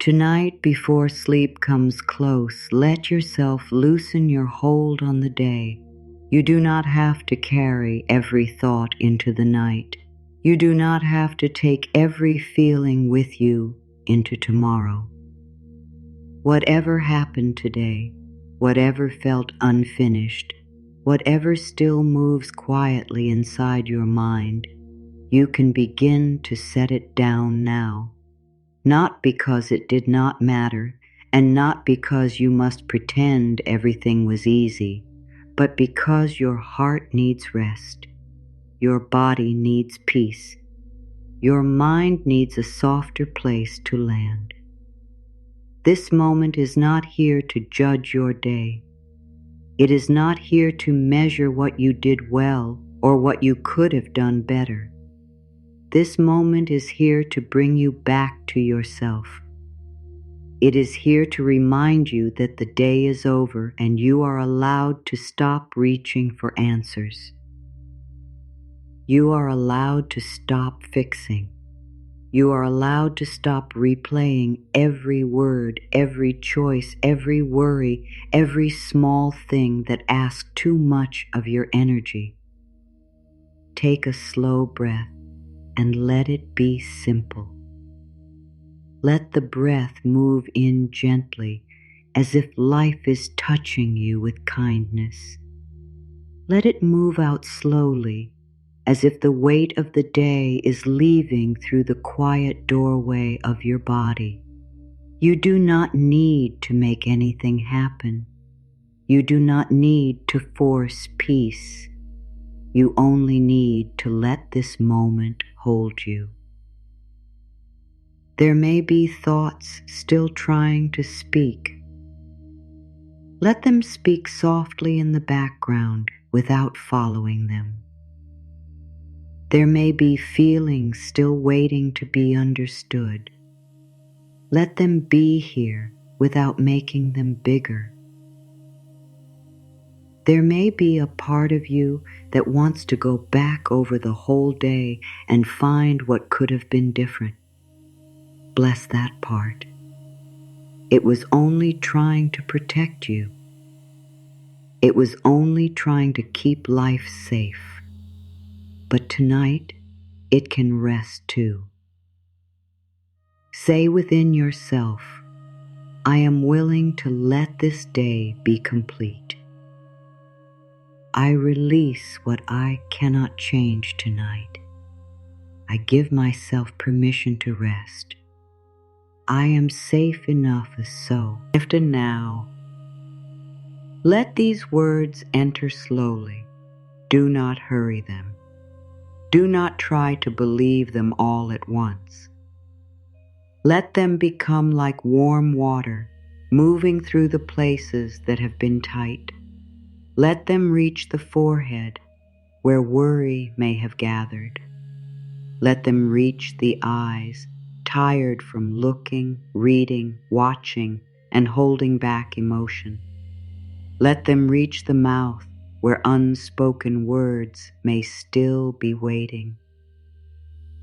Tonight, before sleep comes close, let yourself loosen your hold on the day. You do not have to carry every thought into the night. You do not have to take every feeling with you into tomorrow. Whatever happened today, whatever felt unfinished, whatever still moves quietly inside your mind, you can begin to set it down now. Not because it did not matter, and not because you must pretend everything was easy, but because your heart needs rest, your body needs peace, your mind needs a softer place to land. This moment is not here to judge your day. It is not here to measure what you did well or what you could have done better. This moment is here to bring you back to yourself. It is here to remind you that the day is over and you are allowed to stop reaching for answers. You are allowed to stop fixing. You are allowed to stop replaying every word, every choice, every worry, every small thing that asks too much of your energy. Take a slow breath and let it be simple. Let the breath move in gently, as if life is touching you with kindness. Let it move out slowly, as if the weight of the day is leaving through the quiet doorway of your body. You do not need to make anything happen. You do not need to force peace. You only need to let this moment hold you. There may be thoughts still trying to speak. Let them speak softly in the background without following them. There may be feelings still waiting to be understood. Let them be here without making them bigger. There may be a part of you that wants to go back over the whole day and find what could have been different. Bless that part. It was only trying to protect you. It was only trying to keep life safe. But tonight, it can rest too. Say within yourself, I am willing to let this day be complete. I release what I cannot change tonight. I give myself permission to rest. I am safe enough as so. After now, let these words enter slowly. Do not hurry them. Do not try to believe them all at once. Let them become like warm water, moving through the places that have been tight. Let them reach the forehead, where worry may have gathered. Let them reach the eyes, tired from looking, reading, watching, and holding back emotion. Let them reach the mouth, where unspoken words may still be waiting.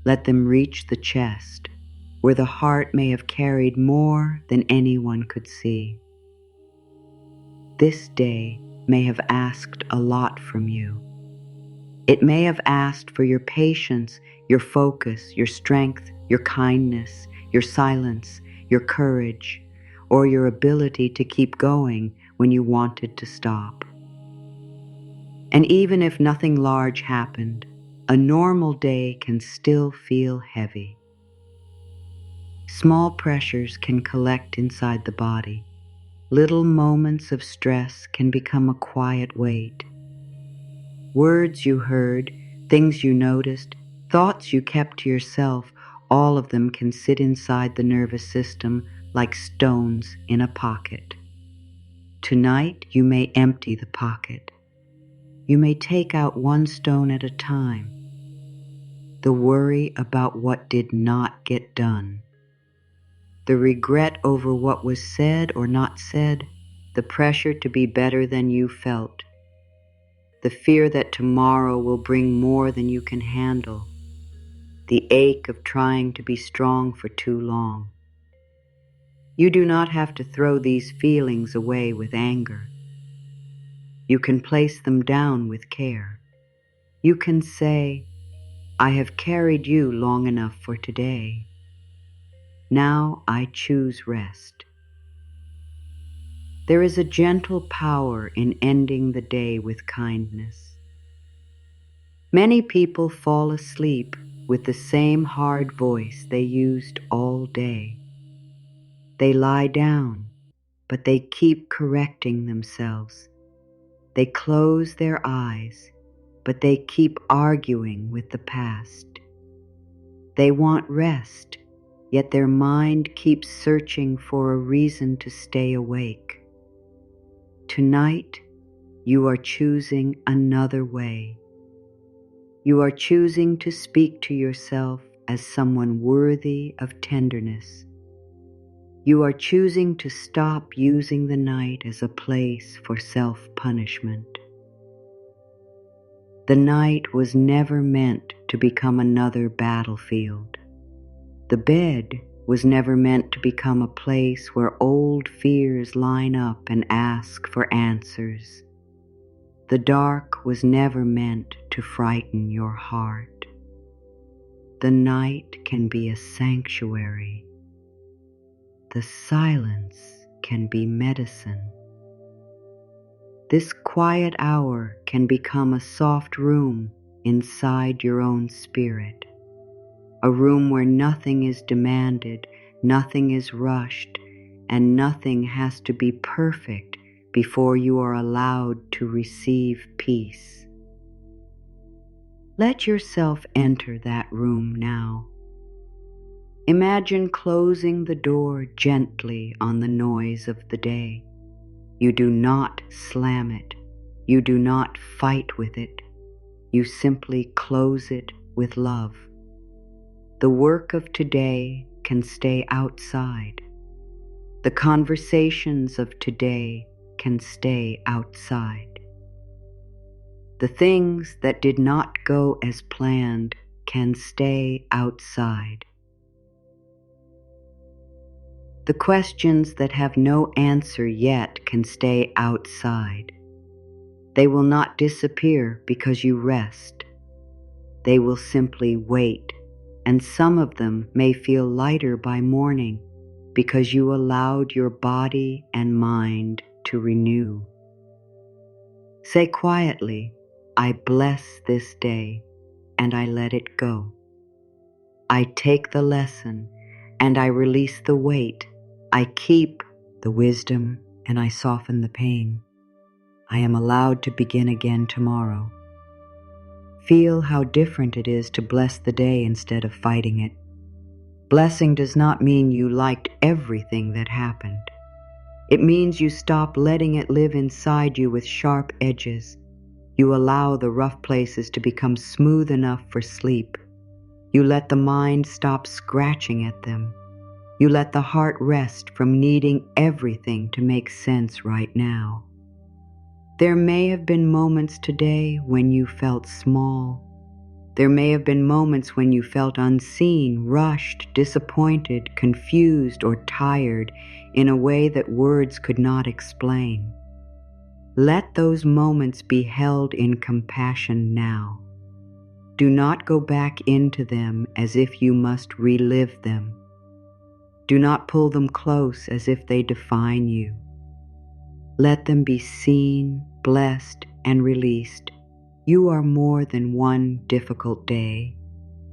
Let them reach the chest, where the heart may have carried more than anyone could see. This day may have asked a lot from you. It may have asked for your patience, your focus, your strength, your kindness, your silence, your courage, or your ability to keep going when you wanted to stop. And even if nothing large happened, a normal day can still feel heavy. Small pressures can collect inside the body. Little moments of stress can become a quiet weight. Words you heard, things you noticed, thoughts you kept to yourself, all of them can sit inside the nervous system like stones in a pocket. Tonight you may empty the pocket. You may take out one stone at a time. The worry about what did not get done. The regret over what was said or not said, the pressure to be better than you felt, the fear that tomorrow will bring more than you can handle, the ache of trying to be strong for too long. You do not have to throw these feelings away with anger. You can place them down with care. You can say, I have carried you long enough for today. Now I choose rest. There is a gentle power in ending the day with kindness. Many people fall asleep with the same hard voice they used all day. They lie down, but they keep correcting themselves. They close their eyes, but they keep arguing with the past. They want rest, yet their mind keeps searching for a reason to stay awake. Tonight, you are choosing another way. You are choosing to speak to yourself as someone worthy of tenderness. You are choosing to stop using the night as a place for self-punishment. The night was never meant to become another battlefield. The bed was never meant to become a place where old fears line up and ask for answers. The dark was never meant to frighten your heart. The night can be a sanctuary. The silence can be medicine. This quiet hour can become a soft room inside your own spirit, a room where nothing is demanded, nothing is rushed, and nothing has to be perfect before you are allowed to receive peace. Let yourself enter that room now. Imagine closing the door gently on the noise of the day. You do not slam it. You do not fight with it. You simply close it with love. The work of today can stay outside. The conversations of today can stay outside. The things that did not go as planned can stay outside. The questions that have no answer yet can stay outside. They will not disappear because you rest. They will simply wait, and some of them may feel lighter by morning because you allowed your body and mind to renew. Say quietly, I bless this day, and I let it go. I take the lesson, and I release the weight. I keep the wisdom, and I soften the pain. I am allowed to begin again tomorrow. Feel how different it is to bless the day instead of fighting it. Blessing does not mean you liked everything that happened. It means you stop letting it live inside you with sharp edges. You allow the rough places to become smooth enough for sleep. You let the mind stop scratching at them. You let the heart rest from needing everything to make sense right now. There may have been moments today when you felt small. There may have been moments when you felt unseen, rushed, disappointed, confused, or tired in a way that words could not explain. Let those moments be held in compassion now. Do not go back into them as if you must relive them. Do not pull them close as if they define you. Let them be seen, blessed, and released. You are more than one difficult day.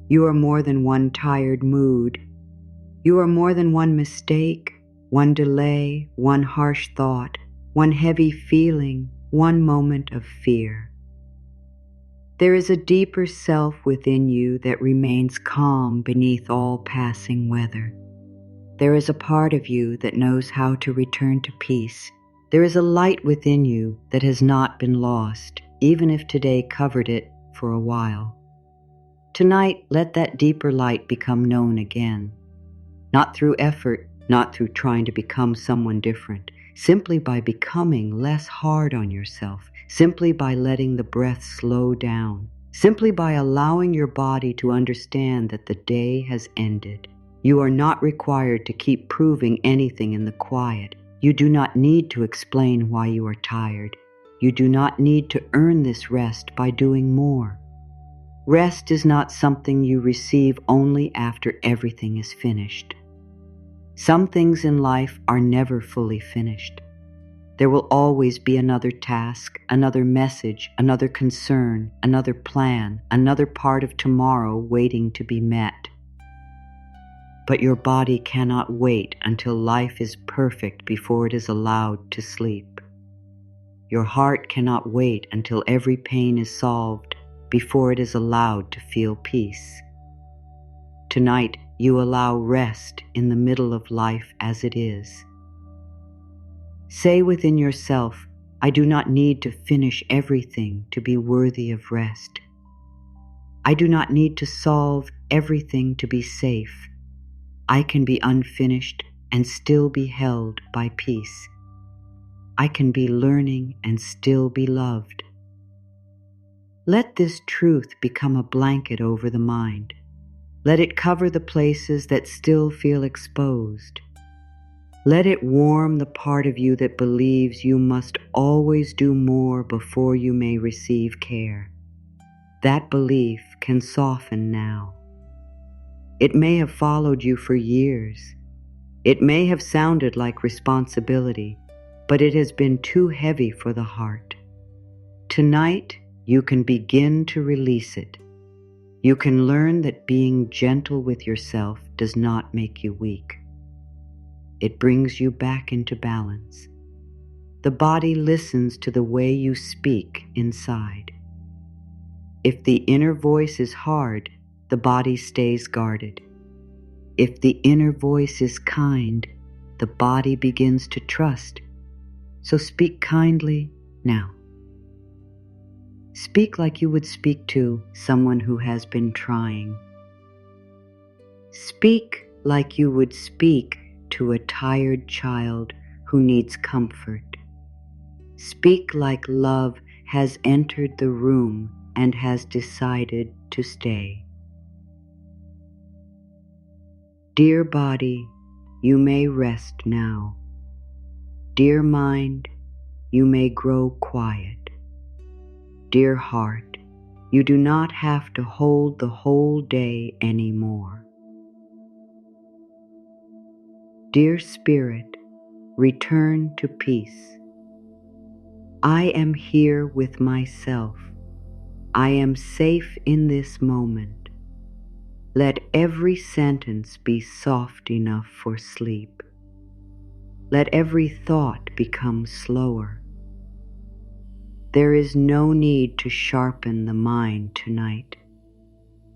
You are more than one tired mood. You are more than one mistake, one delay, one harsh thought, one heavy feeling, one moment of fear. There is a deeper self within you that remains calm beneath all passing weather. There is a part of you that knows how to return to peace. There is a light within you that has not been lost, even if today covered it for a while. Tonight, let that deeper light become known again. Not through effort, not through trying to become someone different, simply by becoming less hard on yourself, simply by letting the breath slow down, simply by allowing your body to understand that the day has ended. You are not required to keep proving anything in the quiet. You do not need to explain why you are tired. You do not need to earn this rest by doing more. Rest is not something you receive only after everything is finished. Some things in life are never fully finished. There will always be another task, another message, another concern, another plan, another part of tomorrow waiting to be met. But your body cannot wait until life is perfect before it is allowed to sleep. Your heart cannot wait until every pain is solved before it is allowed to feel peace. Tonight, you allow rest in the middle of life as it is. Say within yourself, I do not need to finish everything to be worthy of rest. I do not need to solve everything to be safe. I can be unfinished and still be held by peace. I can be learning and still be loved. Let this truth become a blanket over the mind. Let it cover the places that still feel exposed. Let it warm the part of you that believes you must always do more before you may receive care. That belief can soften now. It may have followed you for years. It may have sounded like responsibility, but it has been too heavy for the heart. Tonight, you can begin to release it. You can learn that being gentle with yourself does not make you weak. It brings you back into balance. The body listens to the way you speak inside. If the inner voice is hard, the body stays guarded. If the inner voice is kind, the body begins to trust. So speak kindly now. Speak like you would speak to someone who has been trying. Speak like you would speak to a tired child who needs comfort. Speak like love has entered the room and has decided to stay. Dear body, you may rest now. Dear mind, you may grow quiet. Dear heart, you do not have to hold the whole day anymore. Dear spirit, return to peace. I am here with myself. I am safe in this moment. Let every sentence be soft enough for sleep. Let every thought become slower. There is no need to sharpen the mind tonight.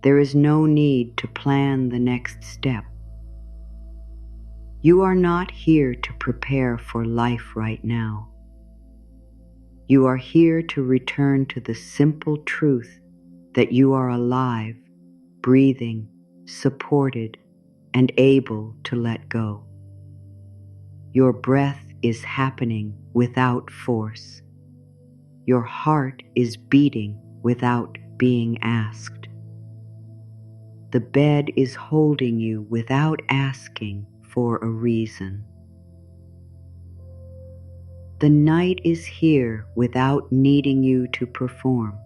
There is no need to plan the next step. You are not here to prepare for life right now. You are here to return to the simple truth that you are alive, breathing, supported, and able to let go. Your breath is happening without force. Your heart is beating without being asked. The bed is holding you without asking for a reason. The night is here without needing you to perform.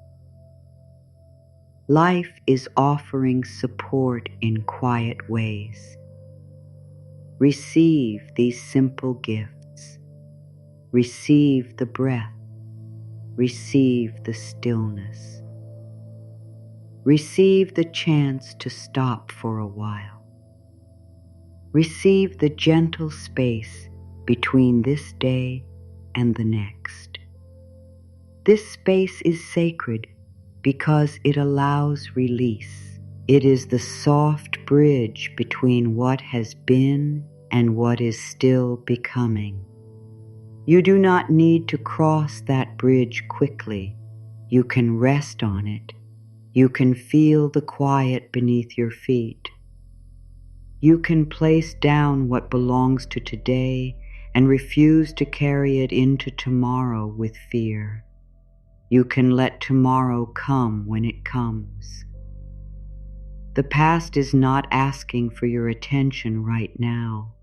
Life is offering support in quiet ways. Receive these simple gifts. Receive the breath. Receive the stillness. Receive the chance to stop for a while. Receive the gentle space between this day and the next. This space is sacred because it allows release. It is the soft bridge between what has been and what is still becoming. You do not need to cross that bridge quickly. You can rest on it. You can feel the quiet beneath your feet. You can place down what belongs to today and refuse to carry it into tomorrow with fear. You can let tomorrow come when it comes. The past is not asking for your attention right now.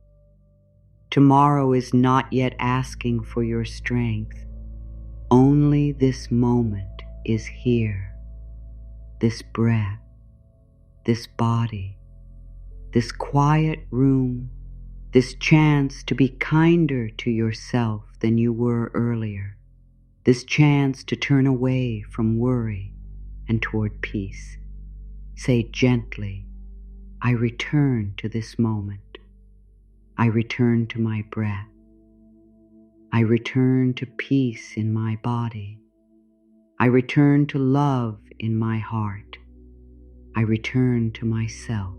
Tomorrow is not yet asking for your strength. Only this moment is here. This breath, this body, this quiet room, this chance to be kinder to yourself than you were earlier, this chance to turn away from worry and toward peace. Say gently, I return to this moment. I return to my breath. I return to peace in my body. I return to love in my heart. I return to myself.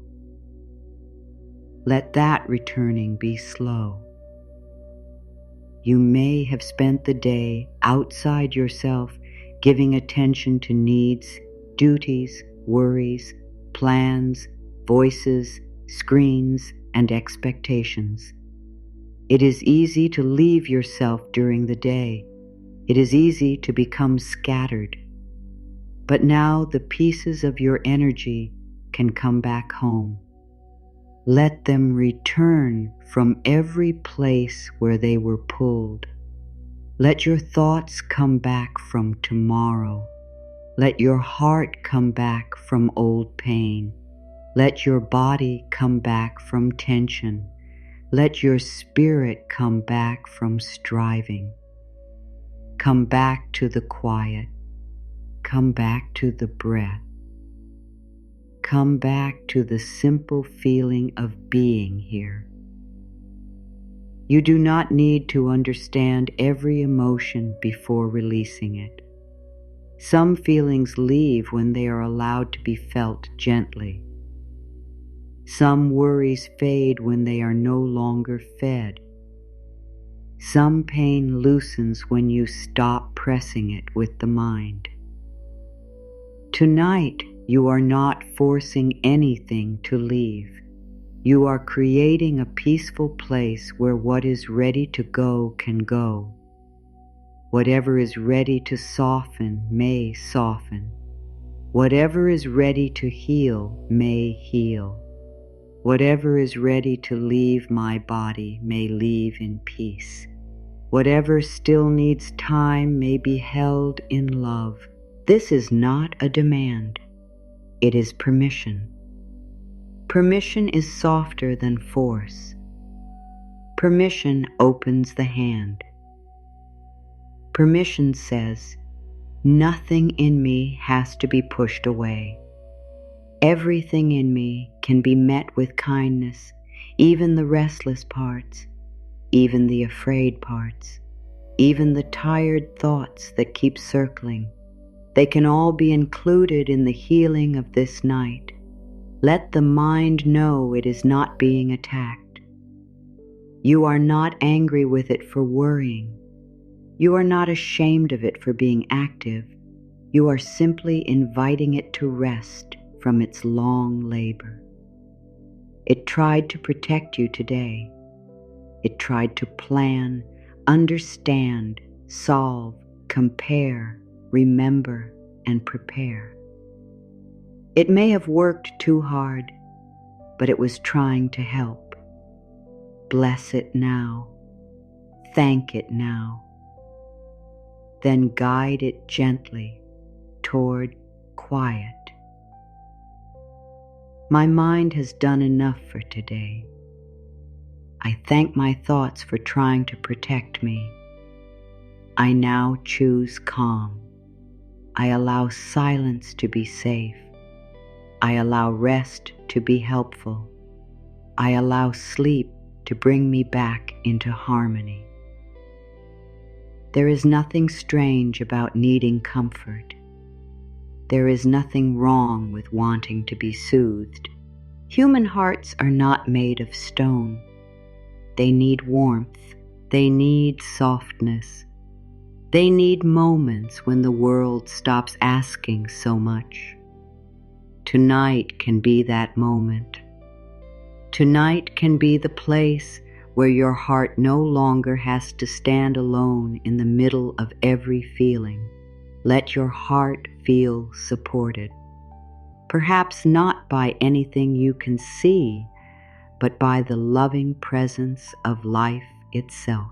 Let that returning be slow. You may have spent the day outside yourself, giving attention to needs, duties, worries, plans, voices, screens, and expectations. It is easy to leave yourself during the day. It is easy to become scattered. But now the pieces of your energy can come back home. Let them return from every place where they were pulled. Let your thoughts come back from tomorrow. Let your heart come back from old pain. Let your body come back from tension. Let your spirit come back from striving. Come back to the quiet. Come back to the breath. Come back to the simple feeling of being here. You do not need to understand every emotion before releasing it. Some feelings leave when they are allowed to be felt gently. Some worries fade when they are no longer fed. Some pain loosens when you stop pressing it with the mind. Tonight, you are not forcing anything to leave. You are creating a peaceful place where what is ready to go can go. Whatever is ready to soften may soften. Whatever is ready to heal may heal. Whatever is ready to leave my body may leave in peace. Whatever still needs time may be held in love. This is not a demand. It is permission. Permission is softer than force. Permission opens the hand. Permission says, nothing in me has to be pushed away. Everything in me can be met with kindness, even the restless parts, even the afraid parts, even the tired thoughts that keep circling. They can all be included in the healing of this night. Let the mind know it is not being attacked. You are not angry with it for worrying. You are not ashamed of it for being active. You are simply inviting it to rest from its long labor. It tried to protect you today. It tried to plan, understand, solve, compare, remember, and prepare. It may have worked too hard, but it was trying to help. Bless it now. Thank it now. Then guide it gently toward quiet. My mind has done enough for today. I thank my thoughts for trying to protect me. I now choose calm. I allow silence to be safe. I allow rest to be helpful. I allow sleep to bring me back into harmony. There is nothing strange about needing comfort. There is nothing wrong with wanting to be soothed. Human hearts are not made of stone. They need warmth. They need softness. They need moments when the world stops asking so much. Tonight can be that moment. Tonight can be the place where your heart no longer has to stand alone in the middle of every feeling. Let your heart feel supported. perhaps not by anything you can see, but by the loving presence of life itself.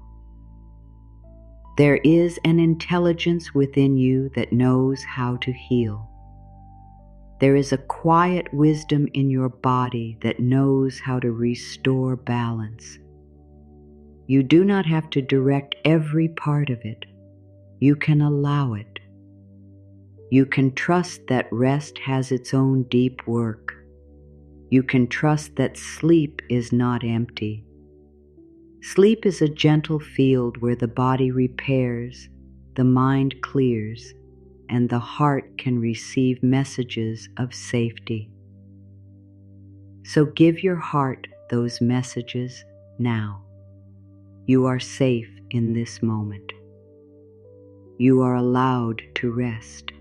There is an intelligence within you that knows how to heal. There is a quiet wisdom in your body that knows how to restore balance. You do not have to direct every part of it. You can allow it. You can trust that rest has its own deep work. You can trust that sleep is not empty. Sleep is a gentle field where the body repairs, the mind clears, and the heart can receive messages of safety. So give your heart those messages now. You are safe in this moment. You are allowed to rest.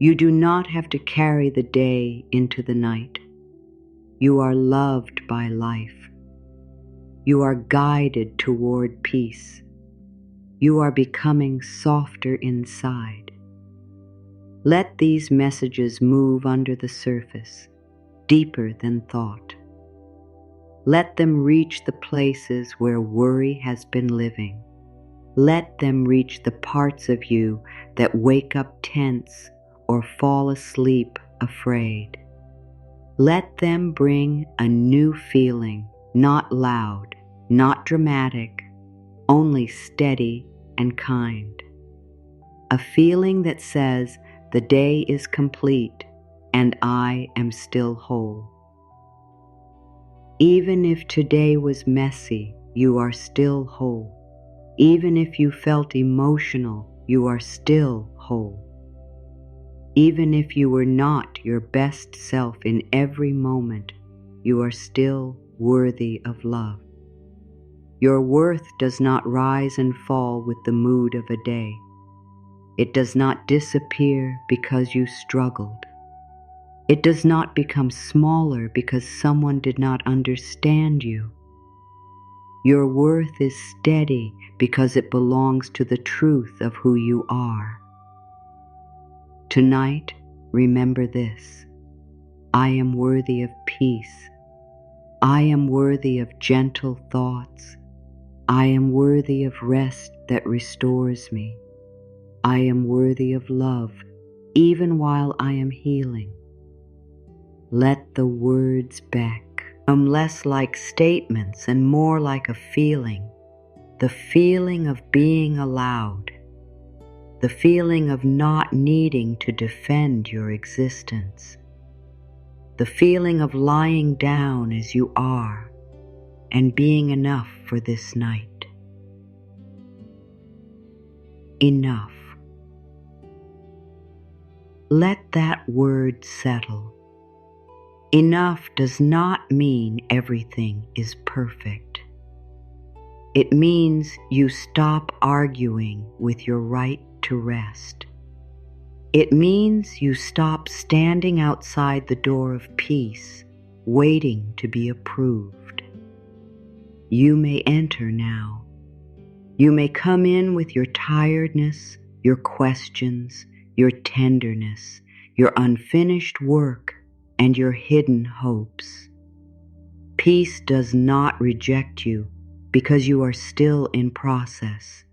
You do not have to carry the day into the night. You are loved by life. You are guided toward peace. You are becoming softer inside. Let these messages move under the surface, deeper than thought. Let them reach the places where worry has been living. Let them reach the parts of you that wake up tense or fall asleep afraid. Let them bring a new feeling, not loud, not dramatic, only steady and kind. A feeling that says, the day is complete and I am still whole. Even if today was messy, you are still whole. Even if you felt emotional, you are still whole. Even if you were not your best self in every moment, you are still worthy of love. Your worth does not rise and fall with the mood of a day. It does not disappear because you struggled. It does not become smaller because someone did not understand you. Your worth is steady because it belongs to the truth of who you are. Tonight, remember this: I am worthy of peace. I am worthy of gentle thoughts. I am worthy of rest that restores me. I am worthy of love, even while I am healing. Let the words back become less like statements and more like a feeling, the feeling of being allowed, the feeling of not needing to defend your existence, the feeling of lying down as you are and being enough for this night. Enough. Let that word settle. Enough does not mean everything is perfect. It means you stop arguing with your right to rest. It means you stop standing outside the door of peace, waiting to be approved. You may enter now. You may come in with your tiredness, your questions, your tenderness, your unfinished work, and your hidden hopes. Peace does not reject you because you are still in process.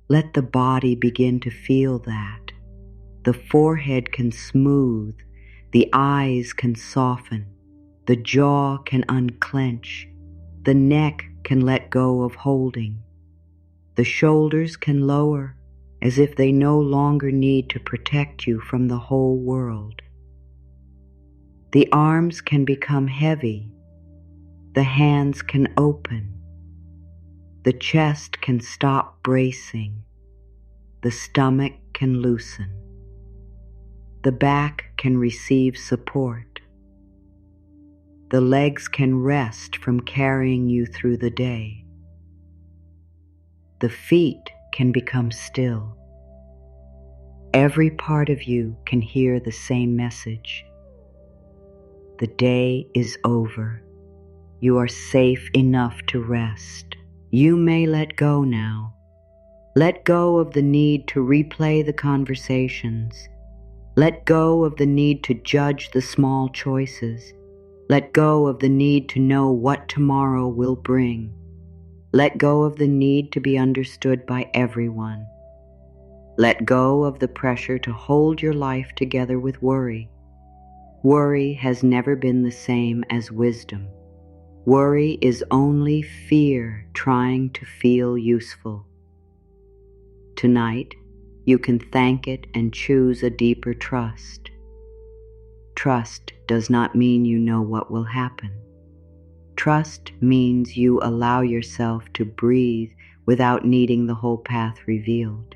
Let the body begin to feel that. The forehead can smooth, the eyes can soften, the jaw can unclench, the neck can let go of holding, the shoulders can lower as if they no longer need to protect you from the whole world. The arms can become heavy, the hands can open, the chest can stop bracing, the stomach can loosen, the back can receive support, the legs can rest from carrying you through the day, the feet can become still. Every part of you can hear the same message. The day is over. You are safe enough to rest. You may let go now. Let go of the need to replay the conversations. Let go of the need to judge the small choices. Let go of the need to know what tomorrow will bring. Let go of the need to be understood by everyone. Let go of the pressure to hold your life together with worry. Worry has never been the same as wisdom. Worry is only fear trying to feel useful. Tonight, you can thank it and choose a deeper trust. Trust does not mean you know what will happen. Trust means you allow yourself to breathe without needing the whole path revealed.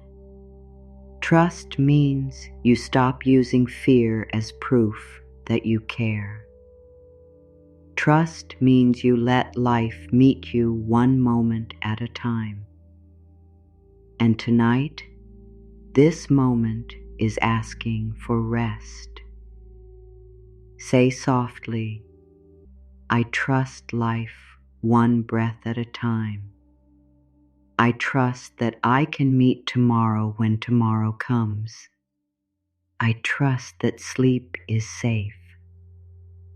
Trust means you stop using fear as proof that you care. Trust means you let life meet you one moment at a time. And tonight, this moment is asking for rest. Say softly, I trust life one breath at a time. I trust that I can meet tomorrow when tomorrow comes. I trust that sleep is safe.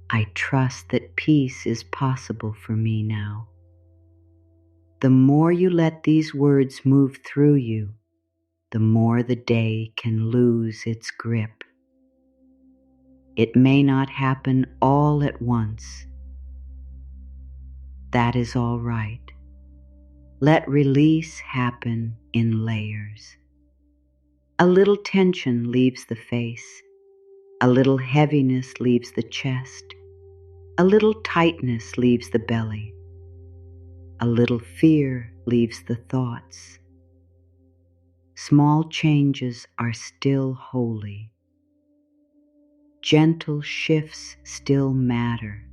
I trust that peace is possible for me now. The more you let these words move through you, the more the day can lose its grip. It may not happen all at once. That is all right. Let release happen in layers. A little tension leaves the face. A little heaviness leaves the chest. A little tightness leaves the belly. A little fear leaves the thoughts. Small changes are still holy. Gentle shifts still matter.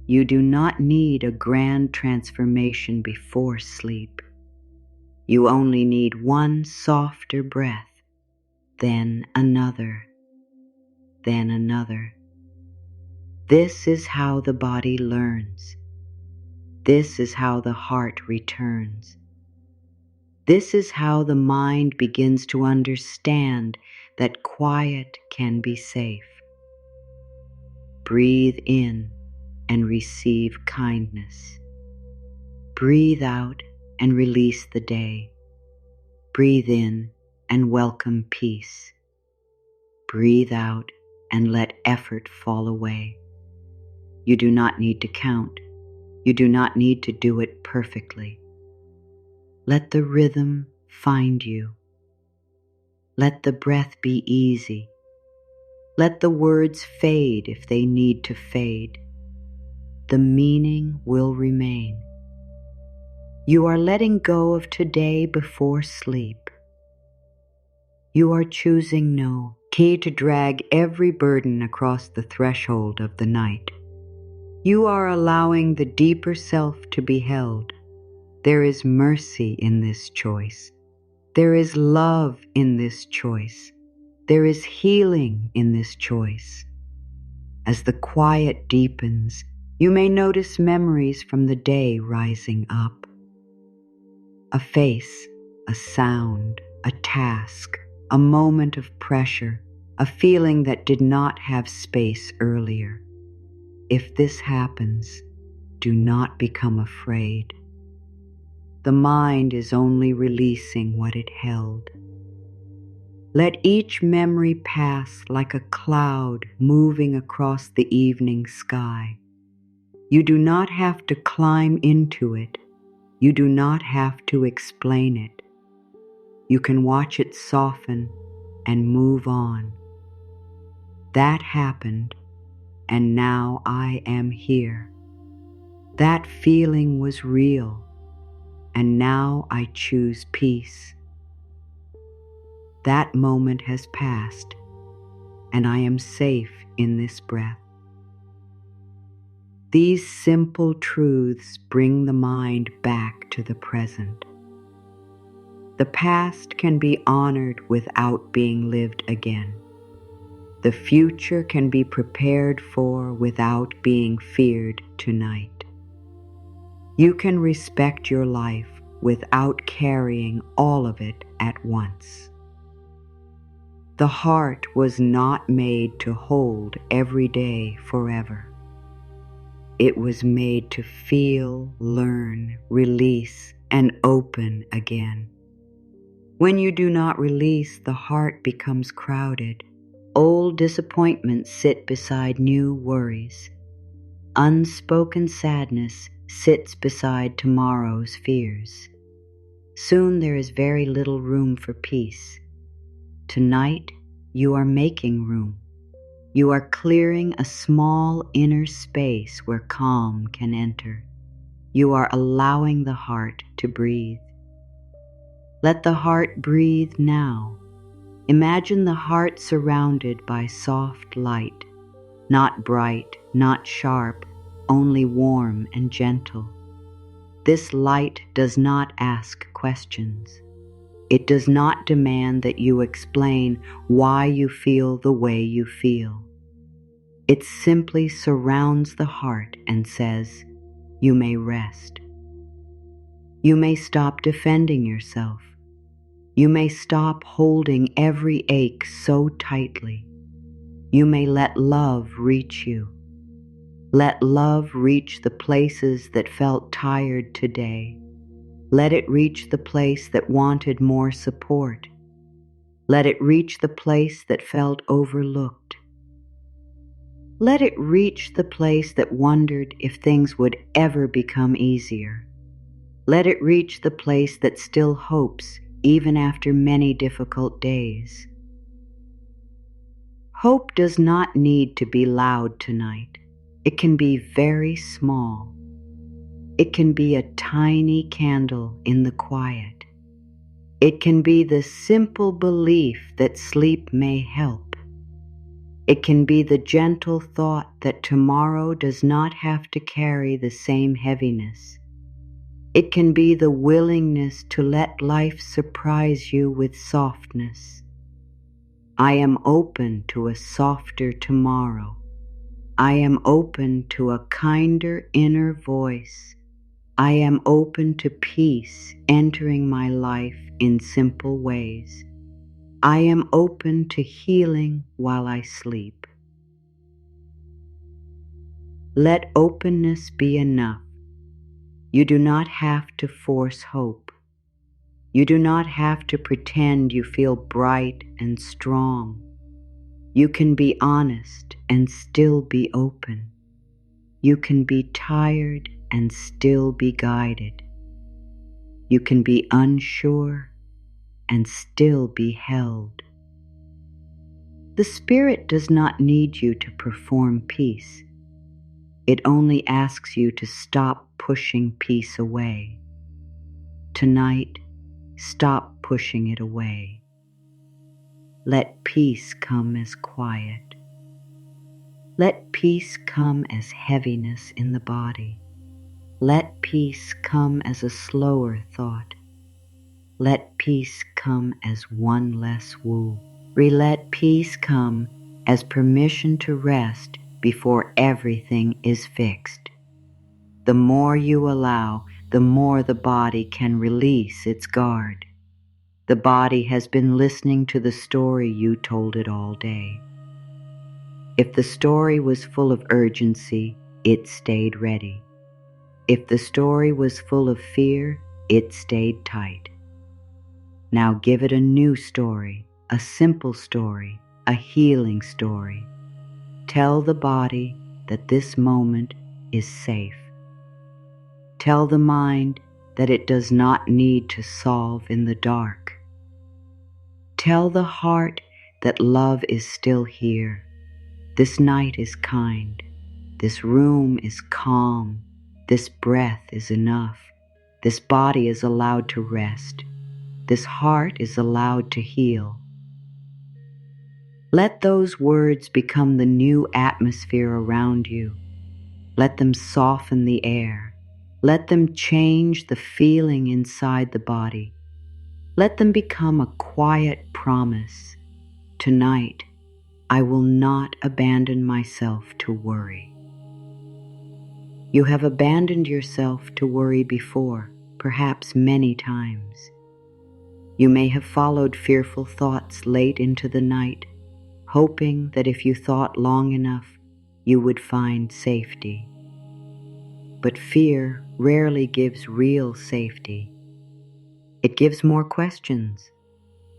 You do not need a grand transformation before sleep. You only need one softer breath, then another, then another. This is how the body learns. This is how the heart returns. This is how the mind begins to understand that quiet can be safe. Breathe in and receive kindness. Breathe out and release the day. Breathe in and welcome peace. Breathe out and let effort fall away. You do not need to count. You do not need to do it perfectly. Let the rhythm find you. Let the breath be easy. Let the words fade if they need to fade. The meaning will remain. You are letting go of today before sleep. You are choosing no key to drag every burden across the threshold of the night. You are allowing the deeper self to be held. There is mercy in this choice. There is love in this choice. There is healing in this choice. As the quiet deepens, you may notice memories from the day rising up. A face, a sound, a task, a moment of pressure, a feeling that did not have space earlier. If this happens, do not become afraid. The mind is only releasing what it held. Let each memory pass like a cloud moving across the evening sky. You do not have to climb into it. You do not have to explain it. You can watch it soften and move on. That happened, and now I am here. That feeling was real, and now I choose peace. That moment has passed, and I am safe in this breath. These simple truths bring the mind back to the present. The past can be honored without being lived again. The future can be prepared for without being feared tonight. You can respect your life without carrying all of it at once. The heart was not made to hold every day forever. It was made to feel, learn, release, and open again. When you do not release, the heart becomes crowded. Old disappointments sit beside new worries. Unspoken sadness sits beside tomorrow's fears. Soon there is very little room for peace. Tonight, you are making room. You are clearing a small inner space where calm can enter. You are allowing the heart to breathe. Let the heart breathe now. Imagine the heart surrounded by soft light, not bright, not sharp, only warm and gentle. This light does not ask questions. It does not demand that you explain why you feel the way you feel. It simply surrounds the heart and says, you may rest. You may stop defending yourself. You may stop holding every ache so tightly. You may let love reach you. Let love reach the places that felt tired today. Let it reach the place that wanted more support. Let it reach the place that felt overlooked. Let it reach the place that wondered if things would ever become easier. Let it reach the place that still hopes even after many difficult days. Hope does not need to be loud tonight. It can be very small. It can be a tiny candle in the quiet. It can be the simple belief that sleep may help. It can be the gentle thought that tomorrow does not have to carry the same heaviness. It can be the willingness to let life surprise you with softness. I am open to a softer tomorrow. I am open to a kinder inner voice. I am open to peace entering my life in simple ways. I am open to healing while I sleep. Let openness be enough. You do not have to force hope. You do not have to pretend you feel bright and strong. You can be honest and still be open. You can be tired and still be guided. You can be unsure and still be held. The Spirit does not need you to perform peace. It only asks you to stop pushing peace away. Tonight, stop pushing it away. Let peace come as quiet. Let peace come as heaviness in the body. Let peace come as a slower thought. Let peace come as one less woo. Let peace come as permission to rest before everything is fixed. The more you allow, the more the body can release its guard. The body has been listening to the story you told it all day. If the story was full of urgency, it stayed ready. If the story was full of fear, it stayed tight. Now give it a new story, a simple story, a healing story. Tell the body that this moment is safe. Tell the mind that it does not need to solve in the dark. Tell the heart that love is still here. This night is kind. This room is calm. This breath is enough. This body is allowed to rest. This heart is allowed to heal. Let those words become the new atmosphere around you. Let them soften the air. Let them change the feeling inside the body. Let them become a quiet promise. Tonight, I will not abandon myself to worry. You have abandoned yourself to worry before, perhaps many times. You may have followed fearful thoughts late into the night, hoping that if you thought long enough, you would find safety. But fear rarely gives real safety. It gives more questions.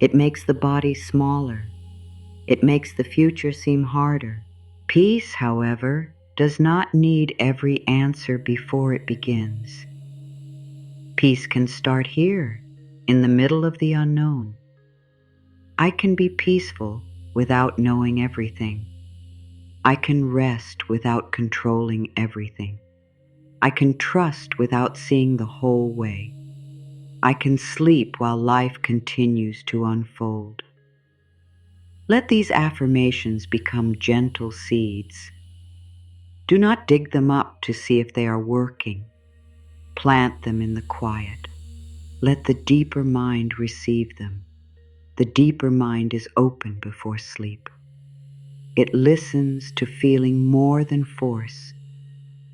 It makes the body smaller. It makes the future seem harder. Peace, however, does not need every answer before it begins. Peace can start here, in the middle of the unknown. I can be peaceful without knowing everything. I can rest without controlling everything. I can trust without seeing the whole way. I can sleep while life continues to unfold. Let these affirmations become gentle seeds. Do not dig them up to see if they are working. Plant them in the quiet. Let the deeper mind receive them. The deeper mind is open before sleep. It listens to feeling more than force.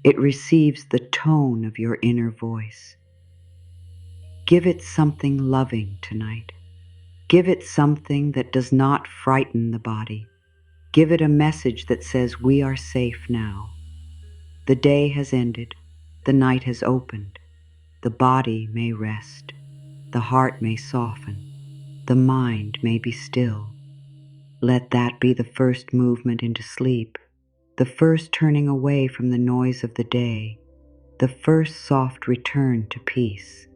It receives the tone of your inner voice. Give it something loving tonight. Give it something that does not frighten the body. Give it a message that says we are safe now. The day has ended. The night has opened. The body may rest. The heart may soften. The mind may be still. Let that be the first movement into sleep, the first turning away from the noise of the day, the first soft return to peace.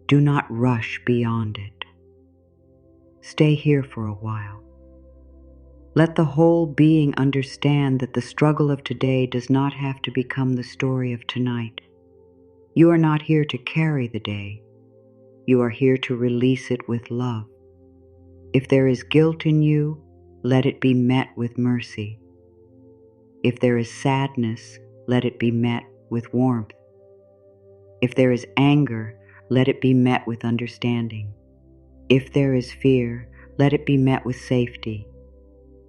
Do not rush beyond it. Stay here for a while. Let the whole being understand that the struggle of today does not have to become the story of tonight. You are not here to carry the day. You are here to release it with love. If there is guilt in you, let it be met with mercy. If there is sadness, let it be met with warmth. If there is anger, let it be met with understanding. If there is fear, let it be met with safety.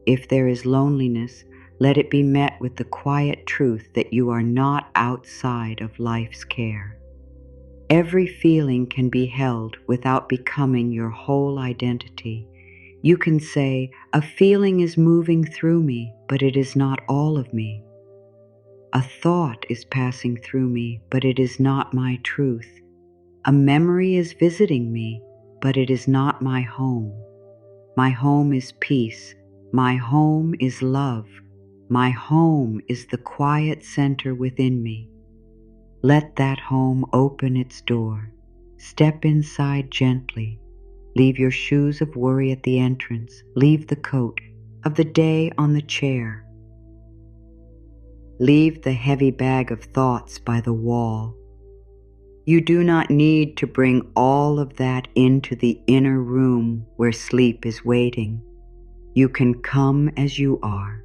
If there is loneliness, let it be met with the quiet truth that you are not outside of life's care. Every feeling can be held without becoming your whole identity. You can say, a feeling is moving through me, but it is not all of me. A thought is passing through me, but it is not my truth. A memory is visiting me, but it is not my home. My home is peace. My home is love. My home is the quiet center within me. Let that home open its door. Step inside gently. Leave your shoes of worry at the entrance. Leave the coat of the day on the chair. Leave the heavy bag of thoughts by the wall. You do not need to bring all of that into the inner room where sleep is waiting. You can come as you are,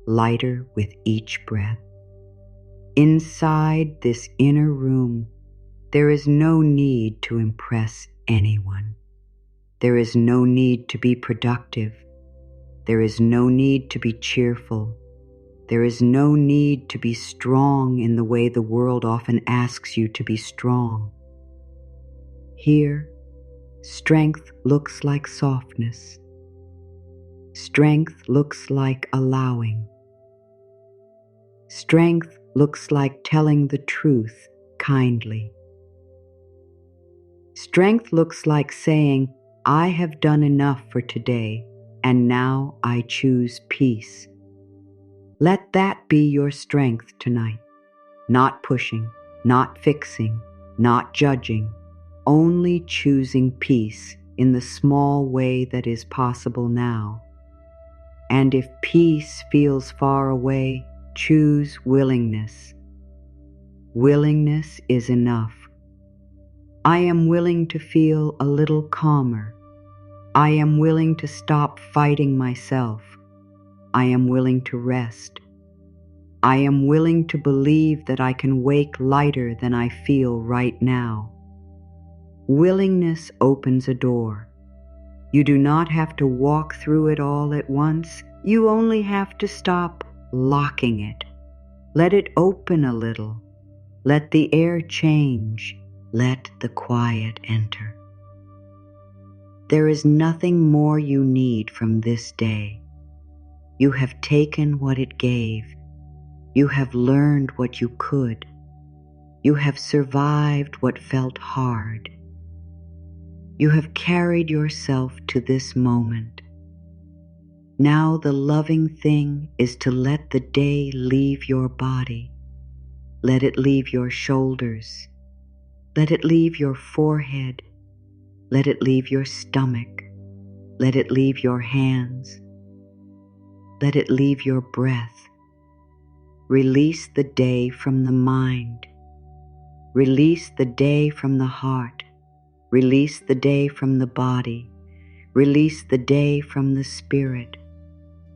lighter with each breath. Inside this inner room, there is no need to impress anyone. There is no need to be productive. There is no need to be cheerful. There is no need to be strong in the way the world often asks you to be strong. Here, strength looks like softness. Strength looks like allowing. Strength looks like telling the truth kindly. Strength looks like saying, I have done enough for today, and now I choose peace. Let that be your strength tonight. Not pushing, not fixing, not judging, only choosing peace in the small way that is possible now. And if peace feels far away, choose willingness. Willingness is enough. I am willing to feel a little calmer. I am willing to stop fighting myself. I am willing to rest. I am willing to believe that I can wake lighter than I feel right now. Willingness opens a door. You do not have to walk through it all at once. You only have to stop locking it. Let it open a little. Let the air change. Let the quiet enter. There is nothing more you need from this day. You have taken what it gave. You have learned what you could. You have survived what felt hard. You have carried yourself to this moment. Now the loving thing is to let the day leave your body. Let it leave your shoulders. Let it leave your forehead. Let it leave your stomach. Let it leave your hands. Let it leave your breath. Release the day from the mind. Release the day from the heart. Release the day from the body. Release the day from the spirit.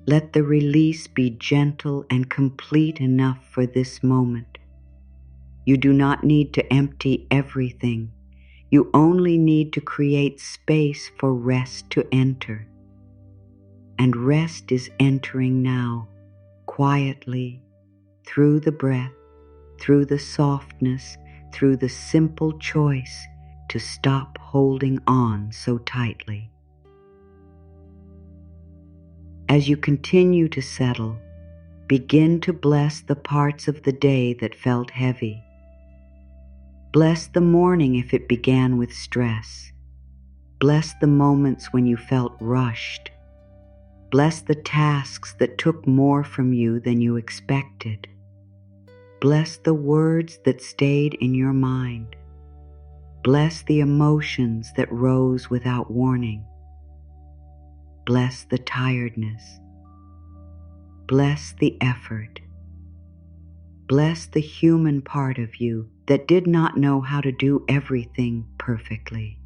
Let the release be gentle and complete enough for this moment. You do not need to empty everything. You only need to create space for rest to enter. And rest is entering now, quietly, through the breath, through the softness, through the simple choice to stop holding on so tightly. As you continue to settle, begin to bless the parts of the day that felt heavy. Bless the morning if it began with stress. Bless the moments when you felt rushed. Bless the tasks that took more from you than you expected. Bless the words that stayed in your mind. Bless the emotions that rose without warning. Bless the tiredness. Bless the effort. Bless the human part of you that did not know how to do everything perfectly.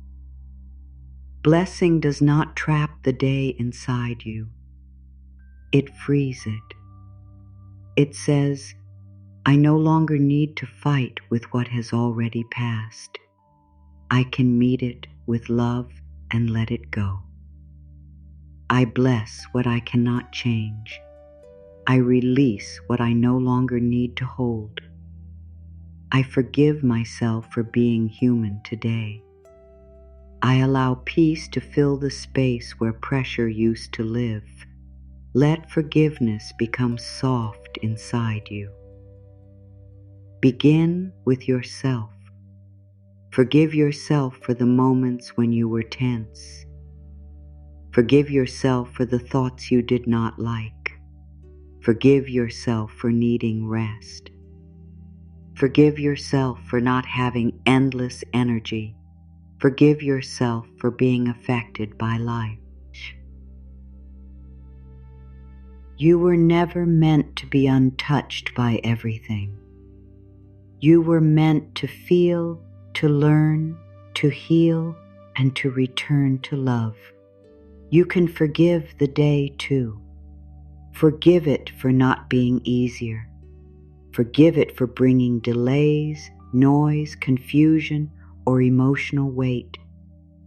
Blessing does not trap the day inside you. It frees it. It says, I no longer need to fight with what has already passed. I can meet it with love and let it go. I bless what I cannot change. I release what I no longer need to hold. I forgive myself for being human today. I allow peace to fill the space where pressure used to live. Let forgiveness become soft inside you. Begin with yourself. Forgive yourself for the moments when you were tense. Forgive yourself for the thoughts you did not like. Forgive yourself for needing rest. Forgive yourself for not having endless energy. Forgive yourself for being affected by life. You were never meant to be untouched by everything. You were meant to feel, to learn, to heal, and to return to love. You can forgive the day too. Forgive it for not being easier. Forgive it for bringing delays, noise, confusion, or emotional weight.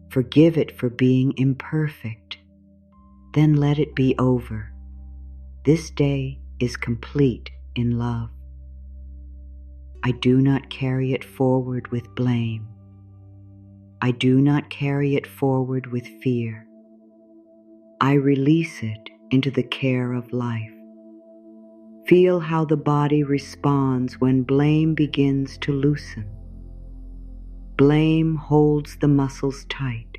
Forgive it for being imperfect. Then let it be over. This day is complete in love. I do not carry it forward with blame. I do not carry it forward with fear. I release it into the care of life. Feel how the body responds when blame begins to loosen. Blame holds the muscles tight.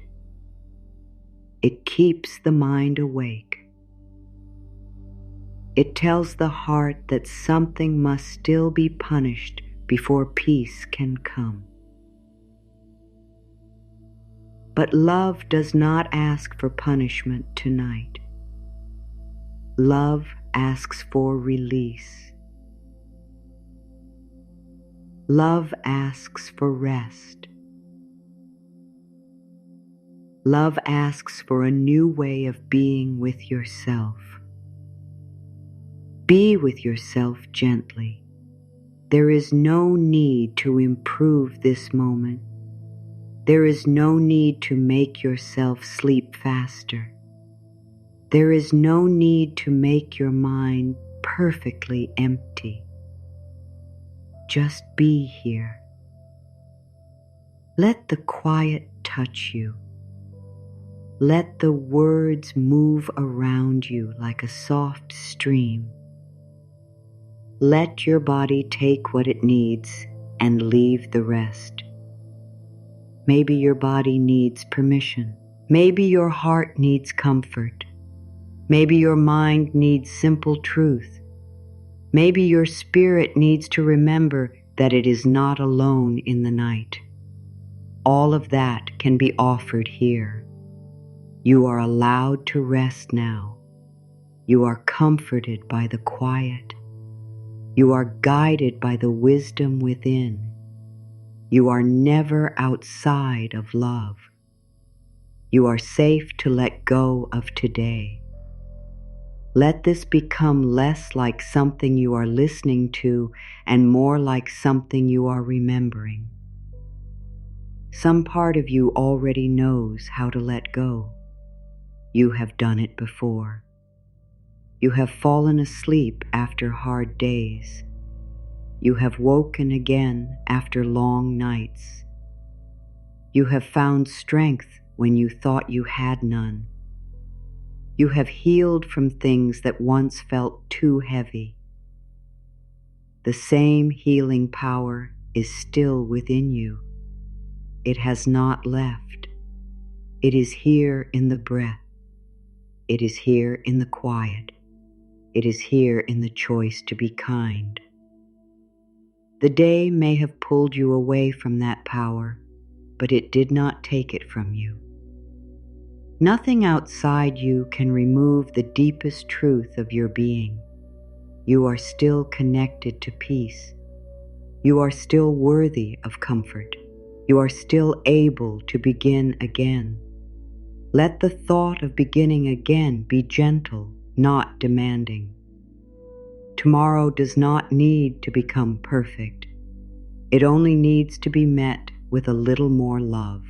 It keeps the mind awake. It tells the heart that something must still be punished before peace can come. But love does not ask for punishment tonight. Love asks for release. Love asks for rest. Love asks for a new way of being with yourself. Be with yourself gently. There is no need to improve this moment. There is no need to make yourself sleep faster. There is no need to make your mind perfectly empty. Just be here. Let the quiet touch you. Let the words move around you like a soft stream. Let your body take what it needs and leave the rest. Maybe your body needs permission. Maybe your heart needs comfort. Maybe your mind needs simple truth. Maybe your spirit needs to remember that it is not alone in the night. All of that can be offered here. You are allowed to rest now. You are comforted by the quiet. You are guided by the wisdom within. You are never outside of love. You are safe to let go of today. Let this become less like something you are listening to and more like something you are remembering. Some part of you already knows how to let go. You have done it before. You have fallen asleep after hard days. You have woken again after long nights. You have found strength when you thought you had none. You have healed from things that once felt too heavy. The same healing power is still within you. It has not left. It is here in the breath. It is here in the quiet. It is here in the choice to be kind. The day may have pulled you away from that power, but it did not take it from you. Nothing outside you can remove the deepest truth of your being. You are still connected to peace. You are still worthy of comfort. You are still able to begin again. Let the thought of beginning again be gentle, not demanding. Tomorrow does not need to become perfect. It only needs to be met with a little more love,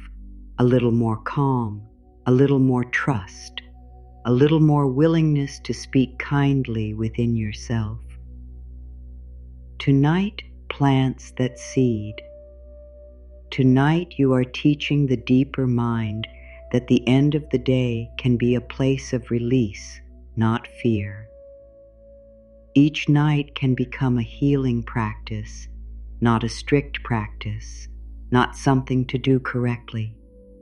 a little more calm, a little more trust, a little more willingness to speak kindly within yourself. Tonight plants that seed. Tonight you are teaching the deeper mind that the end of the day can be a place of release, not fear. Each night can become a healing practice, not a strict practice, not something to do correctly,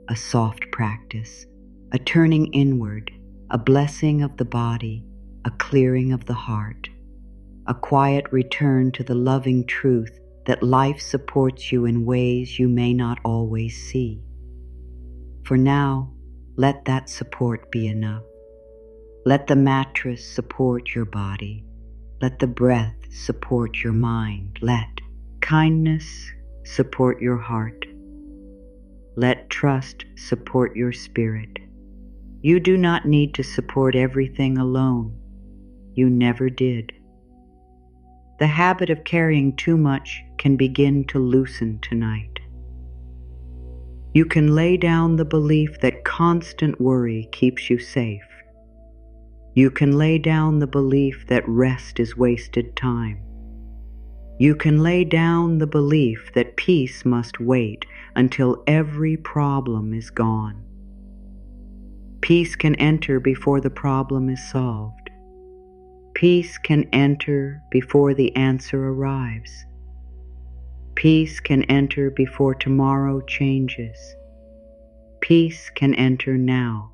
a soft practice, a turning inward, a blessing of the body, a clearing of the heart, a quiet return to the loving truth that life supports you in ways you may not always see. For now, let that support be enough. Let the mattress support your body. Let the breath support your mind. Let kindness support your heart. Let trust support your spirit. You do not need to support everything alone. You never did. The habit of carrying too much can begin to loosen tonight. You can lay down the belief that constant worry keeps you safe. You can lay down the belief that rest is wasted time. You can lay down the belief that peace must wait until every problem is gone. Peace can enter before the problem is solved. Peace can enter before the answer arrives. Peace can enter before tomorrow changes. Peace can enter now.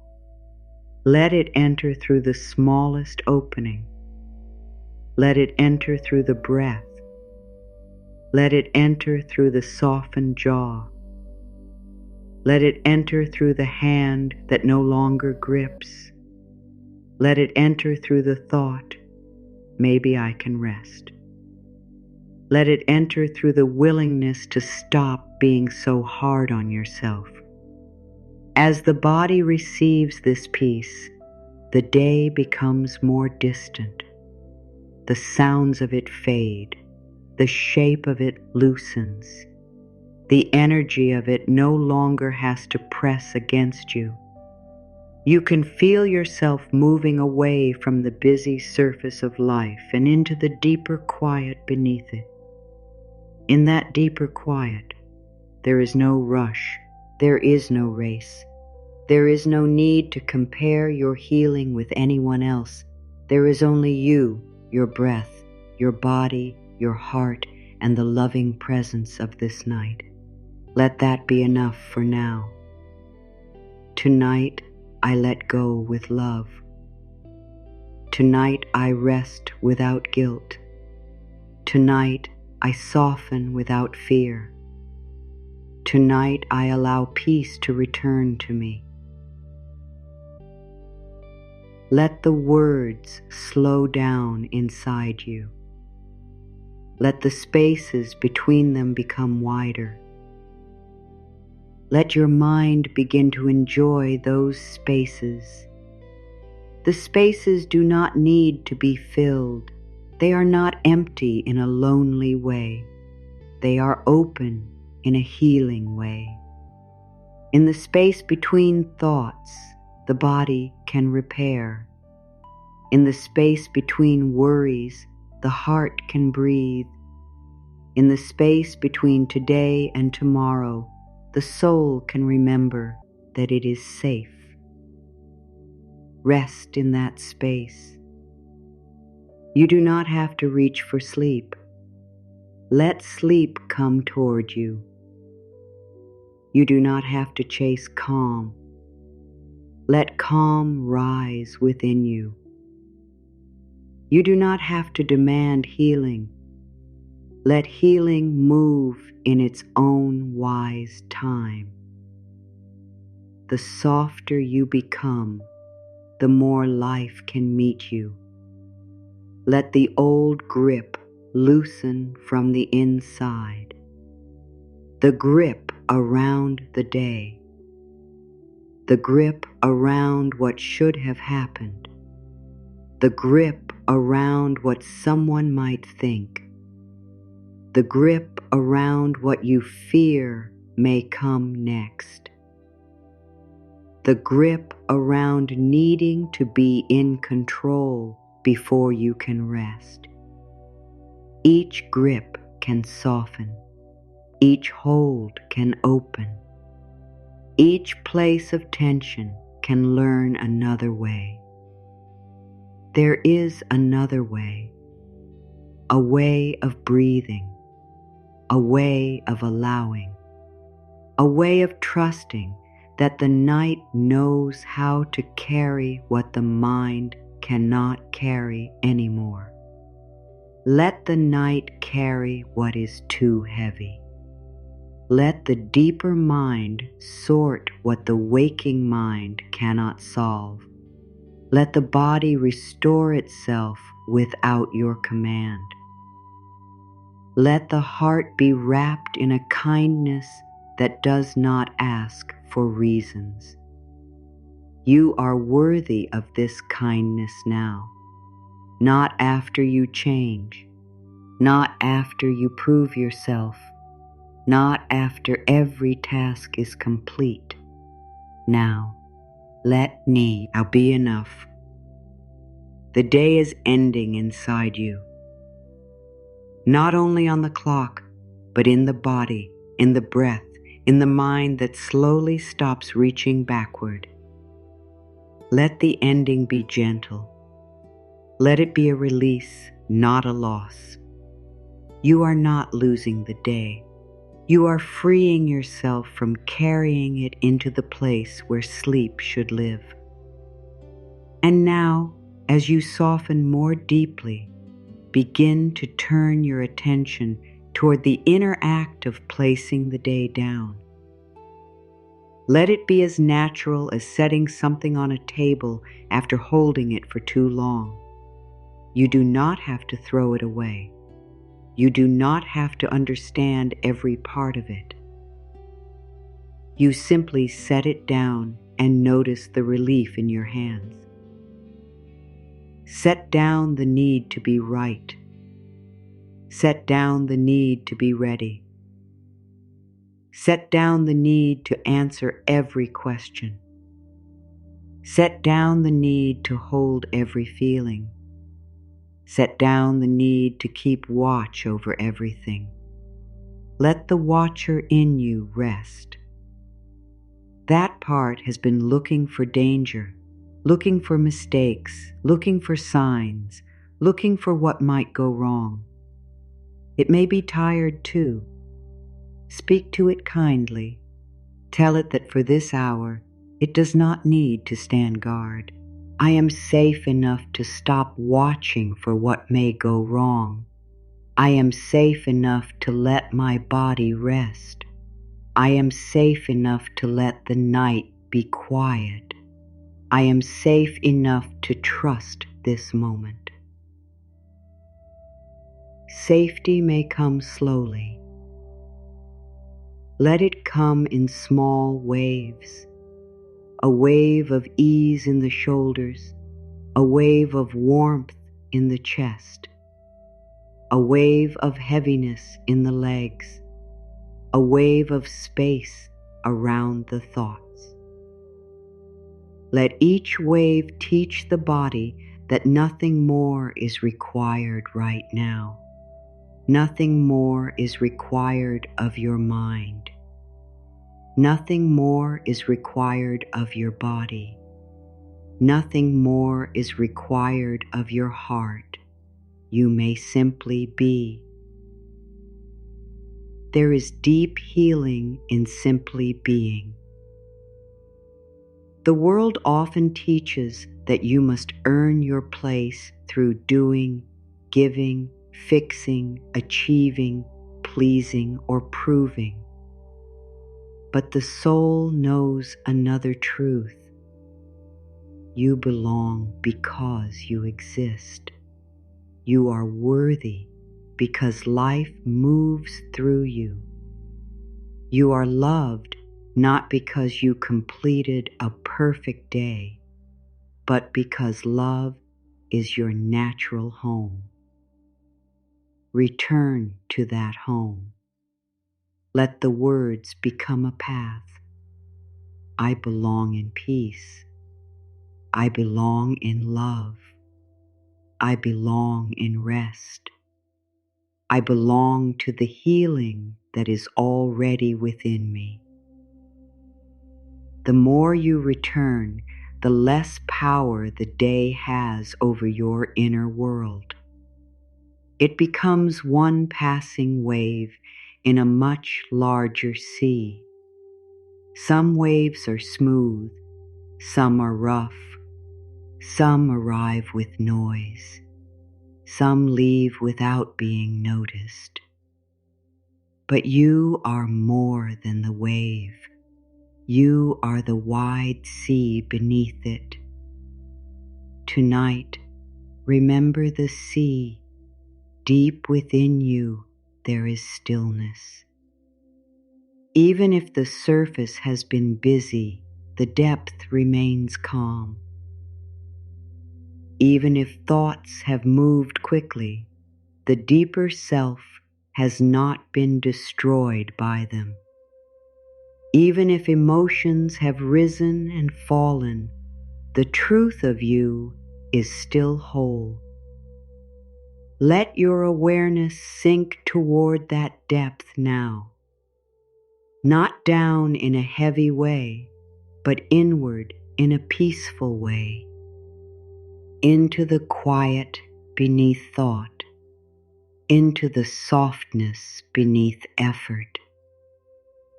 Let it enter through the smallest opening. Let it enter through the breath. Let it enter through the softened jaw. Let it enter through the hand that no longer grips. Let it enter through the thought, maybe I can rest. Let it enter through the willingness to stop being so hard on yourself. As the body receives this peace, the day becomes more distant. The sounds of it fade. The shape of it loosens. The energy of it no longer has to press against you. You can feel yourself moving away from the busy surface of life and into the deeper quiet beneath it. In that deeper quiet, there is no rush. There is no race. There is no need to compare your healing with anyone else. There is only you, your breath, your body, your heart, and the loving presence of this night. Let that be enough for now. Tonight, I let go with love. Tonight, I rest without guilt. Tonight, I soften without fear. Tonight, I allow peace to return to me. Let the words slow down inside you. Let the spaces between them become wider. Let your mind begin to enjoy those spaces. The spaces do not need to be filled. They are not empty in a lonely way. They are open in a healing way. In the space between thoughts, the body can repair. In the space between worries, the heart can breathe. In the space between today and tomorrow, the soul can remember that it is safe. Rest in that space. You do not have to reach for sleep. Let sleep come toward you. You do not have to chase calm. Let calm rise within you. You do not have to demand healing. Let healing move in its own wise time. The softer you become, the more life can meet you. Let the old grip loosen from the inside. The grip around the day. The grip around what should have happened. The grip around what someone might think. The grip around what you fear may come next. The grip around needing to be in control before you can rest. Each grip can soften. Each hold can open. Each place of tension can learn another way. There is another way, a way of breathing, a way of allowing, a way of trusting that the night knows how to carry what the mind cannot carry anymore. Let the night carry what is too heavy. Let the deeper mind sort what the waking mind cannot solve. Let the body restore itself without your command. Let the heart be wrapped in a kindness that does not ask for reasons. You are worthy of this kindness now, not after you change, not after you prove yourself, not after every task is complete. Now, let me now be enough. The day is ending inside you, not only on the clock, but in the body, in the breath, in the mind that slowly stops reaching backward. Let the ending be gentle. Let it be a release, not a loss. You are not losing the day. You are freeing yourself from carrying it into the place where sleep should live. And now, as you soften more deeply, begin to turn your attention toward the inner act of placing the day down. Let it be as natural as setting something on a table after holding it for too long. You do not have to throw it away. You do not have to understand every part of it. You simply set it down and notice the relief in your hands. Set down the need to be right. Set down the need to be ready. Set down the need to answer every question. Set down the need to hold every feeling. Set down the need to keep watch over everything. Let the watcher in you rest. That part has been looking for danger, looking for mistakes, looking for signs, looking for what might go wrong. It may be tired too. Speak to it kindly. Tell it that for this hour, it does not need to stand guard. I am safe enough to stop watching for what may go wrong. I am safe enough to let my body rest. I am safe enough to let the night be quiet. I am safe enough to trust this moment. Safety may come slowly. Let it come in small waves. A wave of ease in the shoulders, a wave of warmth in the chest, a wave of heaviness in the legs, a wave of space around the thoughts. Let each wave teach the body that nothing more is required right now. Nothing more is required of your mind. Nothing more is required of your body. Nothing more is required of your heart. You may simply be. There is deep healing in simply being. The world often teaches that you must earn your place through doing, giving, fixing, achieving, pleasing, or proving. But the soul knows another truth. You belong because you exist. You are worthy because life moves through you. You are loved not because you completed a perfect day, but because love is your natural home. Return to that home. Let the words become a path. I belong in peace. I belong in love. I belong in rest. I belong to the healing that is already within me. The more you return, the less power the day has over your inner world. It becomes one passing wave in a much larger sea. Some waves are smooth, some are rough, some arrive with noise, some leave without being noticed. But you are more than the wave. You are the wide sea beneath it. Tonight, remember the sea. Deep within you, there is stillness. Even if the surface has been busy, the depth remains calm. Even if thoughts have moved quickly, the deeper self has not been destroyed by them. Even if emotions have risen and fallen, the truth of you is still whole. Let your awareness sink toward that depth now. Not down in a heavy way, but inward in a peaceful way. Into the quiet beneath thought. Into the softness beneath effort.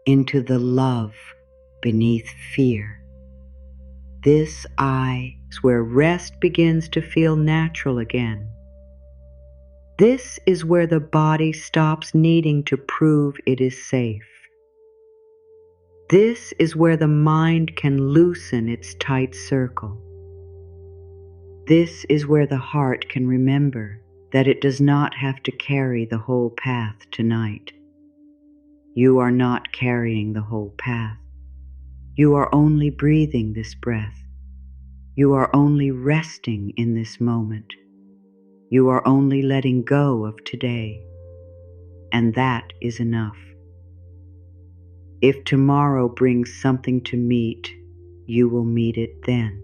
Into the love beneath fear. This is where rest begins to feel natural again. This is where the body stops needing to prove it is safe. This is where the mind can loosen its tight circle. This is where the heart can remember that it does not have to carry the whole path tonight. You are not carrying the whole path. You are only breathing this breath. You are only resting in this moment. You are only letting go of today. And that is enough. If tomorrow brings something to meet, you will meet it then.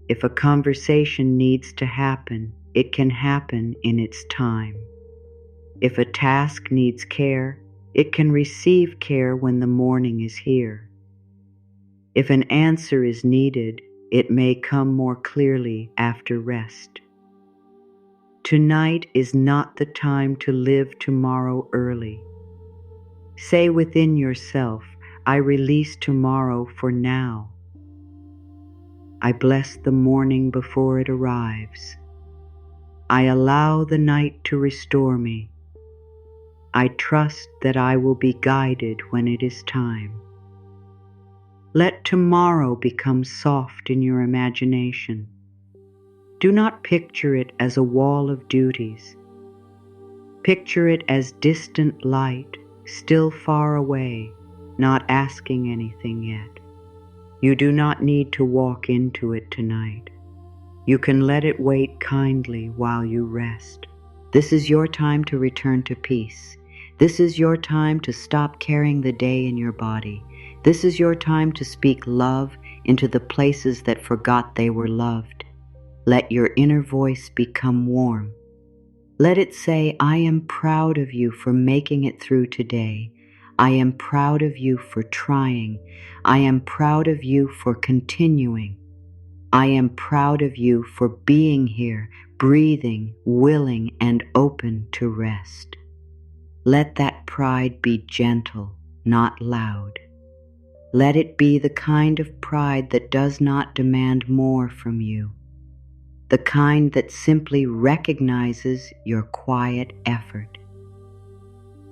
If a conversation needs to happen, it can happen in its time. If a task needs care, it can receive care when the morning is here. If an answer is needed, it may come more clearly after rest. Tonight is not the time to live tomorrow early. Say within yourself, I release tomorrow for now. I bless the morning before it arrives. I allow the night to restore me. I trust that I will be guided when it is time. Let tomorrow become soft in your imagination. Do not picture it as a wall of duties. Picture it as distant light, still far away, not asking anything yet. You do not need to walk into it tonight. You can let it wait kindly while you rest. This is your time to return to peace. This is your time to stop carrying the day in your body. This is your time to speak love into the places that forgot they were loved. Let your inner voice become warm. Let it say, I am proud of you for making it through today. I am proud of you for trying. I am proud of you for continuing. I am proud of you for being here, breathing, willing, and open to rest. Let that pride be gentle, not loud. Let it be the kind of pride that does not demand more from you, the kind that simply recognizes your quiet effort.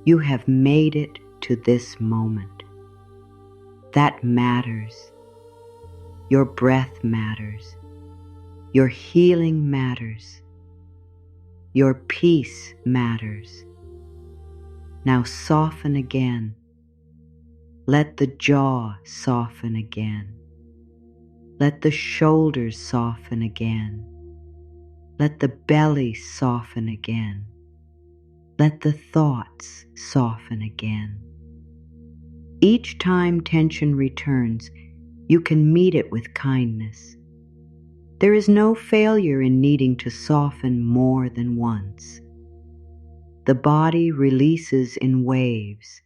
You have made it to this moment. That matters. Your breath matters. Your healing matters. Your peace matters. Now soften again. Let the jaw soften again. Let the shoulders soften again. Let the belly soften again. Let the thoughts soften again. Each time tension returns, you can meet it with kindness. There is no failure in needing to soften more than once. The body releases in waves.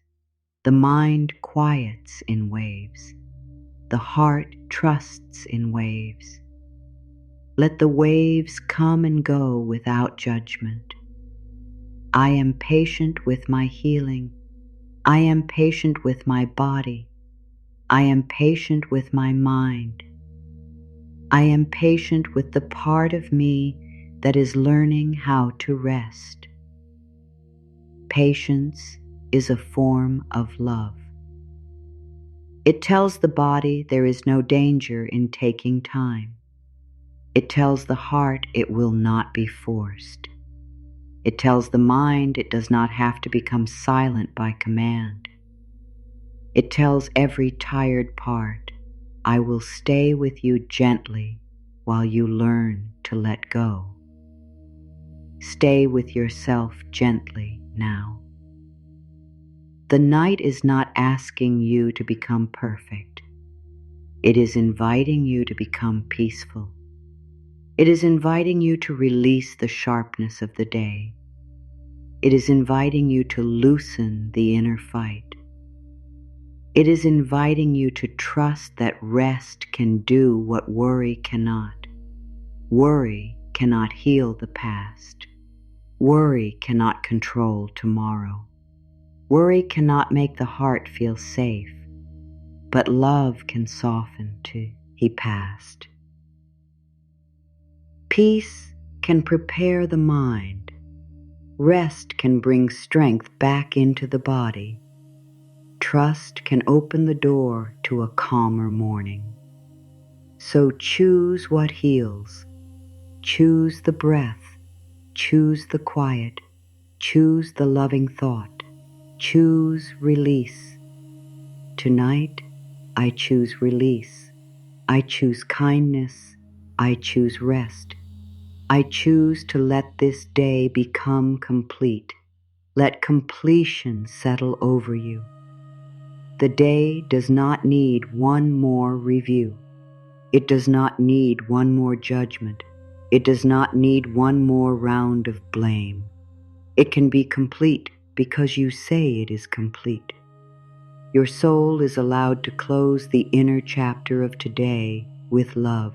The mind quiets in waves. The heart trusts in waves. Let the waves come and go without judgment. I am patient with my healing. I am patient with my body. I am patient with my mind. I am patient with the part of me that is learning how to rest. Patience is a form of love. It tells the body there is no danger in taking time. It tells the heart it will not be forced. It tells the mind it does not have to become silent by command. It tells every tired part, I will stay with you gently while you learn to let go. Stay with yourself gently now. The night is not asking you to become perfect. It is inviting you to become peaceful. It is inviting you to release the sharpness of the day. It is inviting you to loosen the inner fight. It is inviting you to trust that rest can do what worry cannot. Worry cannot heal the past. Worry cannot control tomorrow. Worry cannot make the heart feel safe, but love can soften to he passed. Peace can prepare the mind. Rest can bring strength back into the body. Trust can open the door to a calmer morning. So choose what heals. Choose the breath. Choose the quiet. Choose the loving thought. Choose release. Tonight, I choose release. I choose kindness. I choose rest. I choose to let this day become complete. Let completion settle over you. The day does not need one more review. It does not need one more judgment. It does not need one more round of blame. It can be complete because you say it is complete. Your soul is allowed to close the inner chapter of today with love.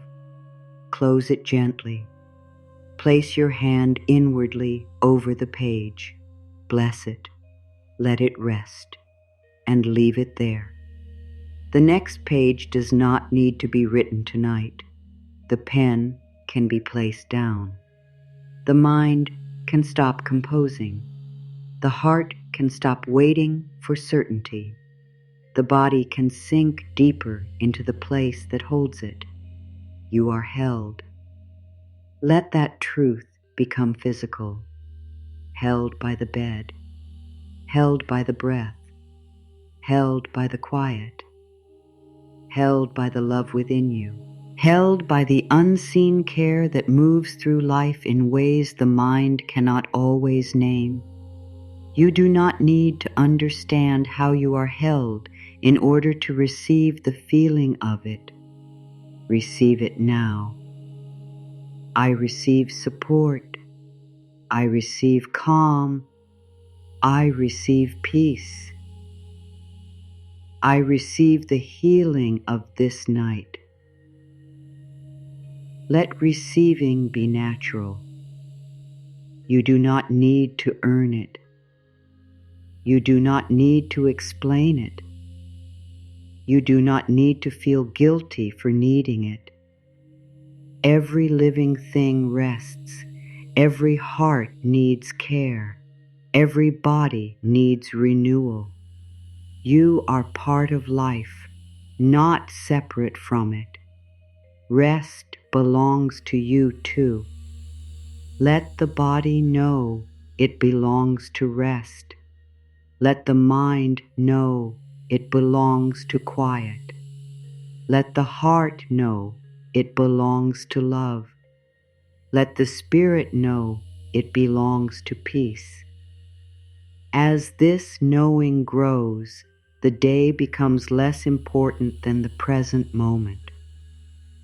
Close it gently. Place your hand inwardly over the page. Bless it. Let it rest. And leave it there. The next page does not need to be written tonight. The pen can be placed down. The mind can stop composing. The heart can stop waiting for certainty. The body can sink deeper into the place that holds it. You are held. Let that truth become physical. Held by the bed. Held by the breath. Held by the quiet. Held by the love within you. Held by the unseen care that moves through life in ways the mind cannot always name. You do not need to understand how you are held in order to receive the feeling of it. Receive it now. I receive support. I receive calm. I receive peace. I receive the healing of this night. Let receiving be natural. You do not need to earn it. You do not need to explain it. You do not need to feel guilty for needing it. Every living thing rests. Every heart needs care. Every body needs renewal. You are part of life, not separate from it. Rest belongs to you too. Let the body know it belongs to rest. Let the mind know it belongs to quiet. Let the heart know it belongs to love. Let the spirit know it belongs to peace. As this knowing grows, the day becomes less important than the present moment.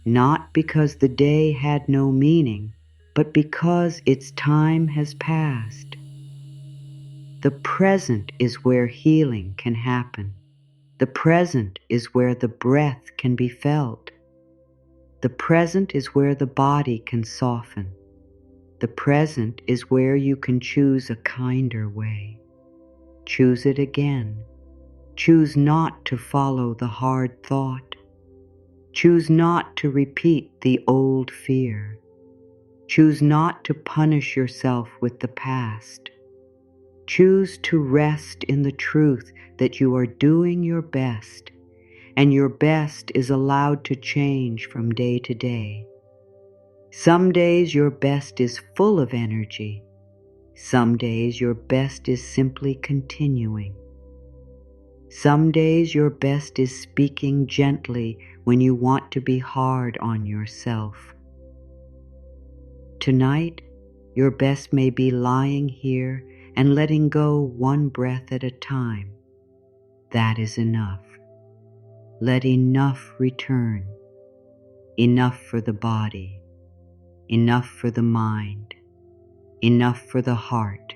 Not because the day had no meaning, but because its time has passed. The present is where healing can happen. The present is where the breath can be felt. The present is where the body can soften. The present is where you can choose a kinder way. Choose it again. Choose not to follow the hard thought. Choose not to repeat the old fear. Choose not to punish yourself with the past. Choose to rest in the truth that you are doing your best, and your best is allowed to change from day to day. Some days your best is full of energy. Some days your best is simply continuing. Some days your best is speaking gently when you want to be hard on yourself. Tonight, your best may be lying here and letting go one breath at a time. That is enough. Let enough return. Enough for the body. Enough for the mind. Enough for the heart.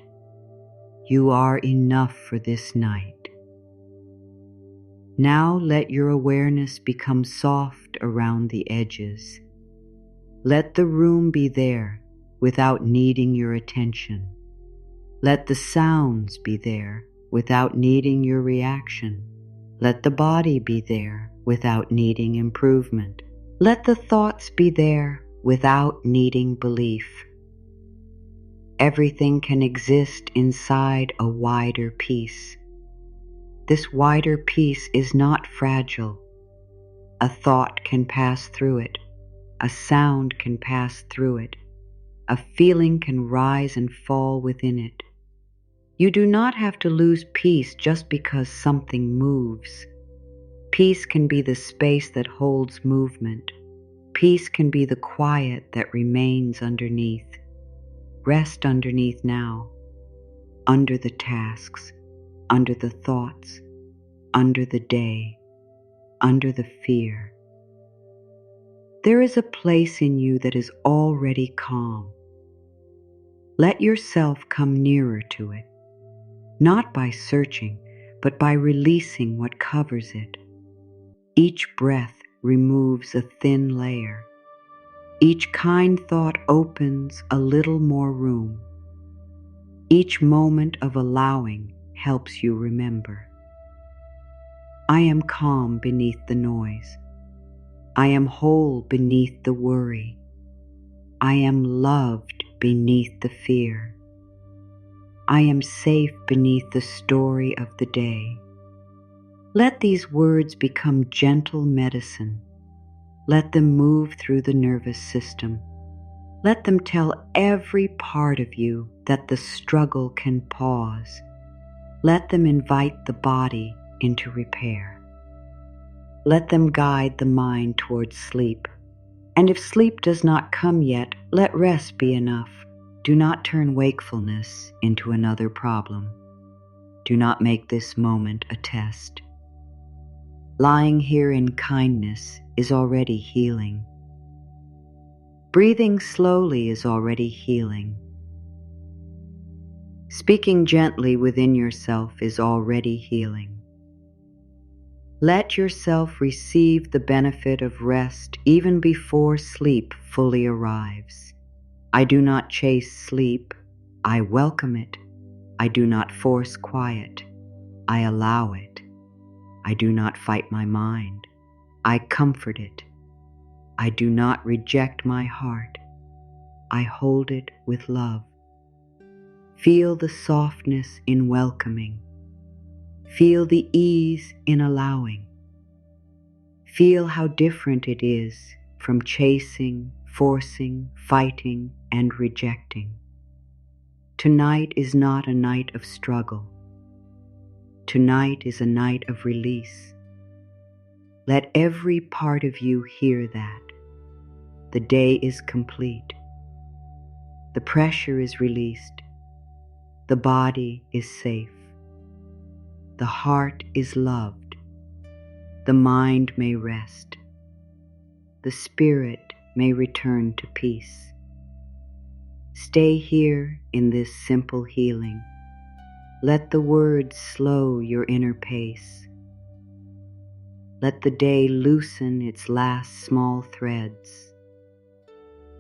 You are enough for this night. Now let your awareness become soft around the edges. Let the room be there without needing your attention. Let the sounds be there without needing your reaction. Let the body be there without needing improvement. Let the thoughts be there without needing belief. Everything can exist inside a wider peace. This wider peace is not fragile. A thought can pass through it. A sound can pass through it. A feeling can rise and fall within it. You do not have to lose peace just because something moves. Peace can be the space that holds movement. Peace can be the quiet that remains underneath. Rest underneath now, under the tasks, under the thoughts, under the day, under the fear. There is a place in you that is already calm. Let yourself come nearer to it, not by searching, but by releasing what covers it. Each breath removes a thin layer. Each kind thought opens a little more room. Each moment of allowing helps you remember. I am calm beneath the noise. I am whole beneath the worry. I am loved beneath the fear. I am safe beneath the story of the day. Let these words become gentle medicine. Let them move through the nervous system. Let them tell every part of you that the struggle can pause. Let them invite the body into repair. Let them guide the mind towards sleep. And if sleep does not come yet, let rest be enough. Do not turn wakefulness into another problem. Do not make this moment a test. Lying here in kindness is already healing. Breathing slowly is already healing. Speaking gently within yourself is already healing. Let yourself receive the benefit of rest even before sleep fully arrives. I do not chase sleep. I welcome it. I do not force quiet. I allow it. I do not fight my mind. I comfort it. I do not reject my heart. I hold it with love. Feel the softness in welcoming. Feel the ease in allowing. Feel how different it is from chasing, forcing, fighting, and rejecting. Tonight is not a night of struggle. Tonight is a night of release. Let every part of you hear that. The day is complete. The pressure is released. The body is safe. The heart is loved. The mind may rest. The spirit may return to peace. Stay here in this simple healing. Let the words slow your inner pace. Let the day loosen its last small threads.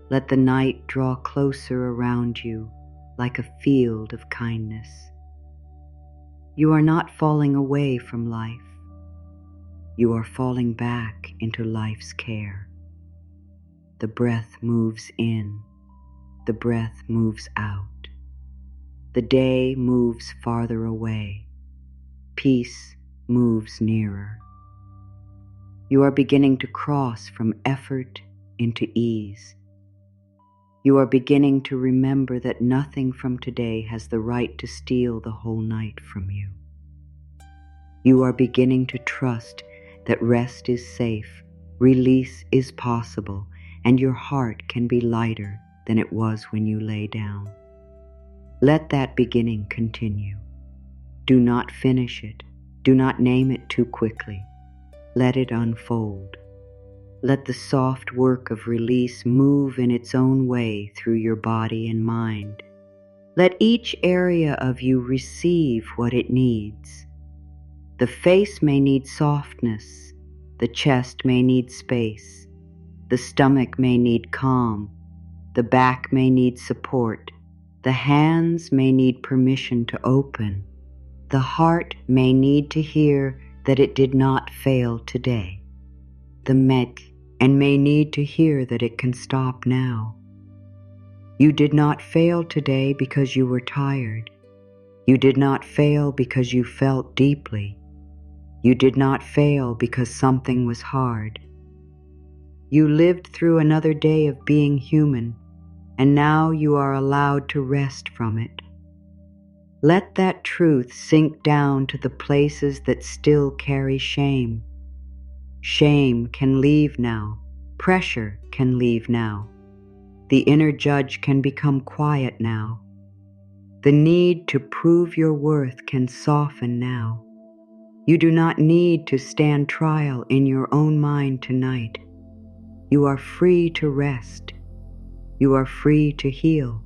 Let the night draw closer around you like a field of kindness. You are not falling away from life. You are falling back into life's care. The breath moves in. The breath moves out. The day moves farther away. Peace moves nearer. You are beginning to cross from effort into ease. You are beginning to remember that nothing from today has the right to steal the whole night from you. You are beginning to trust that rest is safe, release is possible, and your heart can be lighter than it was when you lay down. Let that beginning continue. Do not finish it. Do not name it too quickly. Let it unfold. Let the soft work of release move in its own way through your body and mind. Let each area of you receive what it needs. The face may need softness. The chest may need space. The stomach may need calm. The back may need support. The hands may need permission to open. The heart may need to hear that it did not fail today. The mek and may need to hear that it can stop now. You did not fail today because you were tired. You did not fail because you felt deeply. You did not fail because something was hard. You lived through another day of being human, and now you are allowed to rest from it. Let that truth sink down to the places that still carry shame. Shame can leave now. Pressure can leave now. The inner judge can become quiet now. The need to prove your worth can soften now. You do not need to stand trial in your own mind tonight. You are free to rest. You are free to heal.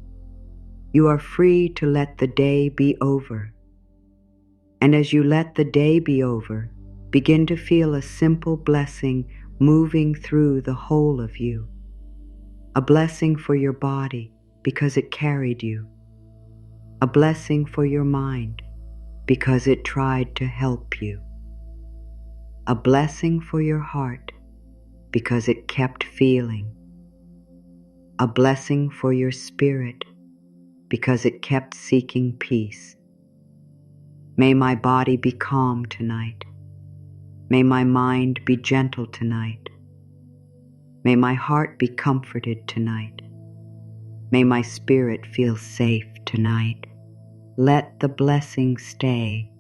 You are free to let the day be over. And as you let the day be over, begin to feel a simple blessing moving through the whole of you. A blessing for your body because it carried you. A blessing for your mind because it tried to help you. A blessing for your heart because it kept feeling. A blessing for your spirit because it kept seeking peace. May my body be calm tonight. May my mind be gentle tonight. May my heart be comforted tonight. May my spirit feel safe tonight. Let the blessing stay.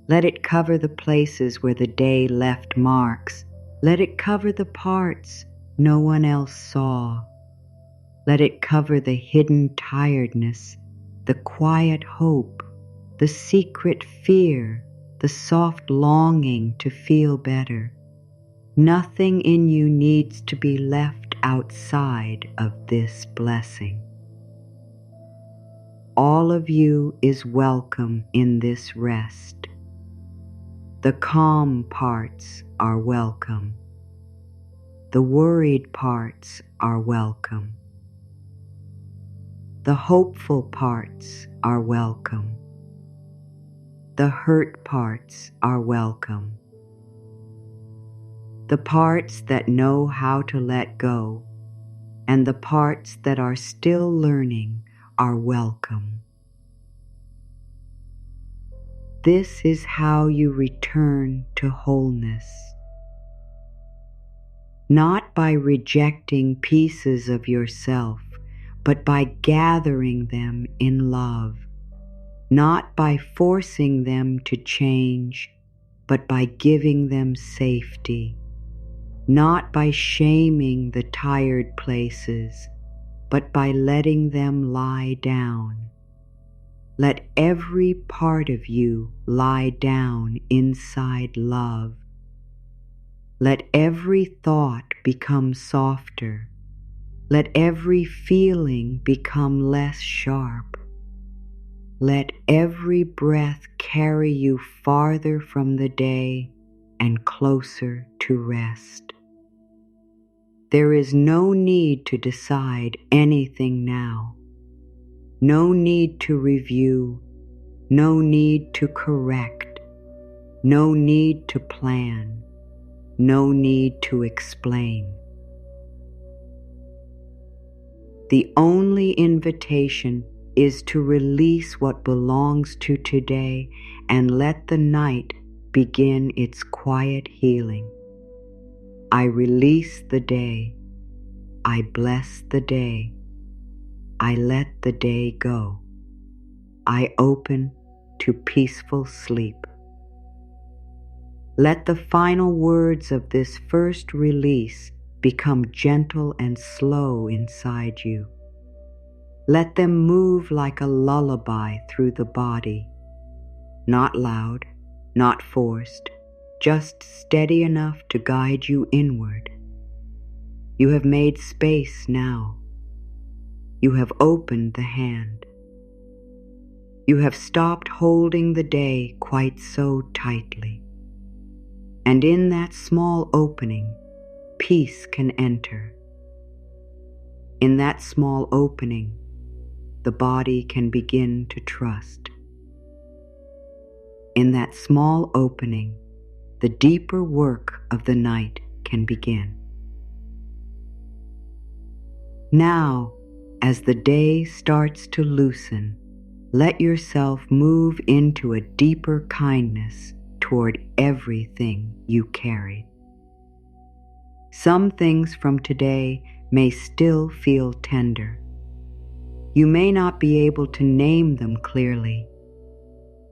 Let it cover the places where the day left marks. Let it cover the parts no one else saw. Let it cover the hidden tiredness, the quiet hope, the secret fear, the soft longing to feel better. Nothing in you needs to be left outside of this blessing. All of you is welcome in this rest. The calm parts are welcome. The worried parts are welcome. The hopeful parts are welcome. The hurt parts are welcome. The parts that know how to let go and the parts that are still learning are welcome. This is how you return to wholeness. Not by rejecting pieces of yourself, but by gathering them in love. Not by forcing them to change, but by giving them safety. Not by shaming the tired places, but by letting them lie down. Let every part of you lie down inside love. Let every thought become softer. Let every feeling become less sharp. Let every breath carry you farther from the day and closer to rest. There is no need to decide anything now. No need to review. No need to correct. No need to plan. No need to explain. The only invitation is to release what belongs to today and let the night begin its quiet healing. I release the day. I bless the day. I let the day go. I open to peaceful sleep. Let the final words of this first release become gentle and slow inside you. Let them move like a lullaby through the body, not loud, not forced, just steady enough to guide you inward. You have made space now. You have opened the hand. You have stopped holding the day quite so tightly. And in that small opening, peace can enter. In that small opening, the body can begin to trust. In that small opening, the deeper work of the night can begin. Now, as the day starts to loosen, let yourself move into a deeper kindness toward everything you carry. Some things from today may still feel tender. You may not be able to name them clearly.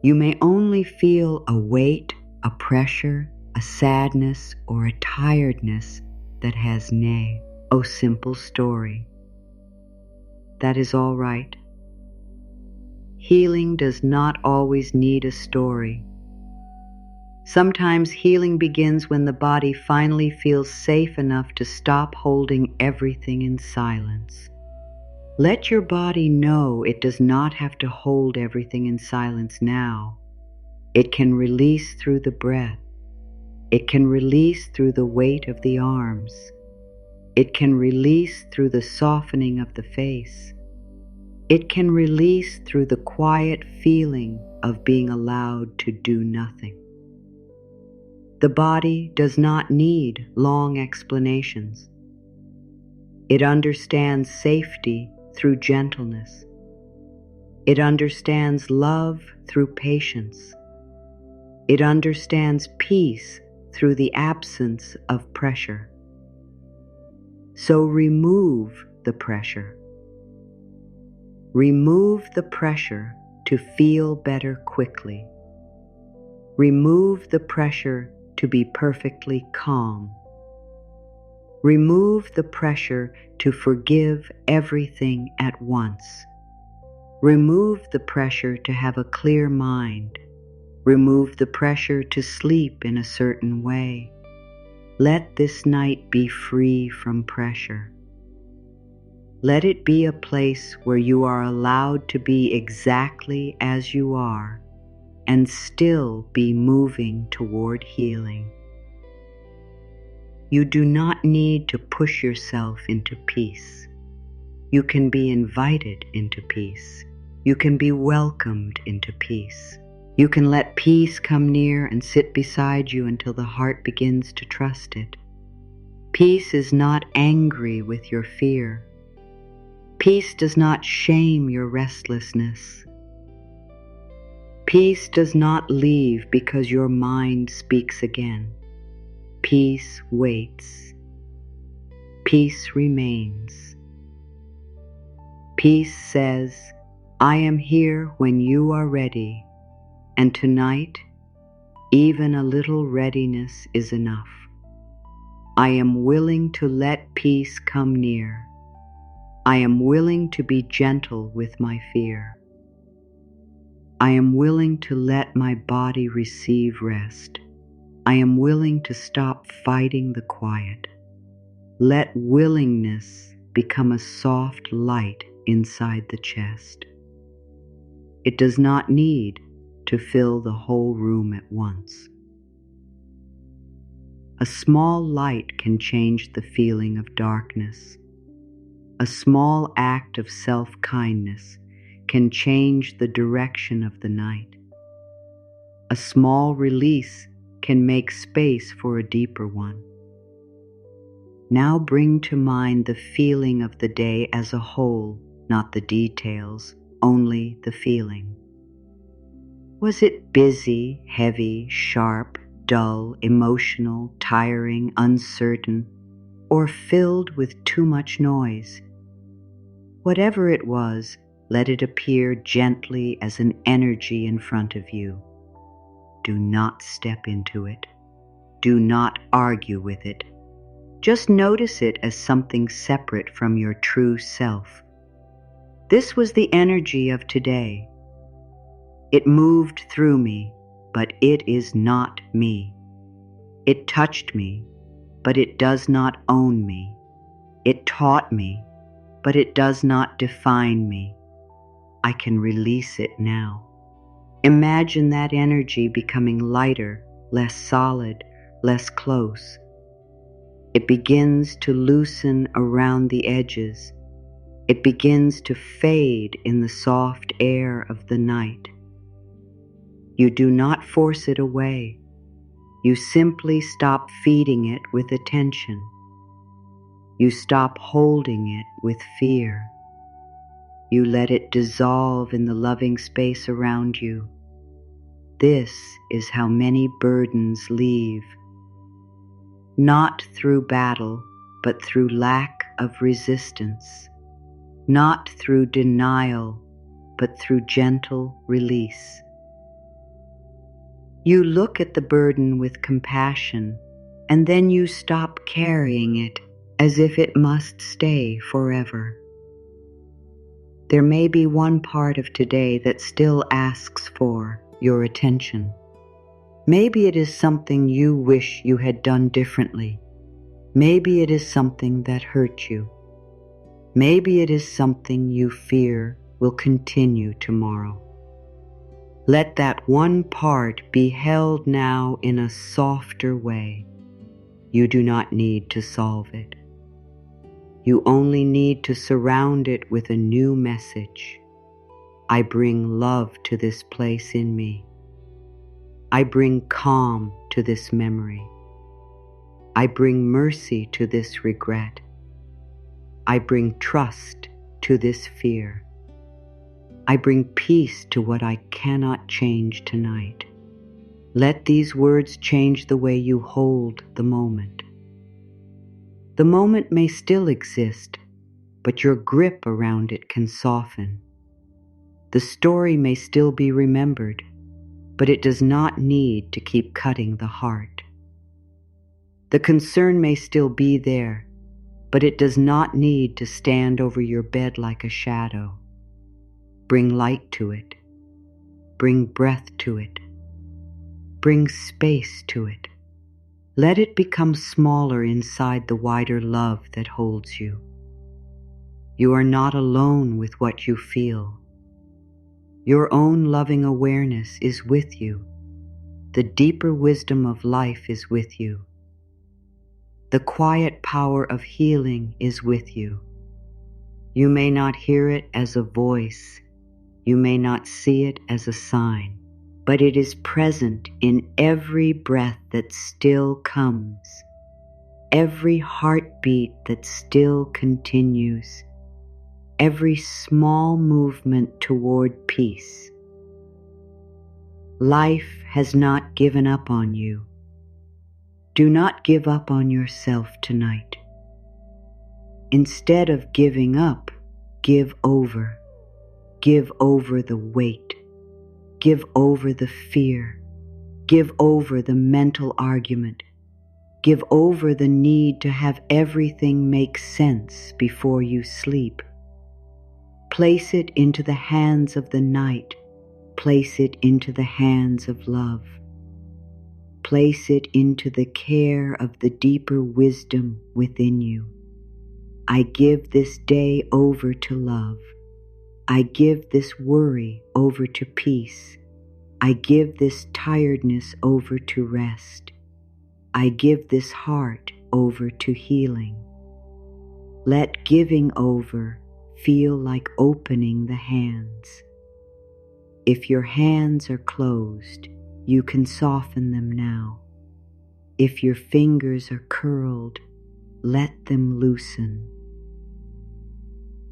You may only feel a weight, a pressure, a sadness, or a tiredness that has nay. Oh, simple story. That is all right. Healing does not always need a story. Sometimes healing begins when the body finally feels safe enough to stop holding everything in silence. Let your body know it does not have to hold everything in silence now. It can release through the breath. It can release through the weight of the arms. It can release through the softening of the face. It can release through the quiet feeling of being allowed to do nothing. The body does not need long explanations. It understands safety through gentleness. It understands love through patience. It understands peace through the absence of pressure. So remove the pressure. Remove the pressure to feel better quickly. Remove the pressure to be perfectly calm. Remove the pressure to forgive everything at once. Remove the pressure to have a clear mind. Remove the pressure to sleep in a certain way. Let this night be free from pressure. Let it be a place where you are allowed to be exactly as you are and still be moving toward healing. You do not need to push yourself into peace. You can be invited into peace. You can be welcomed into peace. You can let peace come near and sit beside you until the heart begins to trust it. Peace is not angry with your fear. Peace does not shame your restlessness. Peace does not leave because your mind speaks again. Peace waits. Peace remains. Peace says, I am here when you are ready, and tonight, even a little readiness is enough. I am willing to let peace come near. I am willing to be gentle with my fear. I am willing to let my body receive rest. I am willing to stop fighting the quiet. Let willingness become a soft light inside the chest. It does not need to fill the whole room at once. A small light can change the feeling of darkness. A small act of self-kindness can change the direction of the night. A small release can make space for a deeper one. Now bring to mind the feeling of the day as a whole, not the details, only the feeling. Was it busy, heavy, sharp, dull, emotional, tiring, uncertain, or filled with too much noise? Whatever it was, let it appear gently as an energy in front of you. Do not step into it. Do not argue with it. Just notice it as something separate from your true self. This was the energy of today. It moved through me, but it is not me. It touched me, but it does not own me. It taught me, but it does not define me. I can release it now. Imagine that energy becoming lighter, less solid, less close. It begins to loosen around the edges. It begins to fade in the soft air of the night. You do not force it away. You simply stop feeding it with attention. You stop holding it with fear. You let it dissolve in the loving space around you. This is how many burdens leave. Not through battle, but through lack of resistance. Not through denial, but through gentle release. You look at the burden with compassion, and then you stop carrying it as if it must stay forever. There may be one part of today that still asks for your attention. Maybe it is something you wish you had done differently. Maybe it is something that hurt you. Maybe it is something you fear will continue tomorrow. Let that one part be held now in a softer way. You do not need to solve it. You only need to surround it with a new message. I bring love to this place in me. I bring calm to this memory. I bring mercy to this regret. I bring trust to this fear. I bring peace to what I cannot change tonight. Let these words change the way you hold the moment. The moment may still exist, but your grip around it can soften. The story may still be remembered, but it does not need to keep cutting the heart. The concern may still be there, but it does not need to stand over your bed like a shadow. Bring light to it. Bring breath to it. Bring space to it. Let it become smaller inside the wider love that holds you. You are not alone with what you feel. Your own loving awareness is with you. The deeper wisdom of life is with you. The quiet power of healing is with you. You may not hear it as a voice. You may not see it as a sign, but it is present in every breath that still comes, every heartbeat that still continues, every small movement toward peace. Life has not given up on you. Do not give up on yourself tonight. Instead of giving up, give over. Give over the weight. Give over the fear. Give over the mental argument. Give over the need to have everything make sense before you sleep. Place it into the hands of the night. Place it into the hands of love. Place it into the care of the deeper wisdom within you. I give this day over to love. I give this worry over to peace. I give this tiredness over to rest. I give this heart over to healing. Let giving over feel like opening the hands. If your hands are closed, you can soften them now. If your fingers are curled, let them loosen.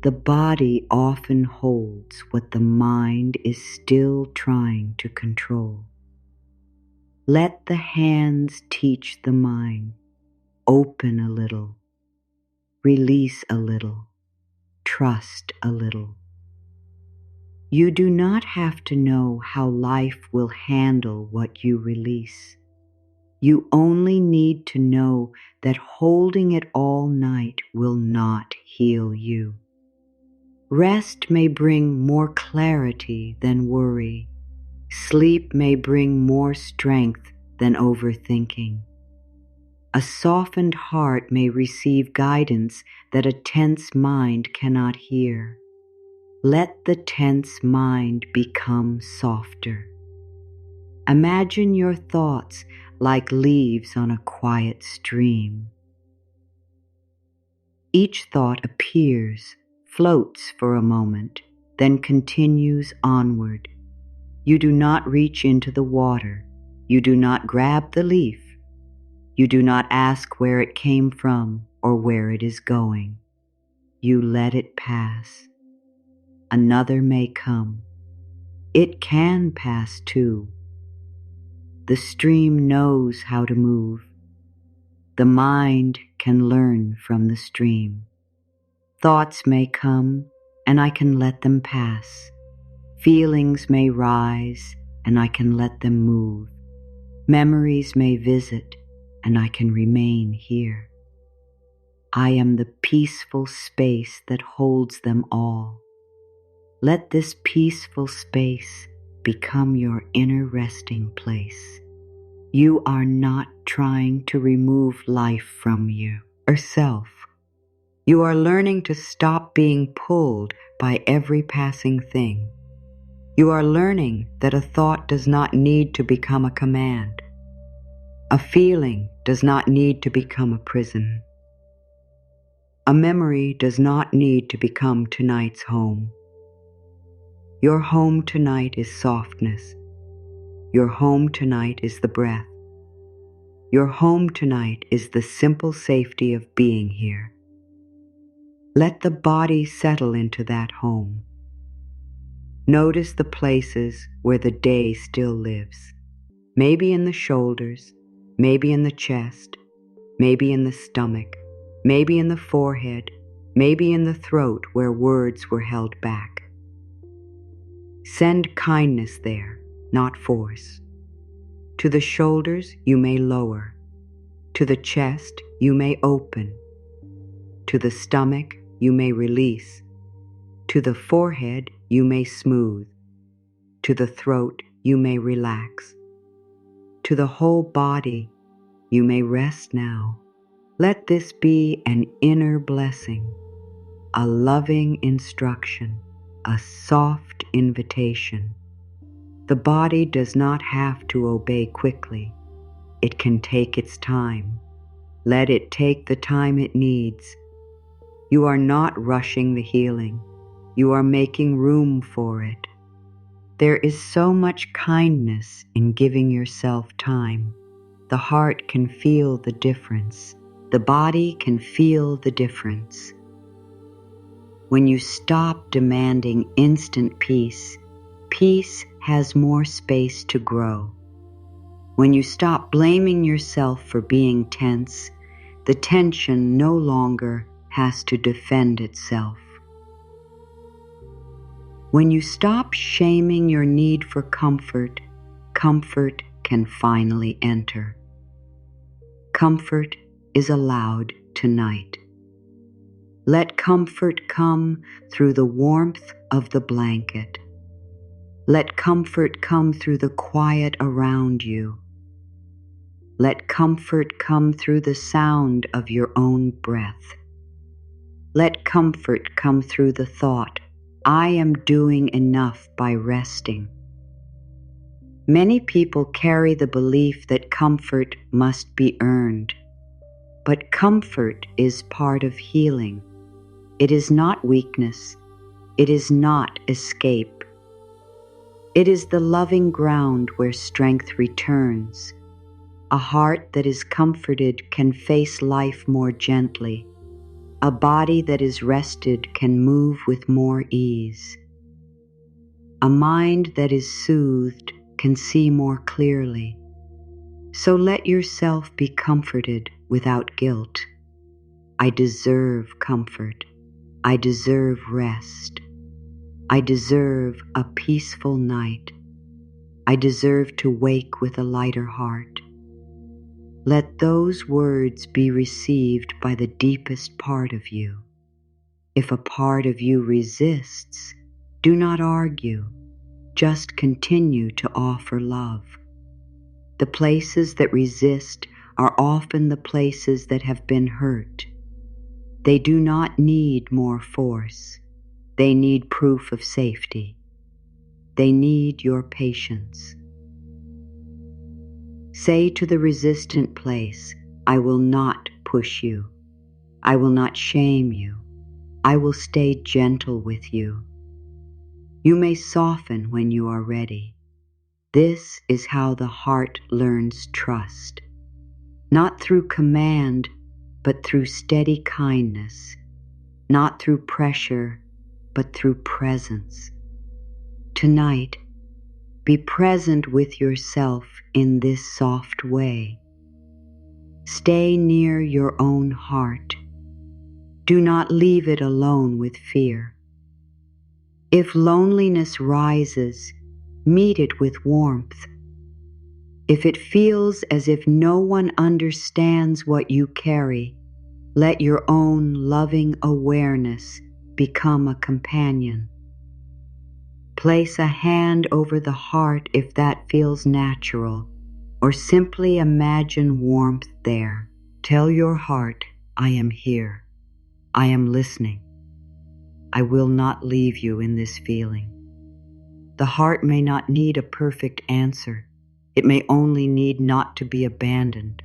The body often holds what the mind is still trying to control. Let the hands teach the mind. Open a little. Release a little. Trust a little. You do not have to know how life will handle what you release. You only need to know that holding it all night will not heal you. Rest may bring more clarity than worry. Sleep may bring more strength than overthinking. A softened heart may receive guidance that a tense mind cannot hear. Let the tense mind become softer. Imagine your thoughts like leaves on a quiet stream. Each thought appears, floats for a moment, then continues onward. You do not reach into the water. You do not grab the leaf. You do not ask where it came from or where it is going. You let it pass. Another may come. It can pass too. The stream knows how to move. The mind can learn from the stream. Thoughts may come, and I can let them pass. Feelings may rise, and I can let them move. Memories may visit, and I can remain here. I am the peaceful space that holds them all. Let this peaceful space become your inner resting place. You are not trying to remove life from you or self. You are learning to stop being pulled by every passing thing. You are learning that a thought does not need to become a command. A feeling does not need to become a prison. A memory does not need to become tonight's home. Your home tonight is softness. Your home tonight is the breath. Your home tonight is the simple safety of being here. Let the body settle into that home. Notice the places where the day still lives. Maybe in the shoulders, maybe in the chest, maybe in the stomach, maybe in the forehead, maybe in the throat where words were held back. Send kindness there, not force. To the shoulders you may lower. To the chest you may open. To the stomach you may release. To the forehead you may smooth. To the throat you may relax. To the whole body you may rest now. Let this be an inner blessing, a loving instruction, a soft invitation. The body does not have to obey quickly. It can take its time. Let it take the time it needs. You are not rushing the healing. You are making room for it. There is so much kindness in giving yourself time. The heart can feel the difference. The body can feel the difference. When you stop demanding instant peace, peace has more space to grow. When you stop blaming yourself for being tense, the tension no longer has to defend itself. When you stop shaming your need for comfort, comfort can finally enter. Comfort is allowed tonight. Let comfort come through the warmth of the blanket. Let comfort come through the quiet around you. Let comfort come through the sound of your own breath. Let comfort come through the thought, I am doing enough by resting. Many people carry the belief that comfort must be earned, but comfort is part of healing. It is not weakness. It is not escape. It is the loving ground where strength returns. A heart that is comforted can face life more gently. A body that is rested can move with more ease. A mind that is soothed can see more clearly. So let yourself be comforted without guilt. I deserve comfort. I deserve rest. I deserve a peaceful night. I deserve to wake with a lighter heart. Let those words be received by the deepest part of you. If a part of you resists, do not argue. Just continue to offer love. The places that resist are often the places that have been hurt. They do not need more force. They need proof of safety. They need your patience. Say to the resistant place, I will not push you. I will not shame you. I will stay gentle with you. You may soften when you are ready. This is how the heart learns trust. Not through command, but through steady kindness. Not through pressure, but through presence. Tonight, be present with yourself in this soft way. Stay near your own heart. Do not leave it alone with fear. If loneliness rises, meet it with warmth. If it feels as if no one understands what you carry, let your own loving awareness become a companion. Place a hand over the heart if that feels natural, or simply imagine warmth there. Tell your heart, I am here. I am listening. I will not leave you in this feeling. The heart may not need a perfect answer. It may only need not to be abandoned.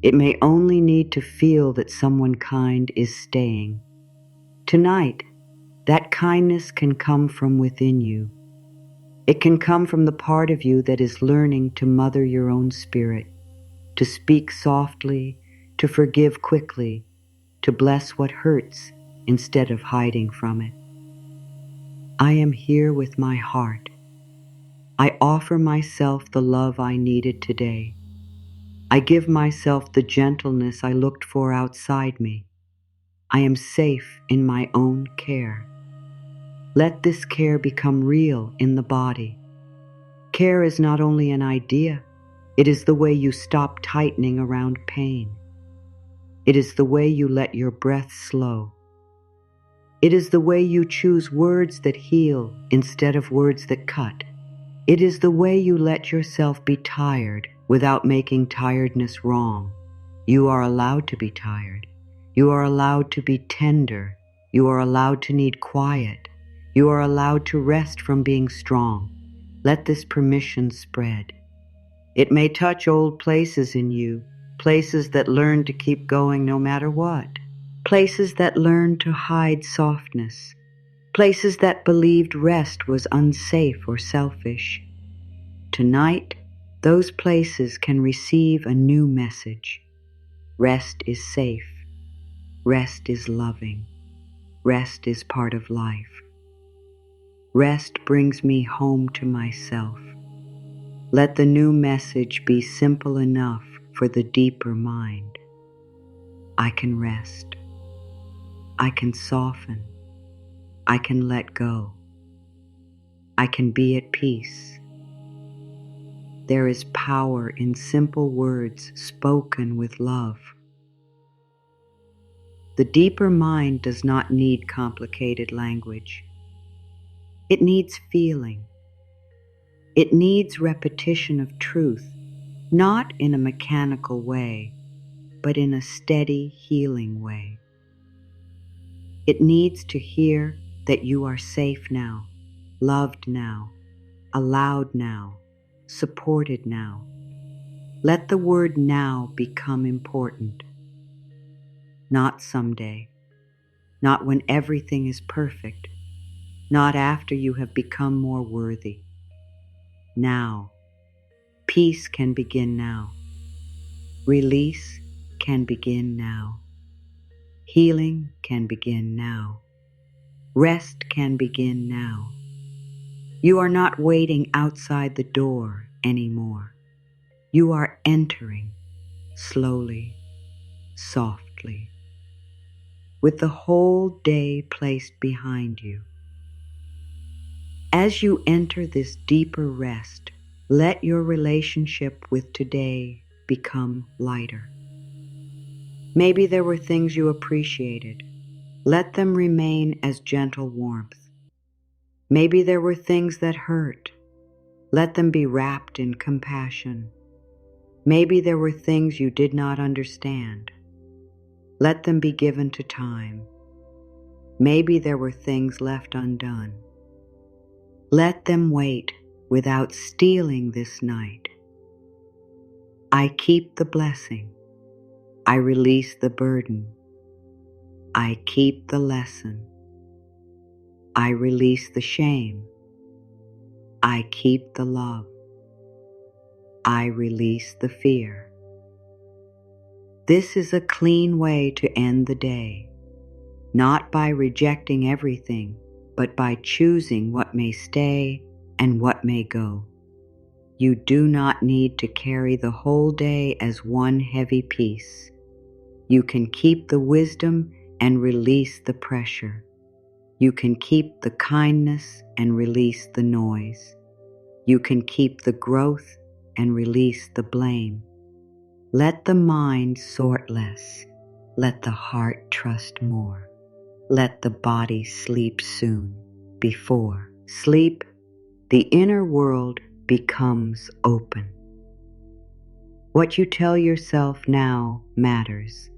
It may only need to feel that someone kind is staying. Tonight, that kindness can come from within you. It can come from the part of you that is learning to mother your own spirit, to speak softly, to forgive quickly, to bless what hurts instead of hiding from it. I am here with my heart. I offer myself the love I needed today. I give myself the gentleness I looked for outside me. I am safe in my own care. Let this care become real in the body. Care is not only an idea, it is the way you stop tightening around pain. It is the way you let your breath slow. It is the way you choose words that heal instead of words that cut. It is the way you let yourself be tired without making tiredness wrong. You are allowed to be tired. You are allowed to be tender. You are allowed to need quiet. You are allowed to rest from being strong. Let this permission spread. It may touch old places in you, places that learn to keep going no matter what, places that learn to hide softness, places that believed rest was unsafe or selfish. Tonight, those places can receive a new message. Rest is safe. Rest is loving. Rest is part of life. Rest brings me home to myself. Let the new message be simple enough for the deeper mind. I can rest. I can soften. I can let go. I can be at peace. There is power in simple words spoken with love. The deeper mind does not need complicated language. It needs feeling. It needs repetition of truth, not in a mechanical way, but in a steady, healing way. It needs to hear that you are safe now, loved now, allowed now, supported now. Let the word now become important. Not someday, not when everything is perfect, not after you have become more worthy. Now, peace can begin now. Release can begin now. Healing can begin now. Rest can begin now. You are not waiting outside the door anymore. You are entering slowly, softly, with the whole day placed behind you. As you enter this deeper rest, let your relationship with today become lighter. Maybe there were things you appreciated. Let them remain as gentle warmth. Maybe there were things that hurt. Let them be wrapped in compassion. Maybe there were things you did not understand. Let them be given to time. Maybe there were things left undone. Let them wait without stealing this night. I keep the blessing. I release the burden. I keep the lesson. I release the shame. I keep the love. I release the fear. This is a clean way to end the day, not by rejecting everything, but by choosing what may stay and what may go. You do not need to carry the whole day as one heavy piece. You can keep the wisdom and release the pressure. You can keep the kindness and release the noise. You can keep the growth and release the blame. Let the mind sort less. Let the heart trust more. Let the body sleep soon. Before sleep, the inner world becomes open. What you tell yourself now matters.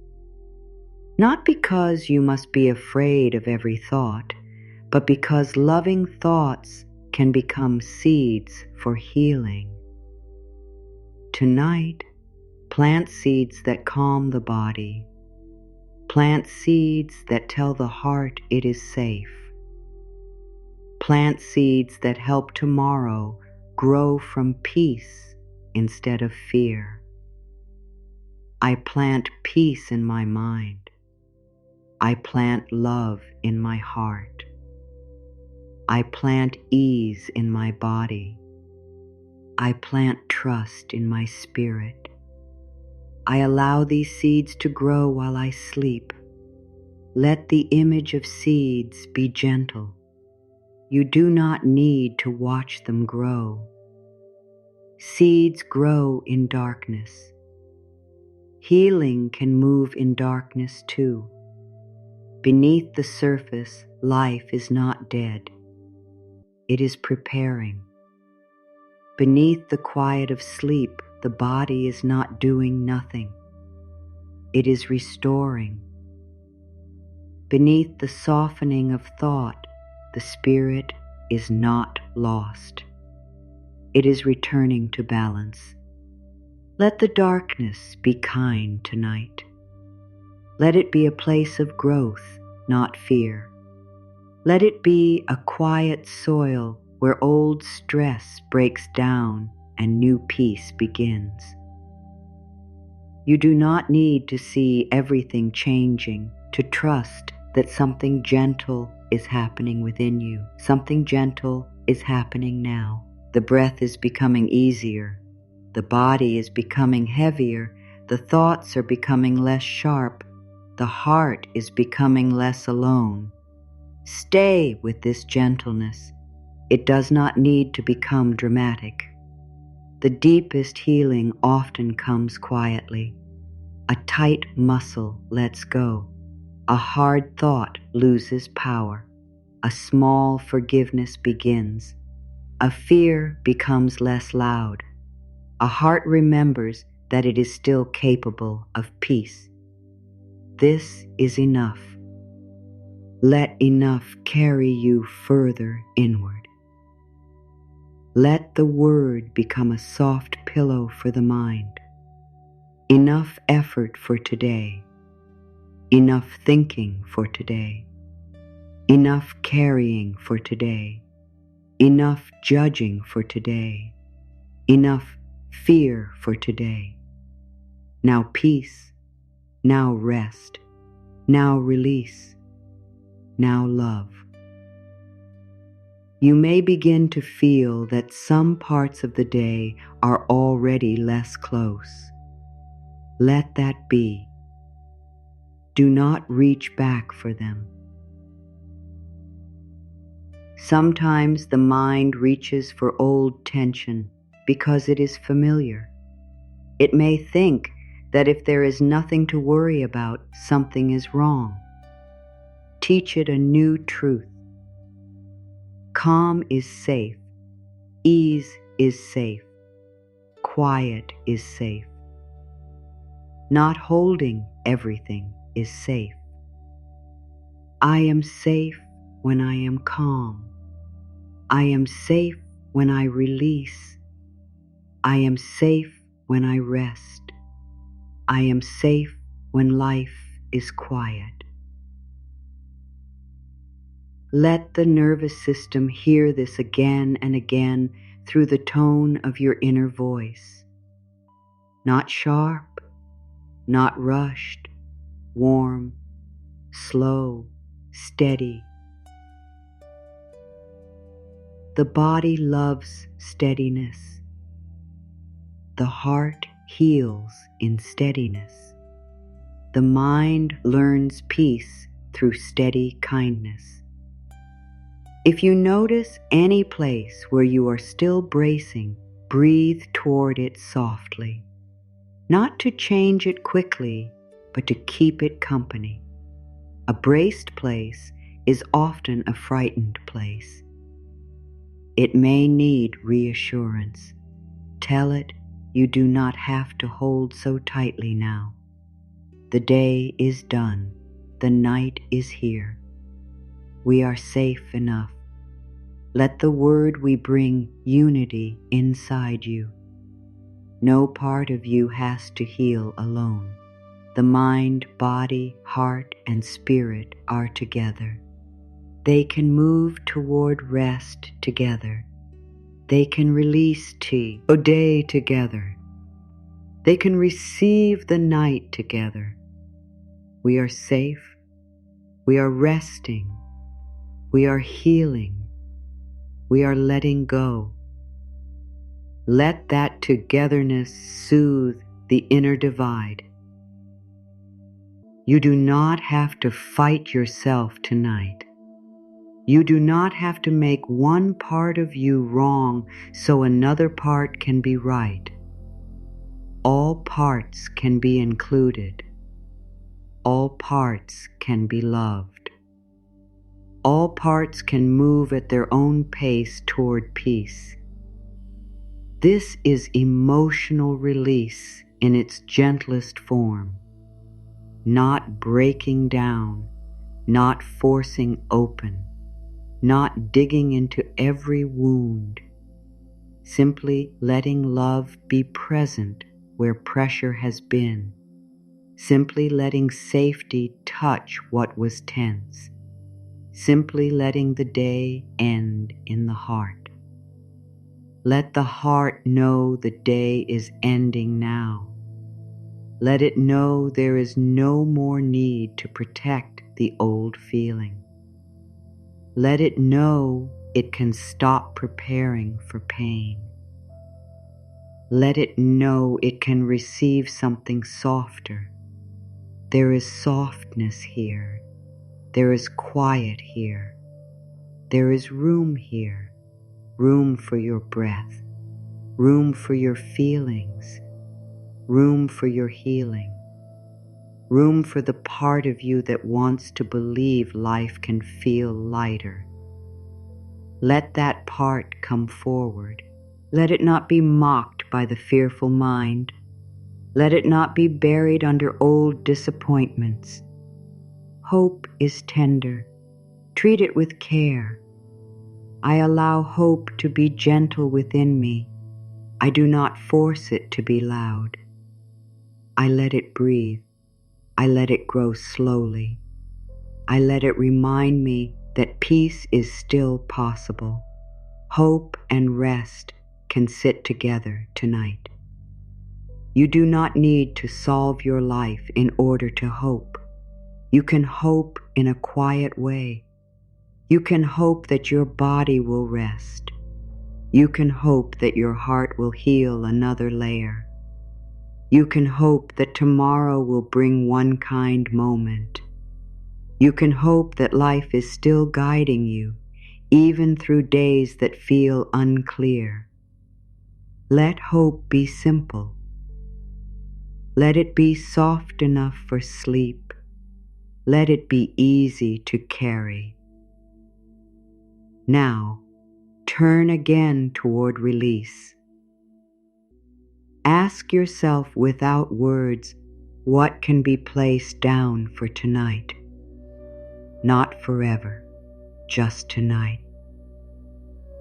Not because you must be afraid of every thought, but because loving thoughts can become seeds for healing. Tonight, plant seeds that calm the body. Plant seeds that tell the heart it is safe. Plant seeds that help tomorrow grow from peace instead of fear. I plant peace in my mind. I plant love in my heart. I plant ease in my body. I plant trust in my spirit. I allow these seeds to grow while I sleep. Let the image of seeds be gentle. You do not need to watch them grow. Seeds grow in darkness. Healing can move in darkness too. Beneath the surface, life is not dead. It is preparing. Beneath the quiet of sleep, the body is not doing nothing. It is restoring. Beneath the softening of thought, the spirit is not lost. It is returning to balance. Let the darkness be kind tonight. Let it be a place of growth, not fear. Let it be a quiet soil where old stress breaks down and new peace begins. You do not need to see everything changing to trust that something gentle is happening within you. Something gentle is happening now. The breath is becoming easier. The body is becoming heavier. The thoughts are becoming less sharp. The heart is becoming less alone. Stay with this gentleness. It does not need to become dramatic. The deepest healing often comes quietly. A tight muscle lets go. A hard thought loses power. A small forgiveness begins. A fear becomes less loud. A heart remembers that it is still capable of peace. This is enough. Let enough carry you further inward. Let the word become a soft pillow for the mind. Enough effort for today. Enough thinking for today. Enough carrying for today. Enough judging for today. Enough fear for today. Now peace. Now rest. Now release. Now love. You may begin to feel that some parts of the day are already less close. Let that be. Do not reach back for them. Sometimes the mind reaches for old tension because it is familiar. It may think that if there is nothing to worry about, something is wrong. Teach it a new truth. Calm is safe. Ease is safe. Quiet is safe. Not holding everything is safe. I am safe when I am calm. I am safe when I release. I am safe when I rest. I am safe when life is quiet. Let the nervous system hear this again and again through the tone of your inner voice. Not sharp, not rushed, warm, slow, steady. The body loves steadiness. The heart heals in steadiness. The mind learns peace through steady kindness. If you notice any place where you are still bracing, breathe toward it softly. Not to change it quickly, but to keep it company. A braced place is often a frightened place. It may need reassurance. Tell it you do not have to hold so tightly now. The day is done. The night is here. We are safe enough. Let the word we bring unity inside you. No part of you has to heal alone. The mind, body, heart, and spirit are together. They can move toward rest together. They can release a day together. They can receive the night together. We are safe. We are resting. We are healing. We are letting go. Let that togetherness soothe the inner divide. You do not have to fight yourself tonight. You do not have to make one part of you wrong so another part can be right. All parts can be included. All parts can be loved. All parts can move at their own pace toward peace. This is emotional release in its gentlest form. Not breaking down, not forcing open, not digging into every wound. Simply letting love be present where pressure has been. Simply letting safety touch what was tense. Simply letting the day end in the heart. Let the heart know the day is ending now. Let it know there is no more need to protect the old feeling. Let it know it can stop preparing for pain. Let it know it can receive something softer. There is softness here. There is quiet here. There is room here. Room for your breath. Room for your feelings. Room for your healing. Room for the part of you that wants to believe life can feel lighter. Let that part come forward. Let it not be mocked by the fearful mind. Let it not be buried under old disappointments. Hope is tender. Treat it with care. I allow hope to be gentle within me. I do not force it to be loud. I let it breathe. I let it grow slowly. I let it remind me that peace is still possible. Hope and rest can sit together tonight. You do not need to solve your life in order to hope. You can hope in a quiet way. You can hope that your body will rest. You can hope that your heart will heal another layer. You can hope that tomorrow will bring one kind moment. You can hope that life is still guiding you, even through days that feel unclear. Let hope be simple. Let it be soft enough for sleep. Let it be easy to carry. Now, turn again toward release. Ask yourself without words what can be placed down for tonight. Not forever, just tonight.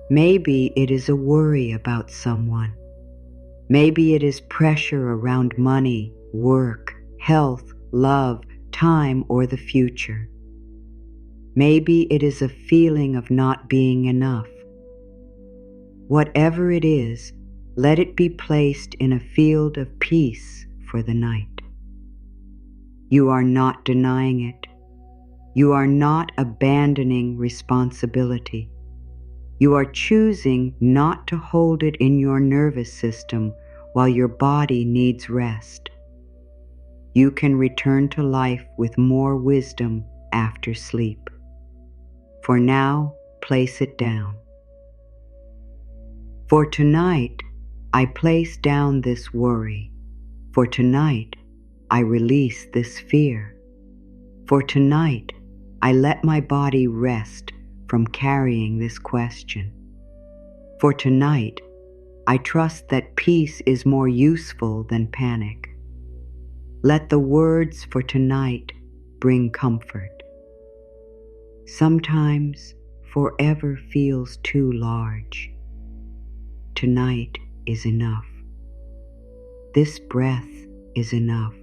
Maybe it is a worry about someone. Maybe it is pressure around money, work, health, love, time, or the future. Maybe it is a feeling of not being enough. Whatever it is, let it be placed in a field of peace for the night. You are not denying it. You are not abandoning responsibility. You are choosing not to hold it in your nervous system while your body needs rest. You can return to life with more wisdom after sleep. For now, place it down. For tonight, I place down this worry. For tonight, I release this fear. For tonight, I let my body rest from carrying this question. For tonight, I trust that peace is more useful than panic. Let the words for tonight bring comfort. Sometimes forever feels too large. Tonight is enough. This breath is enough.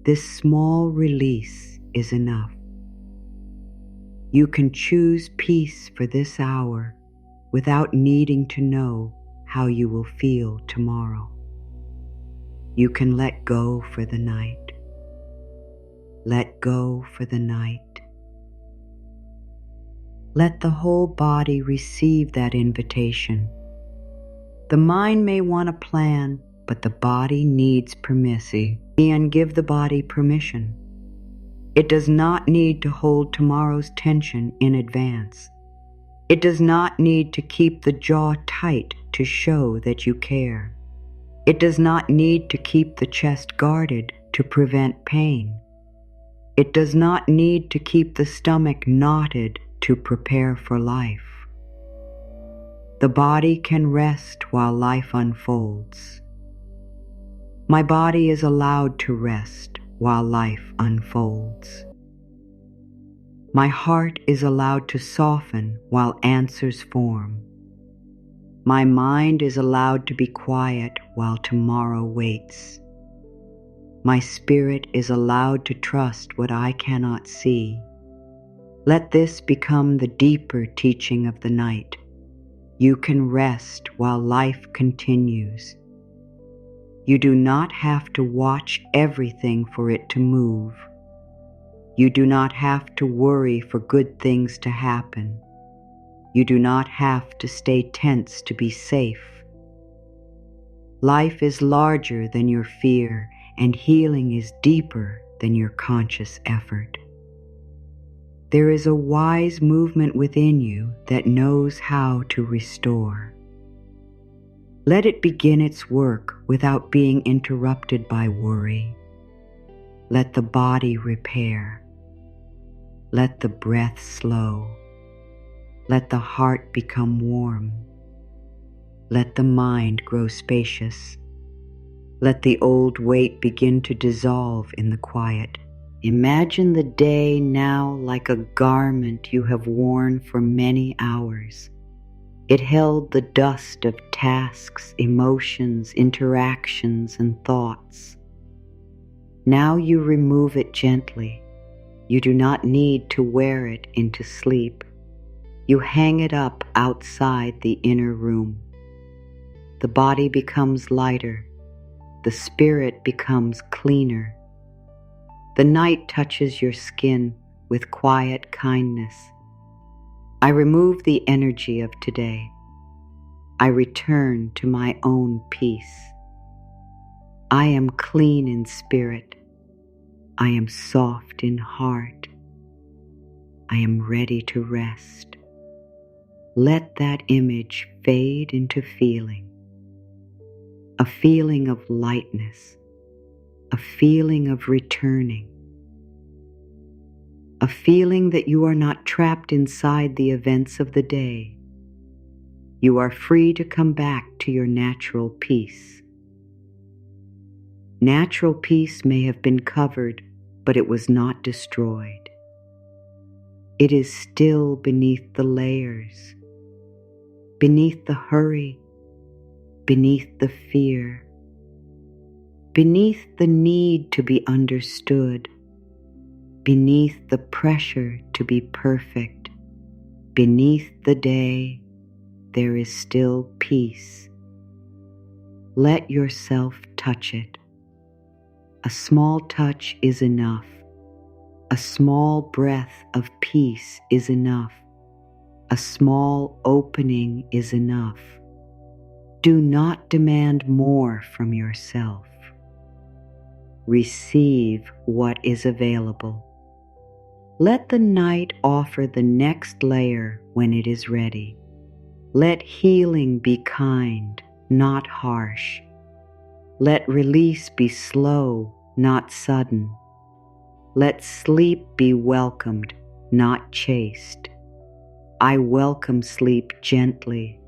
This small release is enough. You can choose peace for this hour without needing to know how you will feel tomorrow. You can let go for the night. Let go for the night. Let the whole body receive that invitation. The mind may want a plan, but the body needs permission, and give the body permission. It does not need to hold tomorrow's tension in advance. It does not need to keep the jaw tight to show that you care. It does not need to keep the chest guarded to prevent pain. It does not need to keep the stomach knotted to prepare for life. The body can rest while life unfolds. My body is allowed to rest while life unfolds. My heart is allowed to soften while answers form. My mind is allowed to be quiet while tomorrow waits. My spirit is allowed to trust what I cannot see. Let this become the deeper teaching of the night. You can rest while life continues. You do not have to watch everything for it to move. You do not have to worry for good things to happen. You do not have to stay tense to be safe. Life is larger than your fear, and healing is deeper than your conscious effort. There is a wise movement within you that knows how to restore. Let it begin its work without being interrupted by worry. Let the body repair. Let the breath slow. Let the heart become warm. Let the mind grow spacious. Let the old weight begin to dissolve in the quiet. Imagine the day now like a garment you have worn for many hours. It held the dust of tasks, emotions, interactions, and thoughts. Now you remove it gently. You do not need to wear it into sleep. You hang it up outside the inner room. The body becomes lighter. The spirit becomes cleaner. The night touches your skin with quiet kindness. I remove the energy of today. I return to my own peace. I am clean in spirit. I am soft in heart. I am ready to rest. Let that image fade into feeling. A feeling of lightness. A feeling of returning. A feeling that you are not trapped inside the events of the day. You are free to come back to your natural peace. Natural peace may have been covered, but it was not destroyed. It is still beneath the layers, beneath the hurry, beneath the fear, beneath the need to be understood, beneath the pressure to be perfect, beneath the day, there is still peace. Let yourself touch it. A small touch is enough. A small breath of peace is enough. A small opening is enough. Do not demand more from yourself. Receive what is available. Let the night offer the next layer when it is ready. Let healing be kind, not harsh. Let release be slow, not sudden. Let sleep be welcomed, not chased. I welcome sleep gently.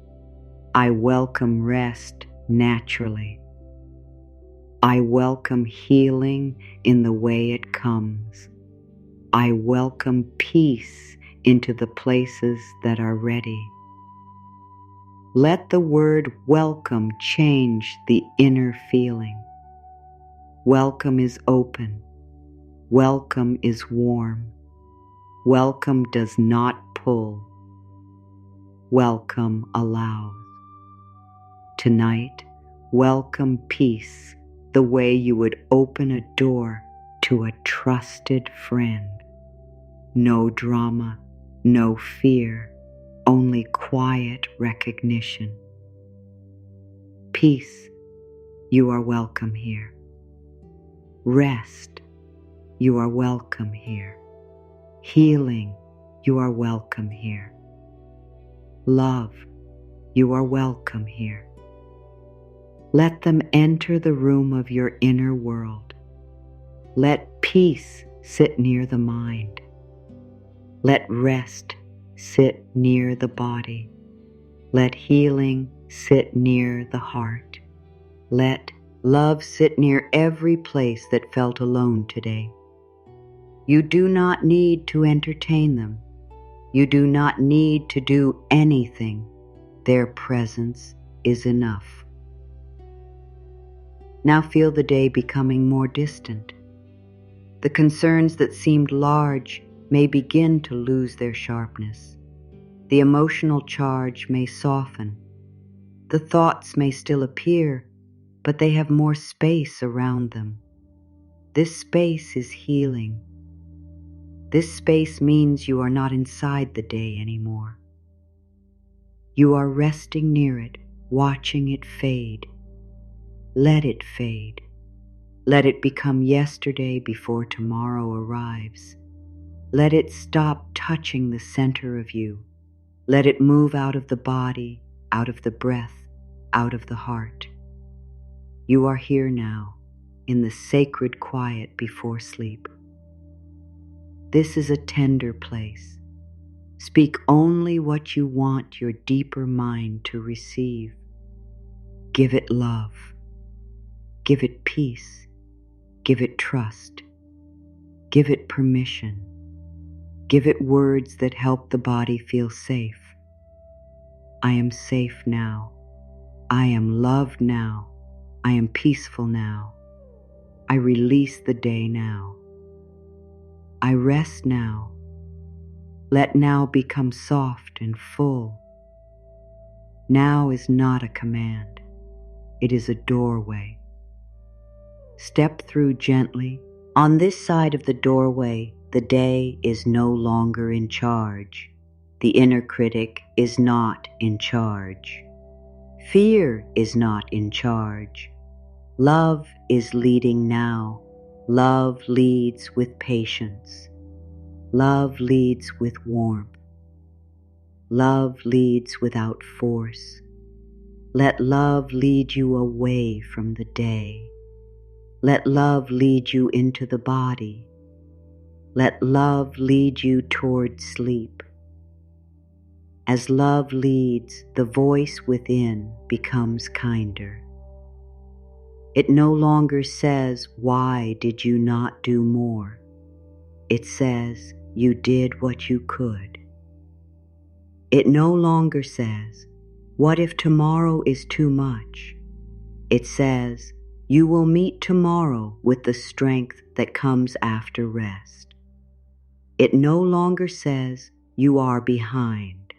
I welcome rest naturally. I welcome healing in the way it comes. I welcome peace into the places that are ready. Let the word welcome change the inner feeling. Welcome is open. Welcome is warm. Welcome does not pull. Welcome allows. Tonight, welcome peace the way you would open a door to a trusted friend. No drama, no fear, only quiet recognition. Peace, you are welcome here. Rest, you are welcome here. Healing, you are welcome here. Love, you are welcome here. Let them enter the room of your inner world. Let peace sit near the mind. Let rest sit near the body. Let healing sit near the heart. Let love sit near every place that felt alone today. You do not need to entertain them. You do not need to do anything. Their presence is enough. Now feel the day becoming more distant. The concerns that seemed large may begin to lose their sharpness. The emotional charge may soften. The thoughts may still appear, but they have more space around them. This space is healing. This space means you are not inside the day anymore. You are resting near it, watching it fade. Let it fade. Let it become yesterday before tomorrow arrives. Let it stop touching the center of you. Let it move out of the body, out of the breath, out of the heart. You are here now, in the sacred quiet before sleep. This is a tender place. Speak only what you want your deeper mind to receive. Give it love. Give it peace. Give it trust. Give it permission. Give it words that help the body feel safe. I am safe now. I am loved now. I am peaceful now. I release the day now. I rest now. Let now become soft and full. Now is not a command. It is a doorway. Step through gently. On this side of the doorway, the day is no longer in charge. The inner critic is not in charge. Fear is not in charge. Love is leading now. Love leads with patience. Love leads with warmth. Love leads without force. Let love lead you away from the day. Let love lead you into the body. Let love lead you toward sleep. As love leads, the voice within becomes kinder. It no longer says, "Why did you not do more?" It says, "You did what you could." It no longer says, "What if tomorrow is too much?" It says, "You will meet tomorrow with the strength that comes after rest." It no longer says, "You are behind."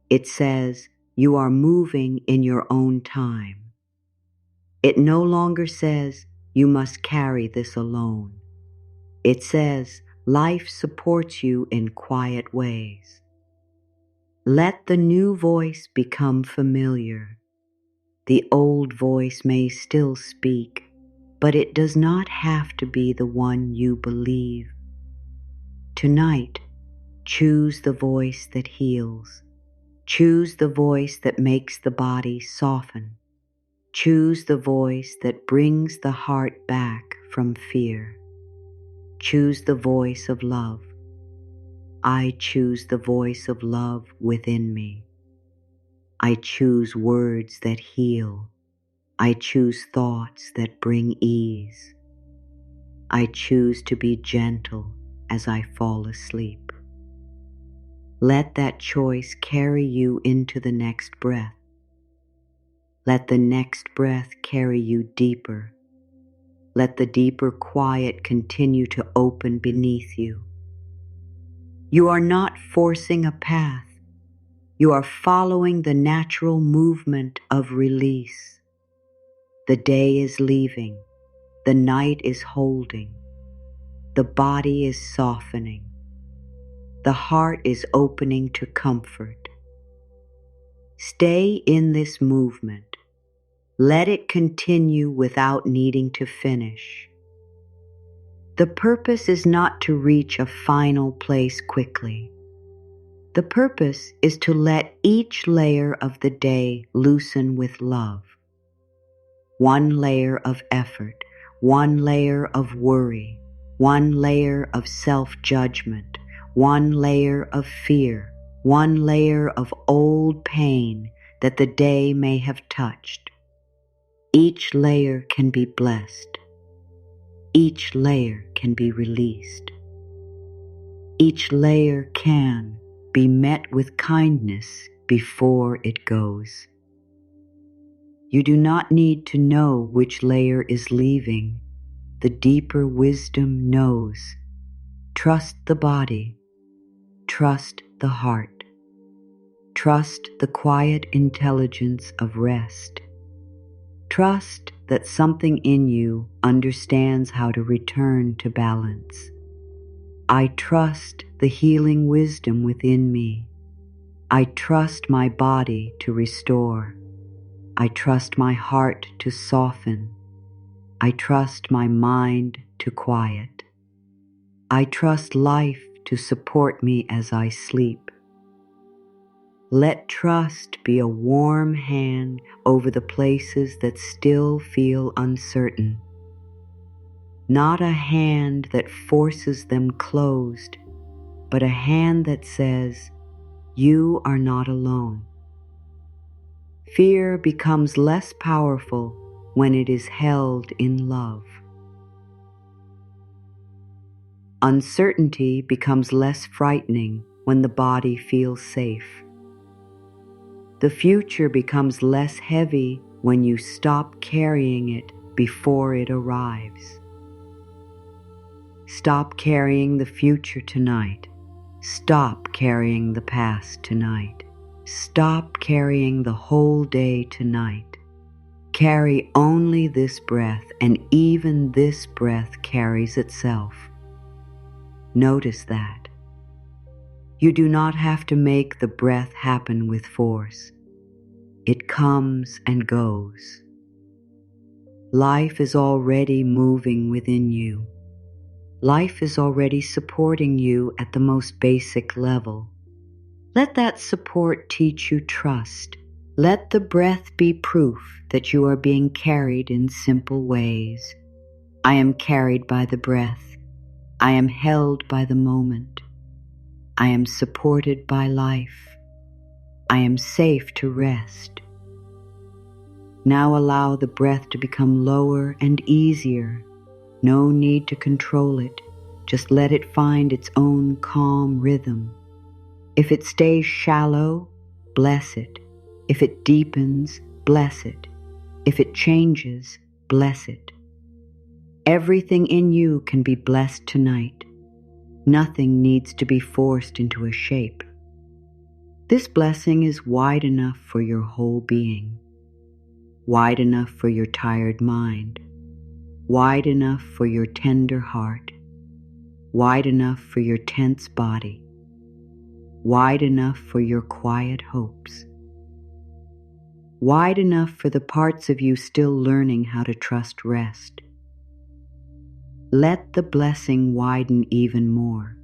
It says, "You are moving in your own time." It no longer says, "You must carry this alone." It says, "Life supports you in quiet ways." Let the new voice become familiar. The old voice may still speak, but it does not have to be the one you believe. Tonight, choose the voice that heals. Choose the voice that makes the body soften. Choose the voice that brings the heart back from fear. Choose the voice of love. I choose the voice of love within me. I choose words that heal. I choose thoughts that bring ease. I choose to be gentle as I fall asleep. Let that choice carry you into the next breath. Let the next breath carry you deeper. Let the deeper quiet continue to open beneath you. You are not forcing a path. You are following the natural movement of release. The day is leaving. The night is holding. The body is softening. The heart is opening to comfort. Stay in this movement. Let it continue without needing to finish. The purpose is not to reach a final place quickly. The purpose is to let each layer of the day loosen with love. One layer of effort, one layer of worry, one layer of self-judgment, one layer of fear, one layer of old pain that the day may have touched. Each layer can be blessed. Each layer can be released. Each layer can be met with kindness before it goes. You do not need to know which layer is leaving. The deeper wisdom knows. Trust the body. Trust the heart. Trust the quiet intelligence of rest. Trust that something in you understands how to return to balance. I trust the healing wisdom within me. I trust my body to restore. I trust my heart to soften. I trust my mind to quiet. I trust life to support me as I sleep. Let trust be a warm hand over the places that still feel uncertain. Not a hand that forces them closed, but a hand that says, "You are not alone." Fear becomes less powerful when it is held in love. Uncertainty becomes less frightening when the body feels safe. The future becomes less heavy when you stop carrying it before it arrives. Stop carrying the future tonight. Stop carrying the past tonight. Stop carrying the whole day tonight. Carry only this breath, and even this breath carries itself. Notice that. You do not have to make the breath happen with force. It comes and goes. Life is already moving within you. Life is already supporting you at the most basic level. Let that support teach you trust. Let the breath be proof that you are being carried in simple ways. I am carried by the breath. I am held by the moment. I am supported by life. I am safe to rest. Now allow the breath to become lower and easier. No need to control it. Just let it find its own calm rhythm. If it stays shallow, bless it. If it deepens, bless it. If it changes, bless it. Everything in you can be blessed tonight. Nothing needs to be forced into a shape. This blessing is wide enough for your whole being, wide enough for your tired mind, wide enough for your tender heart, wide enough for your tense body, wide enough for your quiet hopes, wide enough for the parts of you still learning how to trust rest. Let the blessing widen even more.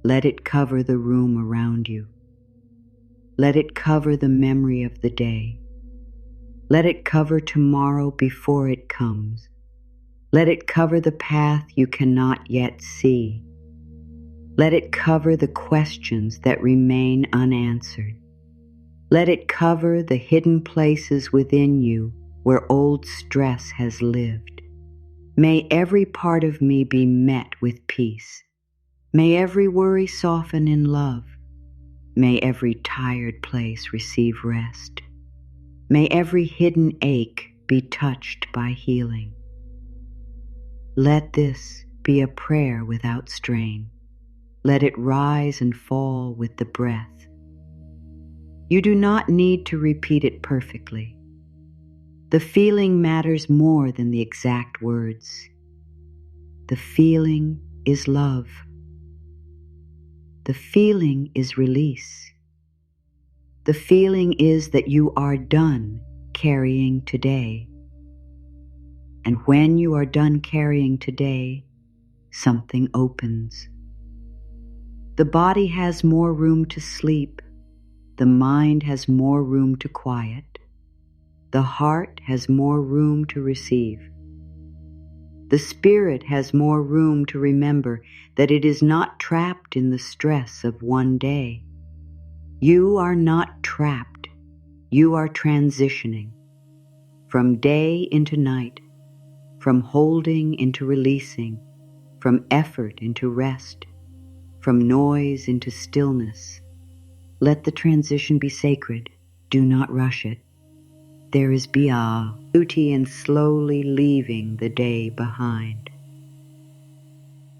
Let it cover the room around you. Let it cover the memory of the day. Let it cover tomorrow before it comes. Let it cover the path you cannot yet see. Let it cover the questions that remain unanswered. Let it cover the hidden places within you where old stress has lived. May every part of me be met with peace. May every worry soften in love. May every tired place receive rest. May every hidden ache be touched by healing. Let this be a prayer without strain. Let it rise and fall with the breath. You do not need to repeat it perfectly. The feeling matters more than the exact words. The feeling is love. The feeling is release. The feeling is that you are done carrying today. And when you are done carrying today, something opens. The body has more room to sleep. The mind has more room to quiet. The heart has more room to receive. The spirit has more room to remember that it is not trapped in the stress of one day. You are not trapped. You are transitioning from day into night, from holding into releasing, from effort into rest, from noise into stillness. Let the transition be sacred. Do not rush it. There is beauty in slowly leaving the day behind.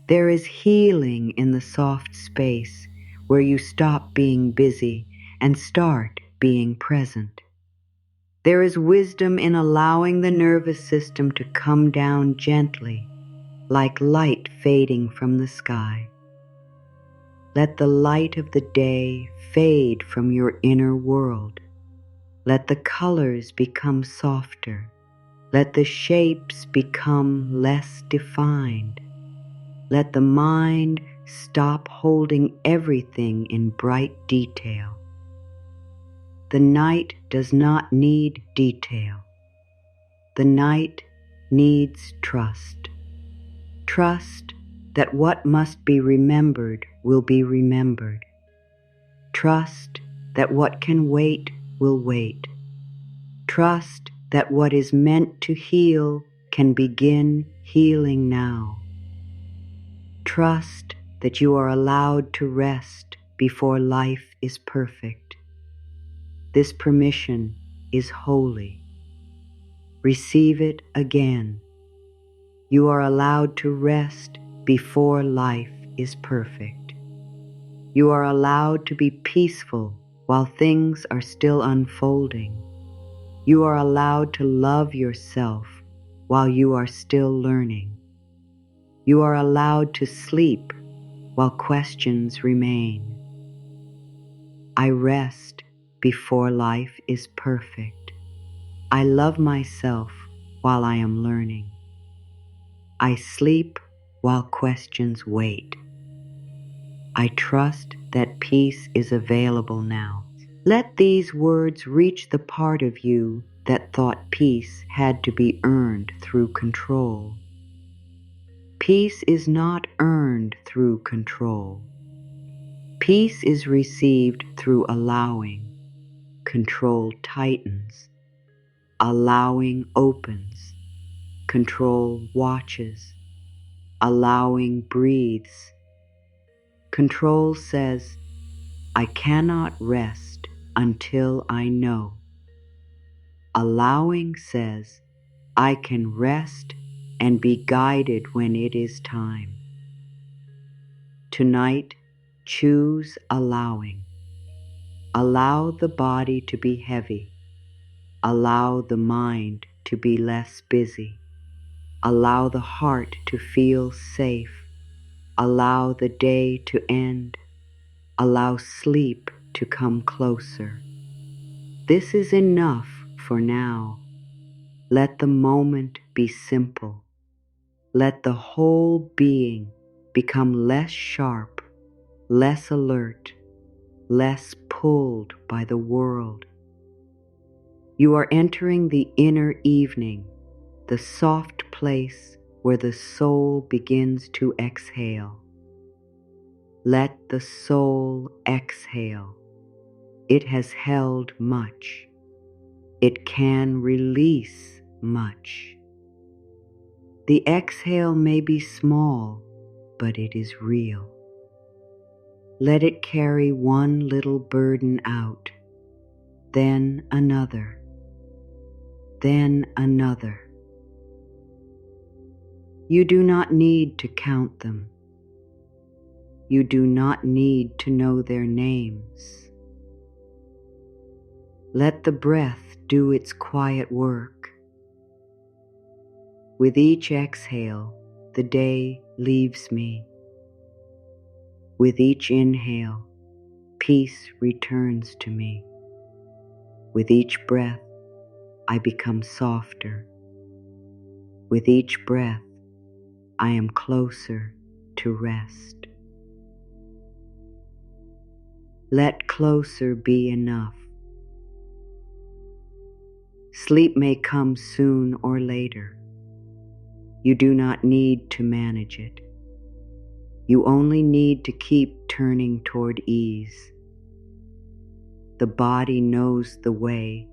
There is healing in the soft space where you stop being busy and start being present. There is wisdom in allowing the nervous system to come down gently, like light fading from the sky. Let the light of the day fade from your inner world. Let the colors become softer. Let the shapes become less defined. Let the mind stop holding everything in bright detail. The night does not need detail. The night needs trust. Trust that what must be remembered will be remembered. Trust that what can wait will wait. Trust that what is meant to heal can begin healing now. Trust that you are allowed to rest before life is perfect. This permission is holy. Receive it again. You are allowed to rest before life is perfect. You are allowed to be peaceful while things are still unfolding. You are allowed to love yourself while you are still learning. You are allowed to sleep while questions remain. I rest before life is perfect. I love myself while I am learning. I sleep while questions wait. I trust that peace is available now. Let these words reach the part of you that thought peace had to be earned through control. Peace is not earned through control. Peace is received through allowing. Control tightens. Allowing opens. Control watches. Allowing breathes. Control says, I cannot rest until I know. Allowing says, I can rest and be guided when it is time. Tonight, choose allowing. Allow the body to be heavy. Allow the mind to be less busy. Allow the heart to feel safe. Allow the day to end. Allow sleep to come closer. This is enough for now. Let the moment be simple. Let the whole being become less sharp, less alert, less pulled by the world. You are entering the inner evening, the soft place where the soul begins to exhale. Let the soul exhale. It has held much. It can release much. The exhale may be small, but it is real. Let it carry one little burden out, then another, then another. You do not need to count them. You do not need to know their names. Let the breath do its quiet work. With each exhale, the day leaves me. With each inhale, peace returns to me. With each breath, I become softer. With each breath, I am closer to rest. Let closer be enough. Sleep may come soon or later. You do not need to manage it. You only need to keep turning toward ease. The body knows the way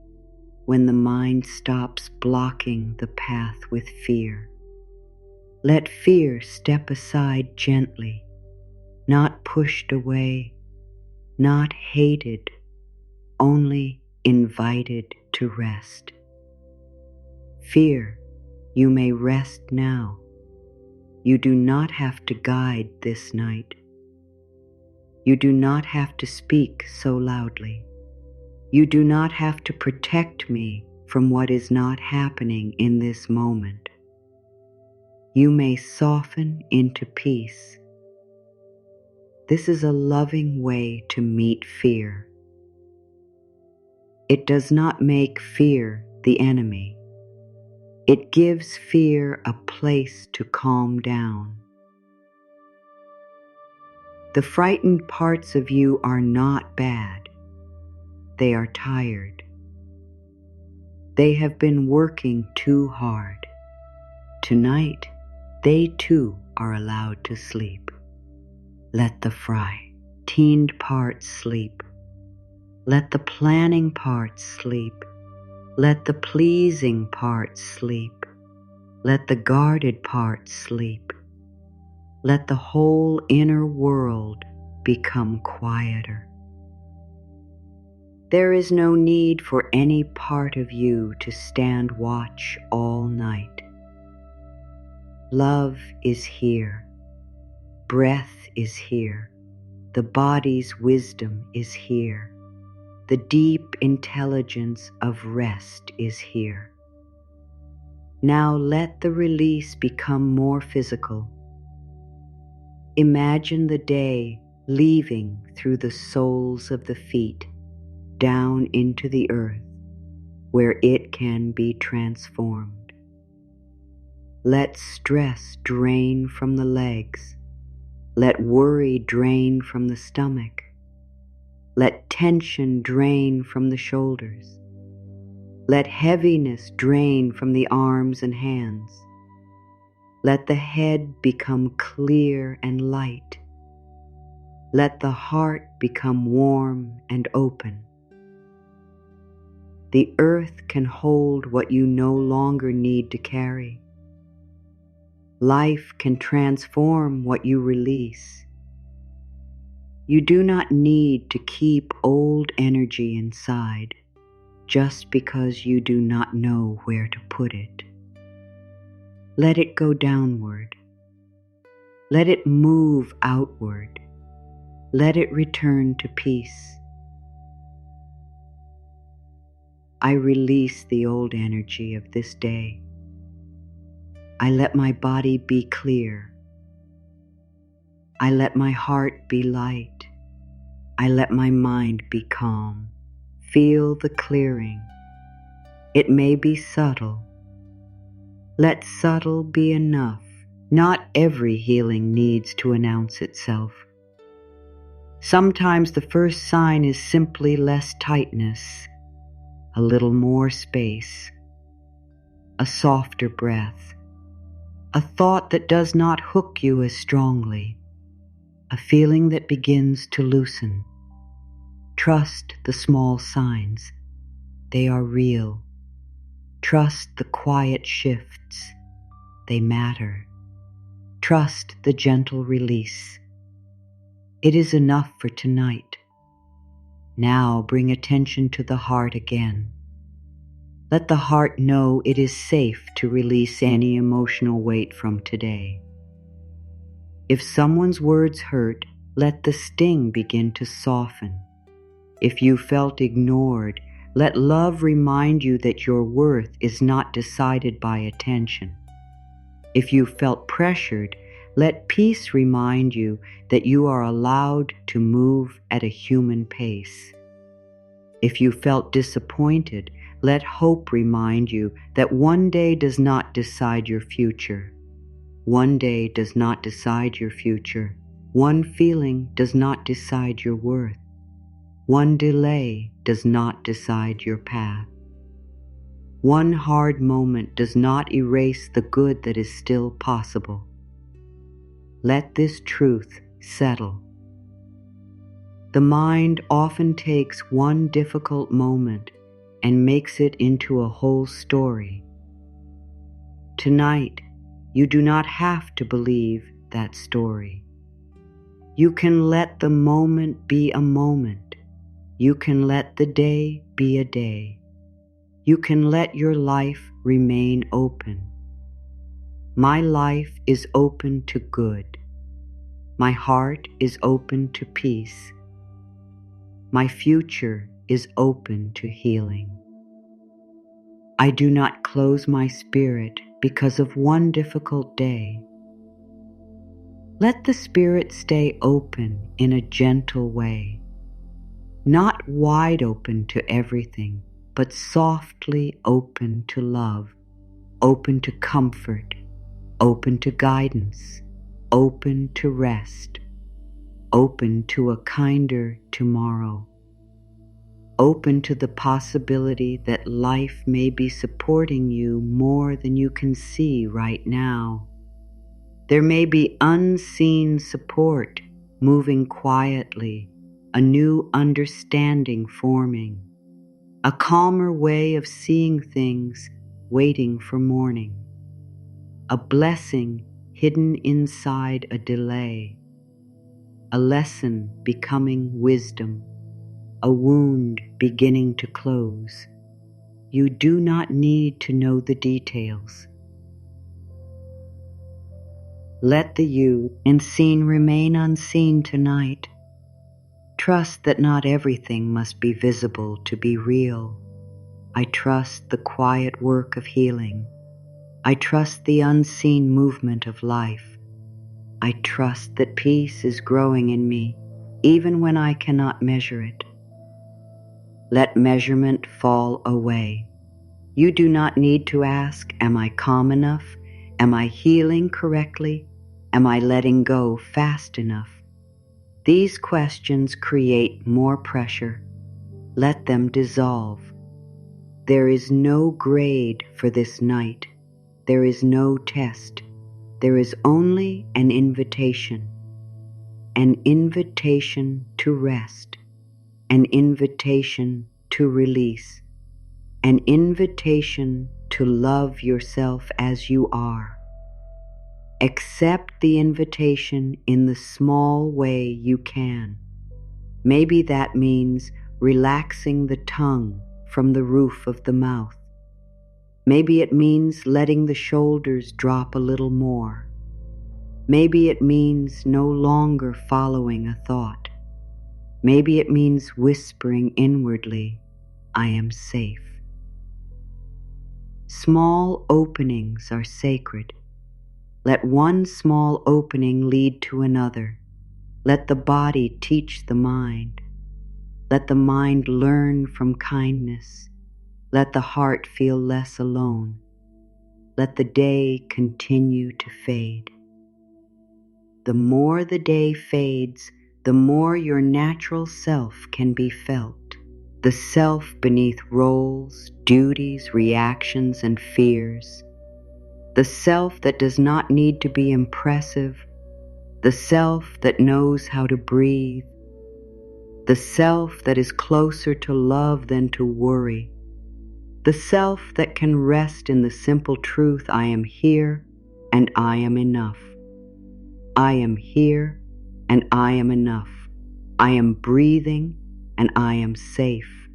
when the mind stops blocking the path with fear. Let fear step aside gently, not pushed away, not hated, only invited to rest. Fear, you may rest now. You do not have to guide this night. You do not have to speak so loudly. You do not have to protect me from what is not happening in this moment. You may soften into peace. This is a loving way to meet fear. It does not make fear the enemy. It gives fear a place to calm down. The frightened parts of you are not bad. They are tired. They have been working too hard. Tonight, they too are allowed to sleep. Let the frightened parts sleep. Let the planning parts sleep. Let the pleasing parts sleep. Let the guarded parts sleep. Let the whole inner world become quieter. There is no need for any part of you to stand watch all night. Love is here. Breath is here. The body's wisdom is here. The deep intelligence of rest is here. Now let the release become more physical. Imagine the day leaving through the soles of the feet down into the earth where it can be transformed. Let stress drain from the legs. Let worry drain from the stomach. Let tension drain from the shoulders. Let heaviness drain from the arms and hands. Let the head become clear and light. Let the heart become warm and open. The earth can hold what you no longer need to carry. Life can transform what you release. You do not need to keep old energy inside just because you do not know where to put it. Let it go downward. Let it move outward. Let it return to peace. I release the old energy of this day. I let my body be clear. I let my heart be light. I let my mind be calm. Feel the clearing. It may be subtle. Let subtle be enough. Not every healing needs to announce itself. Sometimes the first sign is simply less tightness, a little more space, a softer breath, a thought that does not hook you as strongly, a feeling that begins to loosen. Trust the small signs. They are real. Trust the quiet shifts. They matter. Trust the gentle release. It is enough for tonight. Now bring attention to the heart again. Let the heart know it is safe to release any emotional weight from today. If someone's words hurt, let the sting begin to soften. If you felt ignored, let love remind you that your worth is not decided by attention. If you felt pressured, let peace remind you that you are allowed to move at a human pace. If you felt disappointed, let hope remind you that one day does not decide your future. One day does not decide your future. One feeling does not decide your worth. One delay does not decide your path. One hard moment does not erase the good that is still possible. Let this truth settle. The mind often takes one difficult moment and makes it into a whole story. Tonight, you do not have to believe that story. You can let the moment be a moment. You can let the day be a day. You can let your life remain open. My life is open to good. My heart is open to peace. My future is open to healing. I do not close my spirit because of one difficult day. Let the spirit stay open in a gentle way, not wide open to everything, but softly open to love, open to comfort, open to guidance, open to rest, open to a kinder tomorrow, open to the possibility that life may be supporting you more than you can see right now. There may be unseen support moving quietly, a new understanding forming, a calmer way of seeing things waiting for morning, a blessing hidden inside a delay, a lesson becoming wisdom, a wound beginning to close. You do not need to know the details. Let the you unseen remain unseen tonight. Trust that not everything must be visible to be real. I trust the quiet work of healing. I trust the unseen movement of life. I trust that peace is growing in me, even when I cannot measure it. Let measurement fall away. You do not need to ask, am I calm enough? Am I healing correctly? Am I letting go fast enough? These questions create more pressure. Let them dissolve. There is no grade for this night. There is no test. There is only an invitation to rest, an invitation to release, an invitation to love yourself as you are. Accept the invitation in the small way you can. Maybe that means relaxing the tongue from the roof of the mouth. Maybe it means letting the shoulders drop a little more. Maybe it means no longer following a thought. Maybe it means whispering inwardly, I am safe. Small openings are sacred. Let one small opening lead to another. Let the body teach the mind. Let the mind learn from kindness. Let the heart feel less alone. Let the day continue to fade. The more the day fades, the more your natural self can be felt. The self beneath roles, duties, reactions, and fears. The self that does not need to be impressive. The self that knows how to breathe. The self that is closer to love than to worry. The self that can rest in the simple truth, I am here and I am enough. I am here and I am enough. I am breathing and I am safe.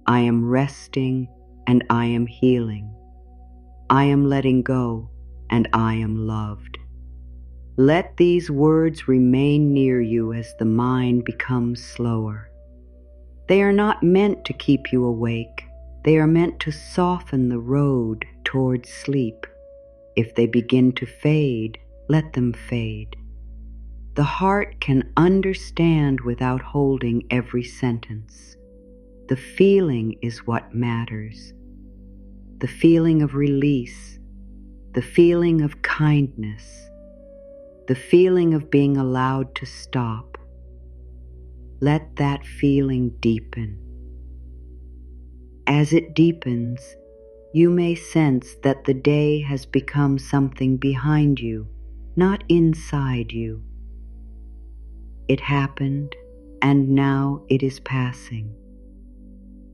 I am resting and I am healing. I am letting go and I am loved. Let these words remain near you as the mind becomes slower. They are not meant to keep you awake. They are meant to soften the road towards sleep. If they begin to fade, let them fade. The heart can understand without holding every sentence. The feeling is what matters. The feeling of release, the feeling of kindness, the feeling of being allowed to stop. Let that feeling deepen. As it deepens, you may sense that the day has become something behind you, not inside you. It happened, and now it is passing.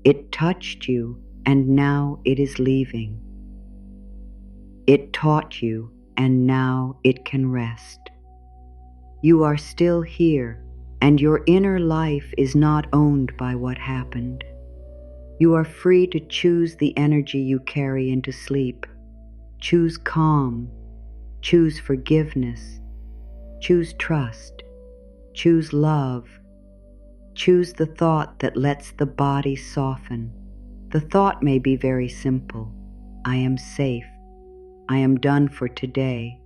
It touched you, and now it is leaving. It taught you, and now it can rest. You are still here, and your inner life is not owned by what happened. You are free to choose the energy you carry into sleep. Choose calm, choose forgiveness, choose trust, choose love. Choose the thought that lets the body soften. The thought may be very simple. I am safe. I am done for today.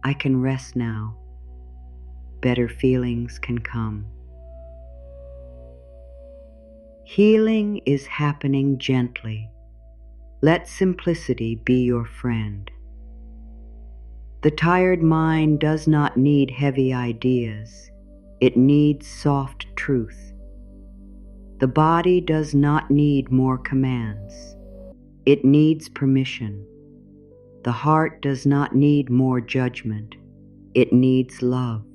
I can rest now. Better feelings can come. Healing is happening gently. Let simplicity be your friend. The tired mind does not need heavy ideas. It needs soft truth. The body does not need more commands. It needs permission. The heart does not need more judgment. It needs love.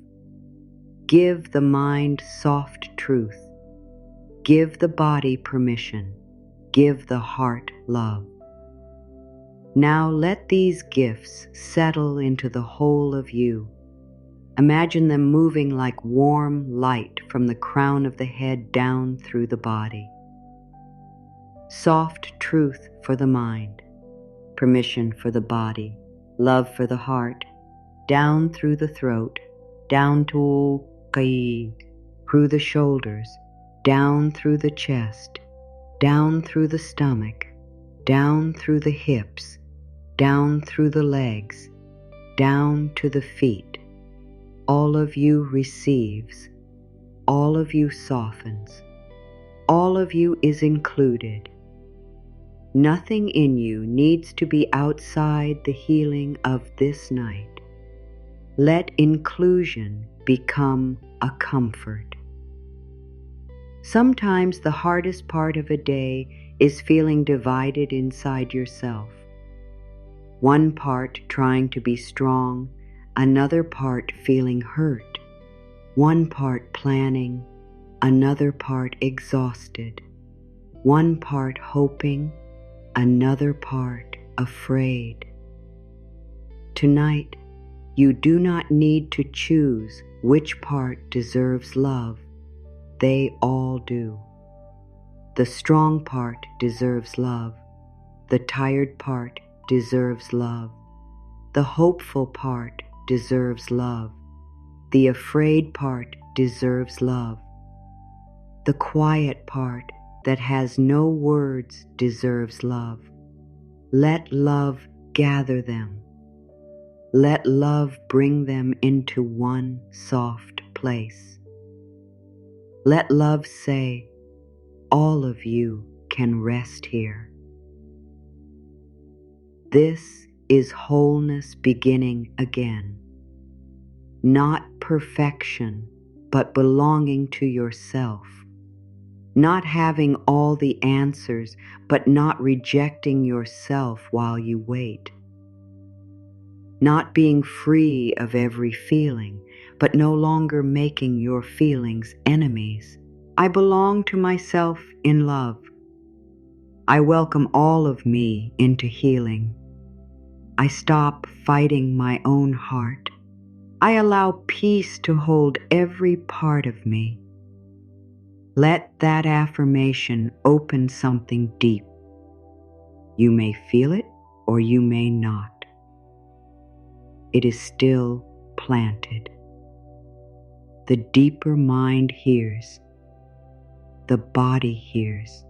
Give the mind soft truth. Give the body permission. Give the heart love. Now let these gifts settle into the whole of you. Imagine them moving like warm light from the crown of the head down through the body. Soft truth for the mind, permission for the body, love for the heart, down through the throat, down to kai, through the shoulders, down through the chest, down through the stomach, down through the hips, down through the legs, down to the feet. All of you receives, all of you softens, all of you is included. Nothing in you needs to be outside the healing of this night. Let inclusion become a comfort. Sometimes the hardest part of a day is feeling divided inside yourself. One part trying to be strong, another part feeling hurt, one part planning, another part exhausted, one part hoping, another part afraid. Tonight, you do not need to choose which part deserves love. They all do. The strong part deserves love. The tired part deserves love. The hopeful part deserves love. The afraid part deserves love. The quiet part that has no words deserves love. Let love gather them. Let love bring them into one soft place. Let love say, all of you can rest here. This is wholeness beginning again. Not perfection, but belonging to yourself. Not having all the answers, but not rejecting yourself while you wait. Not being free of every feeling, but no longer making your feelings enemies. I belong to myself in love. I welcome all of me into healing. I stop fighting my own heart. I allow peace to hold every part of me. Let that affirmation open something deep. You may feel it or you may not. It is still planted. The deeper mind hears. The body hears.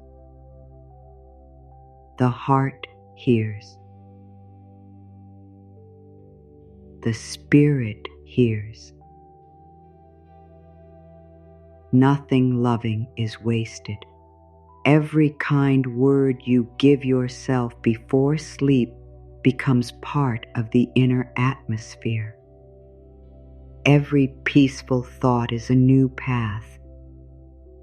The heart hears. The spirit hears. Nothing loving is wasted. Every kind word you give yourself before sleep becomes part of the inner atmosphere. Every peaceful thought is a new path.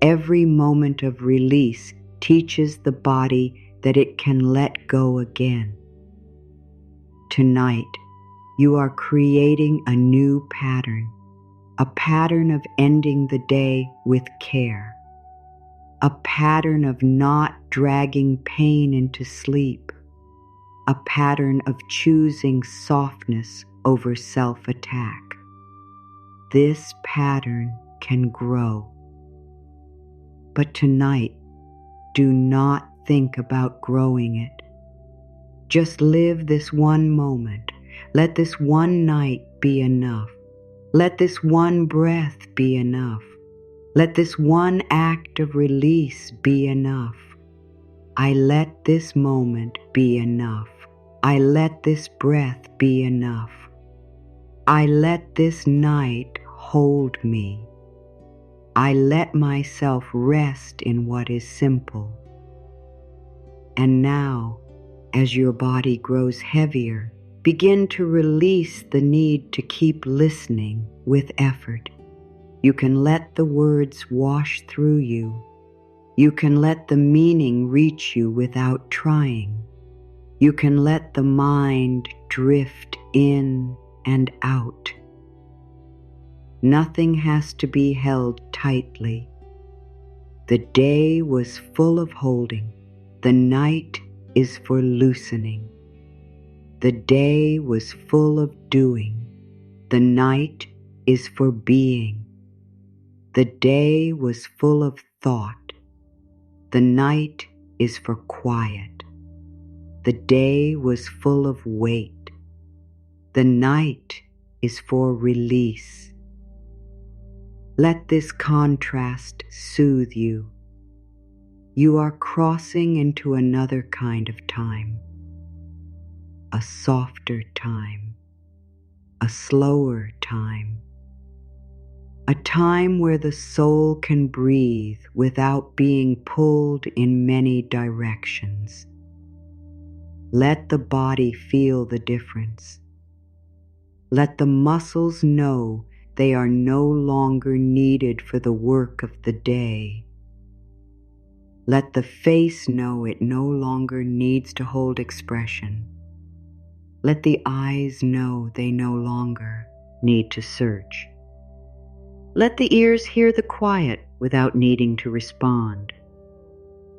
Every moment of release teaches the body that it can let go again. Tonight, you are creating a new pattern, a pattern of ending the day with care, a pattern of not dragging pain into sleep, a pattern of choosing softness over self-attack. This pattern can grow. But tonight, do not think about growing it. Just live this one moment. Let this one night be enough. Let this one breath be enough. Let this one act of release be enough. I let this moment be enough. I let this breath be enough. I let this night hold me. I let myself rest in what is simple. And now, as your body grows heavier, begin to release the need to keep listening with effort. You can let the words wash through you. You can let the meaning reach you without trying. You can let the mind drift in and out. Nothing has to be held tightly. The day was full of holding. The night is for loosening. The day was full of doing. The night is for being. The day was full of thought. The night is for quiet. The day was full of weight. The night is for release. Let this contrast soothe you. You are crossing into another kind of time. A softer time. A slower time. A time where the soul can breathe without being pulled in many directions. Let the body feel the difference. Let the muscles know they are no longer needed for the work of the day. Let the face know it no longer needs to hold expression. Let the eyes know they no longer need to search. Let the ears hear the quiet without needing to respond.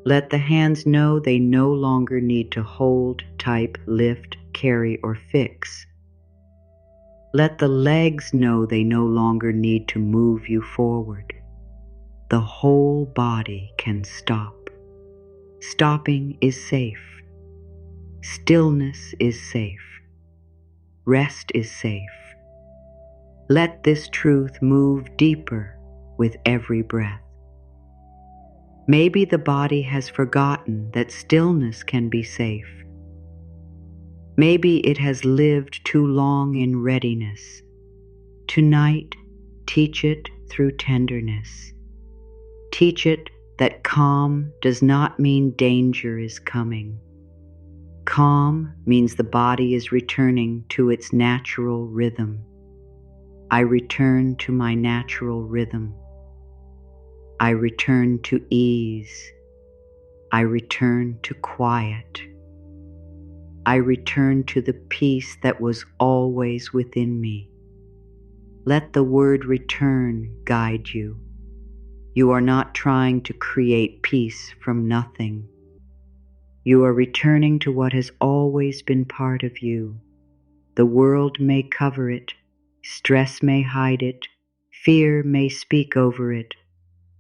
Let the hands know they no longer need to hold, type, lift, carry, or fix. Let the legs know they no longer need to move you forward. The whole body can stop. Stopping is safe. Stillness is safe. Rest is safe. Let this truth move deeper with every breath. Maybe the body has forgotten that stillness can be safe. Maybe it has lived too long in readiness. Tonight, teach it through tenderness. Teach it that calm does not mean danger is coming. Calm means the body is returning to its natural rhythm. I return to my natural rhythm. I return to ease. I return to quiet. I return to the peace that was always within me. Let the word return guide you. You are not trying to create peace from nothing. You are returning to what has always been part of you. The world may cover it, Stress may hide it, fear may speak over it,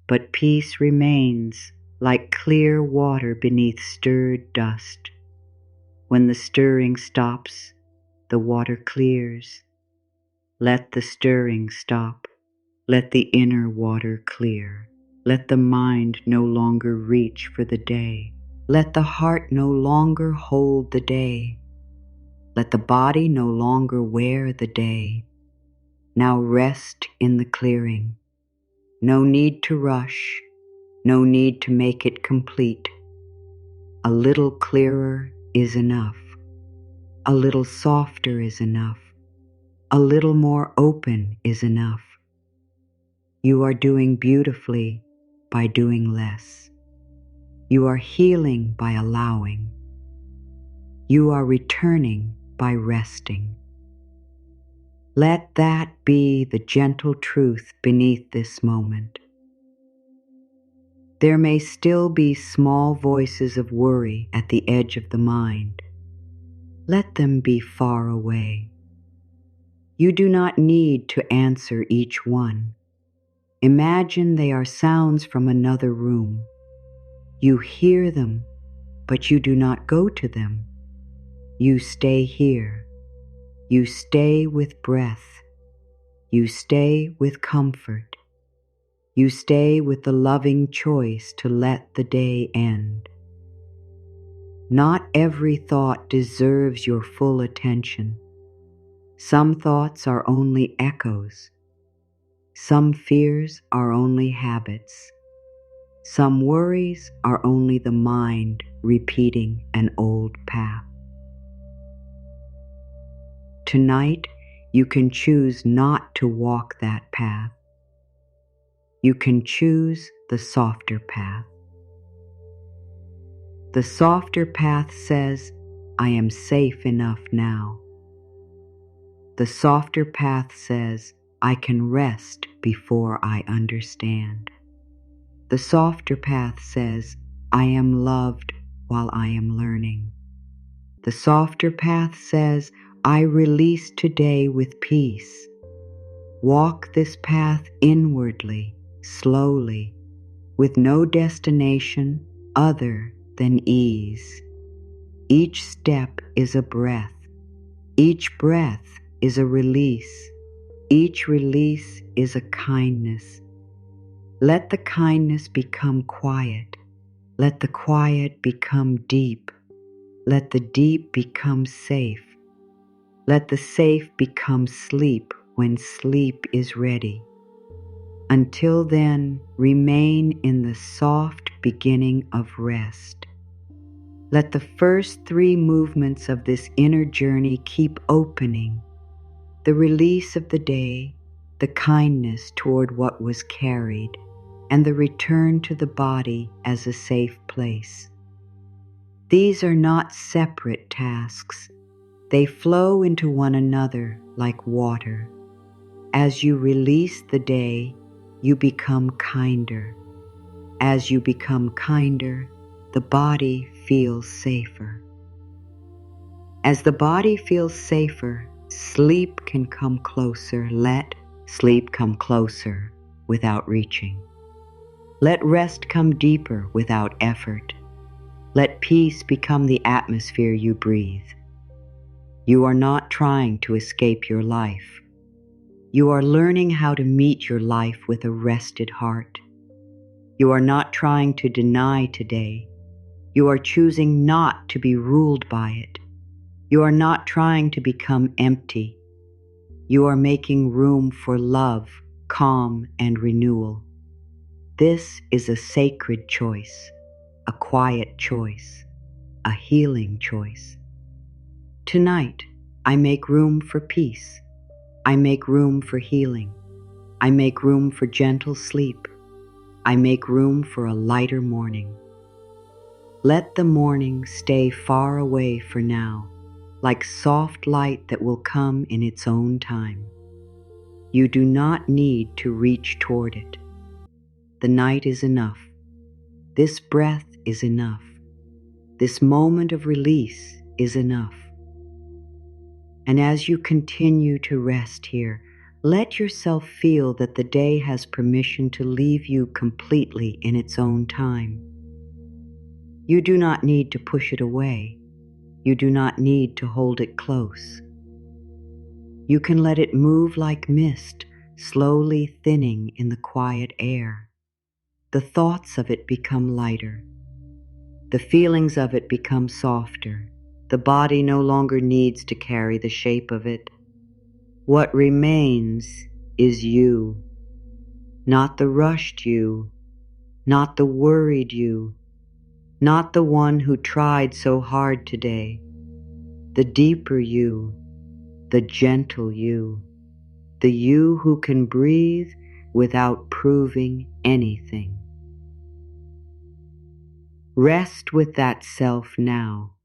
but peace remains like clear water beneath stirred dust. When the stirring stops, the water clears. Let the stirring stop. Let the inner water clear. Let the mind no longer reach for the day. Let the heart no longer hold the day. Let the body no longer wear the day. Now rest in the clearing. No need to rush. No need to make it complete. A little clearer is enough. A little softer is enough. A little more open is enough. You are doing beautifully by doing less. You are healing by allowing. You are returning by resting. Let that be the gentle truth beneath this moment. There may still be small voices of worry at the edge of the mind. Let them be far away. You do not need to answer each one. Imagine they are sounds from another room. You hear them, but you do not go to them. You stay here. You stay with breath. You stay with comfort. You stay with the loving choice to let the day end. Not every thought deserves your full attention. Some thoughts are only echoes. Some fears are only habits. Some worries are only the mind repeating an old path. Tonight, you can choose not to walk that path. You can choose the softer path. The softer path says, I am safe enough now. The softer path says, I can rest before I understand. The softer path says, I am loved while I am learning. The softer path says, I release today with peace. Walk this path inwardly, slowly, with no destination other than ease. Each step is a breath. Each breath is a release. Each release is a kindness. Let the kindness become quiet. Let the quiet become deep. Let the deep become safe. Let the safe become sleep when sleep is ready. Until then, remain in the soft beginning of rest. Let the first 3 movements of this inner journey keep opening. The release of the day, the kindness toward what was carried, and the return to the body as a safe place. These are not separate tasks. They flow into one another like water. As you release the day, you become kinder. As you become kinder, the body feels safer. As the body feels safer, sleep can come closer. Let sleep come closer without reaching. Let rest come deeper without effort. Let peace become the atmosphere you breathe. You are not trying to escape your life. You are learning how to meet your life with a rested heart. You are not trying to deny today. You are choosing not to be ruled by it. You are not trying to become empty. You are making room for love, calm, and renewal. This is a sacred choice, a quiet choice, a healing choice. Tonight, I make room for peace. I make room for healing. I make room for gentle sleep. I make room for a lighter morning. Let the morning stay far away for now, like soft light that will come in its own time. You do not need to reach toward it. The night is enough. This breath is enough. This moment of release is enough. And as you continue to rest here, Let yourself feel that the day has permission to leave you completely in its own time. You do not need to push it away. You do not need to hold it close. You can let it move like mist, slowly thinning in the quiet air. The thoughts of it become lighter. The feelings of it become softer. The body no longer needs to carry the shape of it. What remains is you, not the rushed you, not the worried you, not the one who tried so hard today. The deeper you, the gentle you, the you who can breathe without proving anything. Rest with that self now.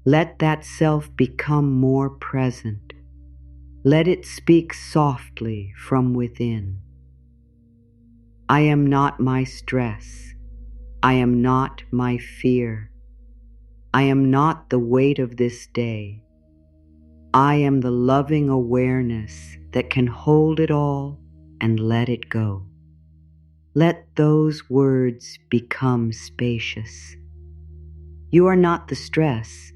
Let that self become more present. Let it speak softly from within. I am not my stress. I am not my fear. I am not the weight of this day. I am the loving awareness that can hold it all and let it go. Let those words become spacious. You are not the stress.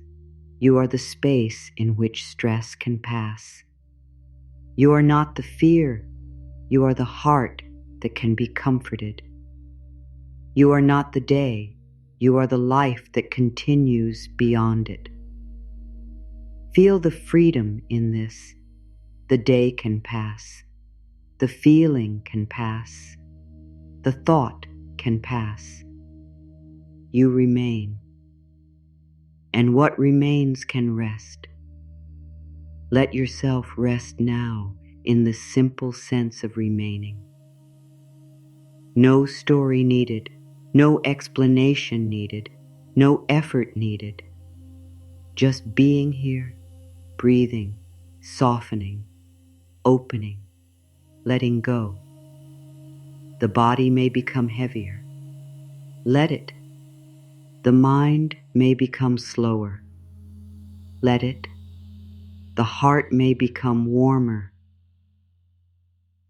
You are the space in which stress can pass. You are not the fear. You are the heart that can be comforted. You are not the day. You are the life that continues beyond it. Feel the freedom in this. The day can pass. The feeling can pass. The thought can pass. You remain. And what remains can rest. Let yourself rest now in the simple sense of remaining. No story needed, no explanation needed, no effort needed. Just being here, breathing, softening, opening, letting go. The body may become heavier. Let it. The mind may become slower. Let it. The heart may become warmer.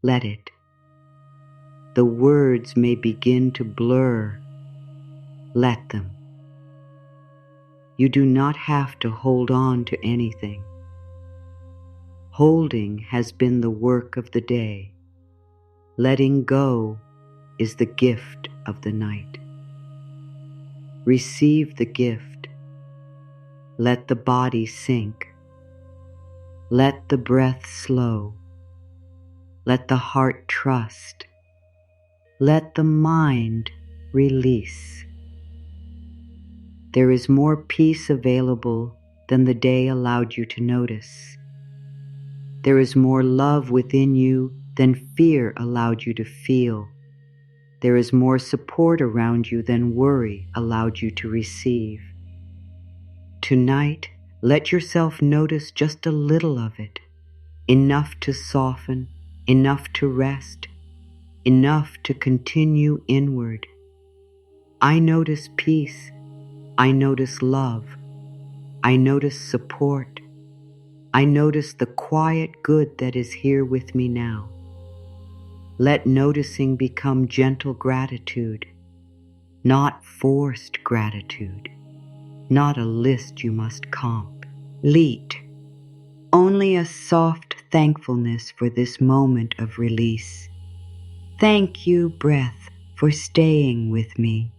Let it. The words may begin to blur. Let them. You do not have to hold on to anything. Holding has been the work of the day. Letting go is the gift of the night. Receive the gift. Let the body sink. Let the breath slow. Let the heart trust. Let the mind release. There is more peace available than the day allowed you to notice. There is more love within you than fear allowed you to feel. There is more support around you than worry allowed you to receive. Tonight, let yourself notice just a little of it, enough to soften, enough to rest, enough to continue inward. I notice peace. I notice love. I notice support. I notice the quiet good that is here with me now. Let noticing become gentle gratitude, not forced gratitude, not a list you must complete, only a soft thankfulness for this moment of release. Thank you, breath, for staying with me.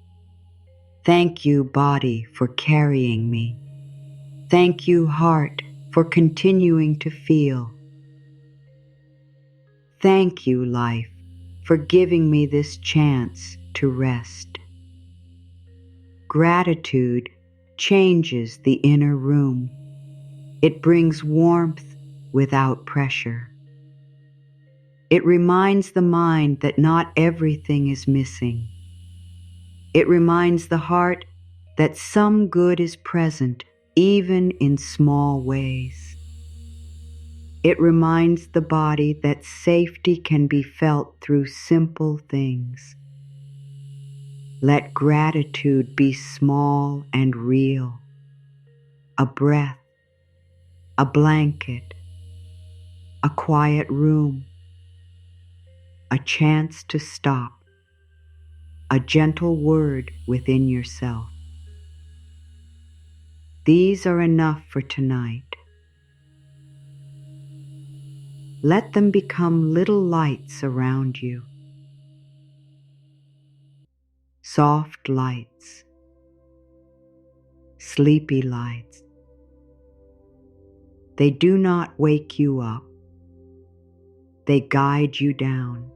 Thank you, body, for carrying me. Thank you, heart, for continuing to feel. Thank you, life, for giving me this chance to rest. Gratitude changes the inner room. It brings warmth without pressure. It reminds the mind that not everything is missing. It reminds the heart that some good is present, even in small ways. It reminds the body that safety can be felt through simple things. Let gratitude be small and real. A breath, a blanket, a quiet room, a chance to stop, a gentle word within yourself. These are enough for tonight. Let them become little lights around you. Soft lights, sleepy lights. They do not wake you up. They guide you down.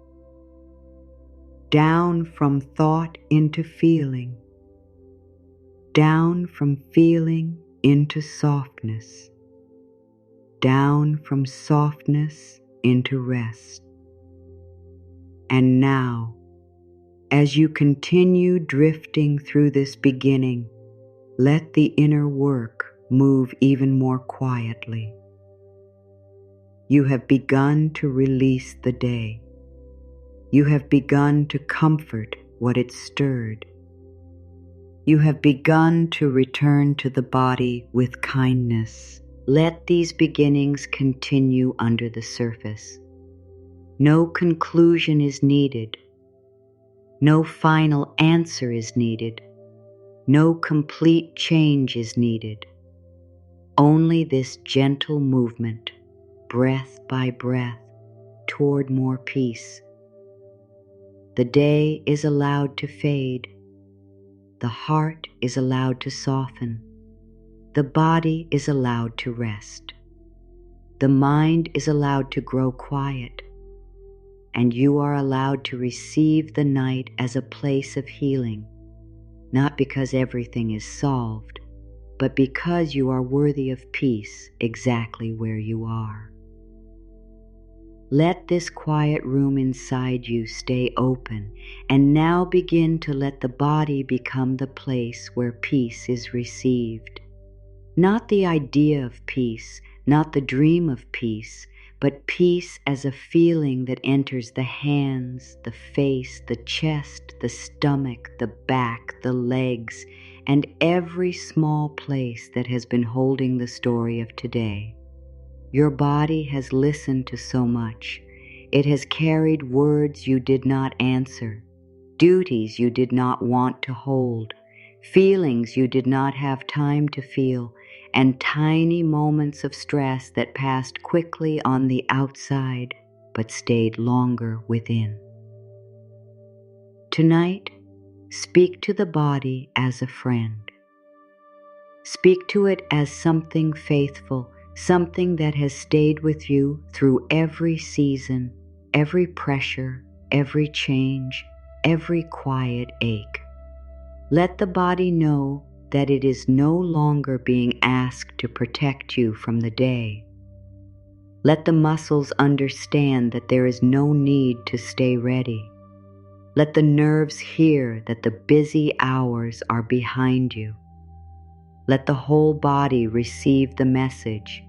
Down from thought into feeling. Down from feeling into softness. Down from softness into rest. And now, as you continue drifting through this beginning, let the inner work move even more quietly. You have begun to release the day. You have begun to comfort what it stirred. You have begun to return to the body with kindness. Let these beginnings continue under the surface. No conclusion is needed. No final answer is needed. No complete change is needed. Only this gentle movement, breath by breath, toward more peace. The day is allowed to fade. The heart is allowed to soften. The body is allowed to rest. The mind is allowed to grow quiet. And you are allowed to receive the night as a place of healing, not because everything is solved, but because you are worthy of peace exactly where you are. Let this quiet room inside you stay open, and now begin to let the body become the place where peace is received. Not the idea of peace, not the dream of peace, but peace as a feeling that enters the hands, the face, the chest, the stomach, the back, the legs, and every small place that has been holding the story of today. Your body has listened to so much. It has carried words you did not answer, duties you did not want to hold, feelings you did not have time to feel, and tiny moments of stress that passed quickly on the outside but stayed longer within. Tonight, speak to the body as a friend. Speak to it as something faithful, something that has stayed with you through every season, every pressure, every change, every quiet ache. Let the body know that it is no longer being asked to protect you from the day. Let the muscles understand that there is no need to stay ready. Let the nerves hear that the busy hours are behind you. Let the whole body receive the message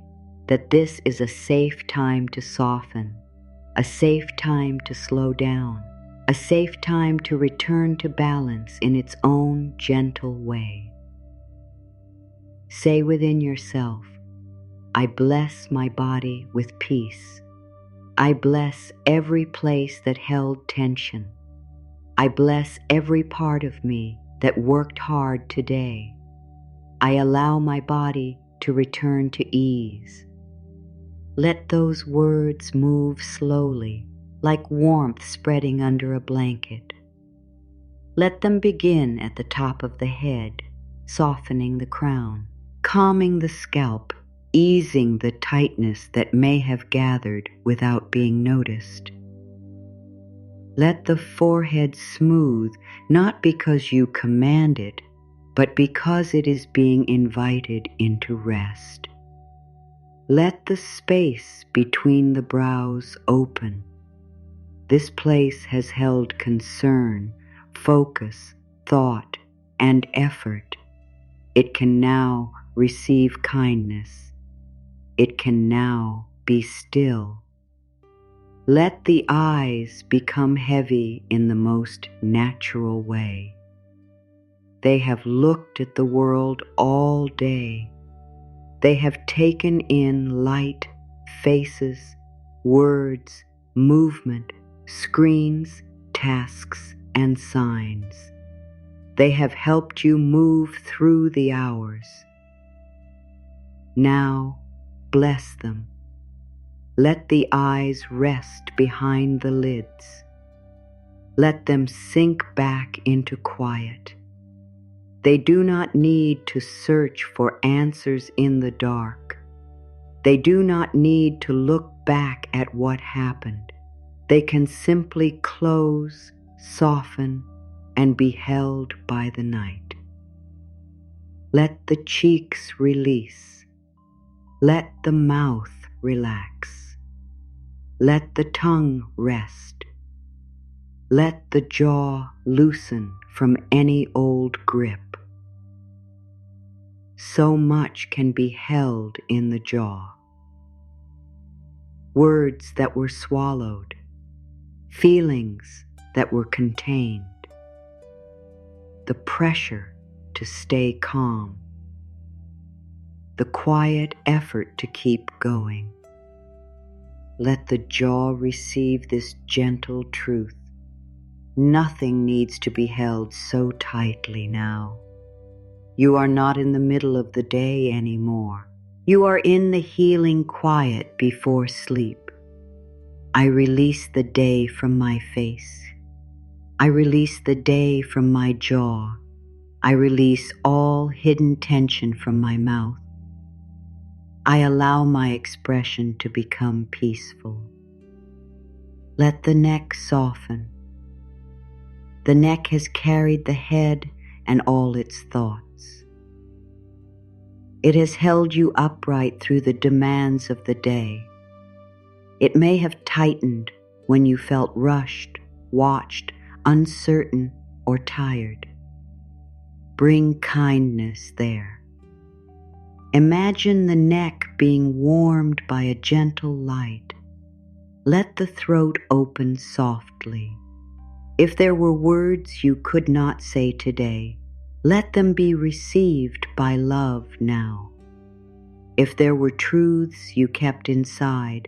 that this is a safe time to soften, a safe time to slow down, a safe time to return to balance in its own gentle way. Say within yourself, I bless my body with peace. I bless every place that held tension. I bless every part of me that worked hard today. I allow my body to return to ease. Let those words move slowly, like warmth spreading under a blanket. Let them begin at the top of the head, softening the crown, calming the scalp, easing the tightness that may have gathered without being noticed. Let the forehead smooth, not because you command it, but because it is being invited into rest. Let the space between the brows open. This place has held concern, focus, thought, and effort. It can now receive kindness. It can now be still. Let the eyes become heavy in the most natural way. They have looked at the world all day. They have taken in light, faces, words, movement, screens, tasks, and signs. They have helped you move through the hours. Now, bless them. Let the eyes rest behind the lids. Let them sink back into quiet. They do not need to search for answers in the dark. They do not need to look back at what happened. They can simply close, soften, and be held by the night. Let the cheeks release. Let the mouth relax. Let the tongue rest. Let the jaw loosen from any old grip. So much can be held in the jaw. Words that were swallowed, feelings that were contained, the pressure to stay calm, the quiet effort to keep going. Let the jaw receive this gentle truth. Nothing needs to be held so tightly now. You are not in the middle of the day anymore. You are in the healing quiet before sleep. I release the day from my face. I release the day from my jaw. I release all hidden tension from my mouth. I allow my expression to become peaceful. Let the neck soften. The neck has carried the head and all its thoughts. It has held you upright through the demands of the day. It may have tightened when you felt rushed, watched, uncertain, or tired. Bring kindness there. Imagine the neck being warmed by a gentle light. Let the throat open softly. If there were words you could not say today, let them be received by love now. If there were truths you kept inside,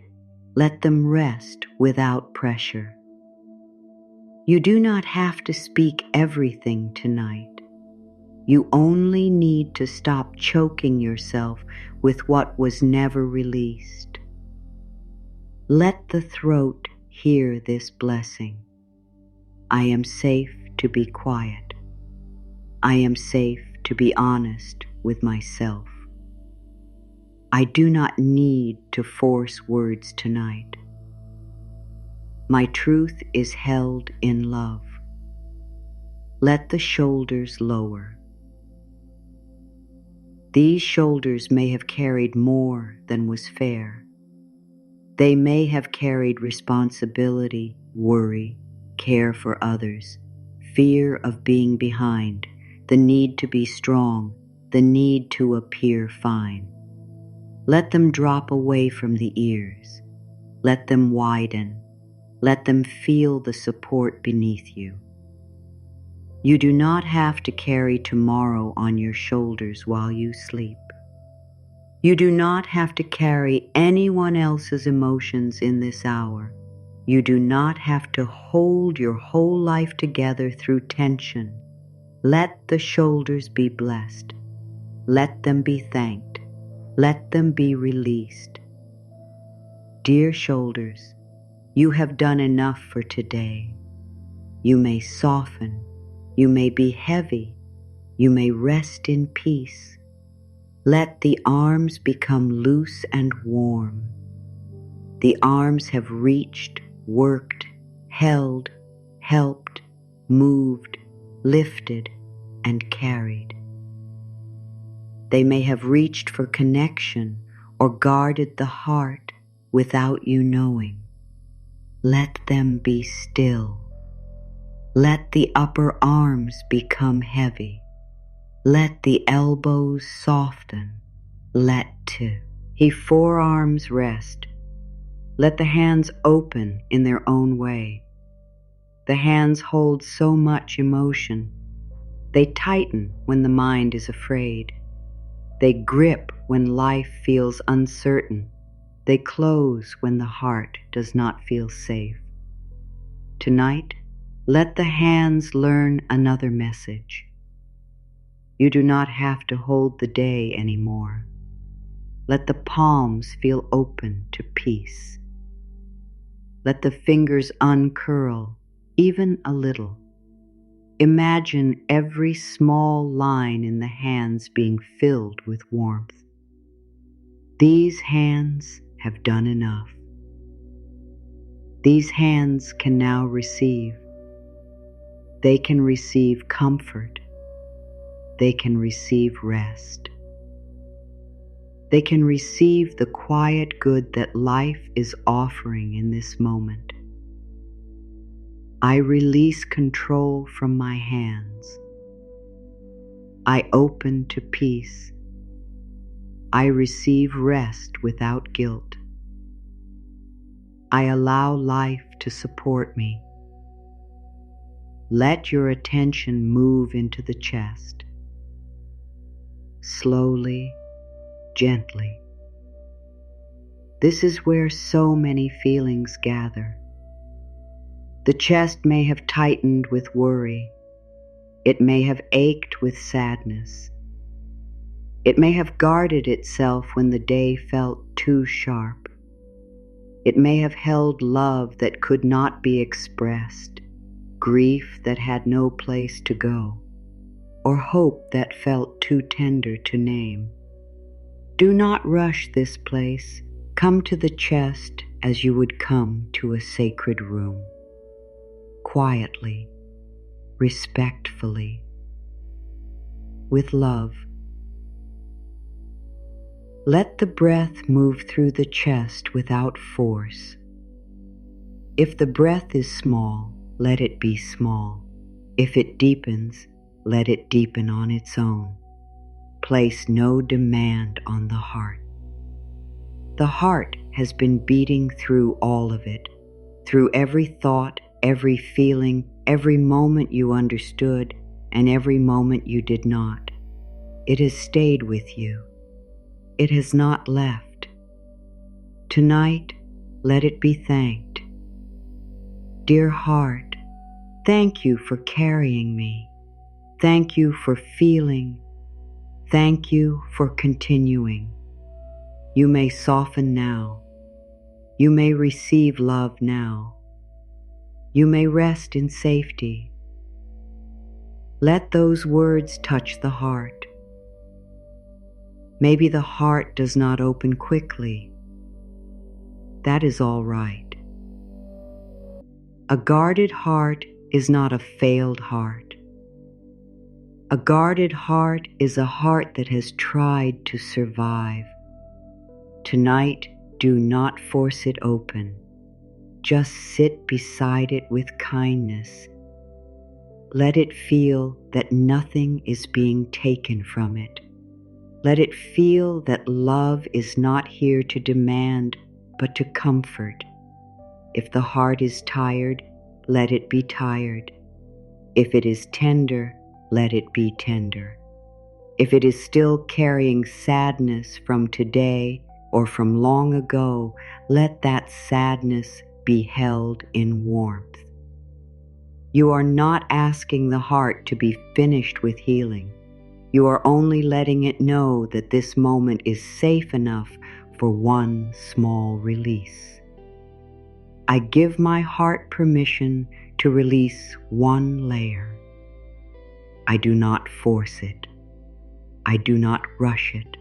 let them rest without pressure. You do not have to speak everything tonight. You only need to stop choking yourself with what was never released. Let the throat hear this blessing. I am safe to be quiet. I am safe to be honest with myself. I do not need to force words tonight. My truth is held in love. Let the shoulders lower. These shoulders may have carried more than was fair. They may have carried responsibility, worry, care for others, fear of being behind, the need to be strong, the need to appear fine. Let them drop away from the ears. Let them widen. Let them feel the support beneath you. You do not have to carry tomorrow on your shoulders while you sleep. You do not have to carry anyone else's emotions in this hour. You do not have to hold your whole life together through tension. Let the shoulders be blessed. Let them be thanked. Let them be released. Dear shoulders, you have done enough for today. You may soften. You may be heavy. You may rest in peace. Let the arms become loose and warm. The arms have reached, worked, held, helped, moved, lifted, and carried. They may have reached for connection or guarded the heart without you knowing. Let them be still. Let the upper arms become heavy. Let the elbows soften. Let the forearms rest. Let the hands open in their own way. The hands hold so much emotion. They tighten when the mind is afraid. They grip when life feels uncertain. They close when the heart does not feel safe. Tonight, let the hands learn another message. You do not have to hold the day anymore. Let the palms feel open to peace. Let the fingers uncurl, even a little. Imagine every small line in the hands being filled with warmth. These hands have done enough. These hands can now receive. They can receive comfort. They can receive rest. They can receive the quiet good that life is offering in this moment. I release control from my hands. I open to peace. I receive rest without guilt. I allow life to support me. Let your attention move into the chest. Slowly, gently. This is where so many feelings gather. The chest may have tightened with worry. It may have ached with sadness. It may have guarded itself when the day felt too sharp. It may have held love that could not be expressed, grief that had no place to go, or hope that felt too tender to name. Do not rush this place. Come to the chest as you would come to a sacred room. Quietly, respectfully, with love. Let the breath move through the chest without force. If the breath is small, let it be small. If it deepens, let it deepen on its own. Place no demand on the heart. The heart has been beating through all of it, through every thought, every feeling, every moment you understood, and every moment you did not. It has stayed with you. It has not left. Tonight, let it be thanked. Dear heart, thank you for carrying me. Thank you for feeling. Thank you for continuing. You may soften now. You may receive love now. You may rest in safety. Let those words touch the heart. Maybe the heart does not open quickly. That is all right. A guarded heart is not a failed heart. A guarded heart is a heart that has tried to survive. Tonight, do not force it open. Just sit beside it with kindness. Let it feel that nothing is being taken from it. Let it feel that love is not here to demand, but to comfort. If the heart is tired, let it be tired. If it is tender, let it be tender. If it is still carrying sadness from today or from long ago, let that sadness be held in warmth. You are not asking the heart to be finished with healing. You are only letting it know that this moment is safe enough for one small release. I give my heart permission to release one layer. I do not force it. I do not rush it.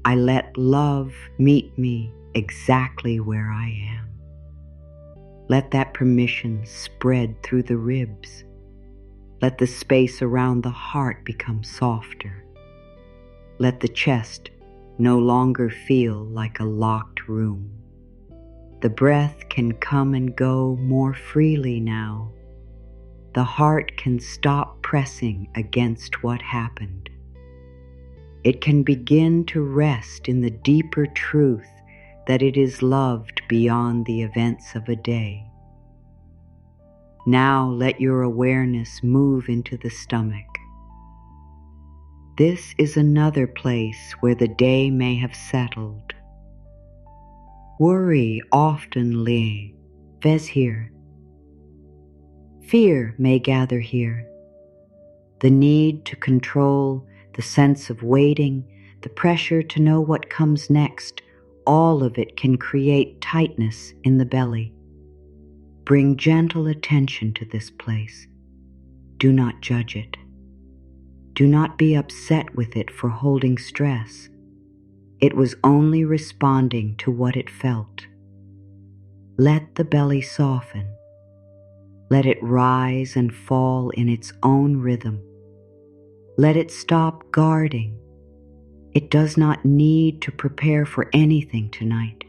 I let love meet me exactly where I am. Let that permission spread through the ribs. Let the space around the heart become softer. Let the chest no longer feel like a locked room. The breath can come and go more freely now. The heart can stop pressing against what happened. It can begin to rest in the deeper truth that it is loved beyond the events of a day. Now let your awareness move into the stomach. This is another place where the day may have settled. Worry often lives here. Fear may gather here. The need to control, the sense of waiting, the pressure to know what comes next, all of it can create tightness in the belly. Bring gentle attention to this place. Do not judge it. Do not be upset with it for holding stress. It was only responding to what it felt. Let the belly soften. Let it rise and fall in its own rhythm. Let it stop guarding. It does not need to prepare for anything tonight.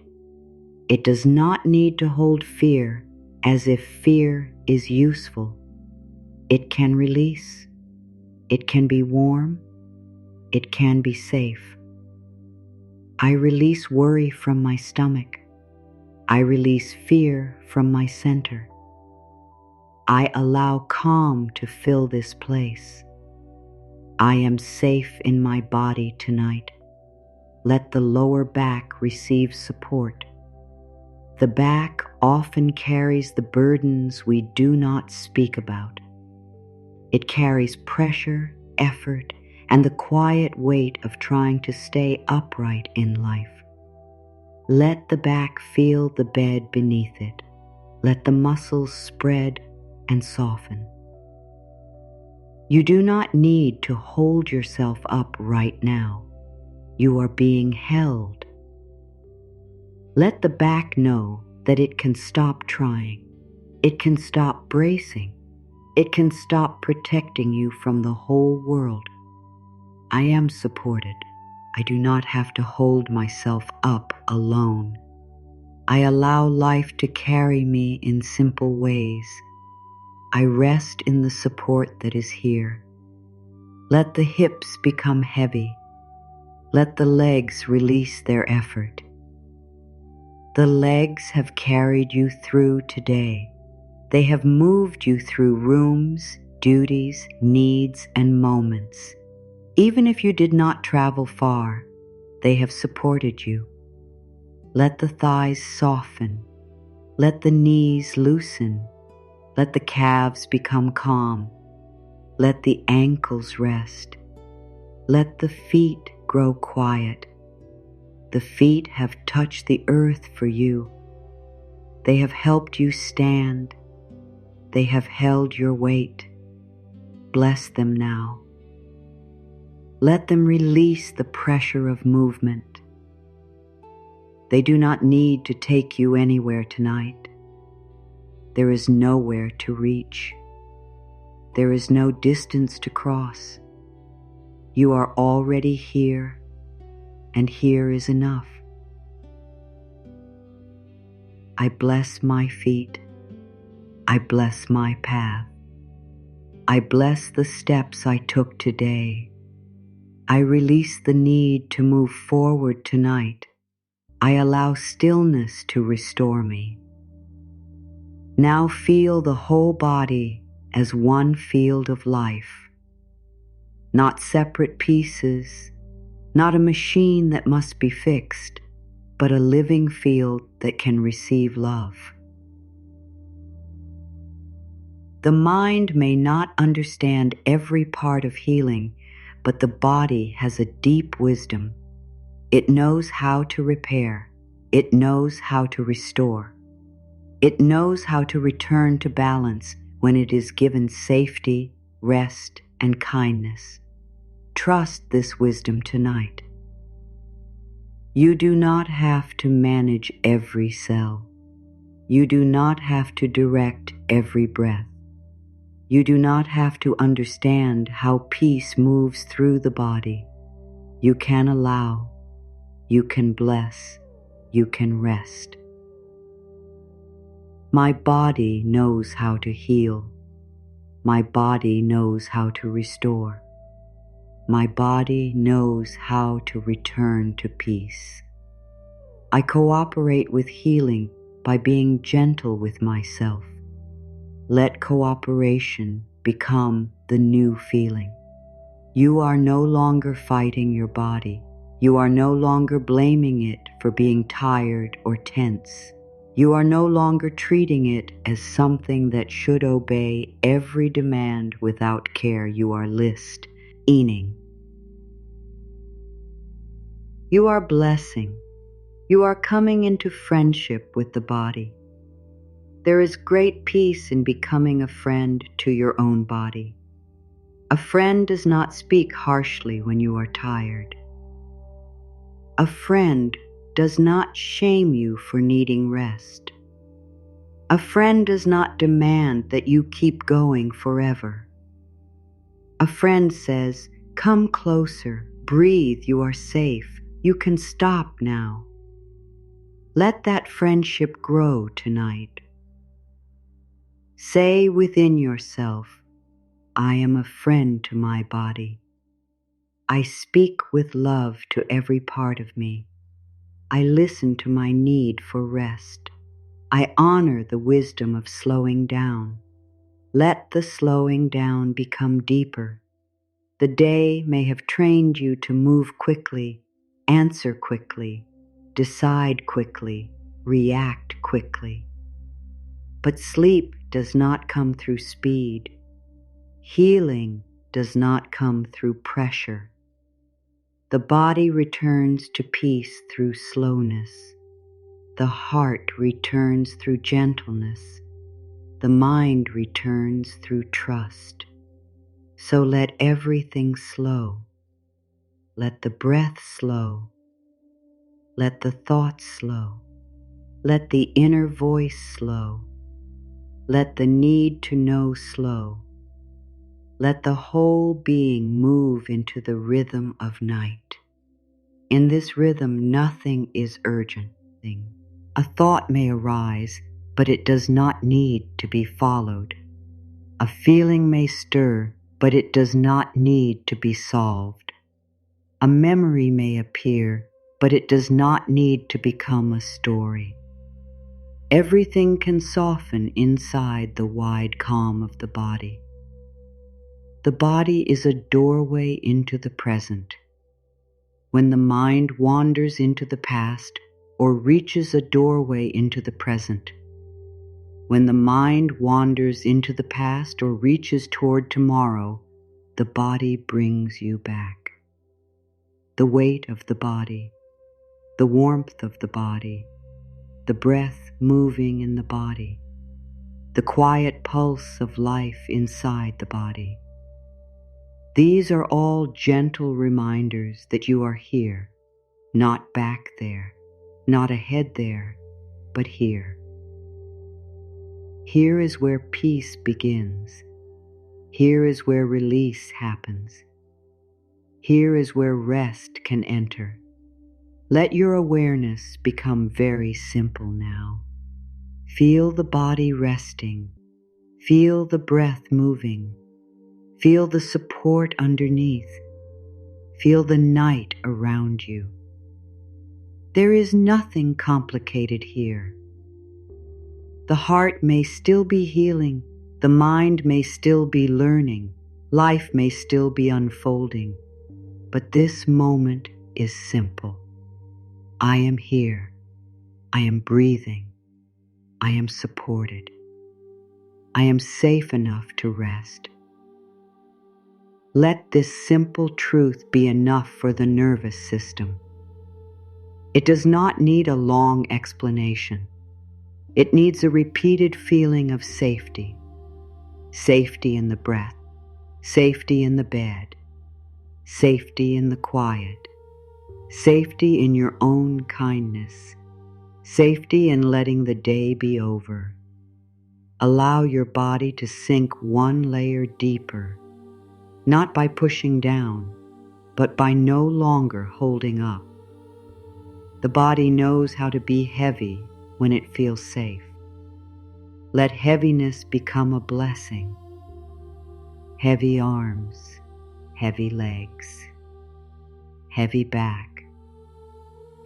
It does not need to hold fear as if fear is useful. It can release. It can be warm. It can be safe. I release worry from my stomach. I release fear from my center. I allow calm to fill this place. I am safe in my body tonight. Let the lower back receive support. The back often carries the burdens we do not speak about. It carries pressure, effort, and the quiet weight of trying to stay upright in life. Let the back feel the bed beneath it. Let the muscles spread and soften. You do not need to hold yourself up right now. You are being held. Let the back know that it can stop trying. It can stop bracing. It can stop protecting you from the whole world. I am supported. I do not have to hold myself up alone. I allow life to carry me in simple ways. I rest in the support that is here. Let the hips become heavy. Let the legs release their effort. The legs have carried you through today. They have moved you through rooms, duties, needs, and moments. Even if you did not travel far, they have supported you. Let the thighs soften. Let the knees loosen. Let the calves become calm. Let the ankles rest. Let the feet grow quiet. The feet have touched the earth for you. They have helped you stand. They have held your weight. Bless them now. Let them release the pressure of movement. They do not need to take you anywhere tonight. There is nowhere to reach. There is no distance to cross. You are already here, and here is enough. I bless my feet. I bless my path. I bless the steps I took today. I release the need to move forward tonight. I allow stillness to restore me. Now feel the whole body as one field of life. Not separate pieces, not a machine that must be fixed, but a living field that can receive love. The mind may not understand every part of healing, but the body has a deep wisdom. It knows how to repair. It knows how to restore. It knows how to return to balance when it is given safety, rest, and kindness. Trust this wisdom tonight. You do not have to manage every cell. You do not have to direct every breath. You do not have to understand how peace moves through the body. You can allow. You can bless. You can rest. My body knows how to heal. My body knows how to restore. My body knows how to return to peace. I cooperate with healing by being gentle with myself. Let cooperation become the new feeling. You are no longer fighting your body. You are no longer blaming it for being tired or tense. You are no longer treating it as something that should obey every demand without care. You are listening. You are blessing. You are coming into friendship with the body. There is great peace in becoming a friend to your own body. A friend does not speak harshly when you are tired. A friend does not shame you for needing rest. A friend does not demand that you keep going forever. A friend says, "Come closer, breathe, you are safe, you can stop now." Let that friendship grow tonight. Say within yourself, "I am a friend to my body. I speak with love to every part of me. I listen to my need for rest. I honor the wisdom of slowing down. Let the slowing down become deeper. The day may have trained you to move quickly, answer quickly, decide quickly, react quickly. But sleep does not come through speed. Healing does not come through pressure. The body returns to peace through slowness. The heart returns through gentleness. The mind returns through trust. So let everything slow. Let the breath slow. Let the thoughts slow. Let the inner voice slow. Let the need to know slow. Let the whole being move into the rhythm of night. In this rhythm, nothing is urgent. A thought may arise, but it does not need to be followed. A feeling may stir, but it does not need to be solved. A memory may appear, but it does not need to become a story. Everything can soften inside the wide calm of the body. The body is a doorway into the present. When the mind wanders into the past or reaches a doorway into the present, when the mind wanders into the past or reaches toward tomorrow, the body brings you back. The weight of the body, the warmth of the body, the breath moving in the body, the quiet pulse of life inside the body. These are all gentle reminders that you are here, not back there, not ahead there, but here. Here is where peace begins. Here is where release happens. Here is where rest can enter. Let your awareness become very simple now. Feel the body resting. Feel the breath moving. Feel the support underneath. Feel the night around you. There is nothing complicated here. The heart may still be healing. The mind may still be learning. Life may still be unfolding. But this moment is simple. I am here. I am breathing. I am supported. I am safe enough to rest. Let this simple truth be enough for the nervous system. It does not need a long explanation. It needs a repeated feeling of safety. Safety in the breath, safety in the bed, safety in the quiet, safety in your own kindness, safety in letting the day be over. Allow your body to sink one layer deeper, not by pushing down, but by no longer holding up. The body knows how to be heavy when it feels safe. Let heaviness become a blessing. Heavy arms, heavy legs, heavy back,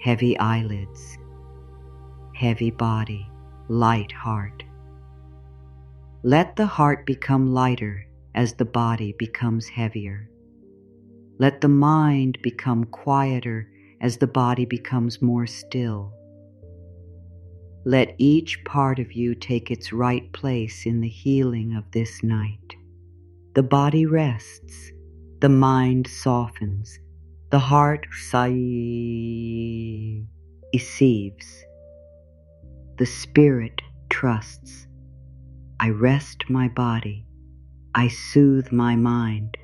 heavy eyelids, heavy body, light heart. Let the heart become lighter as the body becomes heavier. Let the mind become quieter as the body becomes more still. Let each part of you take its right place in the healing of this night. The body rests, the mind softens, the heart receives, the spirit trusts. I rest my body, I soothe my mind,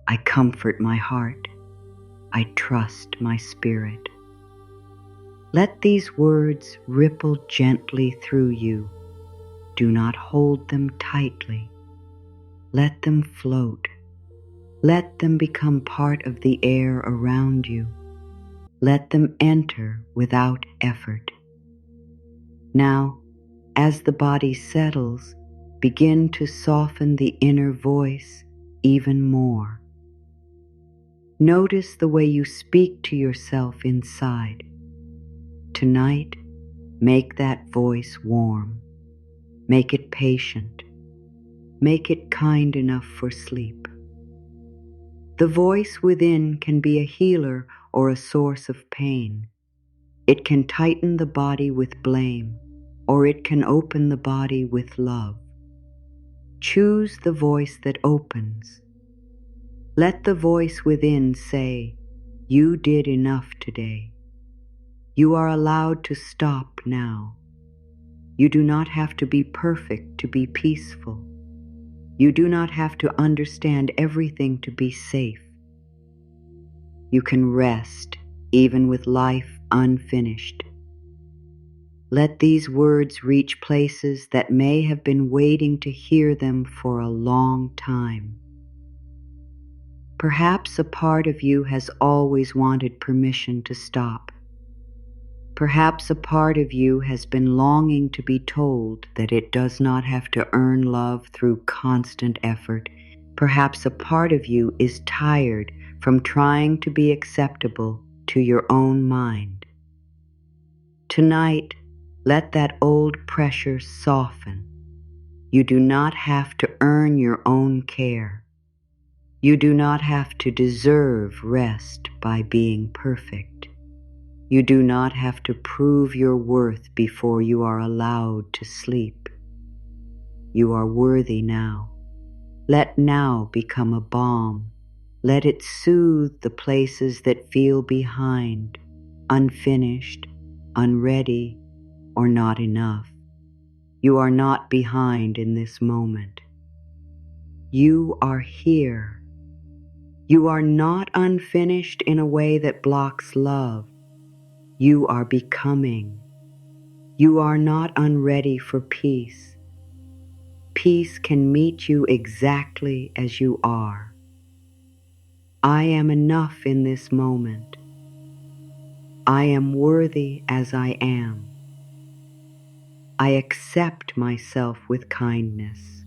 I comfort my heart, I trust my spirit. Let these words ripple gently through you. Do not hold them tightly. Let them float. Let them become part of the air around you. Let them enter without effort. Now, as the body settles, begin to soften the inner voice even more. Notice the way you speak to yourself inside. Tonight, make that voice warm. Make it patient. Make it kind enough for sleep. The voice within can be a healer or a source of pain. It can tighten the body with blame, or it can open the body with love. Choose the voice that opens. Let the voice within say, "You did enough today. You are allowed to stop now. You do not have to be perfect to be peaceful. You do not have to understand everything to be safe. You can rest even with life unfinished." Let these words reach places that may have been waiting to hear them for a long time. Perhaps a part of you has always wanted permission to stop. Perhaps a part of you has been longing to be told that it does not have to earn love through constant effort. Perhaps a part of you is tired from trying to be acceptable to your own mind. Tonight, let that old pressure soften. You do not have to earn your own care. You do not have to deserve rest by being perfect. You do not have to prove your worth before you are allowed to sleep. You are worthy now. Let now become a balm. Let it soothe the places that feel behind, unfinished, unready, or not enough. You are not behind in this moment. You are here. You are not unfinished in a way that blocks love. You are becoming. You are not unready for peace. Peace can meet you exactly as you are. I am enough in this moment. I am worthy as I am. I accept myself with kindness.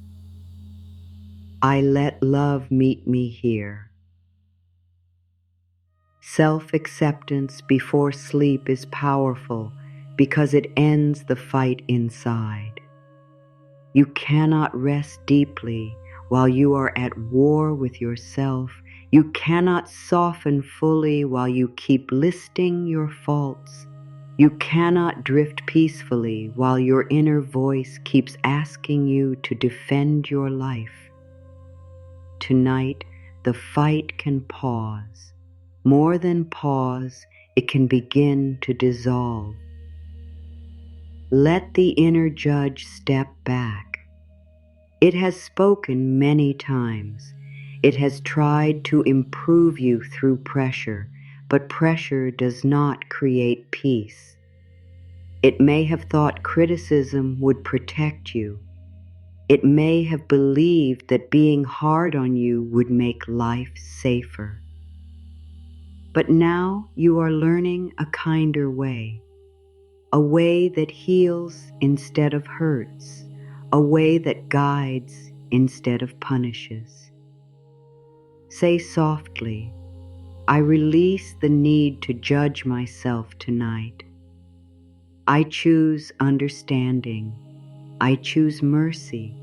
I let love meet me here. Self-acceptance before sleep is powerful because it ends the fight inside. You cannot rest deeply while you are at war with yourself. You cannot soften fully while you keep listing your faults. You cannot drift peacefully while your inner voice keeps asking you to defend your life. Tonight, the fight can pause. More than pause, it can begin to dissolve. Let the inner judge step back. It has spoken many times. It has tried to improve you through pressure, but pressure does not create peace. It may have thought criticism would protect you. It may have believed that being hard on you would make life safer. But now you are learning a kinder way, a way that heals instead of hurts, a way that guides instead of punishes. Say softly, "I release the need to judge myself tonight. I choose understanding. I choose mercy.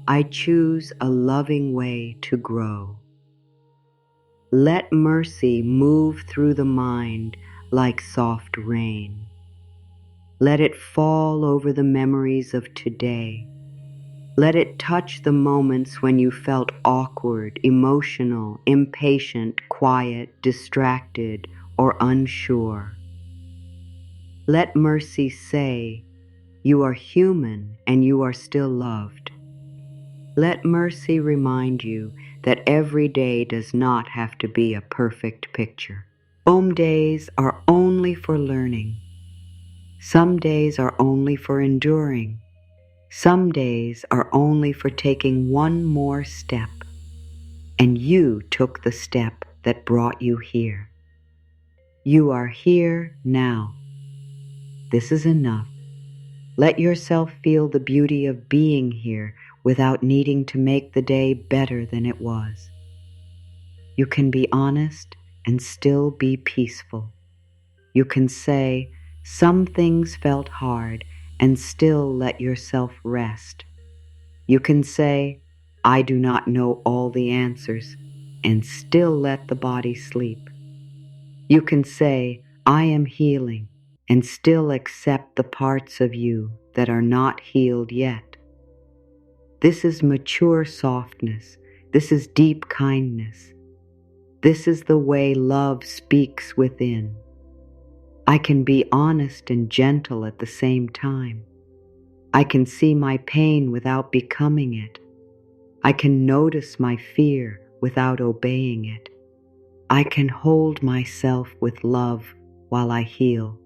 I choose a loving way to grow." Let mercy move through the mind like soft rain. Let it fall over the memories of today. Let it touch the moments when you felt awkward, emotional, impatient, quiet, distracted, or unsure. Let mercy say, "You are human and you are still loved." Let mercy remind you that every day does not have to be a perfect picture. Some days are only for learning. Some days are only for enduring. Some days are only for taking one more step. And you took the step that brought you here. You are here now. This is enough. Let yourself feel the beauty of being here without needing to make the day better than it was. You can be honest and still be peaceful. You can say, "Some things felt hard," and still let yourself rest. You can say, "I do not know all the answers," and still let the body sleep. You can say, "I am healing," and still accept the parts of you that are not healed yet. This is mature softness. This is deep kindness. This is the way love speaks within. I can be honest and gentle at the same time. I can see my pain without becoming it. I can notice my fear without obeying it. I can hold myself with love while I heal.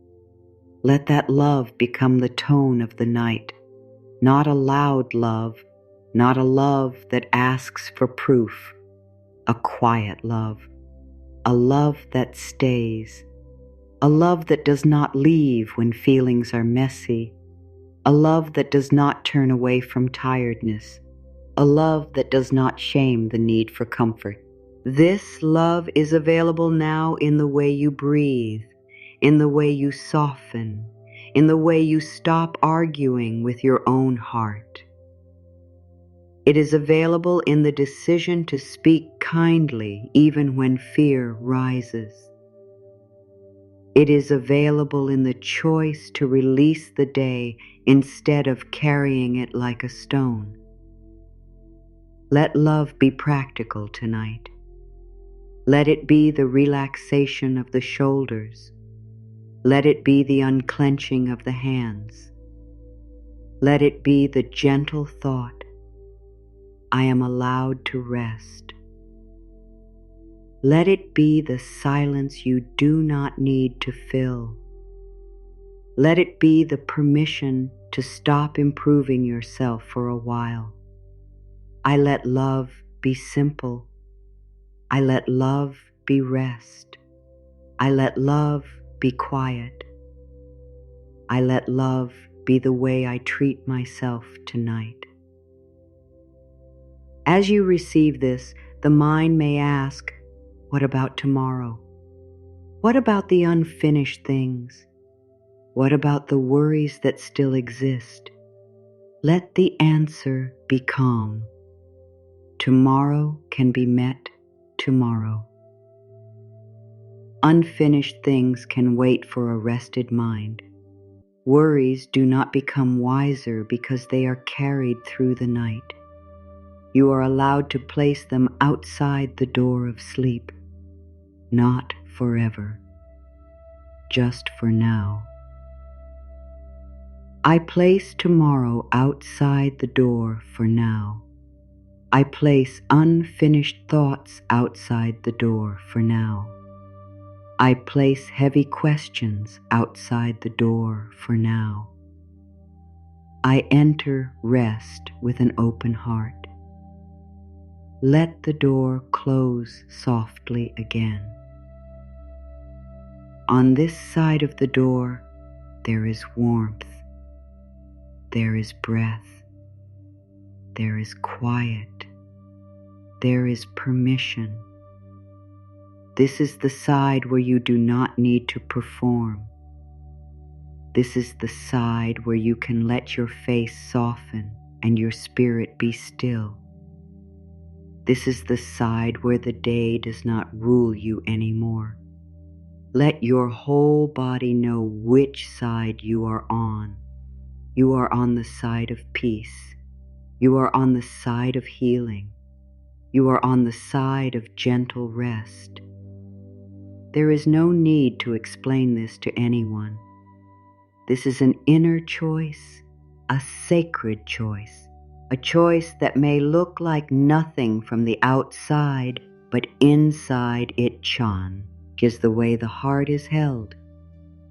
Let that love become the tone of the night, not a loud love, not a love that asks for proof, a quiet love, a love that stays, a love that does not leave when feelings are messy, a love that does not turn away from tiredness, a love that does not shame the need for comfort. This love is available now in the way you breathe, in the way you soften, in the way you stop arguing with your own heart. It is available in the decision to speak kindly even when fear rises. It is available in the choice to release the day instead of carrying it like a stone. Let love be practical tonight. Let it be the relaxation of the shoulders. Let it be the unclenching of the hands. Let it be the gentle thought, "I am allowed to rest." Let it be the silence you do not need to fill. Let it be the permission to stop improving yourself for a while. I let love be simple. I let love be rest. I let love be quiet. I let love be the way I treat myself tonight. As you receive this, the mind may ask, what about tomorrow? What about the unfinished things? What about the worries that still exist? Let the answer be calm. Tomorrow can be met tomorrow. Unfinished things can wait for a rested mind. Worries do not become wiser because they are carried through the night. You are allowed to place them outside the door of sleep, not forever, just for now. I place tomorrow outside the door for now. I place unfinished thoughts outside the door for now. I place heavy questions outside the door for now. I enter rest with an open heart. Let the door close softly again. On this side of the door, there is warmth. There is breath. There is quiet. There is permission. This is the side where you do not need to perform. This is the side where you can let your face soften and your spirit be still. This is the side where the day does not rule you anymore. Let your whole body know which side you are on. You are on the side of peace. You are on the side of healing. You are on the side of gentle rest. There is no need to explain this to anyone. This is an inner choice, a sacred choice, a choice that may look like nothing from the outside, but inside it is the way the heart is held.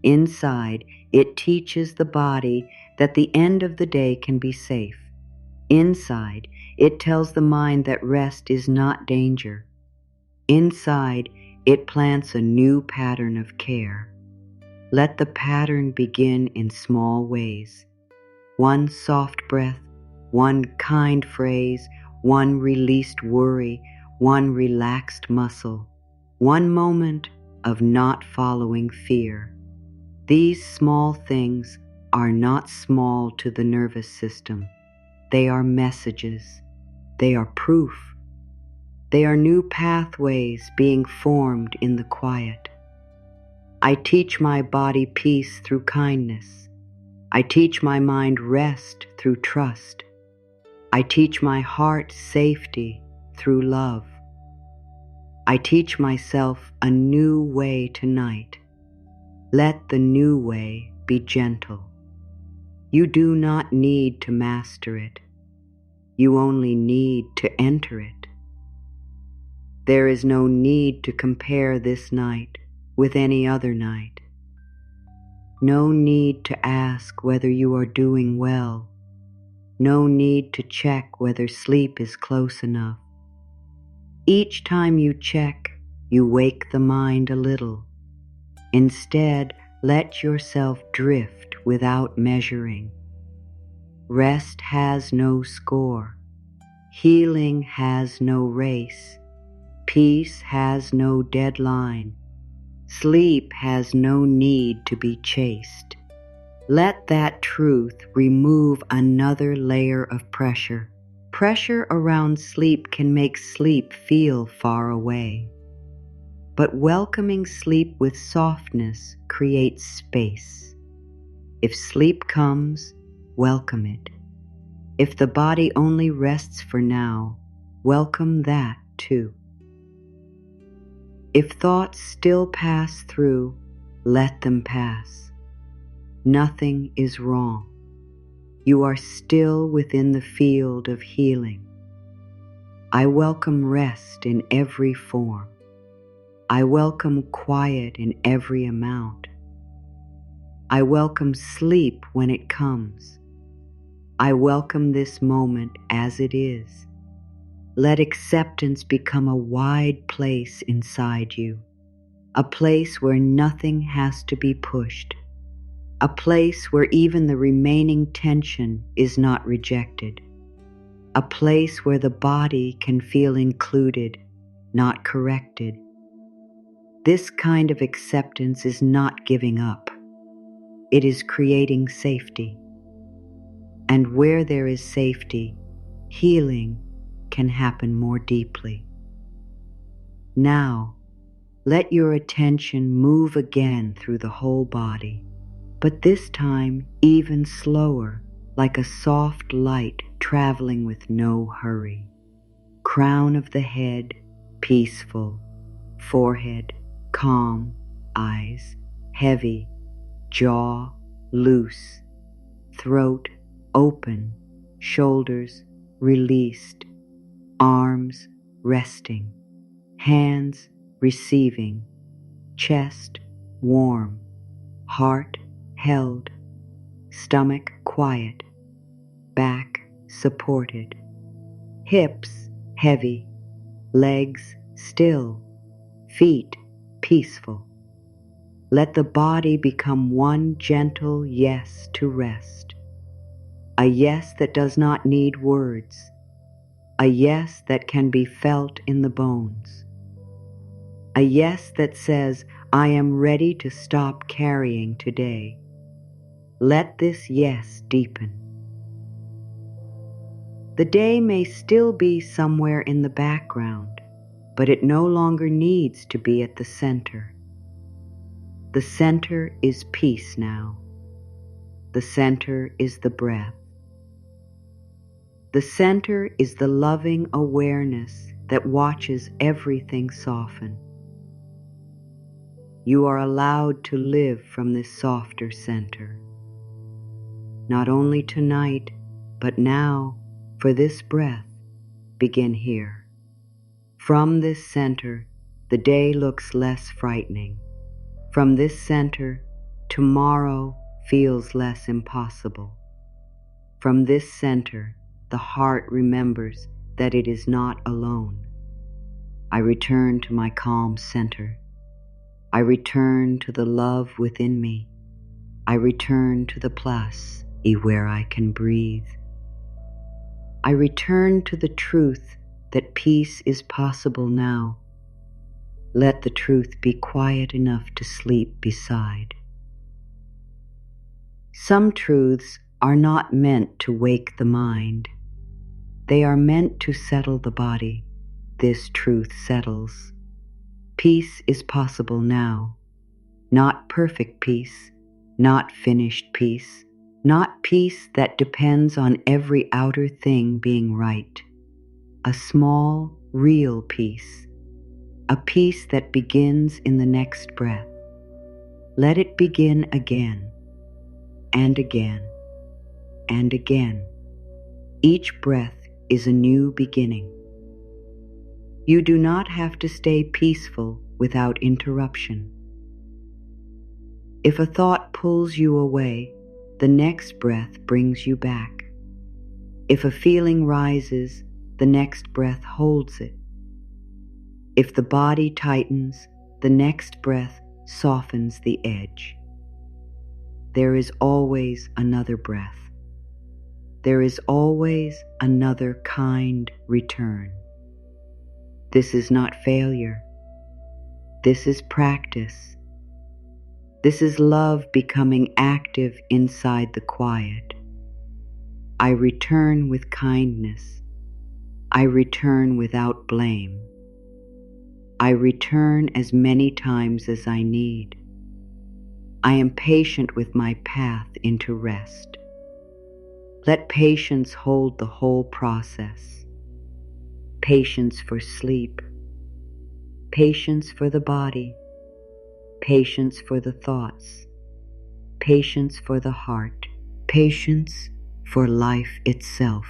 Inside, it teaches the body that the end of the day can be safe. Inside, it tells the mind that rest is not danger. Inside, it plants a new pattern of care. Let the pattern begin in small ways. One soft breath, one kind phrase, one released worry, one relaxed muscle, one moment of not following fear. These small things are not small to the nervous system. They are messages. They are proof. They are new pathways being formed in the quiet. I teach my body peace through kindness. I teach my mind rest through trust. I teach my heart safety through love. I teach myself a new way tonight. Let the new way be gentle. You do not need to master it. You only need to enter it. There is no need to compare this night with any other night. No need to ask whether you are doing well. No need to check whether sleep is close enough. Each time you check, you wake the mind a little. Instead, let yourself drift without measuring. Rest has no score. Healing has no race. Peace has no deadline. Sleep has no need to be chased. Let that truth remove another layer of pressure. Pressure around sleep can make sleep feel far away. But welcoming sleep with softness creates space. If sleep comes, welcome it. If the body only rests for now, welcome that too. If thoughts still pass through, let them pass. Nothing is wrong. You are still within the field of healing. I welcome rest in every form. I welcome quiet in every amount. I welcome sleep when it comes. I welcome this moment as it is. Let acceptance become a wide place inside you, a place where nothing has to be pushed, a place where even the remaining tension is not rejected, a place where the body can feel included, not corrected. This kind of acceptance is not giving up. It is creating safety. And where there is safety, healing can happen more deeply. Now, let your attention move again through the whole body, but this time even slower, like a soft light traveling with no hurry. Crown of the head, peaceful. Forehead, calm. Eyes, heavy. Jaw, loose. Throat, open. Shoulders, released. Arms, resting. Hands, receiving. Chest, warm. Heart, held. Stomach, quiet. Back, supported. Hips, heavy. Legs, still. Feet, peaceful. Let the body become one gentle yes to rest. A yes that does not need words. A yes that can be felt in the bones. A yes that says, I am ready to stop carrying today. Let this yes deepen. The day may still be somewhere in the background, but it no longer needs to be at the center. The center is peace now. The center is the breath. The center is the loving awareness that watches everything soften. You are allowed to live from this softer center. Not only tonight, but now, for this breath, begin here. From this center, the day looks less frightening. From this center, tomorrow feels less impossible. From this center, the heart remembers that it is not alone. I return to my calm center. I return to the love within me. I return to the place where I can breathe. I return to the truth that peace is possible now. Let the truth be quiet enough to sleep beside. Some truths are not meant to wake the mind. They are meant to settle the body. This truth settles. Peace is possible now. Not perfect peace, not finished peace, not peace that depends on every outer thing being right. A small, real peace. A peace that begins in the next breath. Let it begin again, and again, and again. Each breath is a new beginning. You do not have to stay peaceful without interruption. If a thought pulls you away, the next breath brings you back. If a feeling rises, the next breath holds it. If the body tightens, the next breath softens the edge. There is always another breath. There is always another kind return. This is not failure. This is practice. This is love becoming active inside the quiet. I return with kindness. I return without blame. I return as many times as I need. I am patient with my path into rest. Let patience hold the whole process. Patience for sleep. Patience for the body. Patience for the thoughts. Patience for the heart. Patience for life itself.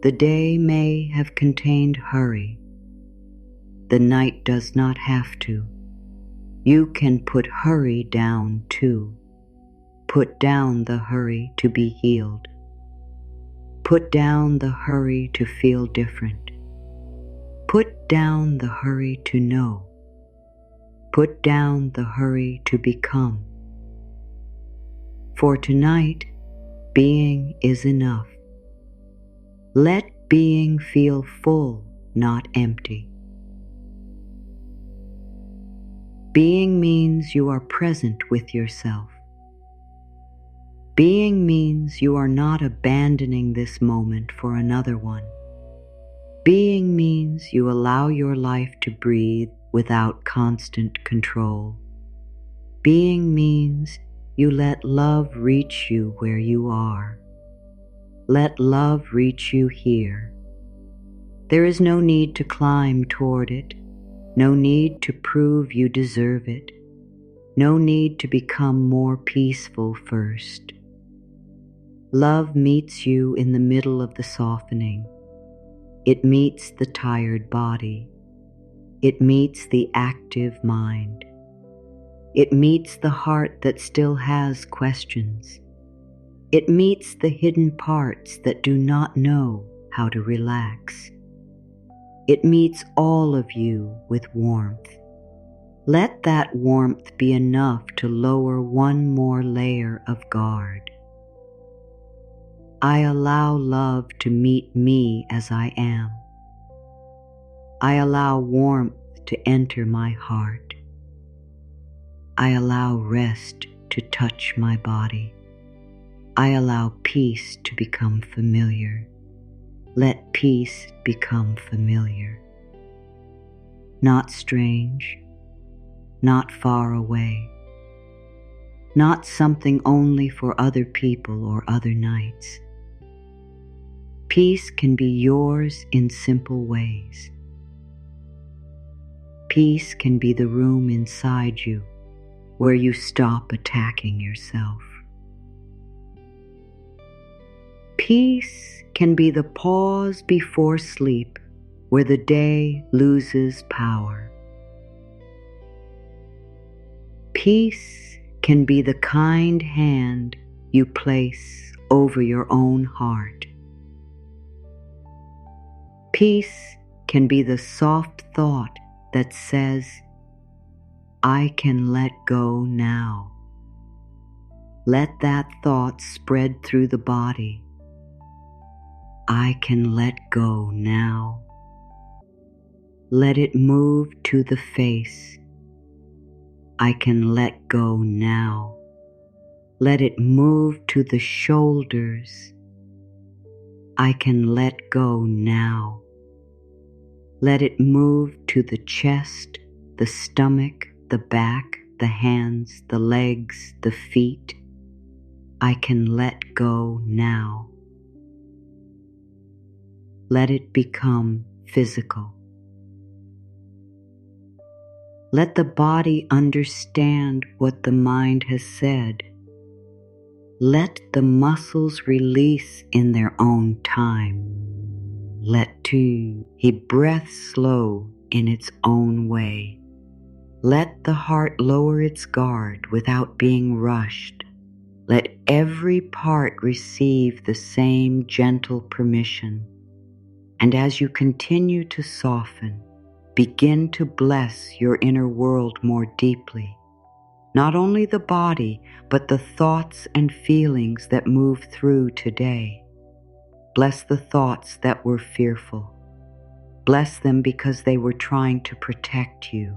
The day may have contained hurry. The night does not have to. You can put hurry down too. Put down the hurry to be healed. Put down the hurry to feel different. Put down the hurry to know. Put down the hurry to become. For tonight, being is enough. Let being feel full, not empty. Being means you are present with yourself. Being means you are not abandoning this moment for another one. Being means you allow your life to breathe without constant control. Being means you let love reach you where you are. Let love reach you here. There is no need to climb toward it, no need to prove you deserve it, no need to become more peaceful first. Love meets you in the middle of the softening. It meets the tired body. It meets the active mind. It meets the heart that still has questions. It meets the hidden parts that do not know how to relax. It meets all of you with warmth. Let that warmth be enough to lower one more layer of guard. I allow love to meet me as I am. I allow warmth to enter my heart. I allow rest to touch my body. I allow peace to become familiar. Let peace become familiar. Not strange, not far away, not something only for other people or other nights. Peace can be yours in simple ways. Peace can be the room inside you where you stop attacking yourself. Peace can be the pause before sleep where the day loses power. Peace can be the kind hand you place over your own heart. Peace can be the soft thought that says, I can let go now. Let that thought spread through the body. I can let go now. Let it move to the face. I can let go now. Let it move to the shoulders. I can let go now. Let it move to the chest, the stomach, the back, the hands, the legs, the feet. I can let go now. Let it become physical. Let the body understand what the mind has said. Let the muscles release in their own time. Let he breath slow in its own way. Let the heart lower its guard without being rushed. Let every part receive the same gentle permission. And as you continue to soften, begin to bless your inner world more deeply. Not only the body, but the thoughts and feelings that move through today. Bless the thoughts that were fearful. Bless them because they were trying to protect you.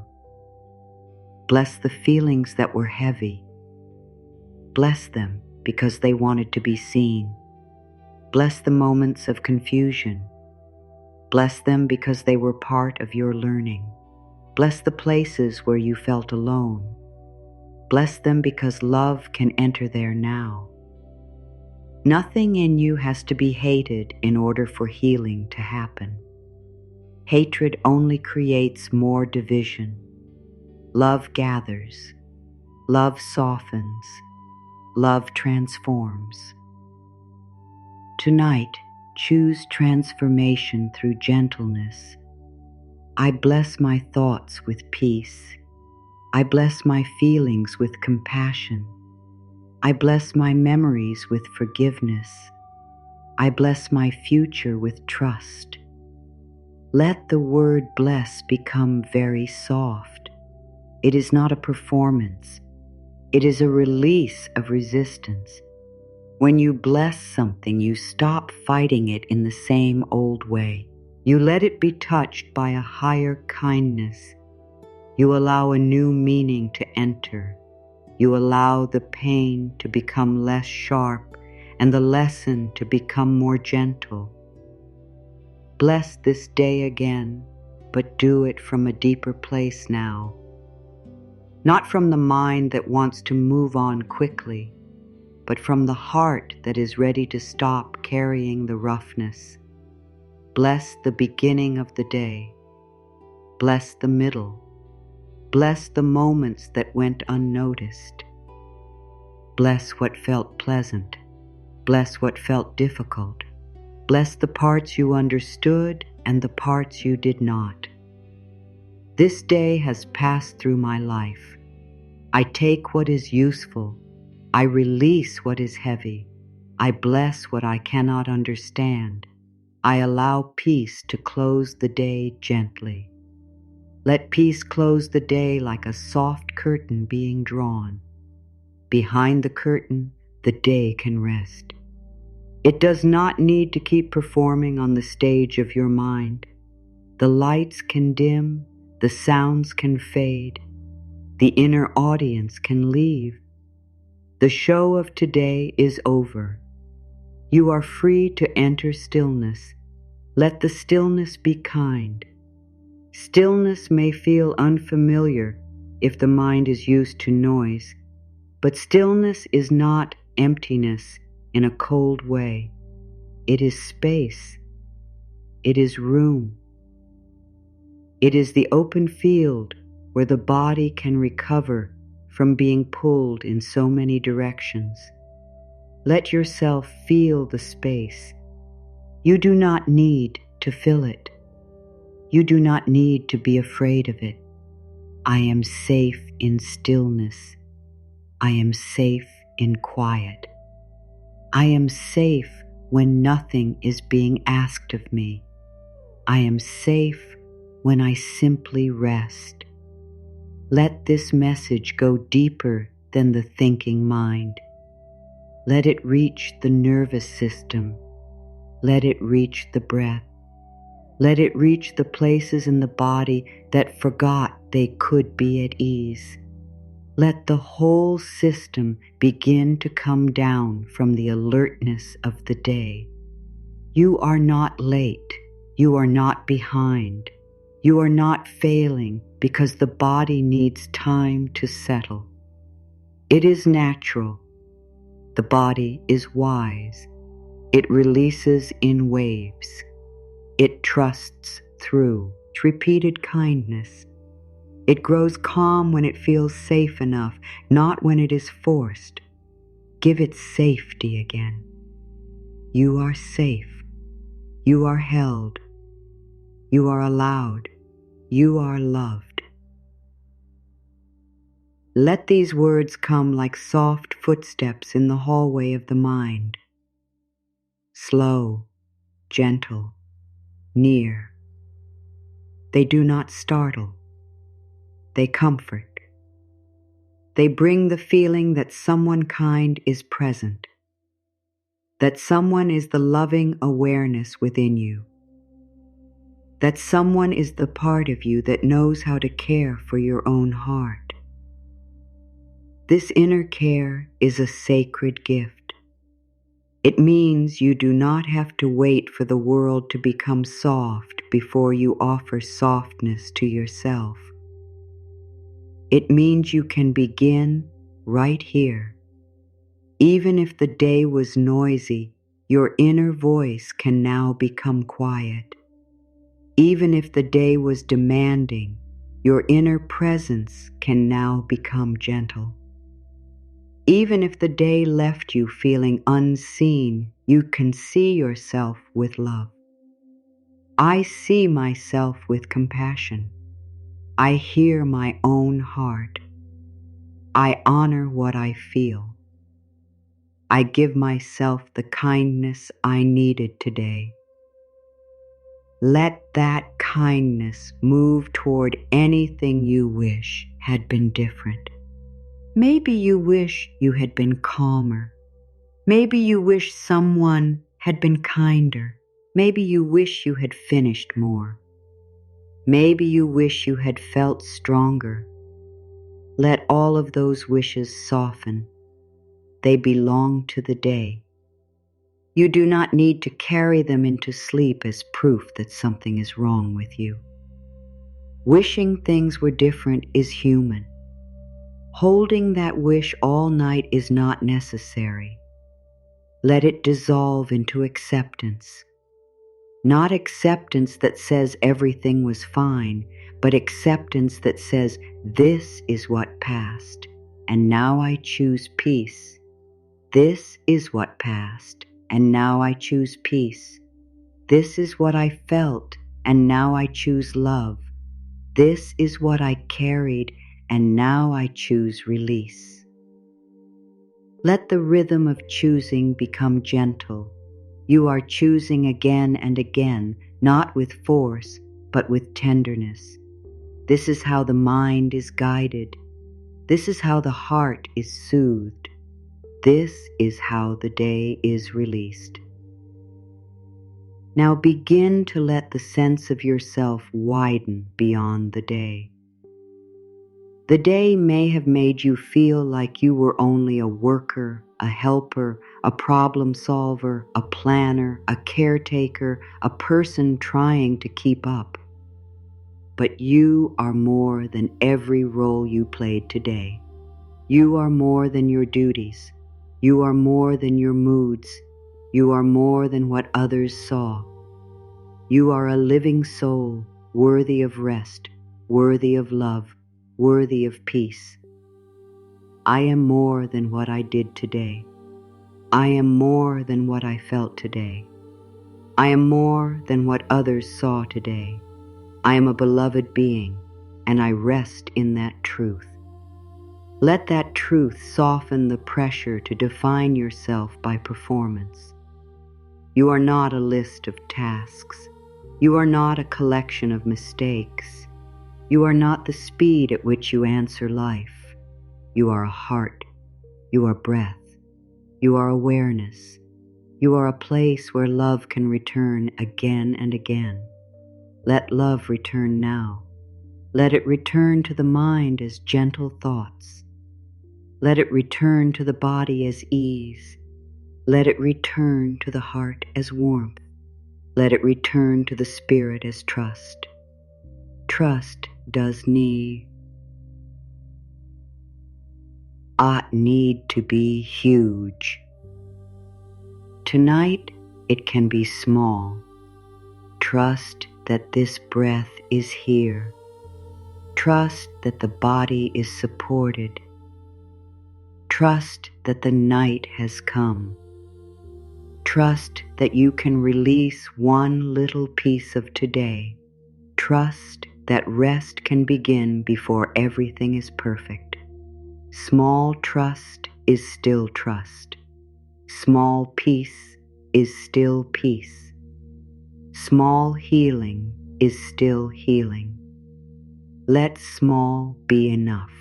Bless the feelings that were heavy. Bless them because they wanted to be seen. Bless the moments of confusion. Bless them because they were part of your learning. Bless the places where you felt alone. Bless them because love can enter there now. Nothing in you has to be hated in order for healing to happen. Hatred only creates more division. Love gathers. Love softens. Love transforms. Tonight, choose transformation through gentleness. I bless my thoughts with peace. I bless my feelings with compassion. I bless my memories with forgiveness. I bless my future with trust. Let the word bless become very soft. It is not a performance. It is a release of resistance. When you bless something, you stop fighting it in the same old way. You let it be touched by a higher kindness. You allow a new meaning to enter. You allow the pain to become less sharp and the lesson to become more gentle. Bless this day again, but do it from a deeper place now. Not from the mind that wants to move on quickly, but from the heart that is ready to stop carrying the roughness. Bless the beginning of the day. Bless the middle. Bless the moments that went unnoticed. Bless what felt pleasant. Bless what felt difficult. Bless the parts you understood and the parts you did not. This day has passed through my life. I take what is useful. I release what is heavy. I bless what I cannot understand. I allow peace to close the day gently. Let peace close the day like a soft curtain being drawn. Behind the curtain, the day can rest. It does not need to keep performing on the stage of your mind. The lights can dim, the sounds can fade, the inner audience can leave. The show of today is over. You are free to enter stillness. Let the stillness be kind. Stillness may feel unfamiliar if the mind is used to noise, but stillness is not emptiness in a cold way. It is space. It is room. It is the open field where the body can recover from being pulled in so many directions. Let yourself feel the space. You do not need to fill it. You do not need to be afraid of it. I am safe in stillness. I am safe in quiet. I am safe when nothing is being asked of me. I am safe when I simply rest. Let this message go deeper than the thinking mind. Let it reach the nervous system. Let it reach the breath. Let it reach the places in the body that forgot they could be at ease. Let the whole system begin to come down from the alertness of the day. You are not late. You are not behind. You are not failing because the body needs time to settle. It is natural. The body is wise. It releases in waves. It trusts through repeated kindness. It grows calm when it feels safe enough, not when it is forced. Give it safety again. You are safe. You are held. You are allowed. You are loved. Let these words come like soft footsteps in the hallway of the mind. Slow, gentle, near. They do not startle. They comfort. They bring the feeling that someone kind is present, that someone is the loving awareness within you, that someone is the part of you that knows how to care for your own heart. This inner care is a sacred gift. It means you do not have to wait for the world to become soft before you offer softness to yourself. It means you can begin right here. Even if the day was noisy, your inner voice can now become quiet. Even if the day was demanding, your inner presence can now become gentle. Even if the day left you feeling unseen, you can see yourself with love. I see myself with compassion. I hear my own heart. I honor what I feel. I give myself the kindness I needed today. Let that kindness move toward anything you wish had been different. Maybe you wish you had been calmer. Maybe you wish someone had been kinder. Maybe you wish you had finished more. Maybe you wish you had felt stronger. Let all of those wishes soften. They belong to the day. You do not need to carry them into sleep as proof that something is wrong with you. Wishing things were different is human. Holding that wish all night is not necessary. Let it dissolve into acceptance. Not acceptance that says everything was fine, but acceptance that says, this is what passed, and now I choose peace. This is what passed, and now I choose peace. This is what I felt, and now I choose love. This is what I carried, and now I choose release. Let the rhythm of choosing become gentle. You are choosing again and again, not with force, but with tenderness. This is how the mind is guided. This is how the heart is soothed. This is how the day is released. Now begin to let the sense of yourself widen beyond the day. The day may have made you feel like you were only a worker, a helper, a problem solver, a planner, a caretaker, a person trying to keep up. But you are more than every role you played today. You are more than your duties. You are more than your moods. You are more than what others saw. You are a living soul, worthy of rest, worthy of love, worthy of peace. I am more than what I did today. I am more than what I felt today. I am more than what others saw today. I am a beloved being, and I rest in that truth. Let that truth soften the pressure to define yourself by performance. You are not a list of tasks. You are not a collection of mistakes. You are not the speed at which you answer life. You are a heart. You are breath. You are awareness. You are a place where love can return again and again. Let love return now. Let it return to the mind as gentle thoughts. Let it return to the body as ease. Let it return to the heart as warmth. Let it return to the spirit as trust. Trust does need to be huge. Tonight it can be small. Trust that this breath is here. Trust that the body is supported. Trust that the night has come. Trust that you can release one little piece of today. Trust that rest can begin before everything is perfect. Small trust is still trust. Small peace is still peace. Small healing is still healing. Let small be enough.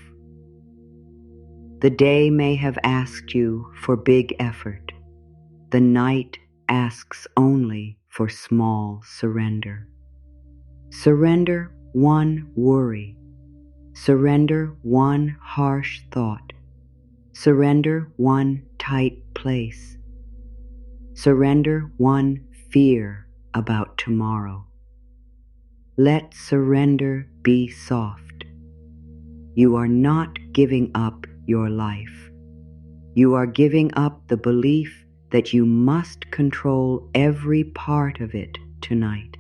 The day may have asked you for big effort. The night asks only for small surrender. Surrender one worry. Surrender one harsh thought. Surrender one tight place. Surrender one fear about tomorrow. Let surrender be soft. You are not giving up your life. You are giving up the belief that you must control every part of it tonight.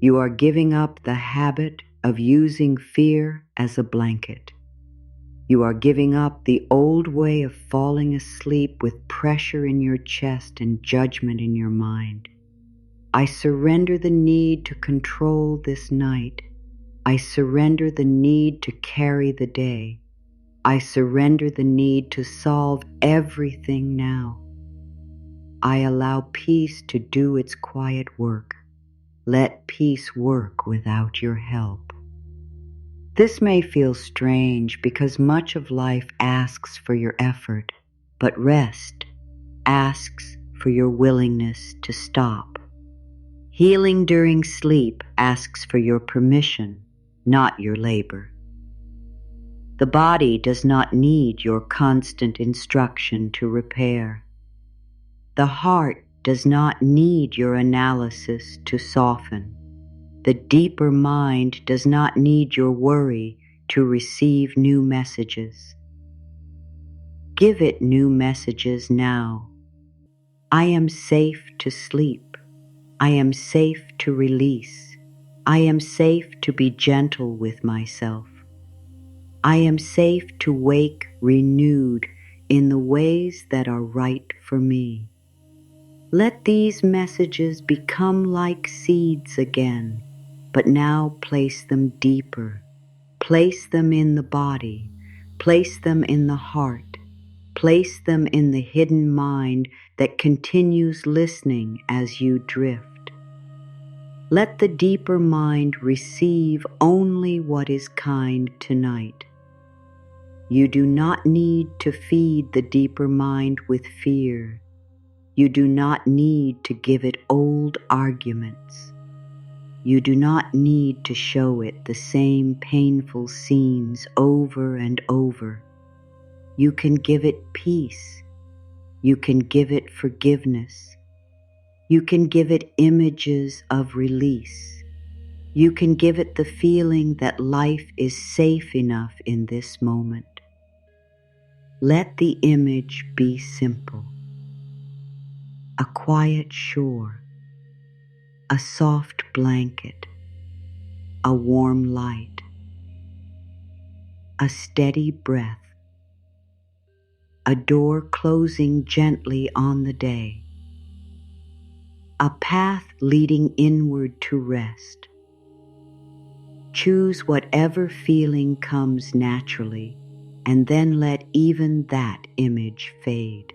You are giving up the habit of using fear as a blanket. You are giving up the old way of falling asleep with pressure in your chest and judgment in your mind. I surrender the need to control this night. I surrender the need to carry the day. I surrender the need to solve everything now. I allow peace to do its quiet work. Let peace work without your help. This may feel strange because much of life asks for your effort, but rest asks for your willingness to stop. Healing during sleep asks for your permission, not your labor. The body does not need your constant instruction to repair. The heart does not need your analysis to soften. The deeper mind does not need your worry to receive new messages. Give it new messages now. I am safe to sleep. I am safe to release. I am safe to be gentle with myself. I am safe to wake renewed in the ways that are right for me. Let these messages become like seeds again, but now place them deeper. Place them in the body. Place them in the heart. Place them in the hidden mind that continues listening as you drift. Let the deeper mind receive only what is kind tonight. You do not need to feed the deeper mind with fear. You do not need to give it old arguments. you do not need to show it the same painful scenes over and over. You can give it peace. You can give it forgiveness. You can give it images of release. You can give it the feeling that life is safe enough in this moment. Let the image be simple. A quiet shore, a soft blanket, a warm light, a steady breath, a door closing gently on the day, a path leading inward to rest. Choose whatever feeling comes naturally, and then let even that image fade.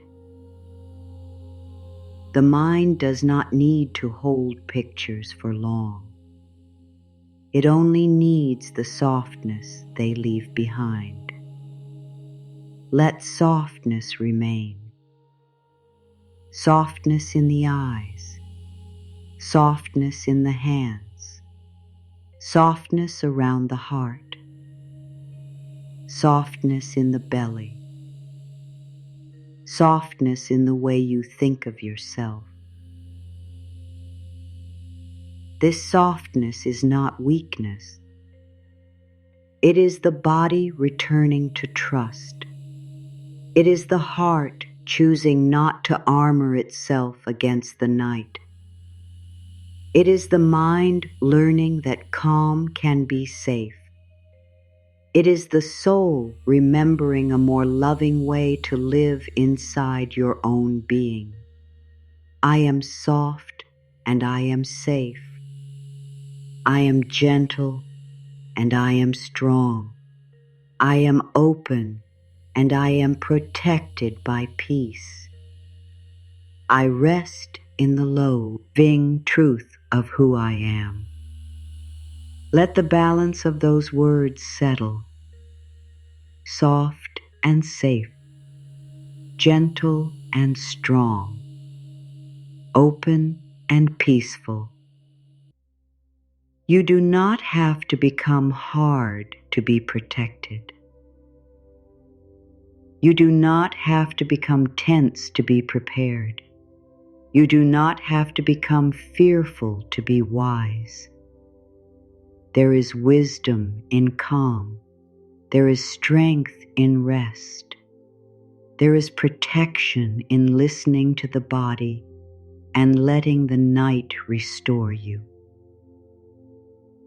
The mind does not need to hold pictures for long. It only needs the softness they leave behind. Let softness remain. Softness in the eyes, softness in the hands, softness around the heart, softness in the belly, softness in the way you think of yourself. This softness is not weakness. It is the body returning to trust. It is the heart choosing not to armor itself against the night. It is the mind learning that calm can be safe. It is the soul remembering a more loving way to live inside your own being. I am soft and I am safe. I am gentle and I am strong. I am open and I am protected by peace. I rest in the loving truth of who I am. Let the balance of those words settle. Soft and safe, gentle and strong, open and peaceful. You do not have to become hard to be protected. You do not have to become tense to be prepared. You do not have to become fearful to be wise. There is wisdom in calm. There is strength in rest. There is protection in listening to the body and letting the night restore you.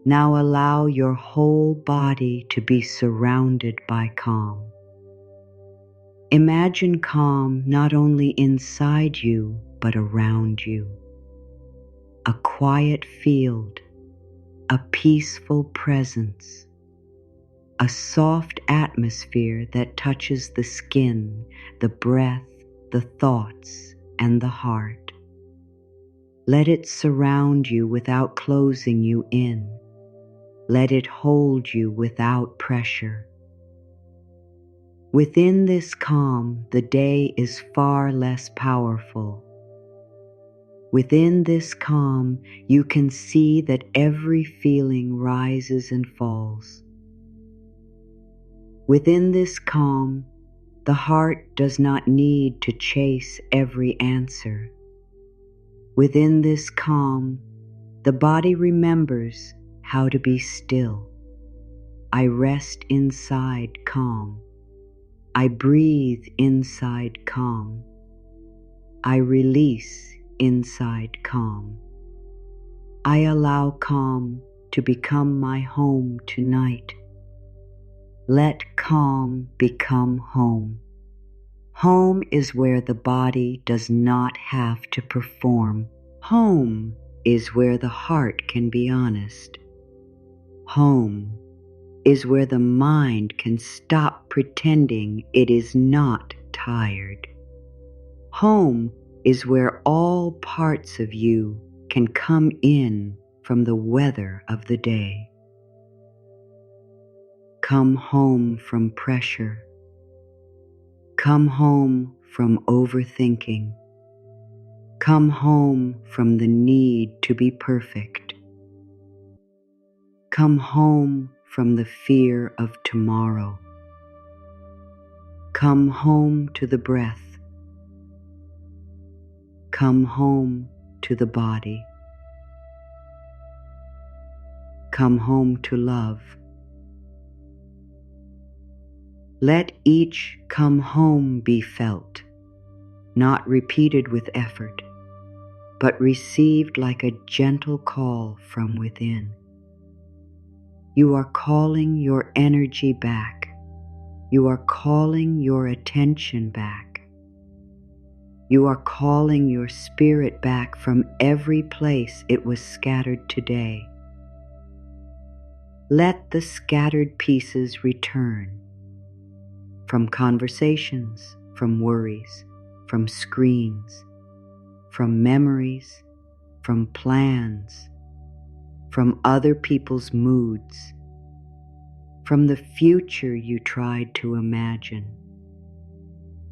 Now allow your whole body to be surrounded by calm. Imagine calm not only inside you, but around you. A quiet field, a peaceful presence, a soft atmosphere that touches the skin, the breath, the thoughts, and the heart. Let it surround you without closing you in. Let it hold you without pressure. Within this calm, the day is far less powerful. Within this calm, you can see that every feeling rises and falls. Within this calm, the heart does not need to chase every answer. Within this calm, the body remembers how to be still. I rest inside calm. I breathe inside calm. I release inside calm. I allow calm to become my home tonight. Let calm become home. Home is where the body does not have to perform. Home is where the heart can be honest. Home is where the mind can stop pretending it is not tired. Home is where all parts of you can come in from the weather of the day. Come home from pressure. Come home from overthinking. Come home from the need to be perfect. Come home from the fear of tomorrow. Come home to the breath. Come home to the body. Come home to love. Let each come home be felt, not repeated with effort, but received like a gentle call from within. You are calling your energy back. You are calling your attention back. You are calling your spirit back from every place it was scattered today. Let the scattered pieces return from conversations, from worries, from screens, from memories, from plans, from other people's moods, from the future you tried to imagine,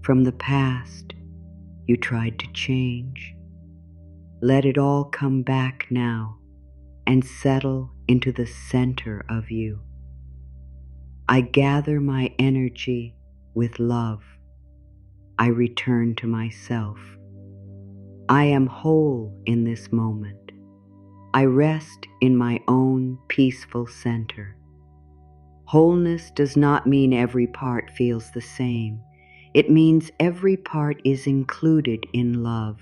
from the past you tried to change. Let it all come back now and settle into the center of you. I gather my energy with love. I return to myself. I am whole in this moment. I rest in my own peaceful center. Wholeness does not mean every part feels the same. It means every part is included in love.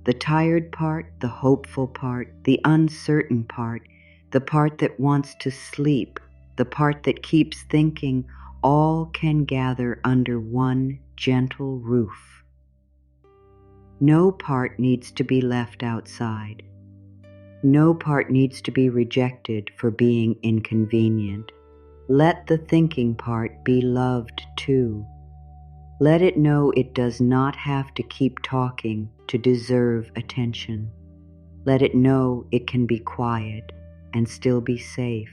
The tired part, the hopeful part, the uncertain part, the part that wants to sleep, the part that keeps thinking, all can gather under one gentle roof. No part needs to be left outside. No part needs to be rejected for being inconvenient. Let the thinking part be loved too. Let it know it does not have to keep talking to deserve attention. Let it know it can be quiet and still be safe.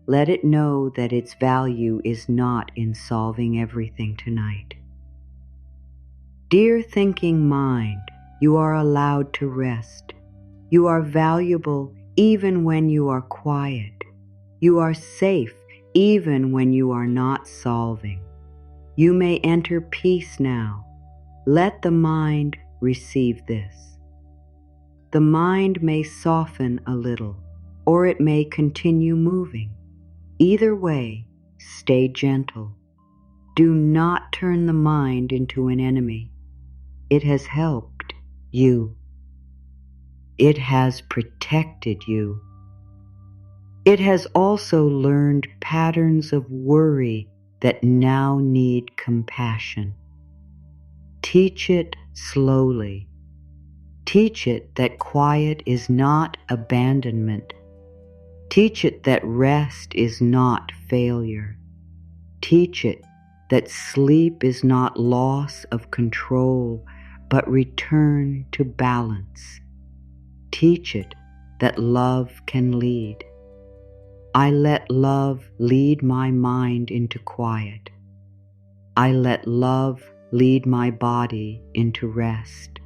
Let it know that its value is not in solving everything tonight. Dear thinking mind, you are allowed to rest. You are valuable even when you are quiet. You are safe even when you are not solving. You may enter peace now. Let the mind receive this. The mind may soften a little, or it may continue moving. Either way, stay gentle. Do not turn the mind into an enemy. It has helped you. It has protected you. It has also learned patterns of worry that now need compassion. Teach it slowly. Teach it that quiet is not abandonment. Teach it that rest is not failure. Teach it that sleep is not loss of control, but return to balance. Teach it that love can lead. I let love lead my mind into quiet. I let love lead my body into rest.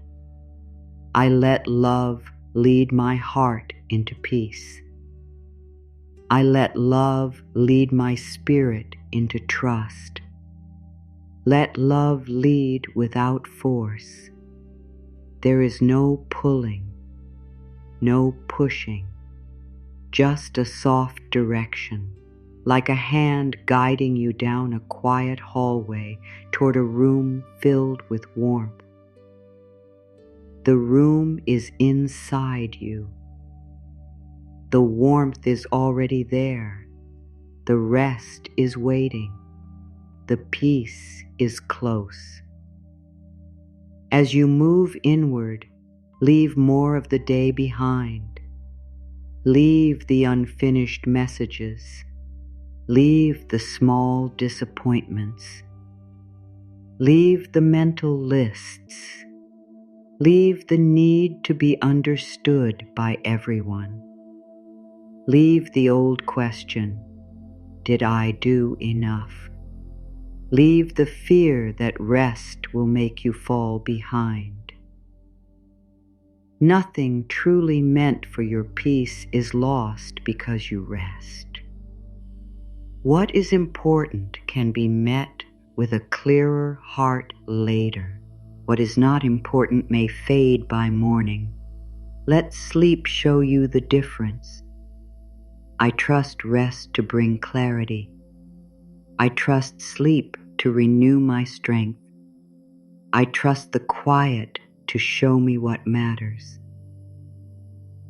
I let love lead my heart into peace. I let love lead my spirit into trust. Let love lead without force. There is no pulling, no pushing, just a soft direction, like a hand guiding you down a quiet hallway toward a room filled with warmth. The room is inside you. The warmth is already there. The rest is waiting. The peace is close. As you move inward, leave more of the day behind. Leave the unfinished messages. Leave the small disappointments. Leave the mental lists. Leave the need to be understood by everyone. Leave the old question, did I do enough? Leave the fear that rest will make you fall behind. Nothing truly meant for your peace is lost because you rest. What is important can be met with a clearer heart later. What is not important may fade by morning. Let sleep show you the difference. I trust rest to bring clarity. I trust sleep to renew my strength. I trust the quiet to show me what matters.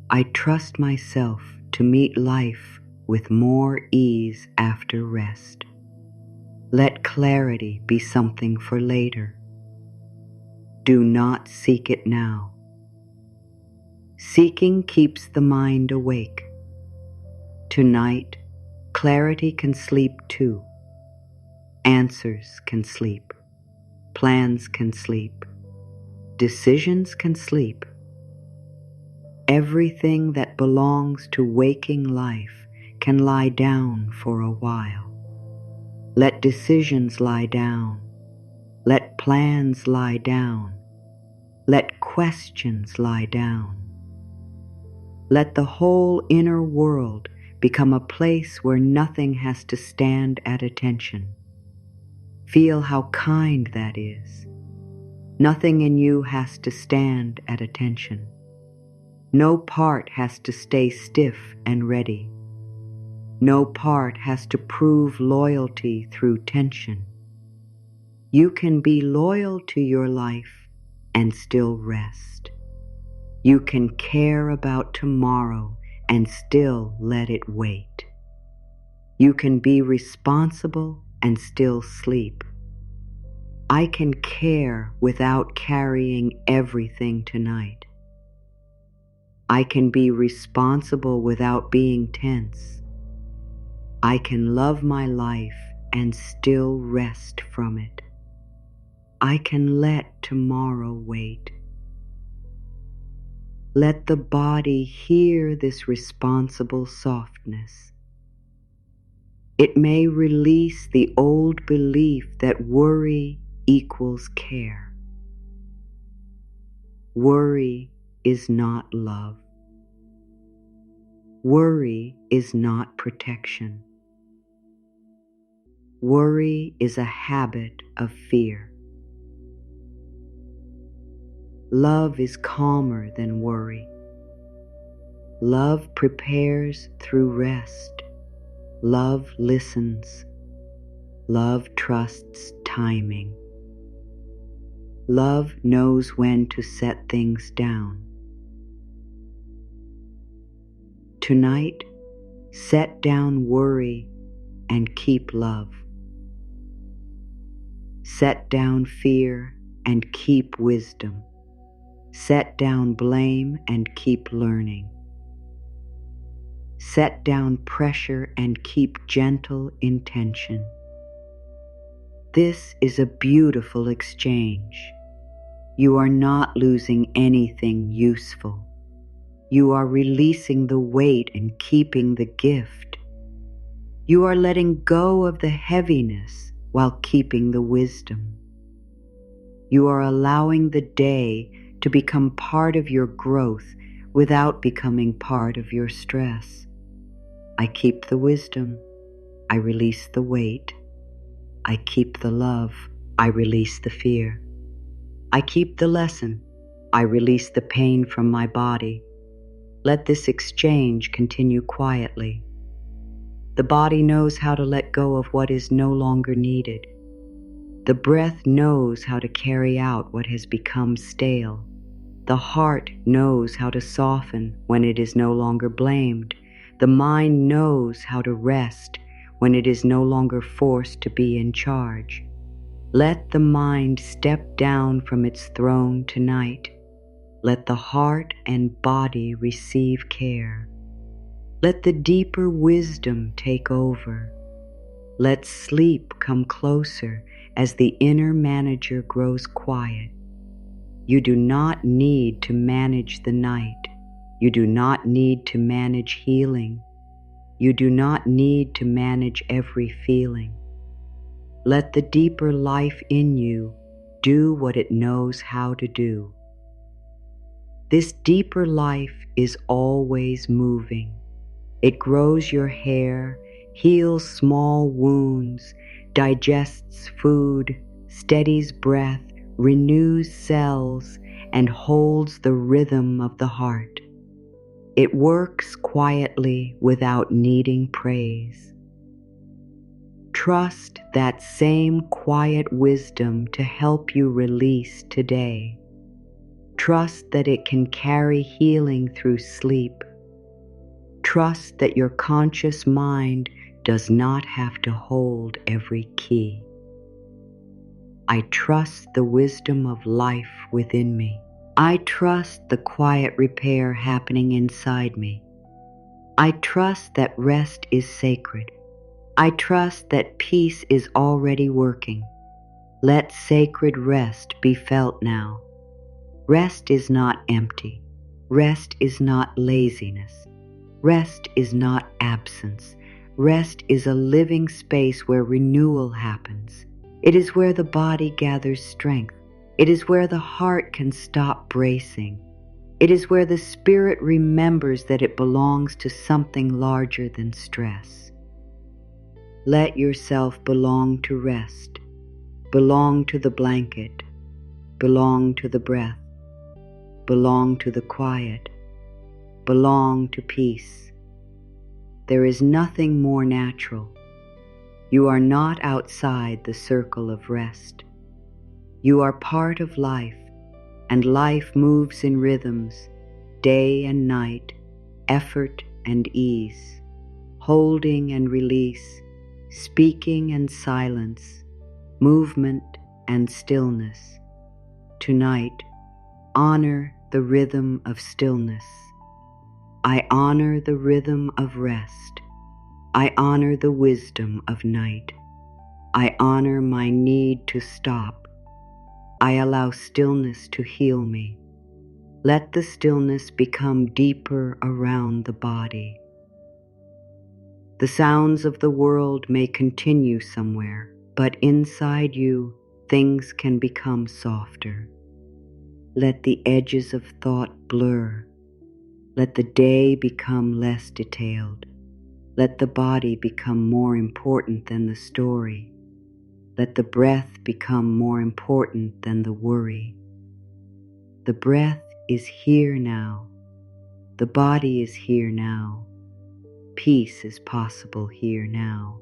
I trust myself to meet life with more ease after rest. Let clarity be something for later. Do not seek it now. Seeking keeps the mind awake. Tonight, clarity can sleep too. Answers can sleep. Plans can sleep. Decisions can sleep. Everything that belongs to waking life can lie down for a while. Let decisions lie down. Let plans lie down. Let questions lie down. Let the whole inner world become a place where nothing has to stand at attention. Feel how kind that is. Nothing in you has to stand at attention. No part has to stay stiff and ready. No part has to prove loyalty through tension. You can be loyal to your life and still rest. You can care about tomorrow and still let it wait. You can be responsible and still sleep. I can care without carrying everything tonight. I can be responsible without being tense. I can love my life and still rest from it. I can let tomorrow wait. Let the body hear this responsible softness. It may release the old belief that worry equals care. Worry is not love. Worry is not protection. Worry is a habit of fear. Love is calmer than worry. Love prepares through rest. Love listens. Love trusts timing. Love knows when to set things down. Tonight, set down worry and keep love. Set down fear and keep wisdom. Set down blame and keep learning. Set down pressure and keep gentle intention. This is a beautiful exchange. You are not losing anything useful. You are releasing the weight and keeping the gift. You are letting go of the heaviness while keeping the wisdom. You are allowing the day to become part of your growth without becoming part of your stress. I keep the wisdom. I release the weight. I keep the love. I release the fear. I keep the lesson. I release the pain from my body. Let this exchange continue quietly. The body knows how to let go of what is no longer needed. The breath knows how to carry out what has become stale. The heart knows how to soften when it is no longer blamed. The mind knows how to rest when it is no longer forced to be in charge. Let the mind step down from its throne tonight. Let the heart and body receive care. Let the deeper wisdom take over. Let sleep come closer as the inner manager grows quiet. You do not need to manage the night. You do not need to manage healing. You do not need to manage every feeling. Let the deeper life in you do what it knows how to do. This deeper life is always moving. It grows your hair, heals small wounds, digests food, steadies breath, renews cells, and holds the rhythm of the heart. It works quietly without needing praise. Trust that same quiet wisdom to help you release today. Trust that it can carry healing through sleep. Trust that your conscious mind does not have to hold every key. I trust the wisdom of life within me. I trust the quiet repair happening inside me. I trust that rest is sacred. I trust that peace is already working. Let sacred rest be felt now. Rest is not empty. Rest is not laziness. Rest is not absence. Rest is a living space where renewal happens. It is where the body gathers strength. It is where the heart can stop bracing. It is where the spirit remembers that it belongs to something larger than stress. Let yourself belong to rest, belong to the blanket, belong to the breath, belong to the quiet, belong to peace. There is nothing more natural. You are not outside the circle of rest. You are part of life, and life moves in rhythms, day and night, effort and ease, holding and release, speaking and silence, movement and stillness. Tonight, honor the rhythm of stillness. I honor the rhythm of rest. I honor the wisdom of night. I honor my need to stop. I allow stillness to heal me. Let the stillness become deeper around the body. The sounds of the world may continue somewhere, but inside you, things can become softer. Let the edges of thought blur. Let the day become less detailed. Let the body become more important than the story. Let the breath become more important than the worry. The breath is here now. The body is here now. Peace is possible here now.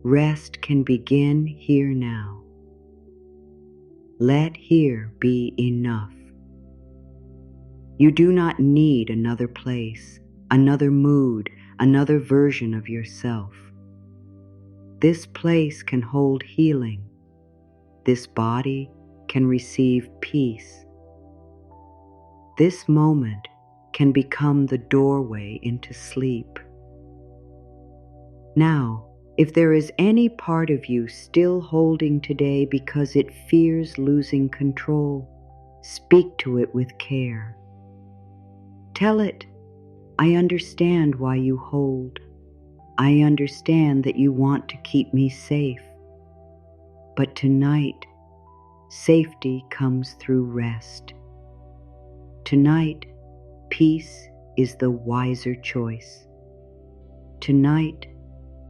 Rest can begin here now. Let here be enough. You do not need another place, another mood, another version of yourself. This place can hold healing. This body can receive peace. This moment can become the doorway into sleep. Now, if there is any part of you still holding today because it fears losing control, speak to it with care. Tell it, I understand why you hold. I understand that you want to keep me safe. But tonight, safety comes through rest. Tonight, peace is the wiser choice. Tonight,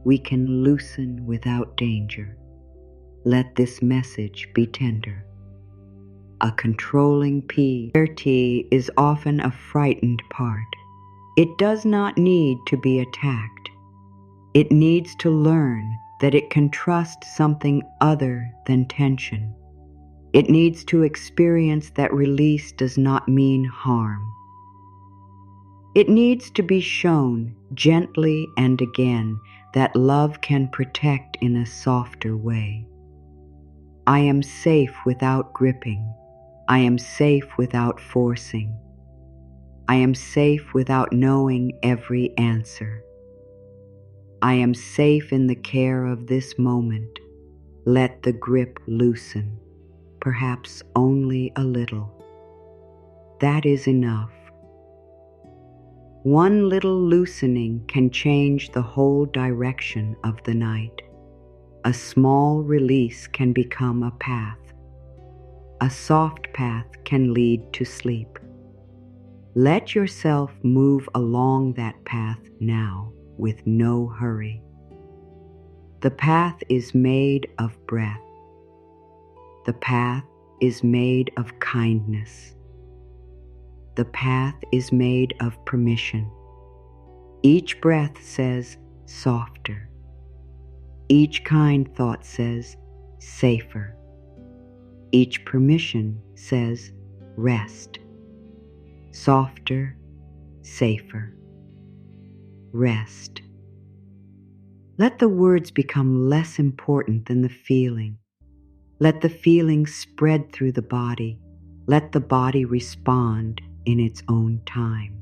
we can loosen without danger. Let this message be tender. A controlling T is often a frightened part. It does not need to be attacked. It needs to learn that it can trust something other than tension. It needs to experience that release does not mean harm. It needs to be shown gently and again that love can protect in a softer way. I am safe without gripping. I am safe without forcing. I am safe without knowing every answer. I am safe in the care of this moment. Let the grip loosen, perhaps only a little. That is enough. One little loosening can change the whole direction of the night. A small release can become a path. A soft path can lead to sleep. Let yourself move along that path now with no hurry. The path is made of breath. The path is made of kindness. The path is made of permission. Each breath says, softer. Each kind thought says, safer. Each permission says, rest. Softer, safer. Rest. Let the words become less important than the feeling. Let the feeling spread through the body. Let the body respond in its own time.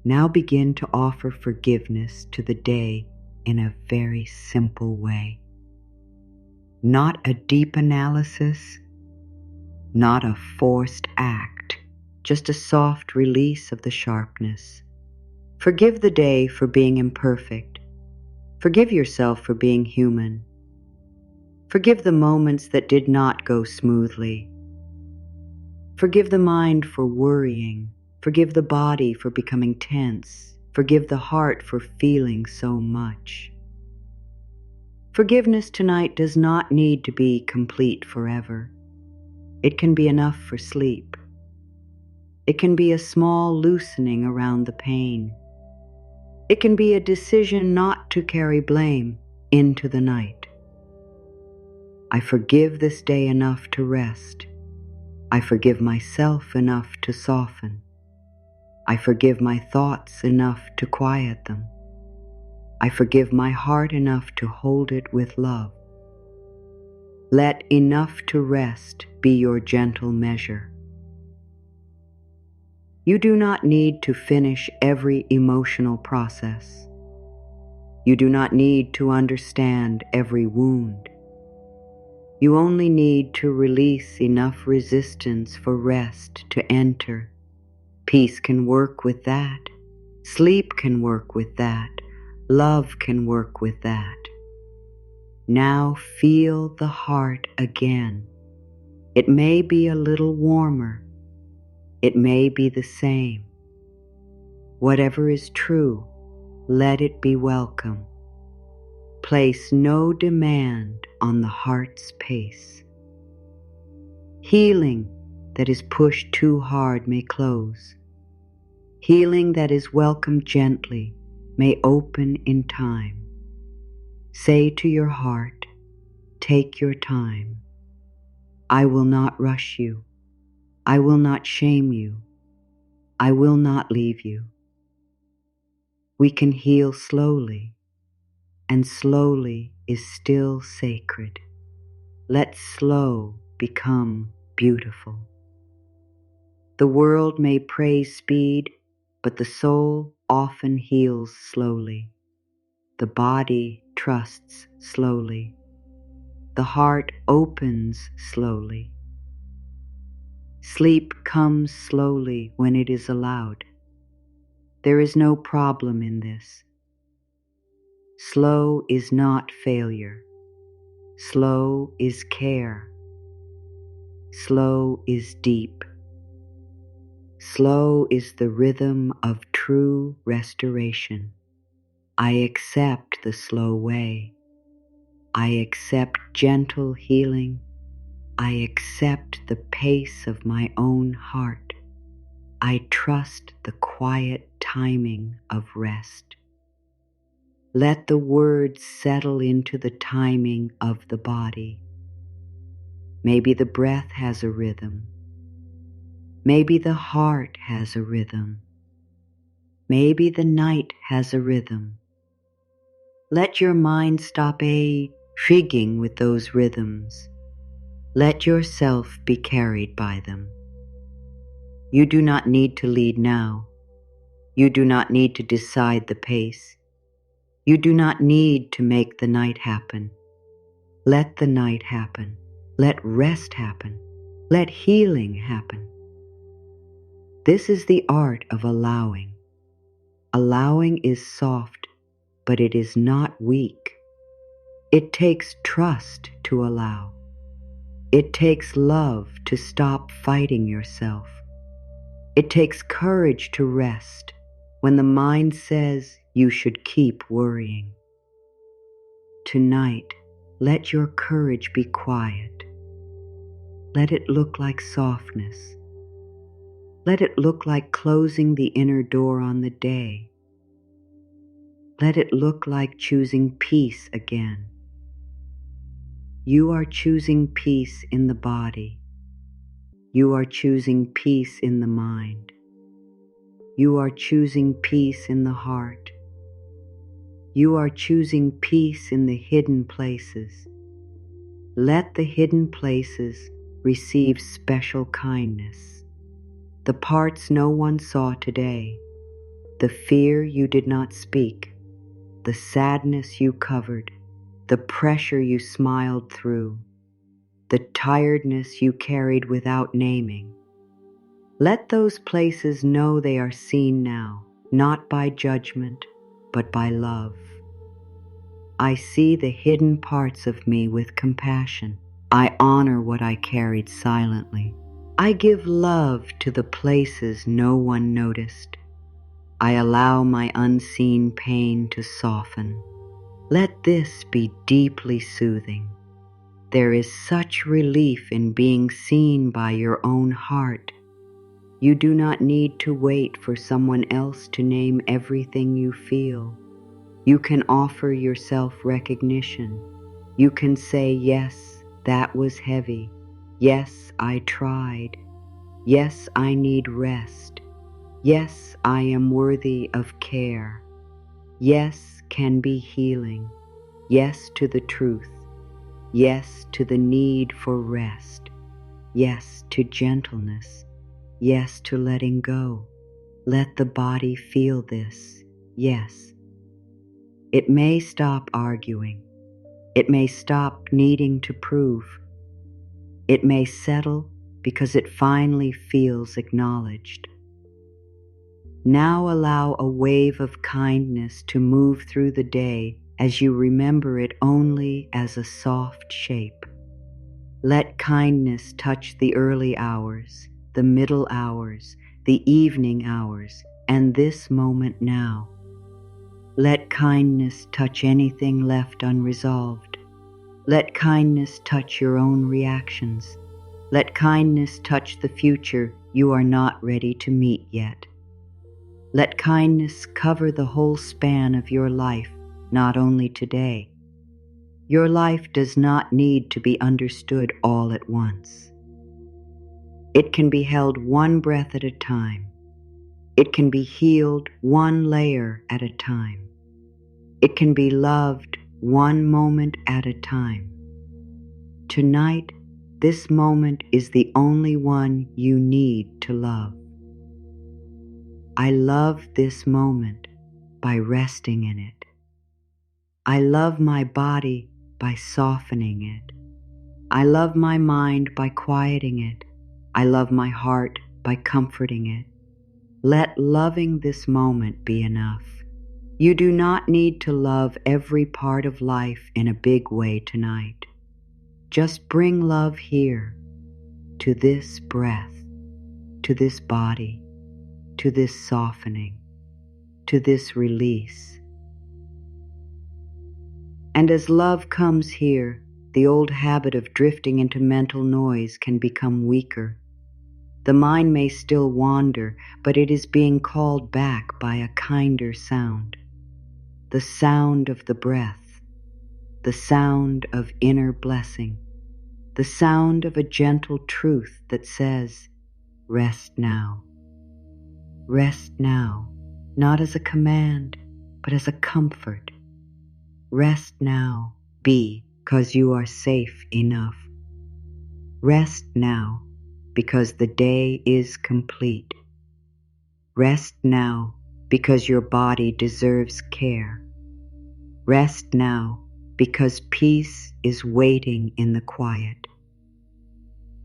Now begin to offer forgiveness to the day in a very simple way. Not a deep analysis, not a forced act, just a soft release of the sharpness. Forgive the day for being imperfect. Forgive yourself for being human. Forgive the moments that did not go smoothly. Forgive the mind for worrying. Forgive the body for becoming tense. Forgive the heart for feeling so much. Forgiveness tonight does not need to be complete forever. It can be enough for sleep. It can be a small loosening around the pain. It can be a decision not to carry blame into the night. I forgive this day enough to rest. I forgive myself enough to soften. I forgive my thoughts enough to quiet them. I forgive my heart enough to hold it with love. Let enough to rest be your gentle measure. You do not need to finish every emotional process. You do not need to understand every wound. You only need to release enough resistance for rest to enter. Peace can work with that. Sleep can work with that. Love can work with that. Now feel the heart again. It may be a little warmer. It may be the same. Whatever is true, let it be welcome. Place no demand on the heart's pace. Healing that is pushed too hard may close. Healing that is welcomed gently may open in time. Say to your heart, take your time. I will not rush you. I will not shame you. I will not leave you. We can heal slowly, and slowly is still sacred. Let slow become beautiful. The world may praise speed, but the soul often heals slowly. The body trusts slowly. The heart opens slowly. Sleep comes slowly when it is allowed. There is no problem in this. Slow is not failure. Slow is care. Slow is deep. Slow is the rhythm of true restoration. I accept the slow way. I accept gentle healing. I accept the pace of my own heart. I trust the quiet timing of rest. Let the words settle into the timing of the body. Maybe the breath has a rhythm. Maybe the heart has a rhythm. Maybe the night has a rhythm. Let your mind stop figging with those rhythms. Let yourself be carried by them. You do not need to lead now. You do not need to decide the pace. You do not need to make the night happen. Let the night happen. Let rest happen. Let healing happen. This is the art of allowing. Allowing is soft, but it is not weak. It takes trust to allow. It takes love to stop fighting yourself. It takes courage to rest when the mind says you should keep worrying. Tonight, let your courage be quiet. Let it look like softness. Let it look like closing the inner door on the day. Let it look like choosing peace again. You are choosing peace in the body. You are choosing peace in the mind. You are choosing peace in the heart. You are choosing peace in the hidden places. Let the hidden places receive special kindness. The parts no one saw today, the fear you did not speak, the sadness you covered, the pressure you smiled through, the tiredness you carried without naming. Let those places know they are seen now, not by judgment, but by love. I see the hidden parts of me with compassion. I honor what I carried silently. I give love to the places no one noticed. I allow my unseen pain to soften. Let this be deeply soothing. There is such relief in being seen by your own heart. You do not need to wait for someone else to name everything you feel. You can offer yourself recognition. You can say, yes, that was heavy. Yes, I tried. Yes, I need rest. Yes, I am worthy of care. Yes can be healing. Yes to the truth. Yes to the need for rest. Yes to gentleness. Yes to letting go. Let the body feel this. Yes. It may stop arguing. It may stop needing to prove. It may settle because it finally feels acknowledged. Now allow a wave of kindness to move through the day as you remember it only as a soft shape. Let kindness touch the early hours, the middle hours, the evening hours, and this moment now. Let kindness touch anything left unresolved. Let kindness touch your own reactions. Let kindness touch the future you are not ready to meet yet. Let kindness cover the whole span of your life, not only today. Your life does not need to be understood all at once. It can be held one breath at a time. It can be healed one layer at a time. It can be loved one moment at a time. Tonight, this moment is the only one you need to love. I love this moment by resting in it. I love my body by softening it. I love my mind by quieting it. I love my heart by comforting it. Let loving this moment be enough. You do not need to love every part of life in a big way tonight. Just bring love here, to this breath, to this body, to this softening, to this release. And as love comes here, the old habit of drifting into mental noise can become weaker. The mind may still wander, but it is being called back by a kinder sound. The sound of the breath, the sound of inner blessing, the sound of a gentle truth that says, rest now. Rest now, not as a command, but as a comfort. Rest now, because you are safe enough. Rest now, because the day is complete. Rest now, because your body deserves care. Rest now, because peace is waiting in the quiet.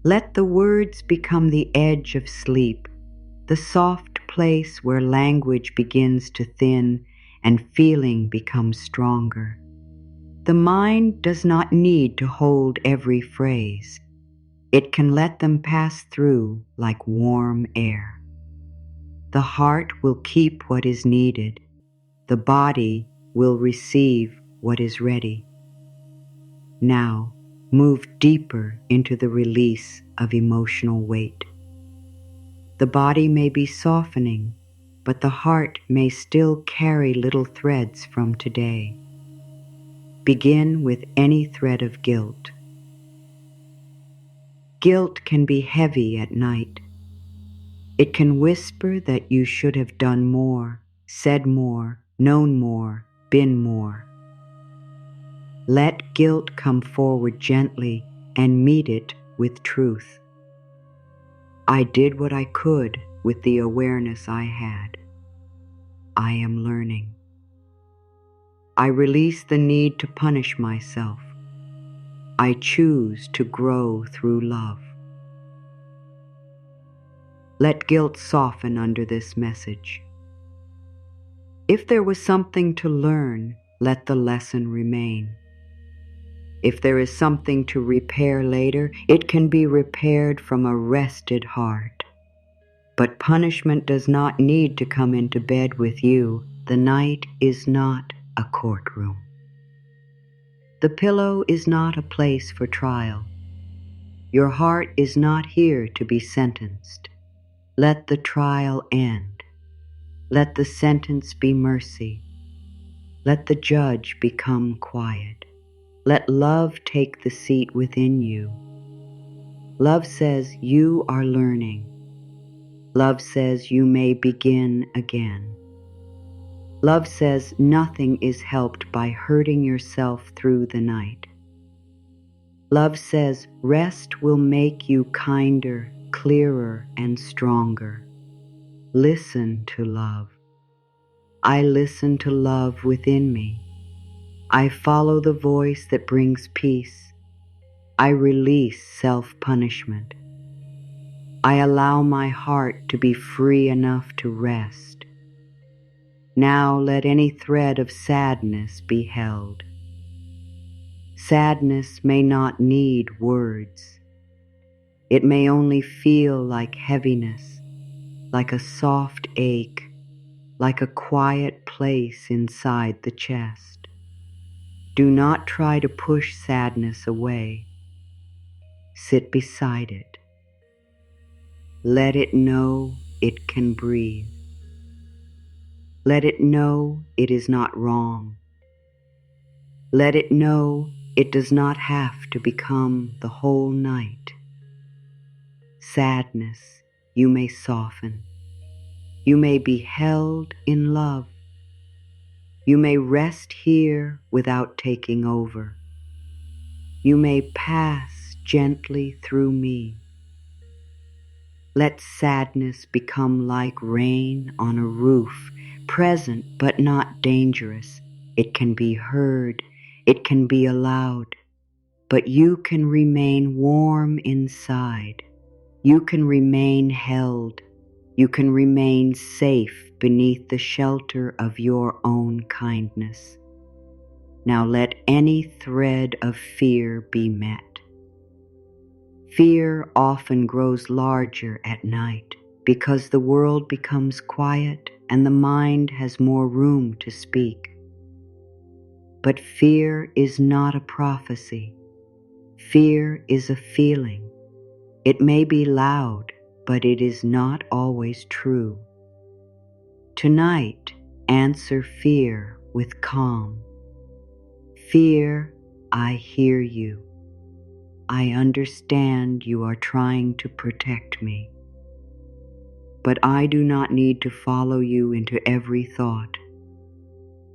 Let the words become the edge of sleep, the soft place where language begins to thin and feeling becomes stronger. The mind does not need to hold every phrase. It can let them pass through like warm air. The heart will keep what is needed. The body will receive what is ready. Now, move deeper into the release of emotional weight. The body may be softening, but the heart may still carry little threads from today. Begin with any thread of guilt. Guilt can be heavy at night. It can whisper that you should have done more, said more, known more, been more. Let guilt come forward gently and meet it with truth. I did what I could with the awareness I had. I am learning. I release the need to punish myself. I choose to grow through love. Let guilt soften under this message. If there was something to learn, let the lesson remain. If there is something to repair later, it can be repaired from a rested heart. But punishment does not need to come into bed with you. The night is not a courtroom. The pillow is not a place for trial. Your heart is not here to be sentenced. Let the trial end. Let the sentence be mercy. Let the judge become quiet. Let love take the seat within you. Love says you are learning. Love says you may begin again. Love says nothing is helped by hurting yourself through the night. Love says rest will make you kinder, clearer, and stronger. Listen to love. I listen to love within me. I follow the voice that brings peace. I release self-punishment. I allow my heart to be free enough to rest. Now let any thread of sadness be held. Sadness may not need words. It may only feel like heaviness, like a soft ache, like a quiet place inside the chest. Do not try to push sadness away. Sit beside it. Let it know it can breathe. Let it know it is not wrong. Let it know it does not have to become the whole night. Sadness, you may soften. You may be held in love. You may rest here without taking over. You may pass gently through me. Let sadness become like rain on a roof, present but not dangerous. It can be heard, it can be allowed, but you can remain warm inside. You can remain held. You can remain safe beneath the shelter of your own kindness. Now let any thread of fear be met. Fear often grows larger at night because the world becomes quiet and the mind has more room to speak. But fear is not a prophecy. Fear is a feeling. It may be loud, but it is not always true. Tonight, answer fear with calm. Fear, I hear you. I understand you are trying to protect me. But I do not need to follow you into every thought.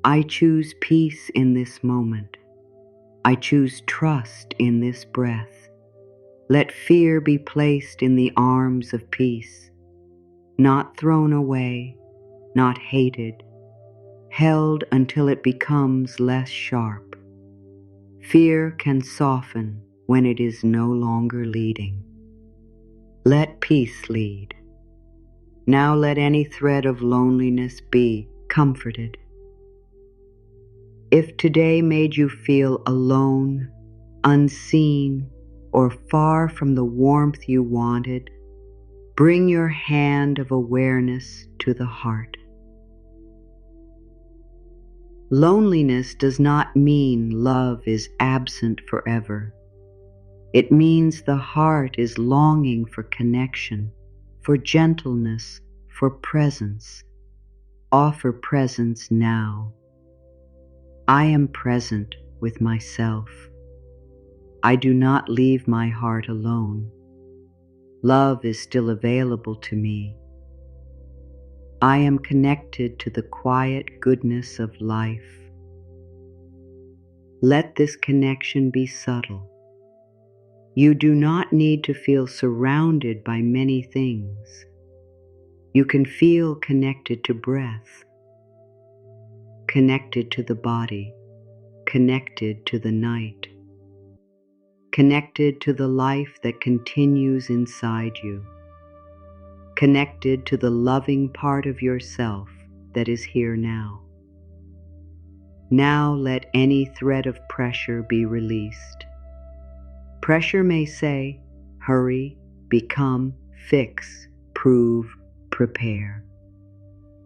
I choose peace in this moment. I choose trust in this breath. Let fear be placed in the arms of peace, not thrown away, not hated, held until it becomes less sharp. Fear can soften when it is no longer leading. Let peace lead. Now let any thread of loneliness be comforted. If today made you feel alone, unseen, or far from the warmth you wanted, bring your hand of awareness to the heart. Loneliness does not mean love is absent forever. It means the heart is longing for connection, for gentleness, for presence. Offer presence now. I am present with myself. I do not leave my heart alone. Love is still available to me. I am connected to the quiet goodness of life. Let this connection be subtle. You do not need to feel surrounded by many things. You can feel connected to breath, connected to the body, connected to the night, connected to the life that continues inside you, connected to the loving part of yourself that is here now. Now let any thread of pressure be released. Pressure may say, hurry, become, fix, prove, prepare.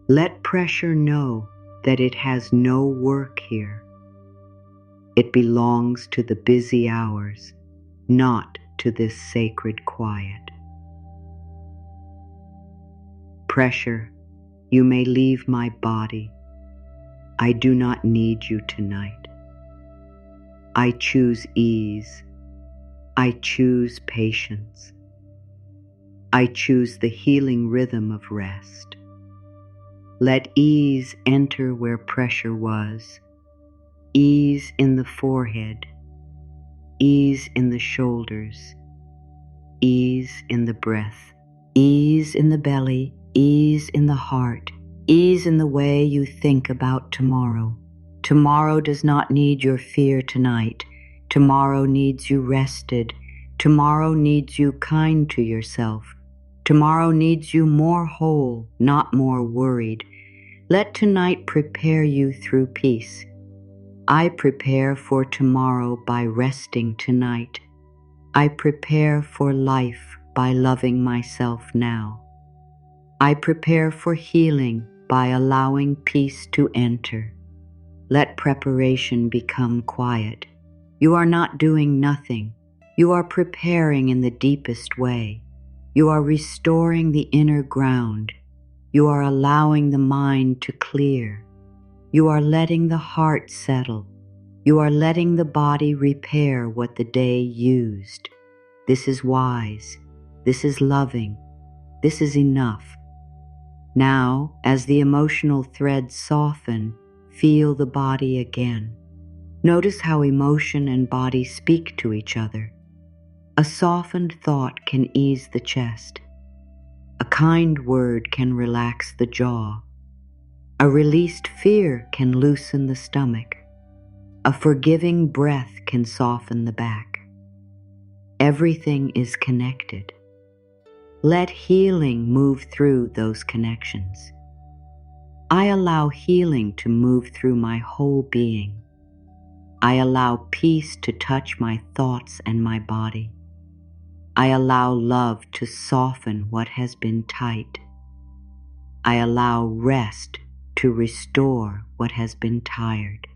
Let pressure know that it has no work here. It belongs to the busy hours, not to this sacred quiet. Pressure, you may leave my body. I do not need you tonight. I choose ease. I choose patience. I choose the healing rhythm of rest. Let ease enter where pressure was. Ease in the forehead. Ease in the shoulders. Ease in the breath. Ease in the belly. Ease in the heart. Ease in the way you think about tomorrow. Tomorrow does not need your fear tonight. Tomorrow needs you rested. Tomorrow needs you kind to yourself. Tomorrow needs you more whole, not more worried. Let tonight prepare you through peace. I prepare for tomorrow by resting tonight. I prepare for life by loving myself now. I prepare for healing by allowing peace to enter. Let preparation become quiet. You are not doing nothing. You are preparing in the deepest way. You are restoring the inner ground. You are allowing the mind to clear. You are letting the heart settle. You are letting the body repair what the day used. This is wise. This is loving. This is enough. Now, as the emotional threads soften, feel the body again. Notice how emotion and body speak to each other. A softened thought can ease the chest. A kind word can relax the jaw. A released fear can loosen the stomach. A forgiving breath can soften the back. Everything is connected. Let healing move through those connections. I allow healing to move through my whole being. I allow peace to touch my thoughts and my body. I allow love to soften what has been tight. I allow rest to restore what has been tired.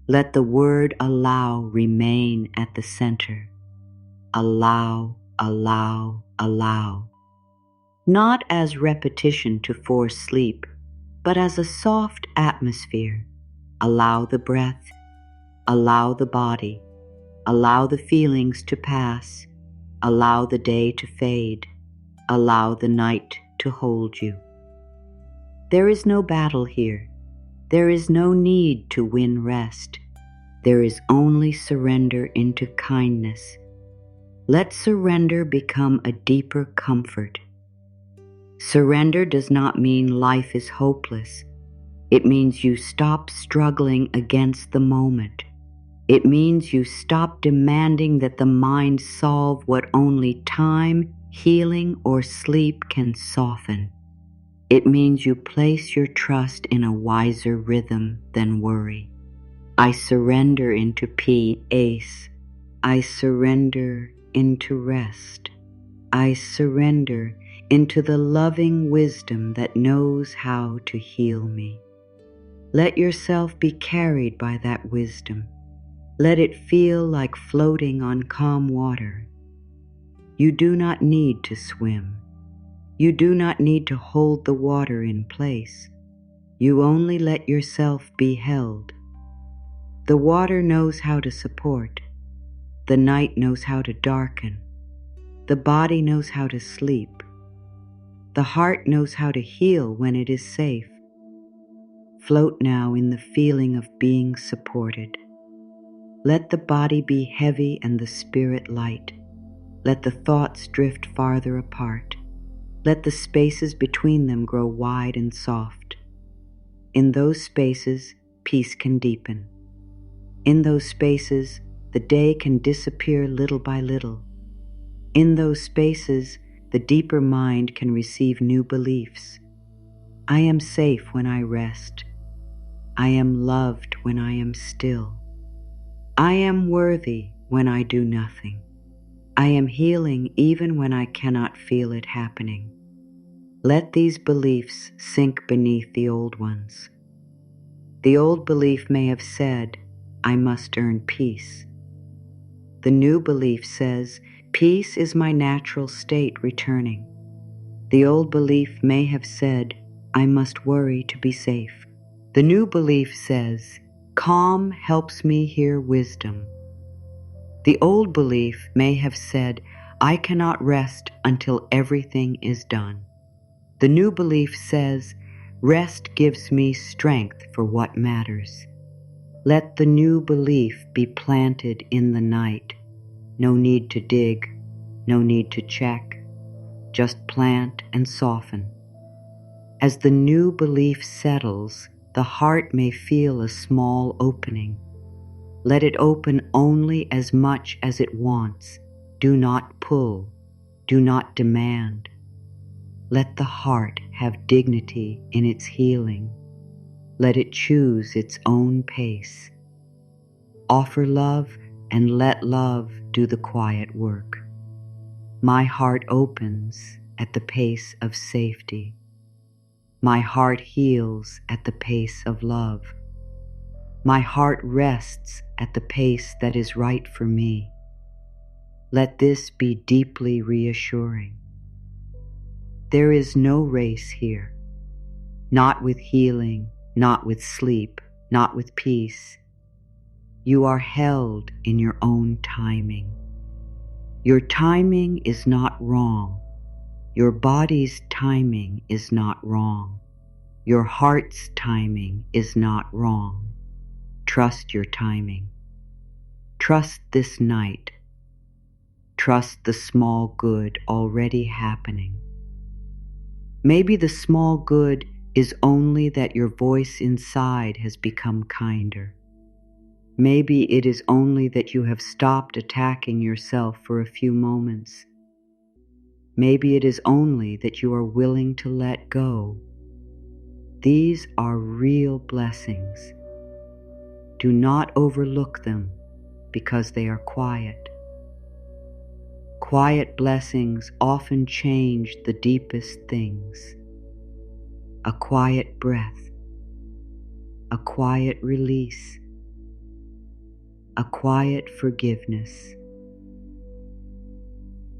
Let the word allow remain at the center. Allow, allow, allow. Not as repetition to force sleep, but as a soft atmosphere. Allow the breath, allow the body, allow the feelings to pass, allow the day to fade, allow the night to hold you. There is no battle here. There is no need to win rest. There is only surrender into kindness. Let surrender become a deeper comfort. Surrender does not mean life is hopeless. It means you stop struggling against the moment. It means you stop demanding that the mind solve what only time, healing, or sleep can soften. It means you place your trust in a wiser rhythm than worry. I surrender into peace. I surrender into rest. I surrender into the loving wisdom that knows how to heal me. Let yourself be carried by that wisdom. Let it feel like floating on calm water. You do not need to swim. You do not need to hold the water in place. You only let yourself be held. The water knows how to support. The night knows how to darken. The body knows how to sleep. The heart knows how to heal when it is safe. Float now in the feeling of being supported. Let the body be heavy and the spirit light. Let the thoughts drift farther apart. Let the spaces between them grow wide and soft. In those spaces, peace can deepen. In those spaces, the day can disappear little by little. In those spaces, the deeper mind can receive new beliefs. I am safe when I rest. I am loved when I am still. I am worthy when I do nothing. I am healing even when I cannot feel it happening. Let these beliefs sink beneath the old ones. The old belief may have said, I must earn peace. The new belief says, peace is my natural state returning. The old belief may have said, I must worry to be safe. The new belief says, calm helps me hear wisdom. The old belief may have said, I cannot rest until everything is done. The new belief says, rest gives me strength for what matters. Let the new belief be planted in the night. No need to dig, no need to check, just plant and soften. As the new belief settles, the heart may feel a small opening. Let it open only as much as it wants. Do not pull. Do not demand. Let the heart have dignity in its healing. Let it choose its own pace. Offer love and let love do the quiet work. My heart opens at the pace of safety. My heart heals at the pace of love. My heart rests at the pace that is right for me. Let this be deeply reassuring. There is no race here, not with healing, not with sleep, not with peace. You are held in your own timing. Your timing is not wrong. Your body's timing is not wrong. Your heart's timing is not wrong. Trust your timing. Trust this night. Trust the small good already happening. Maybe the small good is only that your voice inside has become kinder. Maybe it is only that you have stopped attacking yourself for a few moments. Maybe it is only that you are willing to let go. These are real blessings. Do not overlook them because they are quiet. Quiet blessings often change the deepest things. A quiet breath, a quiet release, a quiet forgiveness,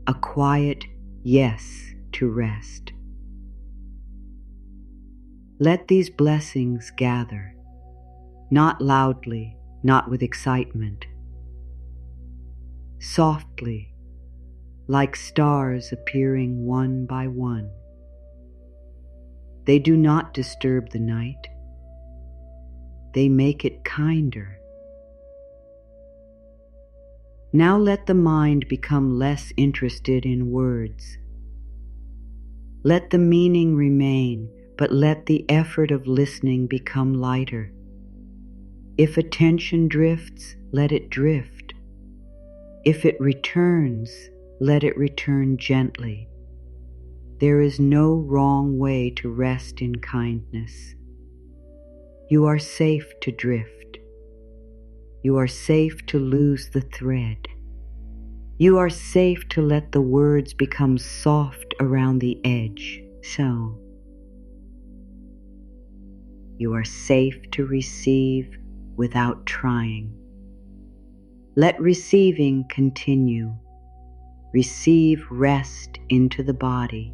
a quiet yes to rest. Let these blessings gather, not loudly, not with excitement, softly, like stars appearing one by one. They do not disturb the night. They make it kinder. Now let the mind become less interested in words. Let the meaning remain, but let the effort of listening become lighter. If attention drifts, let it drift. If it returns, let it return gently. There is no wrong way to rest in kindness. You are safe to drift. You are safe to lose the thread. You are safe to let the words become soft around the edge. So, you are safe to receive without trying. Let receiving continue. Receive rest into the body.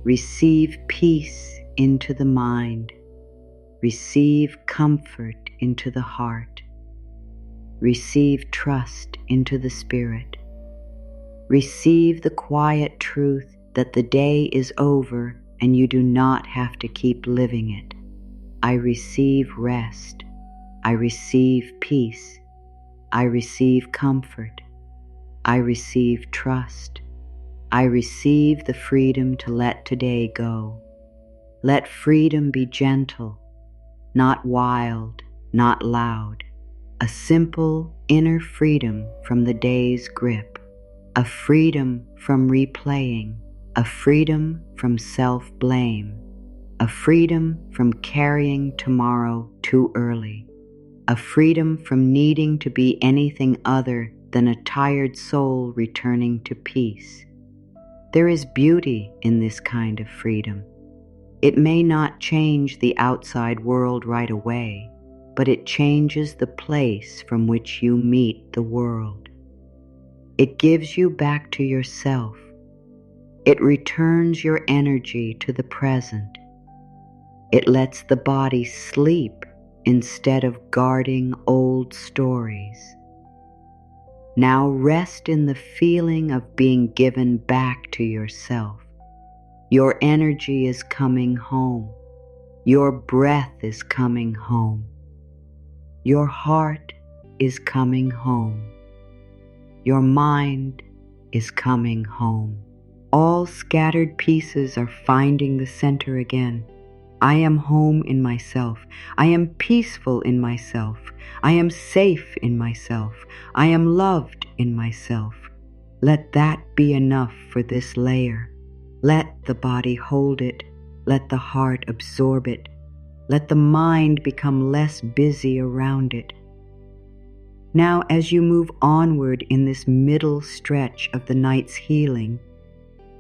Receive peace into the mind. Receive comfort into the heart. Receive trust into the spirit. Receive the quiet truth that the day is over and you do not have to keep living it. I receive rest. I receive peace. I receive comfort. I receive trust. I receive the freedom to let today go. Let freedom be gentle, not wild, not loud. A simple inner freedom from the day's grip. A freedom from replaying. A freedom from self-blame. A freedom from carrying tomorrow too early. A freedom from needing to be anything other than a tired soul returning to peace. There is beauty in this kind of freedom. It may not change the outside world right away, but it changes the place from which you meet the world. It gives you back to yourself. It returns your energy to the present. It lets the body sleep instead of guarding old stories. Now rest in the feeling of being given back to yourself. Your energy is coming home. Your breath is coming home. Your heart is coming home. Your mind is coming home. All scattered pieces are finding the center again. I am home in myself. I am peaceful in myself. I am safe in myself. I am loved in myself. Let that be enough for this layer. Let the body hold it. Let the heart absorb it. Let the mind become less busy around it. Now, as you move onward in this middle stretch of the night's healing,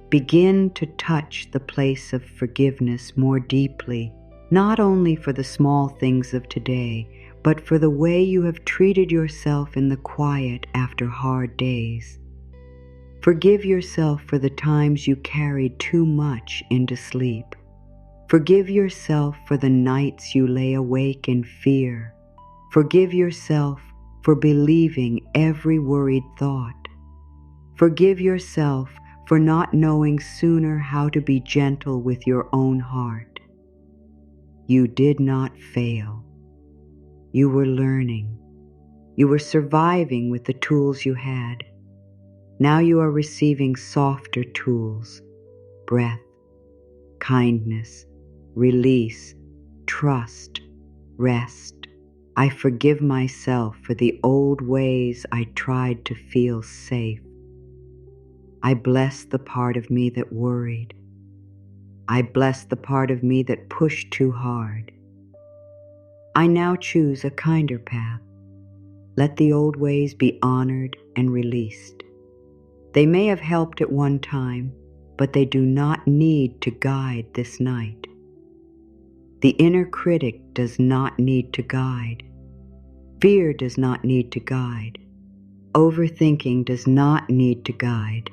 begin to touch the place of forgiveness more deeply, not only for the small things of today, but for the way you have treated yourself in the quiet after hard days. Forgive yourself for the times you carried too much into sleep. Forgive yourself for the nights you lay awake in fear. Forgive yourself for believing every worried thought. Forgive yourself for not knowing sooner how to be gentle with your own heart. You did not fail. You were learning. You were surviving with the tools you had. Now you are receiving softer tools: breath, kindness, release, trust, rest. I forgive myself for the old ways I tried to feel safe. I bless the part of me that worried. I bless the part of me that pushed too hard. I now choose a kinder path. Let the old ways be honored and released. They may have helped at one time, but they do not need to guide this night. The inner critic does not need to guide. Fear does not need to guide. Overthinking does not need to guide.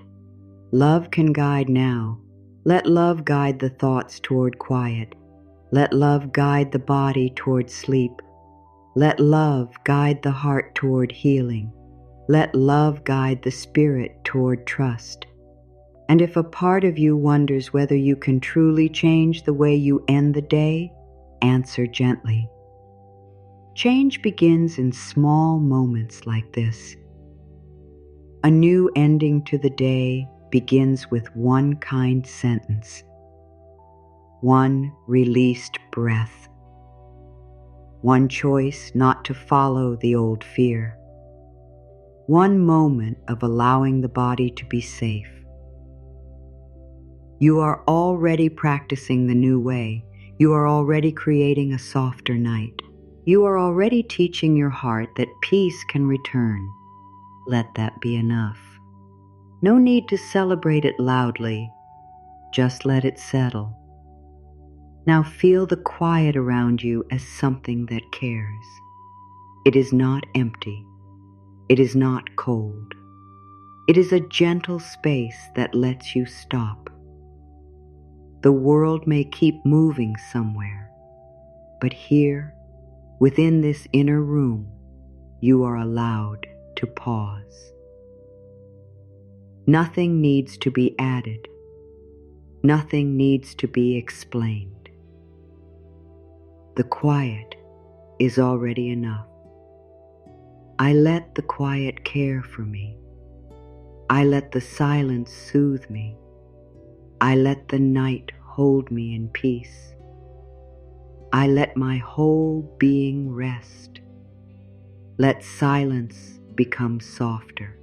Love can guide now. Let love guide the thoughts toward quiet. Let love guide the body toward sleep. Let love guide the heart toward healing. Let love guide the spirit toward trust. And if a part of you wonders whether you can truly change the way you end the day, answer gently. Change begins in small moments like this. A new ending to the day begins with one kind sentence, one released breath, one choice not to follow the old fear, one moment of allowing the body to be safe. You are already practicing the new way. You are already creating a softer night. You are already teaching your heart that peace can return. Let that be enough. No need to celebrate it loudly. Just let it settle. Now feel the quiet around you as something that cares. It is not empty. It is not cold. It is a gentle space that lets you stop. The world may keep moving somewhere, but here, within this inner room, you are allowed to pause. Nothing needs to be added. Nothing needs to be explained. The quiet is already enough. I let the quiet care for me. I let the silence soothe me. I let the night hold me in peace. I let my whole being rest. Let silence become softer.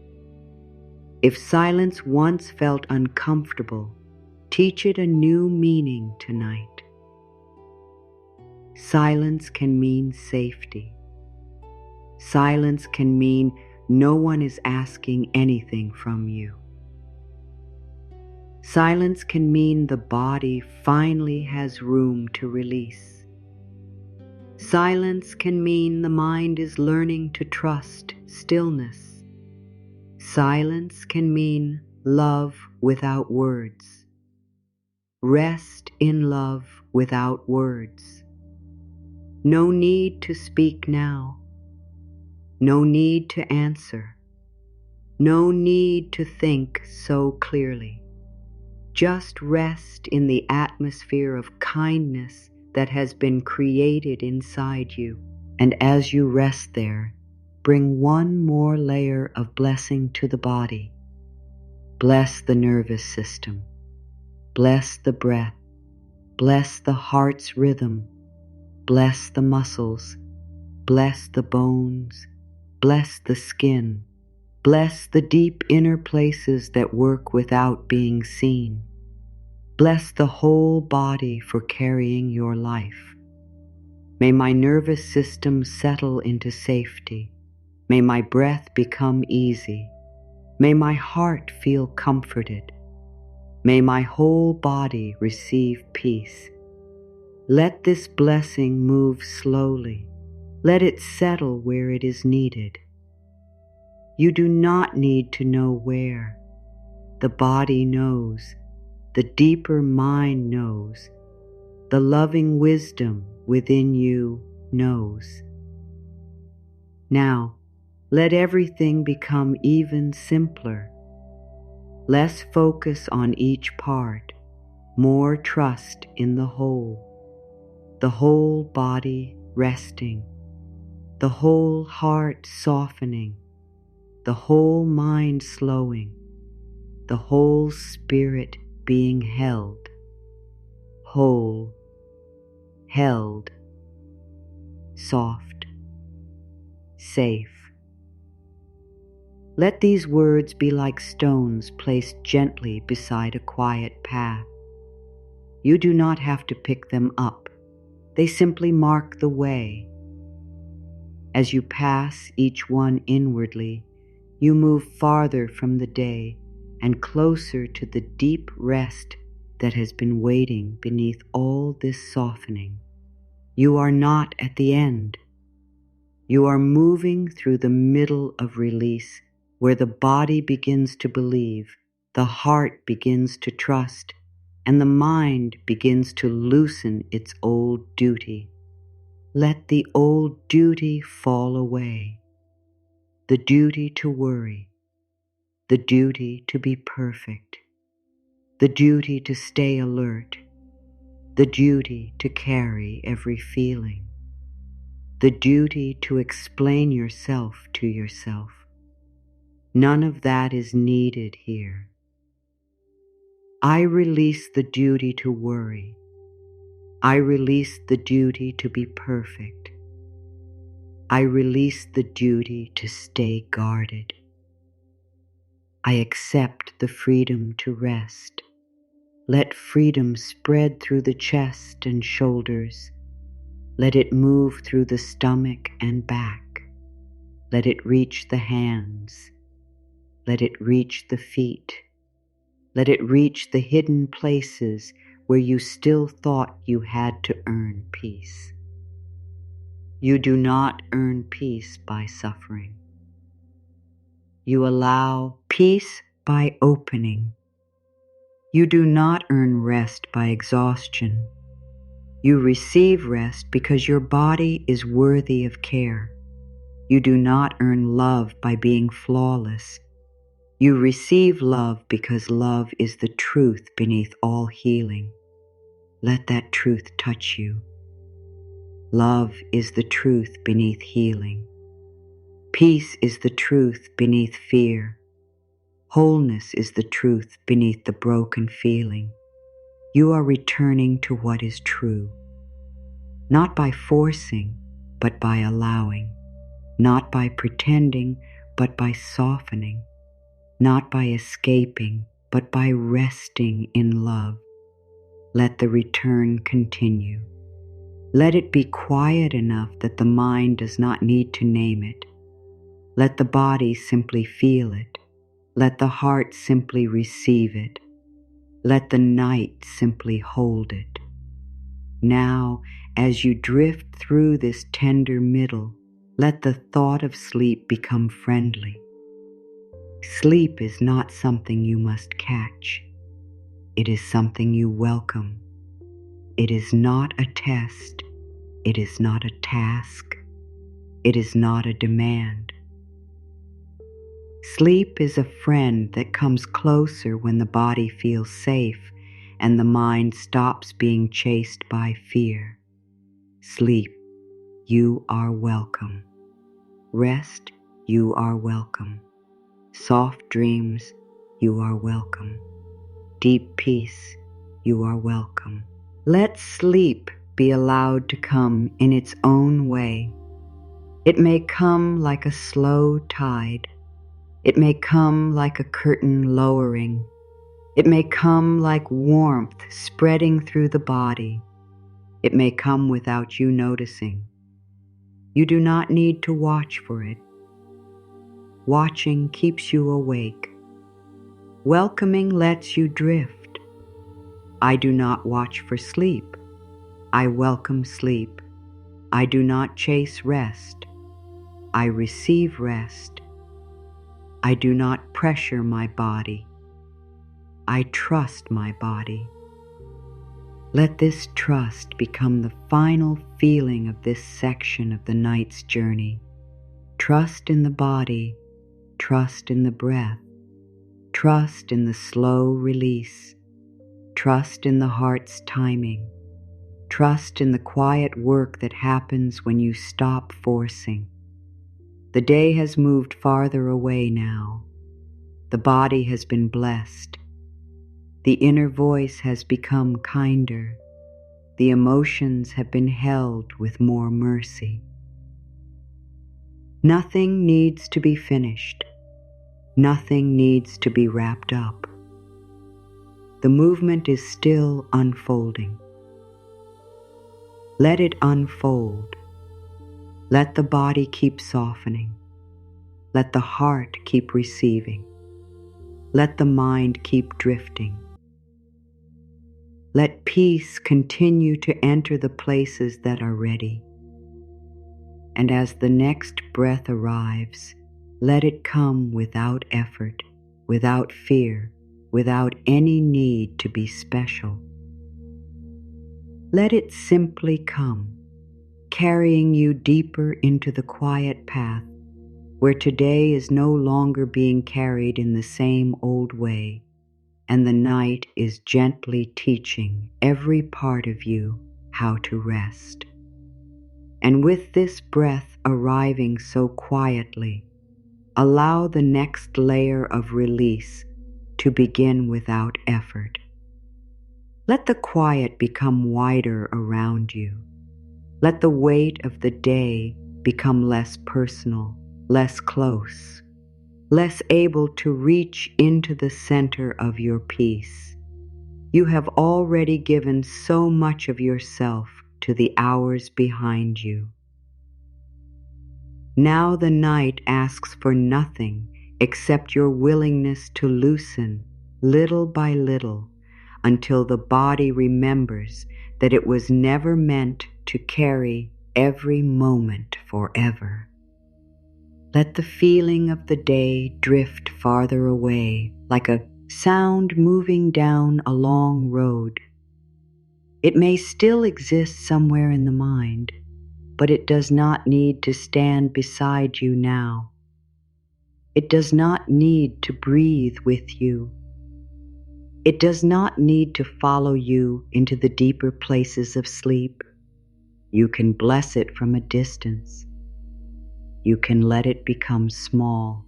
If silence once felt uncomfortable, teach it a new meaning tonight. Silence can mean safety. Silence can mean no one is asking anything from you. Silence can mean the body finally has room to release. Silence can mean the mind is learning to trust stillness. Silence can mean love without words. Rest in love without words. No need to speak now. No need to answer. No need to think so clearly. Just rest in the atmosphere of kindness that has been created inside you. And as you rest there, bring one more layer of blessing to the body. Bless the nervous system. Bless the breath. Bless the heart's rhythm. Bless the muscles. Bless the bones. Bless the skin. Bless the deep inner places that work without being seen. Bless the whole body for carrying your life. May my nervous system settle into safety. May my breath become easy. May my heart feel comforted. May my whole body receive peace. Let this blessing move slowly. Let it settle where it is needed. You do not need to know where. The body knows. The deeper mind knows. The loving wisdom within you knows. Now, let everything become even simpler. Less focus on each part, more trust in the whole body resting, the whole heart softening, the whole mind slowing, the whole spirit being held, whole, held, soft, safe. Let these words be like stones placed gently beside a quiet path. You do not have to pick them up. They simply mark the way. As you pass each one inwardly, you move farther from the day and closer to the deep rest that has been waiting beneath all this softening. You are not at the end. You are moving through the middle of release, where the body begins to believe, the heart begins to trust, and the mind begins to loosen its old duty. Let the old duty fall away. The duty to worry, the duty to be perfect, the duty to stay alert, the duty to carry every feeling, the duty to explain yourself to yourself. None of that is needed here. I release the duty to worry. I release the duty to be perfect. I release the duty to stay guarded. I accept the freedom to rest. Let freedom spread through the chest and shoulders. Let it move through the stomach and back. Let it reach the hands. Let it reach the feet. Let it reach the hidden places where you still thought you had to earn peace. You do not earn peace by suffering. You allow peace by opening. You do not earn rest by exhaustion. You receive rest because your body is worthy of care. You do not earn love by being flawless. You receive love because love is the truth beneath all healing. Let that truth touch you. Love is the truth beneath healing. Peace is the truth beneath fear. Wholeness is the truth beneath the broken feeling. You are returning to what is true. Not by forcing, but by allowing. Not by pretending, but by softening. Not by escaping, but by resting in love. Let the return continue. Let it be quiet enough that the mind does not need to name it. Let the body simply feel it. Let the heart simply receive it. Let the night simply hold it. Now, as you drift through this tender middle, let the thought of sleep become friendly. Sleep is not something you must catch. It is something you welcome. It is not a test. It is not a task. It is not a demand. Sleep is a friend that comes closer when the body feels safe and the mind stops being chased by fear. Sleep, you are welcome. Rest, you are welcome. Soft dreams, you are welcome. Deep peace, you are welcome. Let sleep be allowed to come in its own way. It may come like a slow tide. It may come like a curtain lowering. It may come like warmth spreading through the body. It may come without you noticing. You do not need to watch for it. Watching keeps you awake. Welcoming lets you drift. I do not watch for sleep. I welcome sleep. I do not chase rest. I receive rest. I do not pressure my body. I trust my body. Let this trust become the final feeling of this section of the night's journey. Trust in the body, trust in the breath, trust in the slow release, trust in the heart's timing, trust in the quiet work that happens when you stop forcing. The day has moved farther away now. The body has been blessed. The inner voice has become kinder. The emotions have been held with more mercy. Nothing needs to be finished. Nothing needs to be wrapped up. The movement is still unfolding. Let it unfold. Let the body keep softening. Let the heart keep receiving. Let the mind keep drifting. Let peace continue to enter the places that are ready. And as the next breath arrives, let it come without effort, without fear, without any need to be special. Let it simply come, carrying you deeper into the quiet path where today is no longer being carried in the same old way, and the night is gently teaching every part of you how to rest. And with this breath arriving so quietly, allow the next layer of release to begin without effort. Let the quiet become wider around you. Let the weight of the day become less personal, less close, less able to reach into the center of your peace. You have already given so much of yourself to the hours behind you. Now the night asks for nothing Accept your willingness to loosen little by little until the body remembers that it was never meant to carry every moment forever. Let the feeling of the day drift farther away like a sound moving down a long road. It may still exist somewhere in the mind, but it does not need to stand beside you now. It does not need to breathe with you. It does not need to follow you into the deeper places of sleep. You can bless it from a distance. You can let it become small.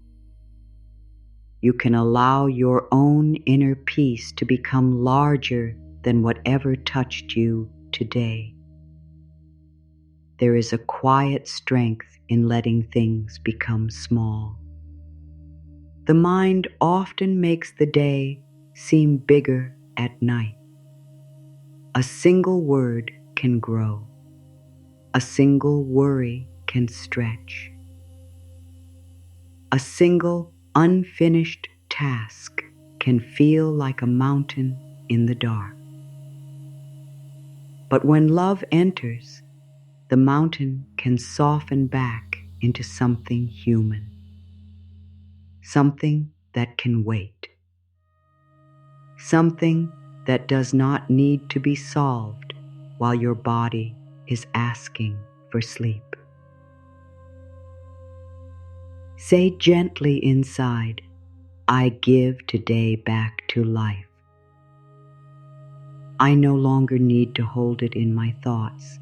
You can allow your own inner peace to become larger than whatever touched you today. There is a quiet strength in letting things become small. The mind often makes the day seem bigger at night. A single word can grow. A single worry can stretch. A single unfinished task can feel like a mountain in the dark. But when love enters, the mountain can soften back into something human, something that can wait, something that does not need to be solved while your body is asking for sleep. Say gently inside, I give today back to life. I no longer need to hold it in my thoughts.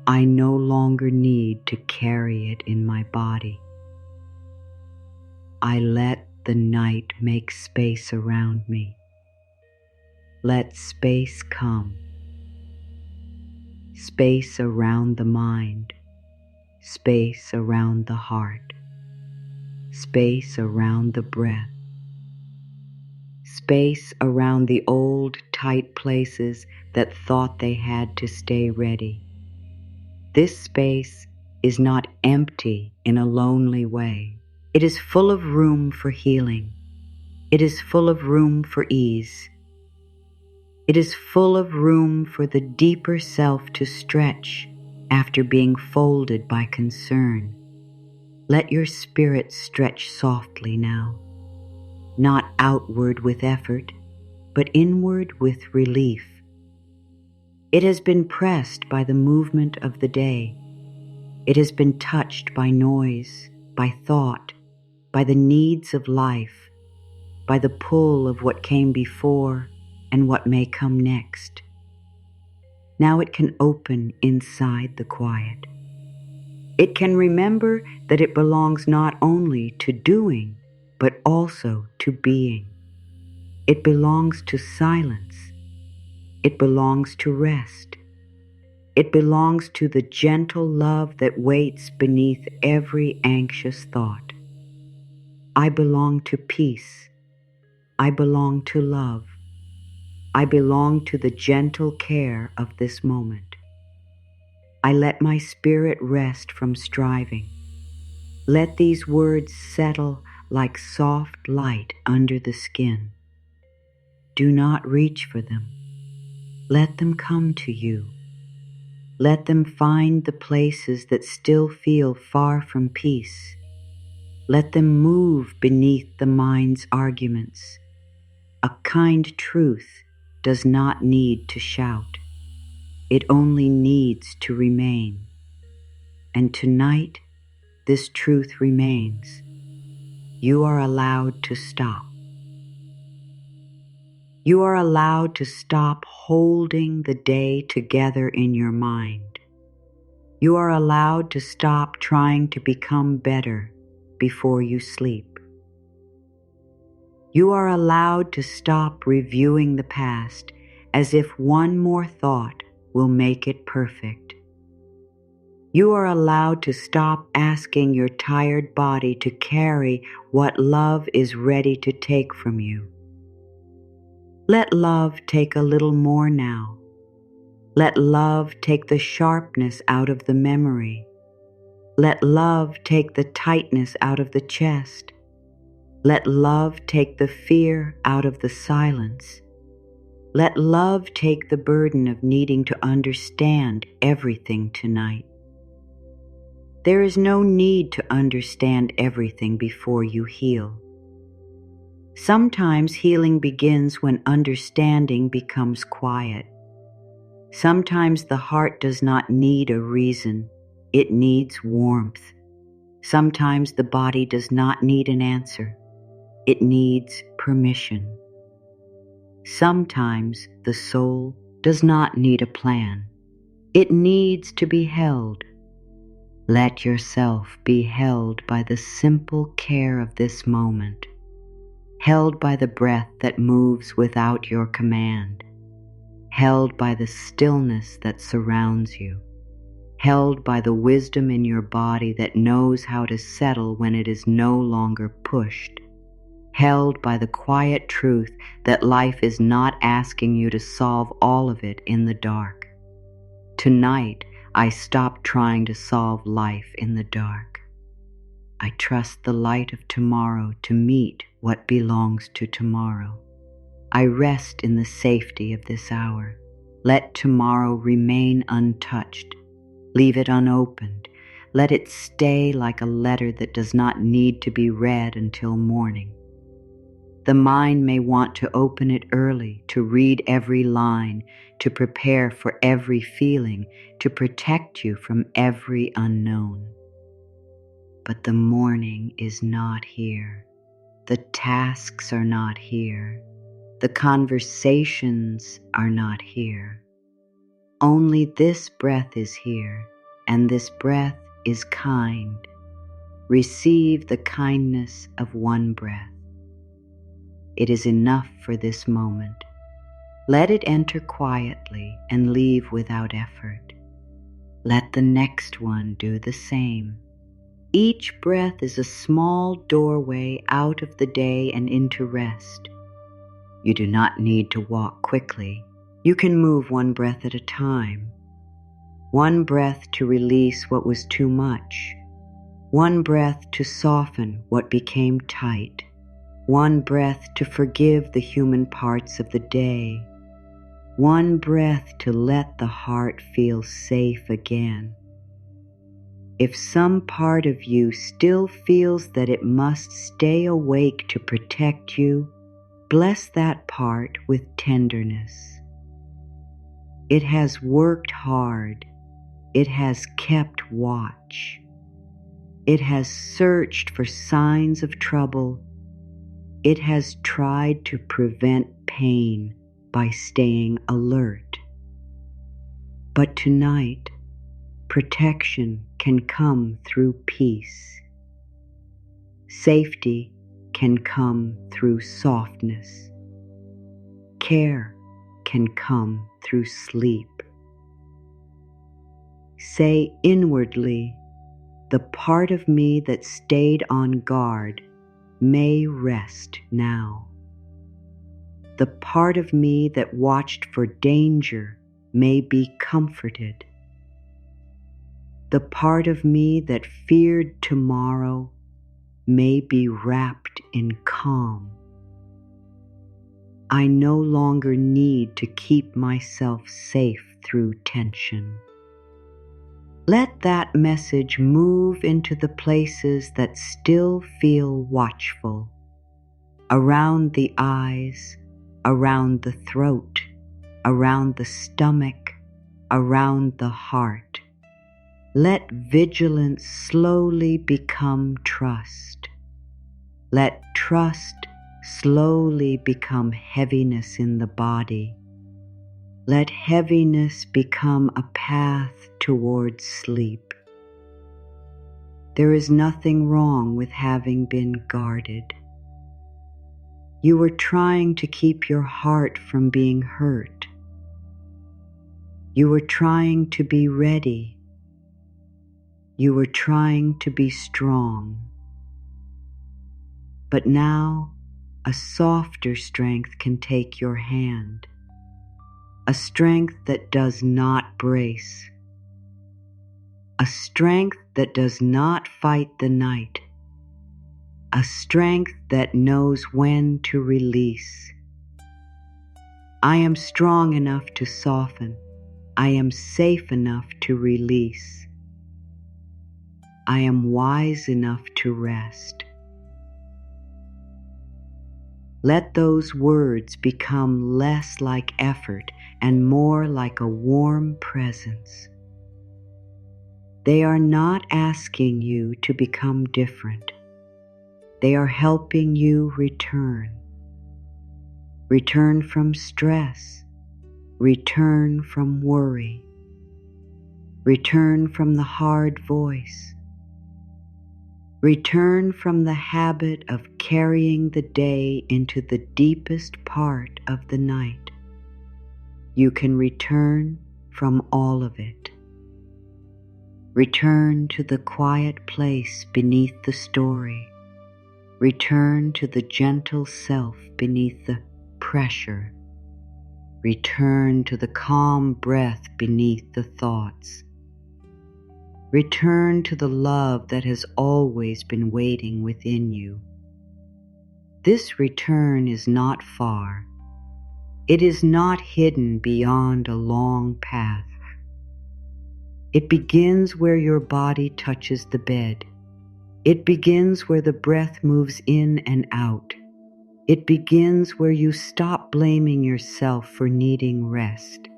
I no longer need to carry it in my body. I let the night make space around me. Let space come. Space around the mind. Space around the heart. Space around the breath. Space around the old, tight places that thought they had to stay ready. This space is not empty in a lonely way. It is full of room for healing. It is full of room for ease. It is full of room for the deeper self to stretch after being folded by concern. Let your spirit stretch softly now, not outward with effort, but inward with relief. It has been pressed by the movement of the day. It has been touched by noise, by thought, by the needs of life, by the pull of what came before and what may come next. Now it can open inside the quiet. It can remember that it belongs not only to doing, but also to being. It belongs to silence. It belongs to rest. It belongs to the gentle love that waits beneath every anxious thought. I belong to peace. I belong to love. I belong to the gentle care of this moment. I let my spirit rest from striving. Let these words settle like soft light under the skin. Do not reach for them. Let them come to you. Let them find the places that still feel far from peace. Let them move beneath the mind's arguments. A kind truth does not need to shout. It only needs to remain. And tonight, this truth remains. You are allowed to stop. You are allowed to stop holding the day together in your mind. You are allowed to stop trying to become better before you sleep. You are allowed to stop reviewing the past as if one more thought will make it perfect. You are allowed to stop asking your tired body to carry what love is ready to take from you. Let love take a little more now. Let love take the sharpness out of the memory. Let love take the tightness out of the chest. Let love take the fear out of the silence. Let love take the burden of needing to understand everything tonight. There is no need to understand everything before you heal. Sometimes healing begins when understanding becomes quiet. Sometimes the heart does not need a reason, it needs warmth. Sometimes the body does not need an answer, it needs permission. Sometimes the soul does not need a plan, it needs to be held. Let yourself be held by the simple care of this moment, held by the breath that moves without your command, held by the stillness that surrounds you, held by the wisdom in your body that knows how to settle when it is no longer pushed, held by the quiet truth that life is not asking you to solve all of it in the dark. Tonight, I stop trying to solve life in the dark. I trust the light of tomorrow to meet what belongs to tomorrow. I rest in the safety of this hour. Let tomorrow remain untouched. Leave it unopened. Let it stay like a letter that does not need to be read until morning. The mind may want to open it early, to read every line, to prepare for every feeling, to protect you from every unknown. But the morning is not here. The tasks are not here. The conversations are not here. Only this breath is here, and this breath is kind. Receive the kindness of one breath. It is enough for this moment. Let it enter quietly and leave without effort. Let the next one do the same. Each breath is a small doorway out of the day and into rest. You do not need to walk quickly. You can move one breath at a time. One breath to release what was too much. One breath to soften what became tight. One breath to forgive the human parts of the day. One breath to let the heart feel safe again. If some part of you still feels that it must stay awake to protect you, bless that part with tenderness. It has worked hard. It has kept watch. It has searched for signs of trouble. It has tried to prevent pain by staying alert. But tonight, protection can come through peace. Safety can come through softness. Care can come through sleep. Say inwardly, the part of me that stayed on guard may rest now. The part of me that watched for danger may be comforted. The part of me that feared tomorrow may be wrapped in calm. I no longer need to keep myself safe through tension. Let that message move into the places that still feel watchful, around the eyes, around the throat, around the stomach, around the heart. Let vigilance slowly become trust. Let trust slowly become heaviness in the body. Let heaviness become a path towards sleep. There is nothing wrong with having been guarded. You were trying to keep your heart from being hurt. You were trying to be ready. You were trying to be strong. But now a softer strength can take your hand, a strength that does not brace, a strength that does not fight the night, a strength that knows when to release. I am strong enough to soften. I am safe enough to release. I am wise enough to rest. Let those words become less like effort and more like a warm presence. They are not asking you to become different. They are helping you return. Return from stress. Return from worry. Return from the hard voice. Return from the habit of carrying the day into the deepest part of the night. You can return from all of it. Return to the quiet place beneath the story. Return to the gentle self beneath the pressure. Return to the calm breath beneath the thoughts. Return to the love that has always been waiting within you. This return is not far. It is not hidden beyond a long path. It begins where your body touches the bed. It begins where the breath moves in and out. It begins where you stop blaming yourself for needing rest.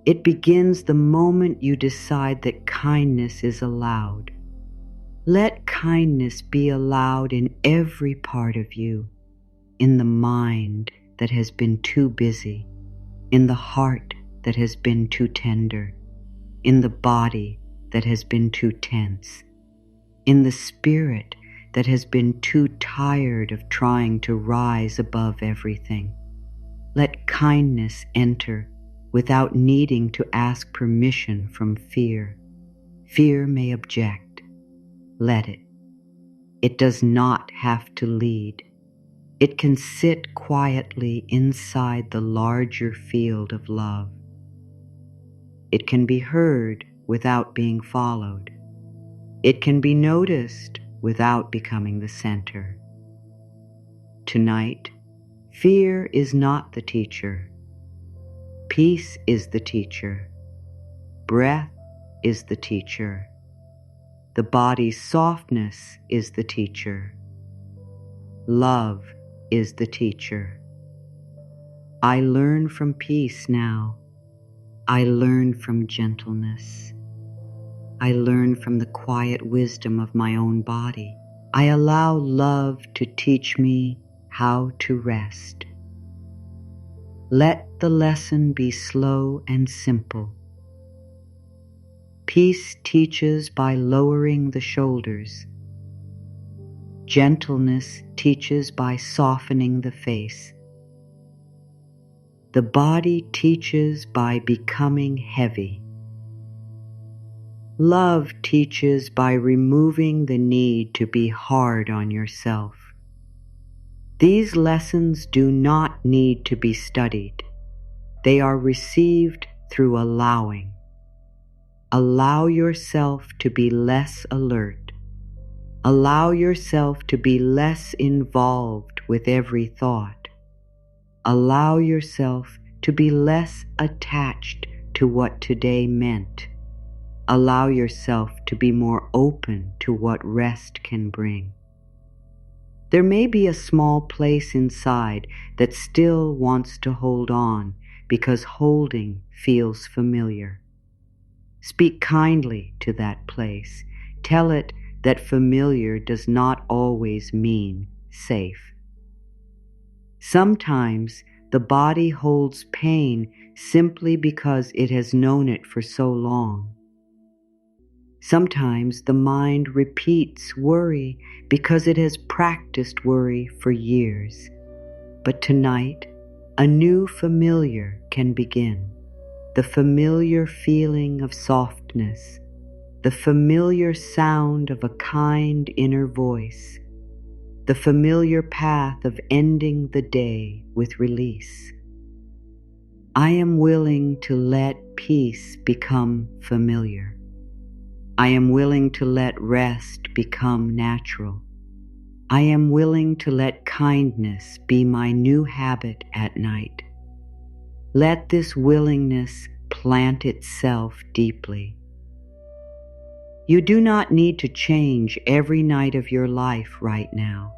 It begins the moment you decide that kindness is allowed. Let kindness be allowed in every part of you, in the mind that has been too busy, in the heart that has been too tender, in the body that has been too tense, in the spirit that has been too tired of trying to rise above everything. Let kindness enter without needing to ask permission from fear. Fear may object. Let it. It does not have to lead. It can sit quietly inside the larger field of love. It can be heard without being followed. It can be noticed without becoming the center. Tonight, fear is not the teacher. Peace is the teacher. Breath is the teacher. The body's softness is the teacher. Love is the teacher. I learn from peace now. I learn from gentleness. I learn from the quiet wisdom of my own body. I allow love to teach me how to rest. Let the lesson be slow and simple. Peace teaches by lowering the shoulders. Gentleness teaches by softening the face. The body teaches by becoming heavy. Love teaches by removing the need to be hard on yourself. These lessons do not need to be studied. They are received through allowing. Allow yourself to be less alert. Allow yourself to be less involved with every thought. Allow yourself to be less attached to what today meant. Allow yourself to be more open to what rest can bring. There may be a small place inside that still wants to hold on because holding feels familiar. Speak kindly to that place. Tell it that familiar does not always mean safe. Sometimes the body holds pain simply because it has known it for so long. Sometimes the mind repeats worry because it has practiced worry for years. But tonight, a new familiar can begin. The familiar feeling of softness, the familiar sound of a kind inner voice, the familiar path of ending the day with release. I am willing to let peace become familiar. I am willing to let rest become natural. I am willing to let kindness be my new habit at night. Let this willingness plant itself deeply. You do not need to change every night of your life right now.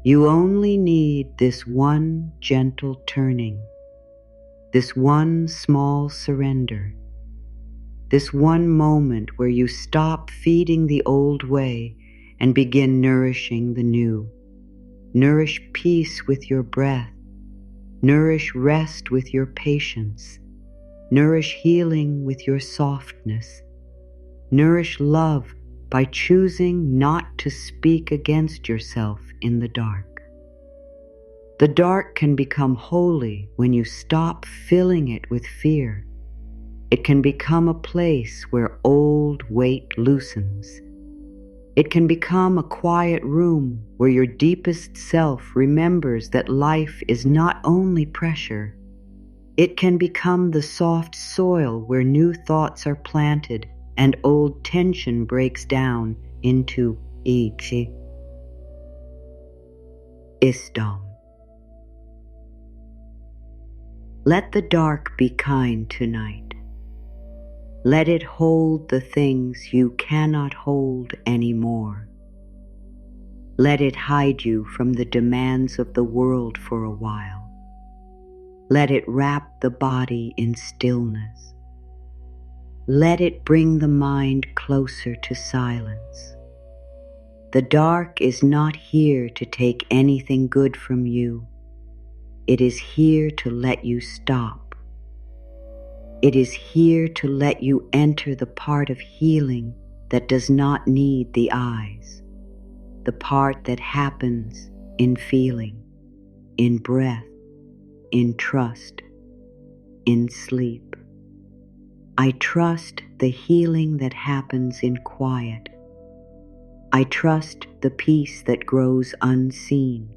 You only need this one gentle turning, this one small surrender, this one moment where you stop feeding the old way and begin nourishing the new. Nourish peace with your breath. Nourish rest with your patience. Nourish healing with your softness. Nourish love by choosing not to speak against yourself in the dark. The dark can become holy when you stop filling it with fear. It can become a place where old weight loosens. It can become a quiet room where your deepest self remembers that life is not only pressure. It can become the soft soil where new thoughts are planted and old tension breaks down into Isdom. Let the dark be kind tonight. Let it hold the things you cannot hold anymore. Let it hide you from the demands of the world for a while. Let it wrap the body in stillness. Let it bring the mind closer to silence. The dark is not here to take anything good from you. It is here to let you stop. It is here to let you enter the part of healing that does not need the eyes, the part that happens in feeling, in breath, in trust, in sleep. I trust the healing that happens in quiet. I trust the peace that grows unseen.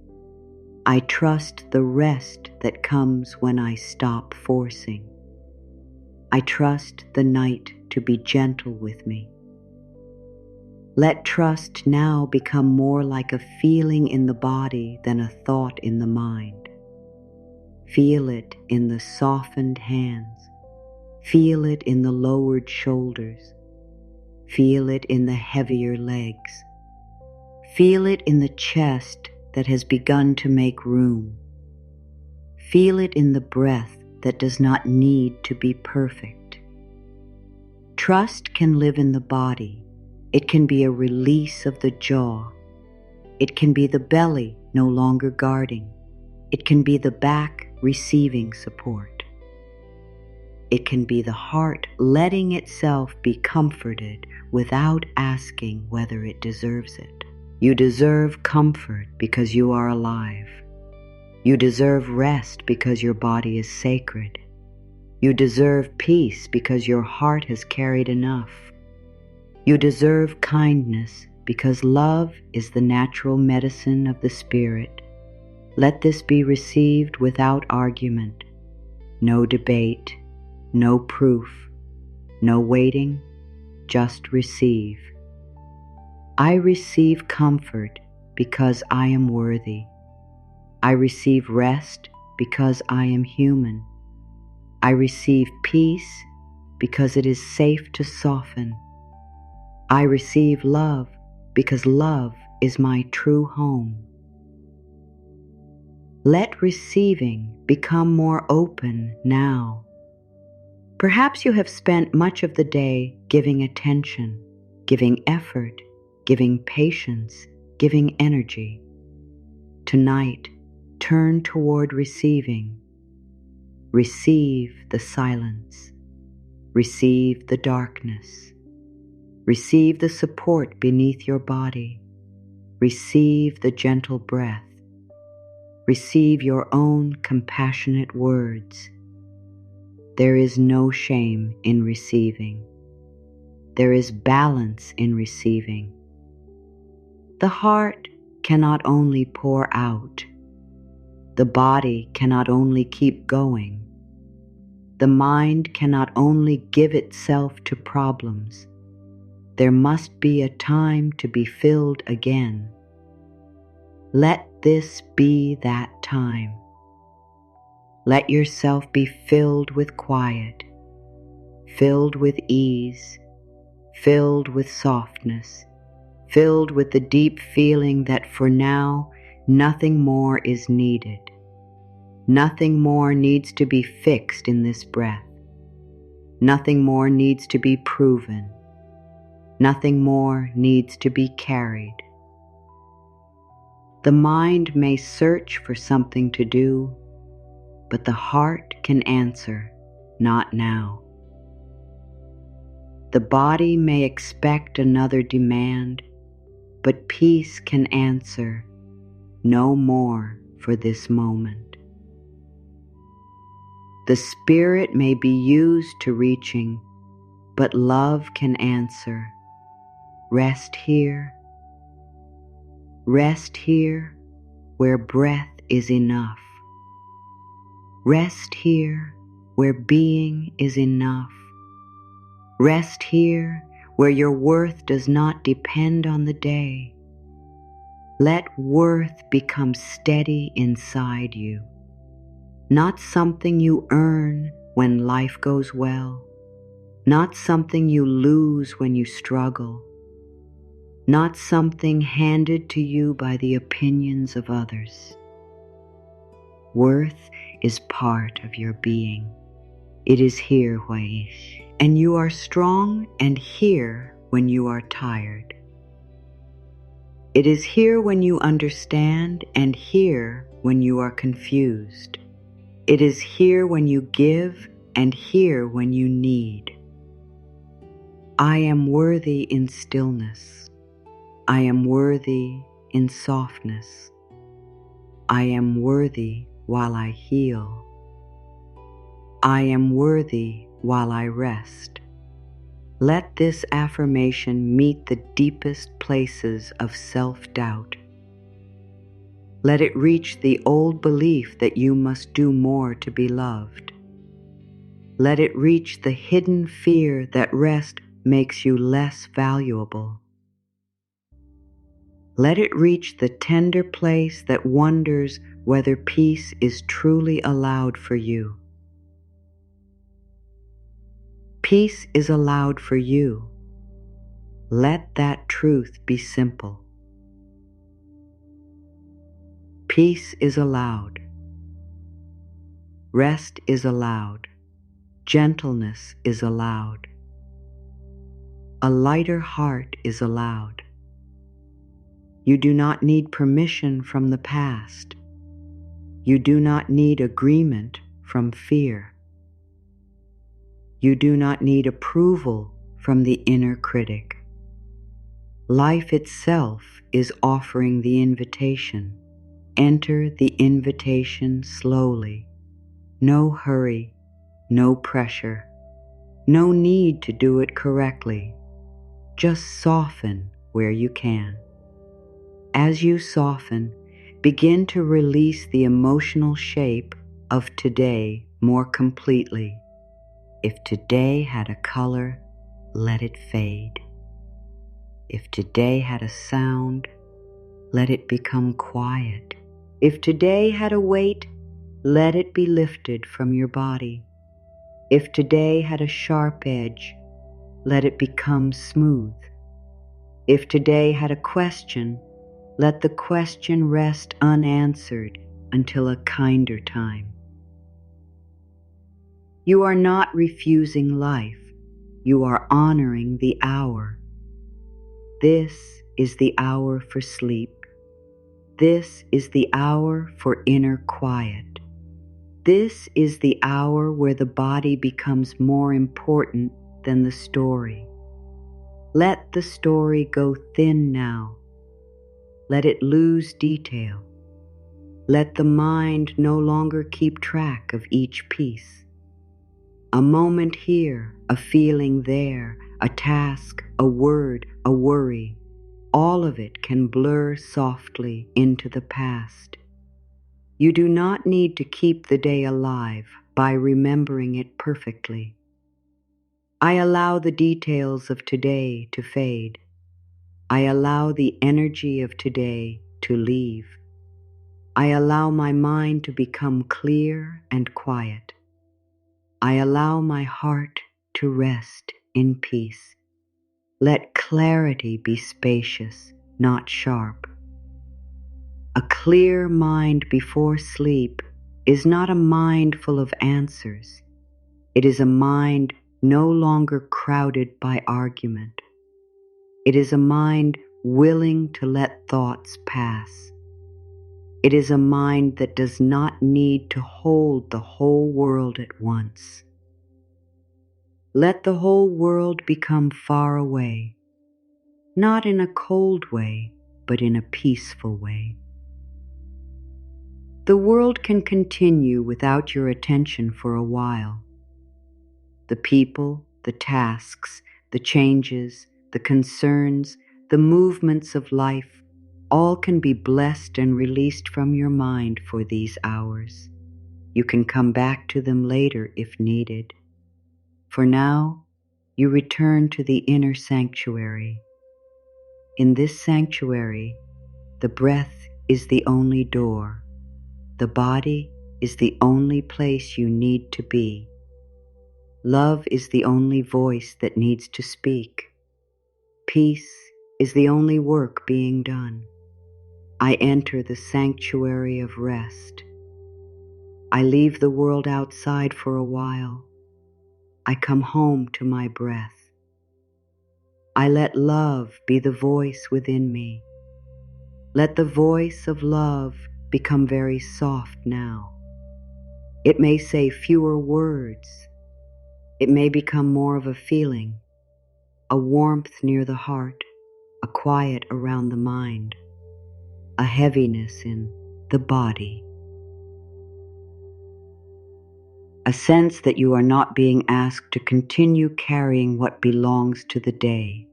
I trust the rest that comes when I stop forcing. I trust the night to be gentle with me. Let trust now become more like a feeling in the body than a thought in the mind. Feel it in the softened hands. Feel it in the lowered shoulders. Feel it in the heavier legs. Feel it in the chest that has begun to make room. Feel it in the breath that does not need to be perfect. Trust can live in the body. It can be a release of the jaw. It can be the belly no longer guarding. It can be the back receiving support. It can be the heart letting itself be comforted without asking whether it deserves it. You deserve comfort because you are alive. You deserve rest because your body is sacred. You deserve peace because your heart has carried enough. You deserve kindness because love is the natural medicine of the spirit. Let this be received without argument. No debate, no proof, no waiting, just receive. I receive comfort because I am worthy. I receive rest because I am human. I receive peace because it is safe to soften. I receive love because love is my true home. Let receiving become more open now. Perhaps you have spent much of the day giving attention, giving effort, giving patience, giving energy. Tonight, turn toward receiving. Receive the silence. Receive the darkness. Receive the support beneath your body. Receive the gentle breath. Receive your own compassionate words. There is no shame in receiving. There is balance in receiving. The heart cannot only pour out. The body cannot only keep going. The mind cannot only give itself to problems. There must be a time to be filled again. Let this be that time. Let yourself be filled with quiet, filled with ease, filled with softness, filled with the deep feeling that for now nothing more is needed. Nothing more needs to be fixed in this breath. Nothing more needs to be proven. Nothing more needs to be carried. The mind may search for something to do, but the heart can answer, not now. The body may expect another demand, but peace can answer, no more for this moment. The spirit may be used to reaching, but love can answer, rest here. Rest here where breath is enough. Rest here where being is enough. Rest here where your worth does not depend on the day. Let worth become steady inside you, not something you earn when life goes well, not something you lose when you struggle, not something handed to you by the opinions of others. Worth is part of your being. It is here, Louise, and you are strong and here when you are tired. It is here when you understand and here when you are confused. It is here when you give and here when you need. I am worthy in stillness. I am worthy in softness. I am worthy while I heal. I am worthy while I rest. Let this affirmation meet the deepest places of self-doubt. Let it reach the old belief that you must do more to be loved. Let it reach the hidden fear that rest makes you less valuable. Let it reach the tender place that wonders whether peace is truly allowed for you. Peace is allowed for you. Let that truth be simple. Peace is allowed. Rest is allowed. Gentleness is allowed. A lighter heart is allowed. You do not need permission from the past. You do not need agreement from fear. You do not need approval from the inner critic. Life itself is offering the invitation. Enter the invitation slowly. No hurry, no pressure, no need to do it correctly. Just soften where you can. As you soften, begin to release the emotional shape of today more completely. If today had a color, let it fade. If today had a sound, let it become quiet. If today had a weight, let it be lifted from your body. If today had a sharp edge, let it become smooth. If today had a question, let the question rest unanswered until a kinder time. You are not refusing life. You are honoring the hour. This is the hour for sleep. This is the hour for inner quiet. This is the hour where the body becomes more important than the story. Let the story go thin now. Let it lose detail. Let the mind no longer keep track of each piece. A moment here, a feeling there, a task, a word, a worry, all of it can blur softly into the past. You do not need to keep the day alive by remembering it perfectly. I allow the details of today to fade. I allow the energy of today to leave. I allow my mind to become clear and quiet. I allow my heart to rest in peace. Let clarity be spacious, not sharp. A clear mind before sleep is not a mind full of answers. It is a mind no longer crowded by argument. It is a mind willing to let thoughts pass. It is a mind that does not need to hold the whole world at once. Let the whole world become far away, not in a cold way, but in a peaceful way. The world can continue without your attention for a while. The people, the tasks, the changes, the concerns, the movements of life, all can be blessed and released from your mind for these hours. You can come back to them later if needed. For now, you return to the inner sanctuary. In this sanctuary, the breath is the only door. The body is the only place you need to be. Love is the only voice that needs to speak. Peace is the only work being done. I enter the sanctuary of rest. I leave the world outside for a while. I come home to my breath. I let love be the voice within me. Let the voice of love become very soft now. It may say fewer words. It may become more of a feeling, a warmth near the heart, a quiet around the mind, a heaviness in the body. A sense that you are not being asked to continue carrying what belongs to the day.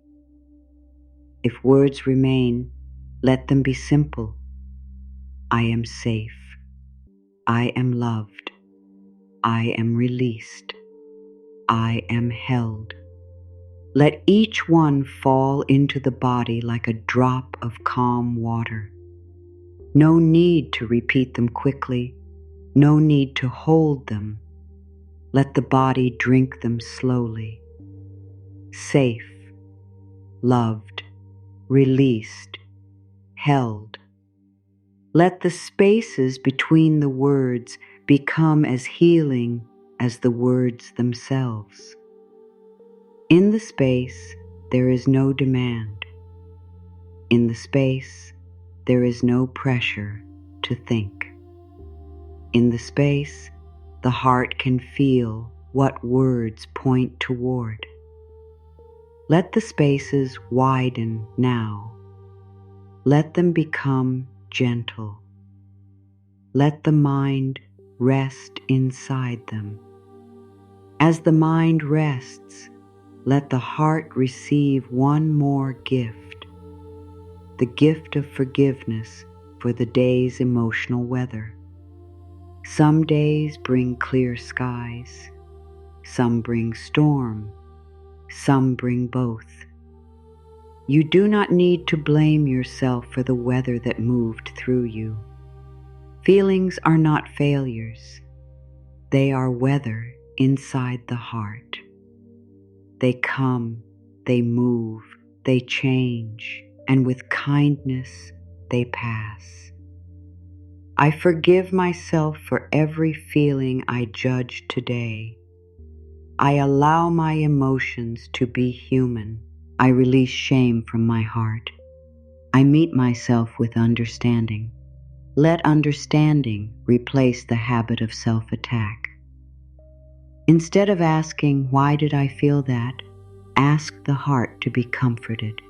If words remain, let them be simple. I am safe. I am loved. I am released. I am held. Let each one fall into the body like a drop of calm water. No need to repeat them quickly. No need to hold them. Let the body drink them slowly. Safe, loved, released, held. Let the spaces between the words become as healing as the words themselves. In the space, there is no demand. In the space, there is no pressure to think. In the space, the heart can feel what words point toward. Let the spaces widen now. Let them become gentle. Let the mind rest inside them. As the mind rests, let the heart receive one more gift, the gift of forgiveness for the day's emotional weather. Some days bring clear skies, some bring storm, some bring both. You do not need to blame yourself for the weather that moved through you. Feelings are not failures. They are weather inside the heart. They come, they move, they change, and with kindness they pass. I forgive myself for every feeling I judged today. I allow my emotions to be human. I release shame from my heart. I meet myself with understanding. Let understanding replace the habit of self-attack. Instead of asking, "Why did I feel that?" ask the heart to be comforted.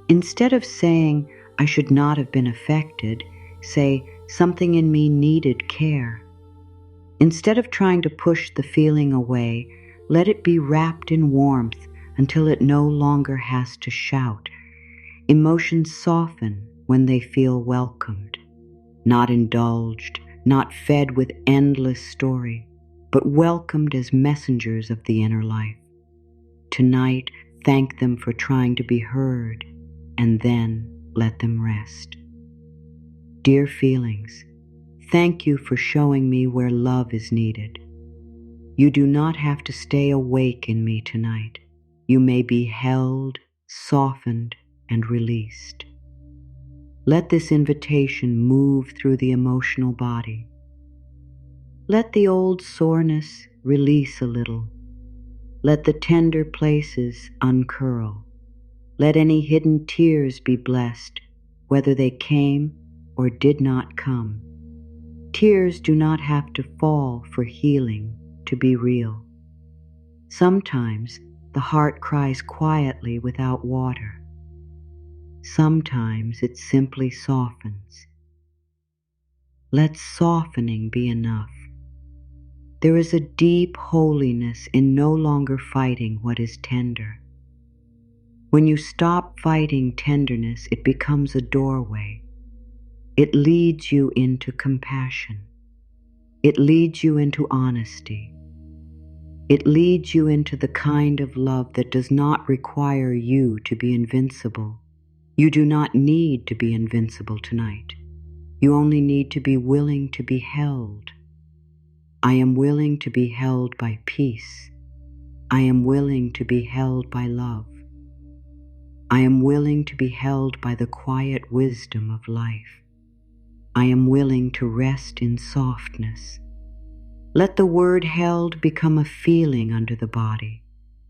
Instead of saying, "I should not have been affected," say, "Something in me needed care." Instead of trying to push the feeling away, let it be wrapped in warmth until it no longer has to shout. Emotions soften when they feel welcomed, not indulged, not fed with endless story, but welcomed as messengers of the inner life. Tonight, thank them for trying to be heard, and then let them rest. Dear feelings, thank you for showing me where love is needed. You do not have to stay awake in me tonight. You may be held, softened, and released. Let this invitation move through the emotional body. Let the old soreness release a little. Let the tender places uncurl. Let any hidden tears be blessed, whether they came or did not come. Tears do not have to fall for healing to be real. Sometimes the heart cries quietly without water. Sometimes it simply softens. Let softening be enough. There is a deep holiness in no longer fighting what is tender. When you stop fighting tenderness, it becomes a doorway. It leads you into compassion. It leads you into honesty. It leads you into the kind of love that does not require you to be invincible. You do not need to be invincible tonight. You only need to be willing to be held. I am willing to be held by peace. I am willing to be held by love. I am willing to be held by the quiet wisdom of life. I am willing to rest in softness. Let the word held become a feeling under the body.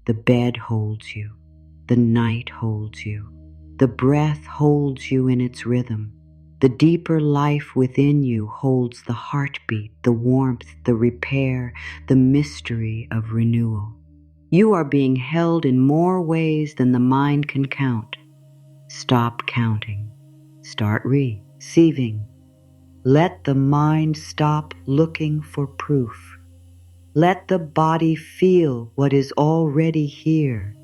The bed holds you. The night holds you. The breath holds you in its rhythm. The deeper life within you holds the heartbeat, the warmth, the repair, the mystery of renewal. You are being held in more ways than the mind can count. Stop counting. Start receiving. Let the mind stop looking for proof. Let the body feel what is already here.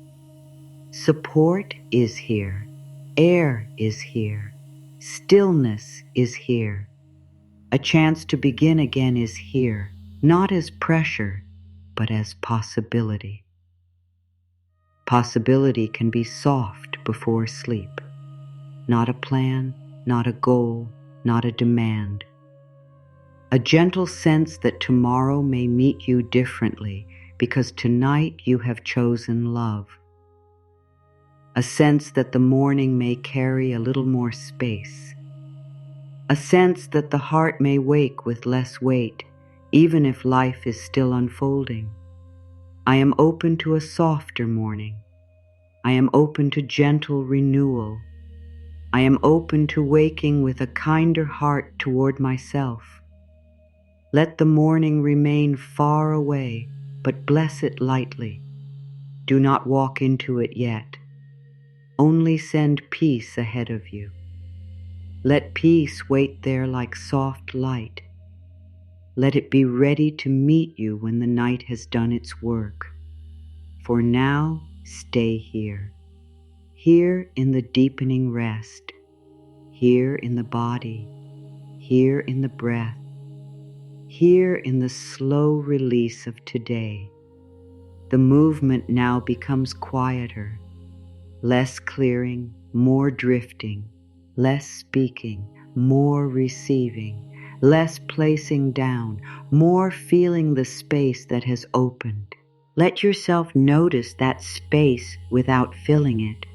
Support is here. Air is here. Stillness is here. A chance to begin again is here, not as pressure, but as possibility. Possibility can be soft before sleep. Not a plan, not a goal, not a demand. A gentle sense that tomorrow may meet you differently because tonight you have chosen love. A sense that the morning may carry a little more space. A sense that the heart may wake with less weight, even if life is still unfolding. I am open to a softer morning. I am open to gentle renewal. I am open to waking with a kinder heart toward myself. Let the morning remain far away, but bless it lightly. Do not walk into it yet. Only send peace ahead of you. Let peace wait there like soft light. Let it be ready to meet you when the night has done its work. For now, stay here. Here in the deepening rest. Here in the body. Here in the breath. Here in the slow release of today. The movement now becomes quieter. Less clearing, more drifting. Less speaking, more receiving. Less placing down, more feeling the space that has opened. Let yourself notice that space without filling it.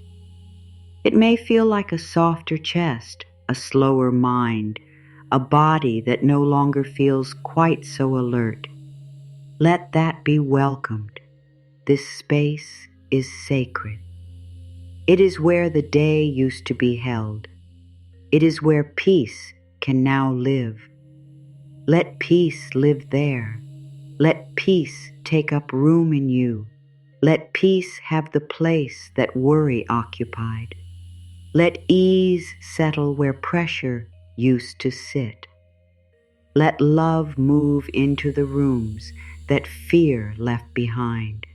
It may feel like a softer chest, a slower mind, a body that no longer feels quite so alert. Let that be welcomed. This space is sacred. It is where the day used to be held. It is where peace can now live. Let peace live there. Let peace take up room in you. Let peace have the place that worry occupied. Let ease settle where pressure used to sit. Let love move into the rooms that fear left behind.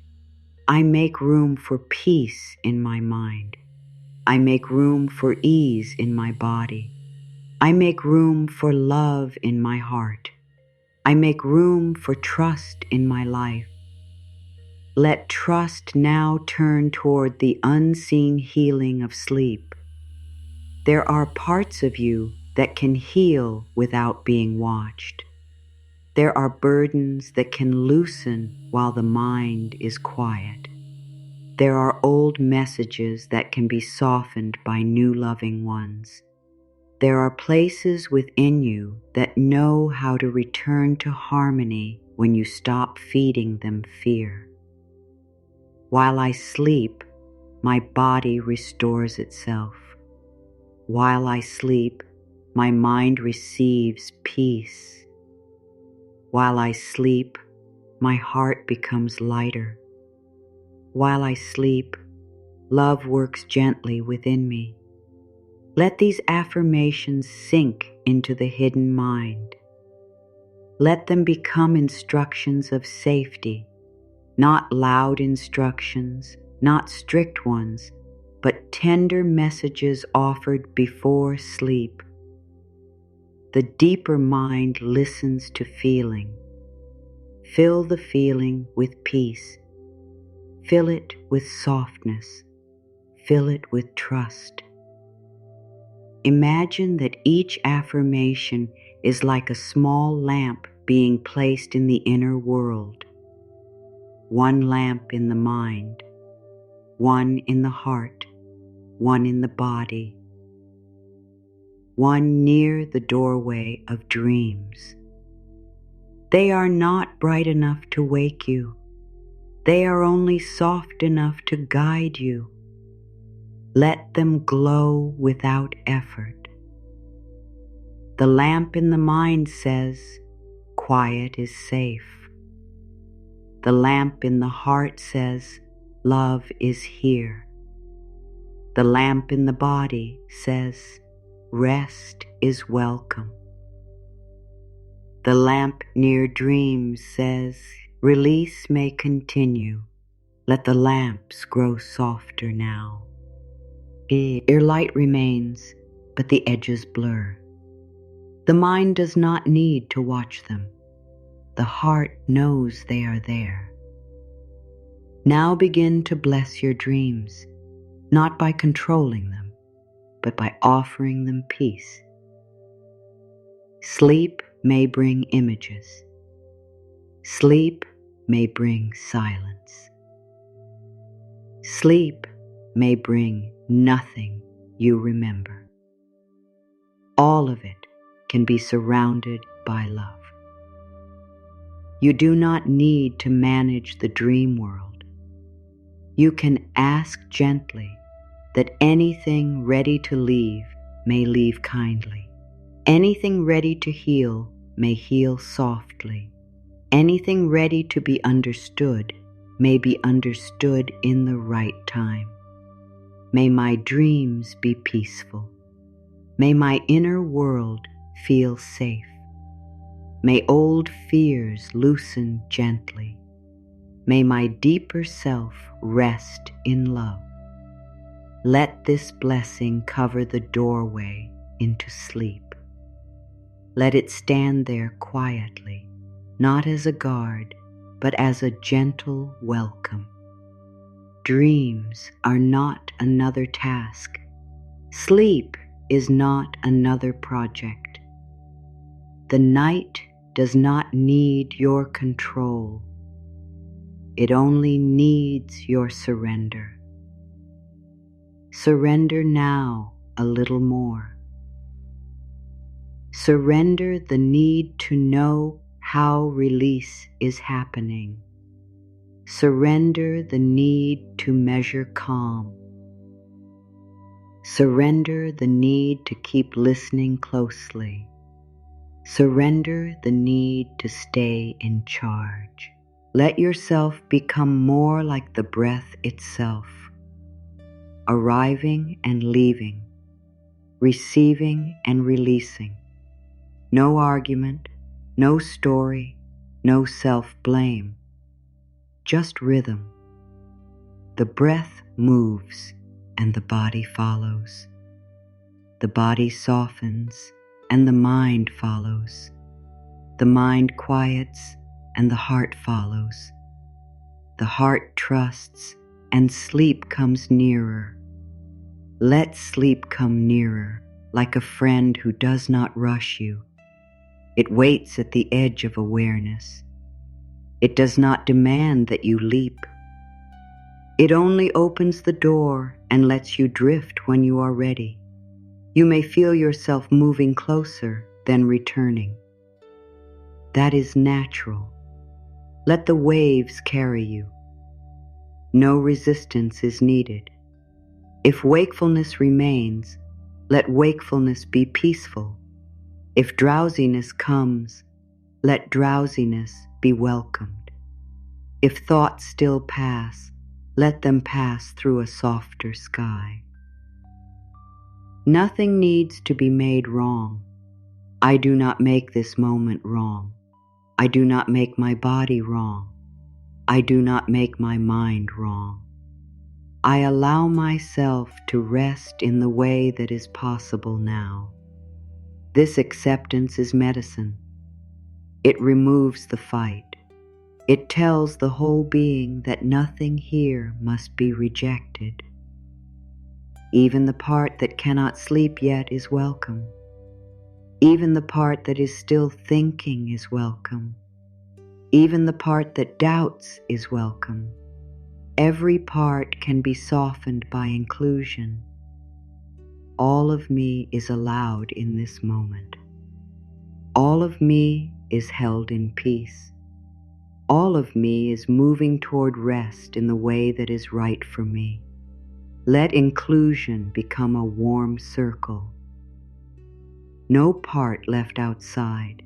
I make room for peace in my mind. I make room for ease in my body. I make room for love in my heart. I make room for trust in my life. Let trust now turn toward the unseen healing of sleep. There are parts of you that can heal without being watched. There are burdens that can loosen while the mind is quiet. There are old messages that can be softened by new loving ones. There are places within you that know how to return to harmony when you stop feeding them fear. While I sleep, my body restores itself. While I sleep, my mind receives peace. While I sleep, my heart becomes lighter. While I sleep, love works gently within me. Let these affirmations sink into the hidden mind. Let them become instructions of safety, not loud instructions, not strict ones, but tender messages offered before sleep. The deeper mind listens to feeling. Fill the feeling with peace. Fill it with softness. Fill it with trust. Imagine that each affirmation is like a small lamp being placed in the inner world. One lamp in the mind, one in the heart, one in the body, one near the doorway of dreams. They are not bright enough to wake you. They are only soft enough to guide you. Let them glow without effort. The lamp in the mind says, quiet is safe. The lamp in the heart says, love is here. The lamp in the body says, rest is welcome. The lamp near dreams says, release may continue. Let the lamps grow softer now. Your light remains, but the edges blur. The mind does not need to watch them. The heart knows they are there. Now begin to bless your dreams, not by controlling them, but by offering them peace. Sleep may bring images. Sleep may bring silence. Sleep may bring nothing you remember. All of it can be surrounded by love. You do not need to manage the dream world. You can ask gently that anything ready to leave may leave kindly. Anything ready to heal may heal softly. Anything ready to be understood may be understood in the right time. May my dreams be peaceful. May my inner world feel safe. May old fears loosen gently. May my deeper self rest in love. Let this blessing cover the doorway into sleep. Let it stand there quietly, not as a guard, but as a gentle welcome. Dreams are not another task. Sleep is not another project. The night does not need your control. It only needs your surrender. Surrender now a little more. Surrender the need to know how release is happening. Surrender the need to measure calm. Surrender the need to keep listening closely. Surrender the need to stay in charge. Let yourself become more like the breath itself, arriving and leaving, receiving and releasing. No argument, no story, no self-blame, just rhythm. The breath moves and the body follows. The body softens and the mind follows. The mind quiets and the heart follows. The heart trusts and sleep comes nearer. Let sleep come nearer. like a friend who does not rush you. It waits at the edge of awareness. It does not demand that you leap. It only opens the door and lets you drift when you are ready. You may feel yourself moving closer, then returning. That is natural. Let the waves carry you. No resistance is needed. If wakefulness remains, let wakefulness be peaceful. If drowsiness comes, let drowsiness be welcomed. If thoughts still pass, let them pass through a softer sky. Nothing needs to be made wrong. I do not make this moment wrong. I do not make my body wrong. I do not make my mind wrong. I allow myself to rest in the way that is possible now. This acceptance is medicine. It removes the fight. It tells the whole being that nothing here must be rejected. Even the part that cannot sleep yet is welcome. Even the part that is still thinking is welcome. Even the part that doubts is welcome. Every part can be softened by inclusion. All of me is allowed in this moment. All of me is held in peace. All of me is moving toward rest in the way that is right for me. Let inclusion become a warm circle. No part left outside.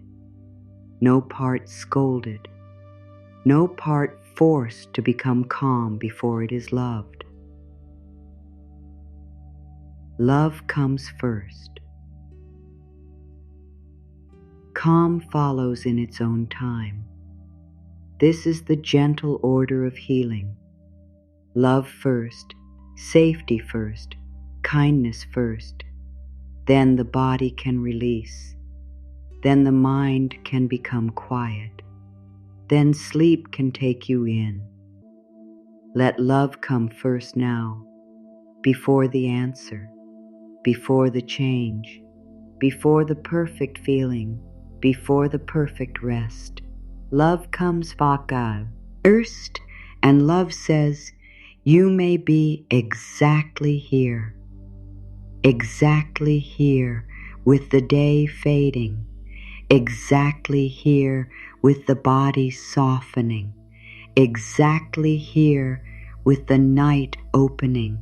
No part scolded. No part forced to become calm before it is loved. Love comes first. Calm follows in its own time. This is the gentle order of healing. Love first, safety first, kindness first. Then the body can release. Then the mind can become quiet. Then sleep can take you in. Let love come first now, before the answer, before the change, before the perfect feeling, before the perfect rest. Love comes first, and love says, you may be exactly here with the day fading, exactly here with the body softening, exactly here with the night opening,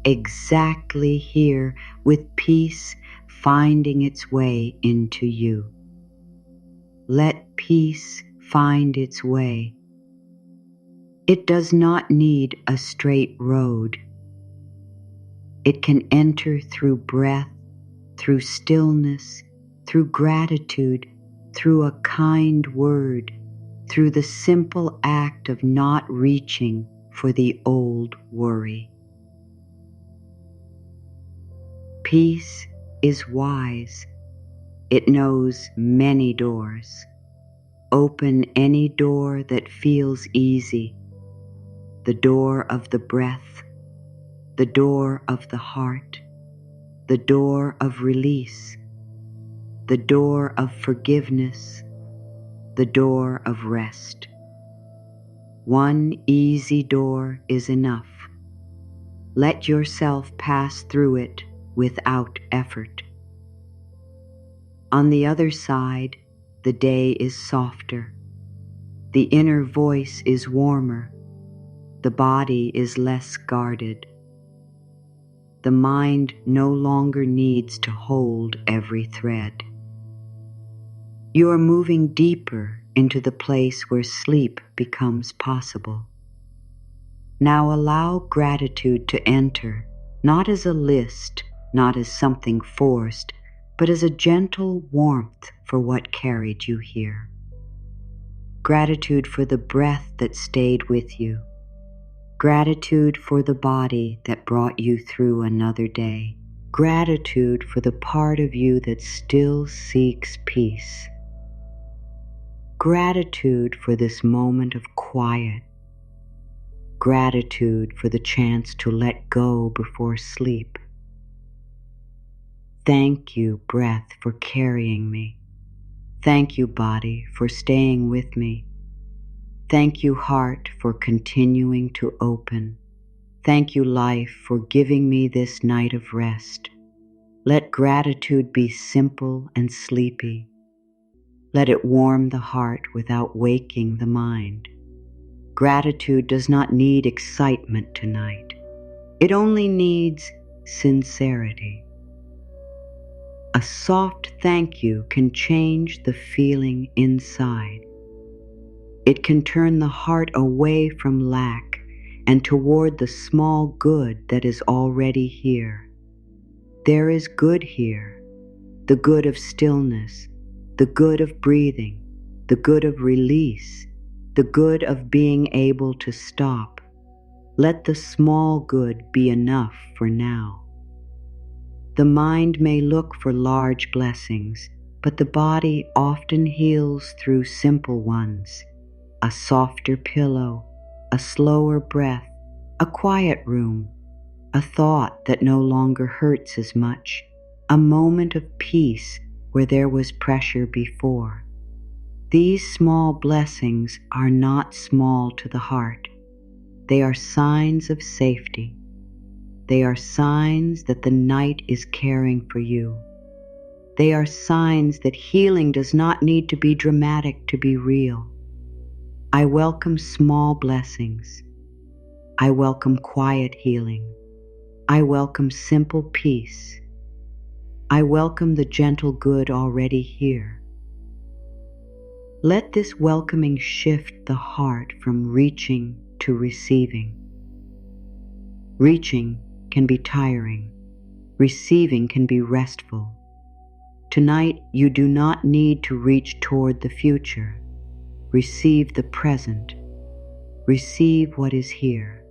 exactly here with peace finding its way into you. Let peace find its way. It does not need a straight road. It can enter through breath, through stillness, through gratitude, through a kind word, through the simple act of not reaching for the old worry. Peace is wise. It knows many doors. Open any door that feels easy. The door of the breath, the door of the heart, the door of release, the door of forgiveness, the door of rest. One easy door is enough. Let yourself pass through it without effort. On the other side, the day is softer. The inner voice is warmer. The body is less guarded. The mind no longer needs to hold every thread. You are moving deeper into the place where sleep becomes possible. Now allow gratitude to enter, not as a list, not as something forced, but as a gentle warmth for what carried you here. Gratitude for the breath that stayed with you. Gratitude for the body that brought you through another day. Gratitude for the part of you that still seeks peace. Gratitude for this moment of quiet. Gratitude for the chance to let go before sleep. Thank you, breath, for carrying me. Thank you, body, for staying with me. Thank you, heart, for continuing to open. Thank you, life, for giving me this night of rest. Let gratitude be simple and sleepy. Let it warm the heart without waking the mind. Gratitude does not need excitement tonight. It only needs sincerity. A soft thank you can change the feeling inside. It can turn the heart away from lack and toward the small good that is already here. There is good here, the good of stillness, the good of breathing, the good of release, the good of being able to stop. Let the small good be enough for now. The mind may look for large blessings, but the body often heals through simple ones. A softer pillow, a slower breath, a quiet room, a thought that no longer hurts as much, a moment of peace where there was pressure before. These small blessings are not small to the heart. They are signs of safety. They are signs that the night is caring for you. They are signs that healing does not need to be dramatic to be real. I welcome small blessings. I welcome quiet healing. I welcome simple peace. I welcome the gentle good already here. Let this welcoming shift the heart from reaching to receiving. Reaching can be tiring. Receiving can be restful. Tonight, you do not need to reach toward the future. Receive the present. Receive what is here.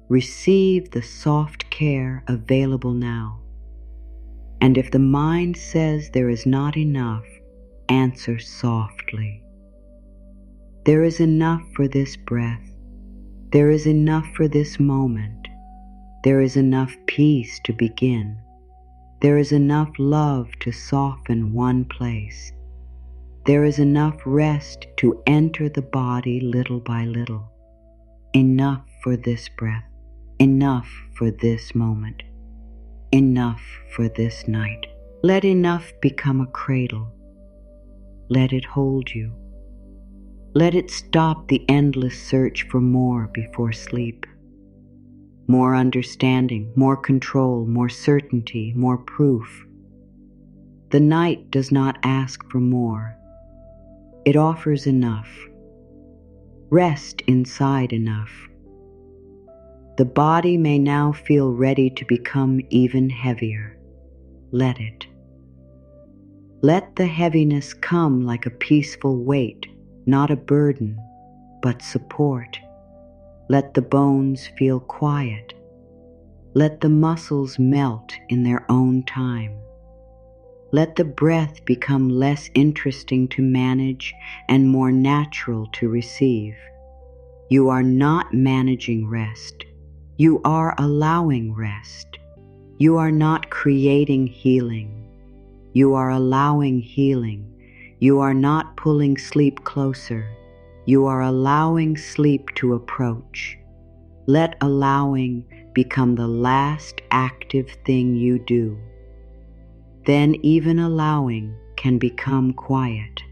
Receive the soft care available now. And if the mind says there is not enough, answer softly. There is enough for this breath. There is enough for this moment. There is enough peace to begin. There is enough love to soften one place. There is enough rest to enter the body little by little. Enough for this breath. Enough for this moment. Enough for this night. Let enough become a cradle. Let it hold you. Let it stop the endless search for more before sleep. More understanding, more control, more certainty, more proof. The night does not ask for more. It offers enough. Rest inside enough. The body may now feel ready to become even heavier. Let it. Let the heaviness come like a peaceful weight, not a burden, but support. Let the bones feel quiet. Let the muscles melt in their own time. Let the breath become less interesting to manage and more natural to receive. You are not managing rest. You are allowing rest. You are not creating healing. You are allowing healing. You are not pulling sleep closer. You are allowing sleep to approach. Let allowing become the last active thing you do. Then even allowing can become quiet.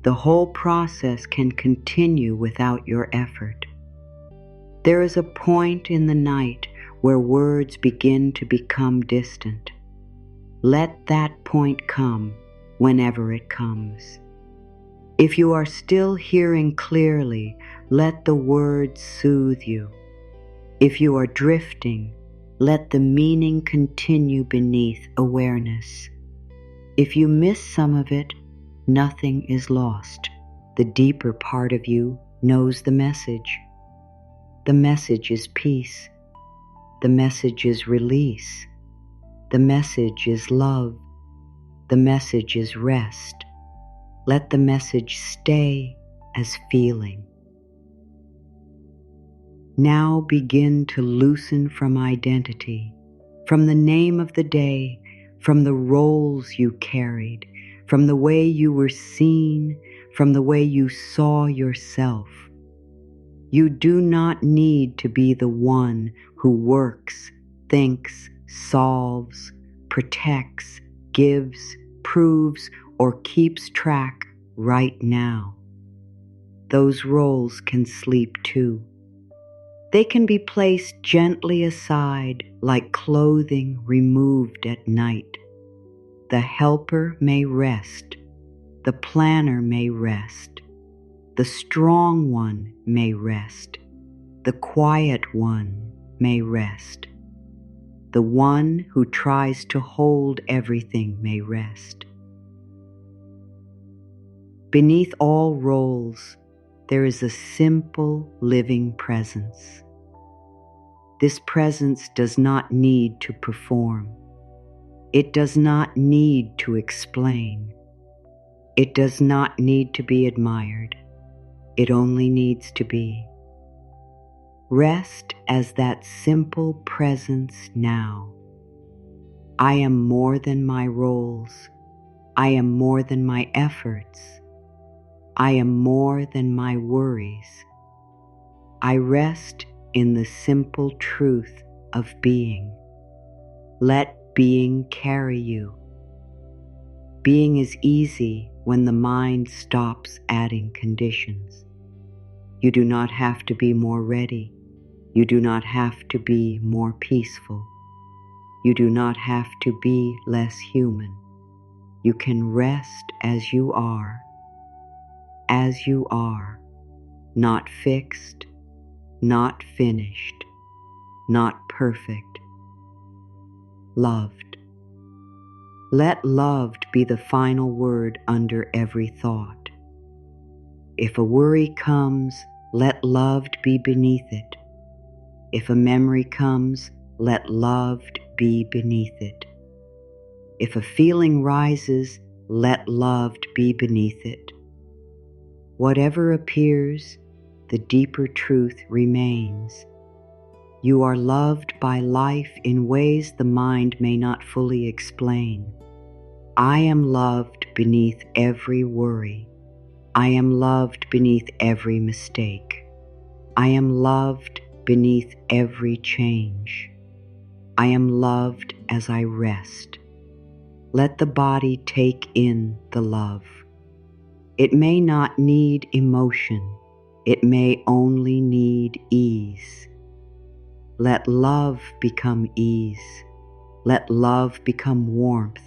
The whole process can continue without your effort. There is a point in the night where words begin to become distant. Let that point come whenever it comes. If you are still hearing clearly, let the words soothe you. If you are drifting, let the meaning continue beneath awareness. If you miss some of it, nothing is lost. The deeper part of you knows the message. The message is peace. The message is release. The message is love. The message is rest. Let the message stay as feeling. Now begin to loosen from identity, from the name of the day, from the roles you carried, from the way you were seen, from the way you saw yourself. You do not need to be the one who works, thinks, solves, protects, gives, proves, or keeps track right now. Those roles can sleep too. They can be placed gently aside like clothing removed at night. The helper may rest. The planner may rest. The strong one may rest. The quiet one may rest. The one who tries to hold everything may rest. Beneath all roles, there is a simple living presence. This presence does not need to perform. It does not need to explain. It does not need to be admired. It only needs to be. Rest as that simple presence now. I am more than my roles. I am more than my efforts. I am more than my worries. I rest in the simple truth of being. Let being carry you. Being is easy when the mind stops adding conditions. You do not have to be more ready. You do not have to be more peaceful. You do not have to be less human. You can rest as you are, not fixed, not finished, not perfect, loved. Let loved be the final word under every thought. If a worry comes, let loved be beneath it. If a memory comes, let loved be beneath it. If a feeling rises, let loved be beneath it. Whatever appears, the deeper truth remains. You are loved by life in ways the mind may not fully explain. I am loved beneath every worry. I am loved beneath every mistake. I am loved beneath every change. I am loved as I rest. Let the body take in the love. It may not need emotion. It may only need ease. Let love become ease. Let love become warmth.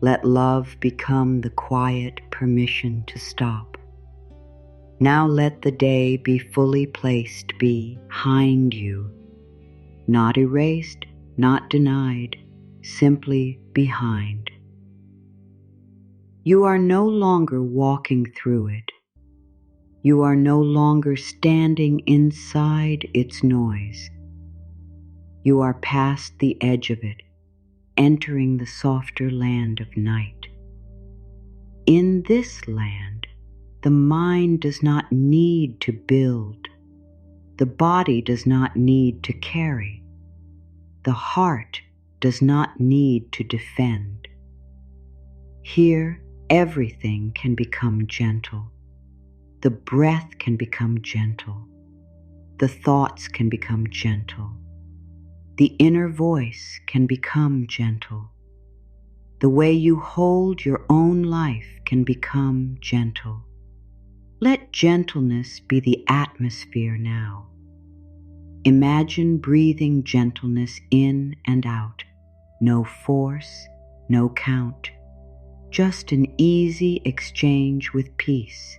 Let love become the quiet permission to stop. Now let the day be fully placed behind you, not erased, not denied, simply behind. You are no longer walking through it. You are no longer standing inside its noise. You are past the edge of it, entering the softer land of night. In this land, the mind does not need to build. The body does not need to carry. The heart does not need to defend. Here, everything can become gentle. The breath can become gentle. The thoughts can become gentle. The inner voice can become gentle. The way you hold your own life can become gentle. Let gentleness be the atmosphere now. Imagine breathing gentleness in and out. No force, no count. Just an easy exchange with peace.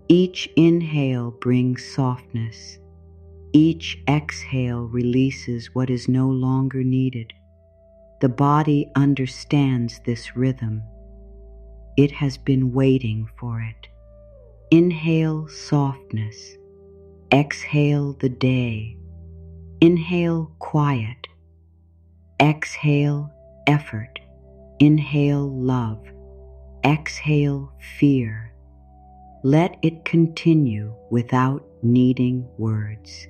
Each inhale brings softness. Each exhale releases what is no longer needed. The body understands this rhythm. It has been waiting for it. Inhale softness. Exhale the day. Inhale quiet. Exhale effort. Inhale love. Exhale fear. Let it continue without needing words.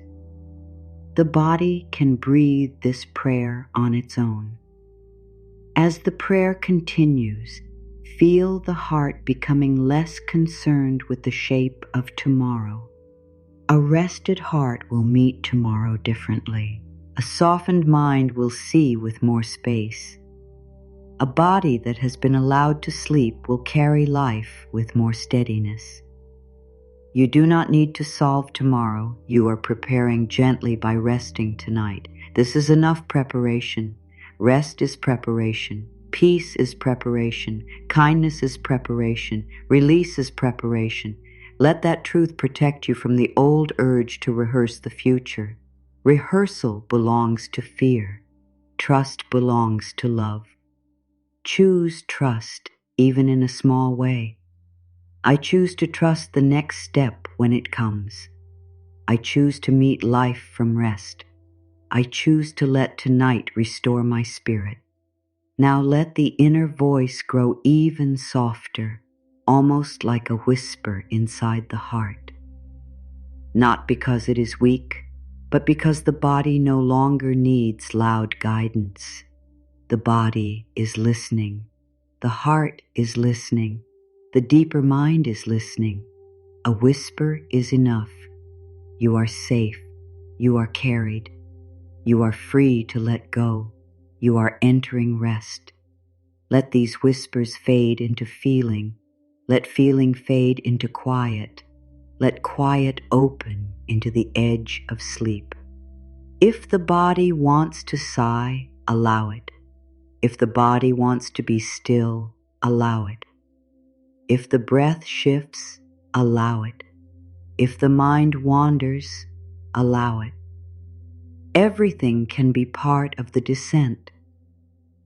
The body can breathe this prayer on its own. As the prayer continues, feel the heart becoming less concerned with the shape of tomorrow. A rested heart will meet tomorrow differently. A softened mind will see with more space. A body that has been allowed to sleep will carry life with more steadiness. You do not need to solve tomorrow. You are preparing gently by resting tonight. This is enough preparation. Rest is preparation. Peace is preparation. Kindness is preparation. Release is preparation. Let that truth protect you from the old urge to rehearse the future. Rehearsal belongs to fear. Trust belongs to love. Choose trust, even in a small way. I choose to trust the next step when it comes. I choose to meet life from rest. I choose to let tonight restore my spirit. Now let the inner voice grow even softer, almost like a whisper inside the heart. Not because it is weak, but because the body no longer needs loud guidance. The body is listening. The heart is listening. The deeper mind is listening. A whisper is enough. You are safe. You are carried. You are free to let go. You are entering rest. Let these whispers fade into feeling. Let feeling fade into quiet. Let quiet open into the edge of sleep. If the body wants to sigh, allow it. If the body wants to be still, allow it. If the breath shifts, allow it. If the mind wanders, allow it. Everything can be part of the descent.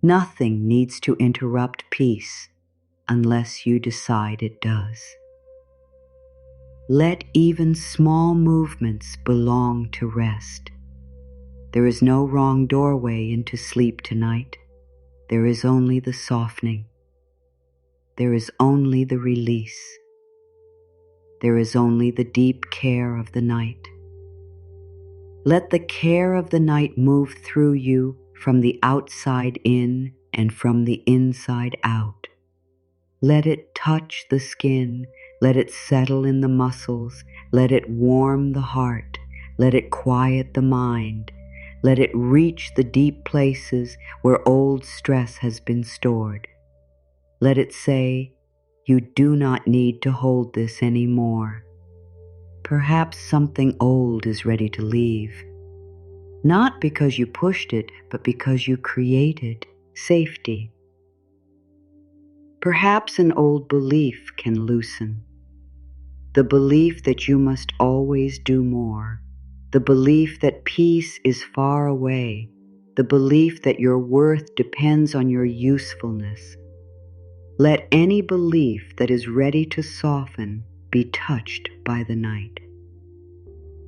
Nothing needs to interrupt peace unless you decide it does. Let even small movements belong to rest. There is no wrong doorway into sleep tonight. There is only the softening. There is only the release. There is only the deep care of the night. Let the care of the night move through you from the outside in and from the inside out. Let it touch the skin. Let it settle in the muscles. Let it warm the heart. Let it quiet the mind. Let it reach the deep places where old stress has been stored. Let it say, you do not need to hold this anymore. Perhaps something old is ready to leave. Not because you pushed it, but because you created safety. Perhaps an old belief can loosen. The belief that you must always do more. The belief that peace is far away. The belief that your worth depends on your usefulness. Let any belief that is ready to soften be touched by the night.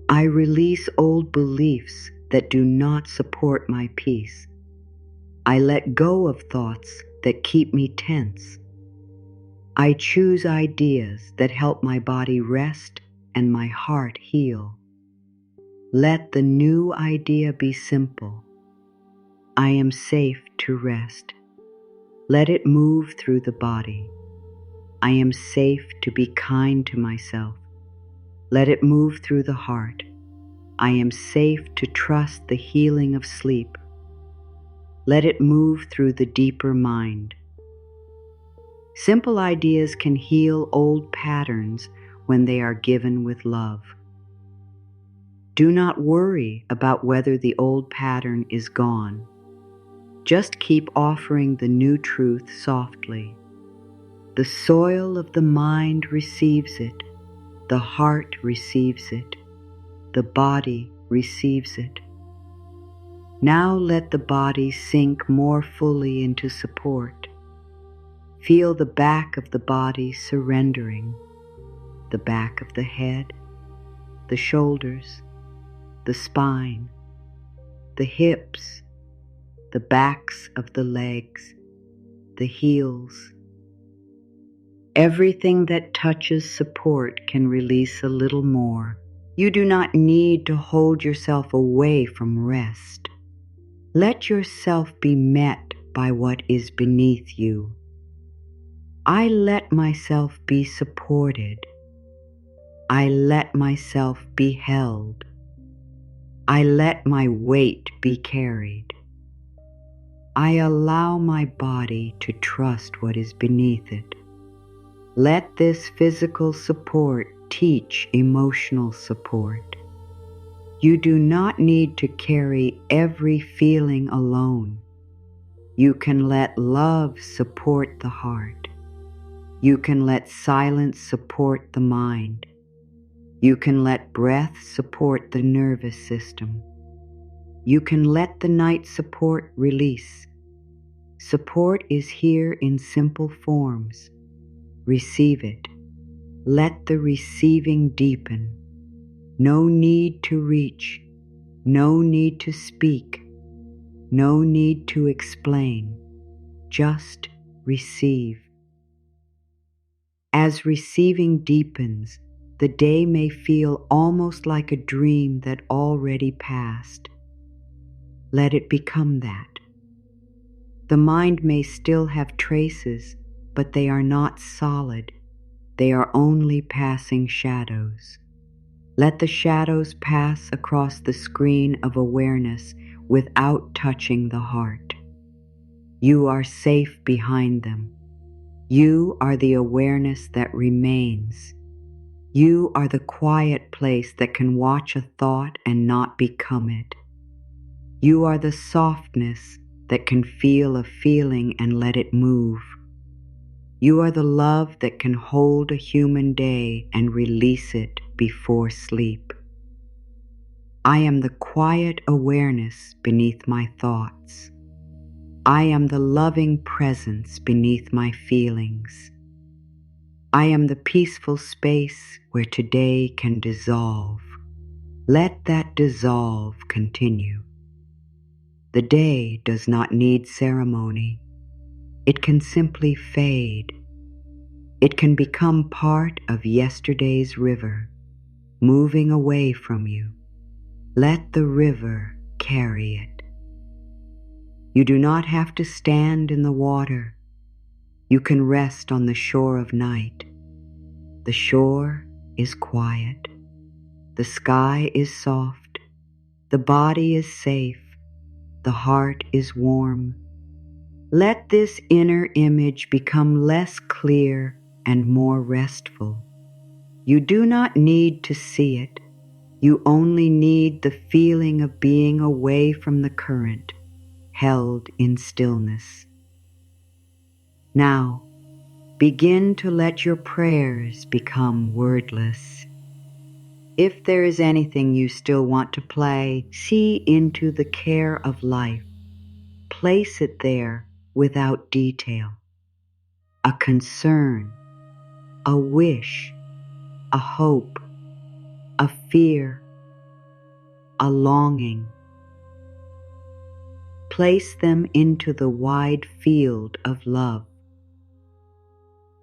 I release old beliefs that do not support my peace. I let go of thoughts that keep me tense. I choose ideas that help my body rest and my heart heal. Let the new idea be simple. I am safe to rest. Let it move through the body. I am safe to be kind to myself. Let it move through the heart. I am safe to trust the healing of sleep. Let it move through the deeper mind. Simple ideas can heal old patterns when they are given with love. Do not worry about whether the old pattern is gone. Just keep offering the new truth softly. The soil of the mind receives it. The heart receives it. The body receives it. Now let the body sink more fully into support. Feel the back of the body surrendering, the back of the head, the shoulders, the spine, the hips, the backs of the legs, the heels. Everything that touches support can release a little more. You do not need to hold yourself away from rest. Let yourself be met by what is beneath you. I let myself be supported. I let myself be held. I let my weight be carried. I allow my body to trust what is beneath it. Let this physical support teach emotional support. You do not need to carry every feeling alone. You can let love support the heart. You can let silence support the mind. You can let breath support the nervous system. You can let the night support release. Support is here in simple forms. Receive it. Let the receiving deepen. No need to reach. No need to speak. No need to explain. Just receive. As receiving deepens, the day may feel almost like a dream that already passed. Let it become that. The mind may still have traces, but they are not solid. They are only passing shadows. Let the shadows pass across the screen of awareness without touching the heart. You are safe behind them. You are the awareness that remains. You are the quiet place that can watch a thought and not become it. You are the softness that can feel a feeling and let it move. You are the love that can hold a human day and release it before sleep. I am the quiet awareness beneath my thoughts. I am the loving presence beneath my feelings. I am the peaceful space where today can dissolve. Let that dissolve continue. The day does not need ceremony. It can simply fade. It can become part of yesterday's river, moving away from you. Let the river carry it. You do not have to stand in the water. You can rest on the shore of night. The shore is quiet. The sky is soft. The body is safe. The heart is warm. Let this inner image become less clear and more restful. You do not need to see it. You only need the feeling of being away from the current, held in stillness. Now, begin to let your prayers become wordless. If there is anything you still want to play, see into the care of life. Place it there without detail. A concern, a wish, a hope, a fear, a longing. Place them into the wide field of love.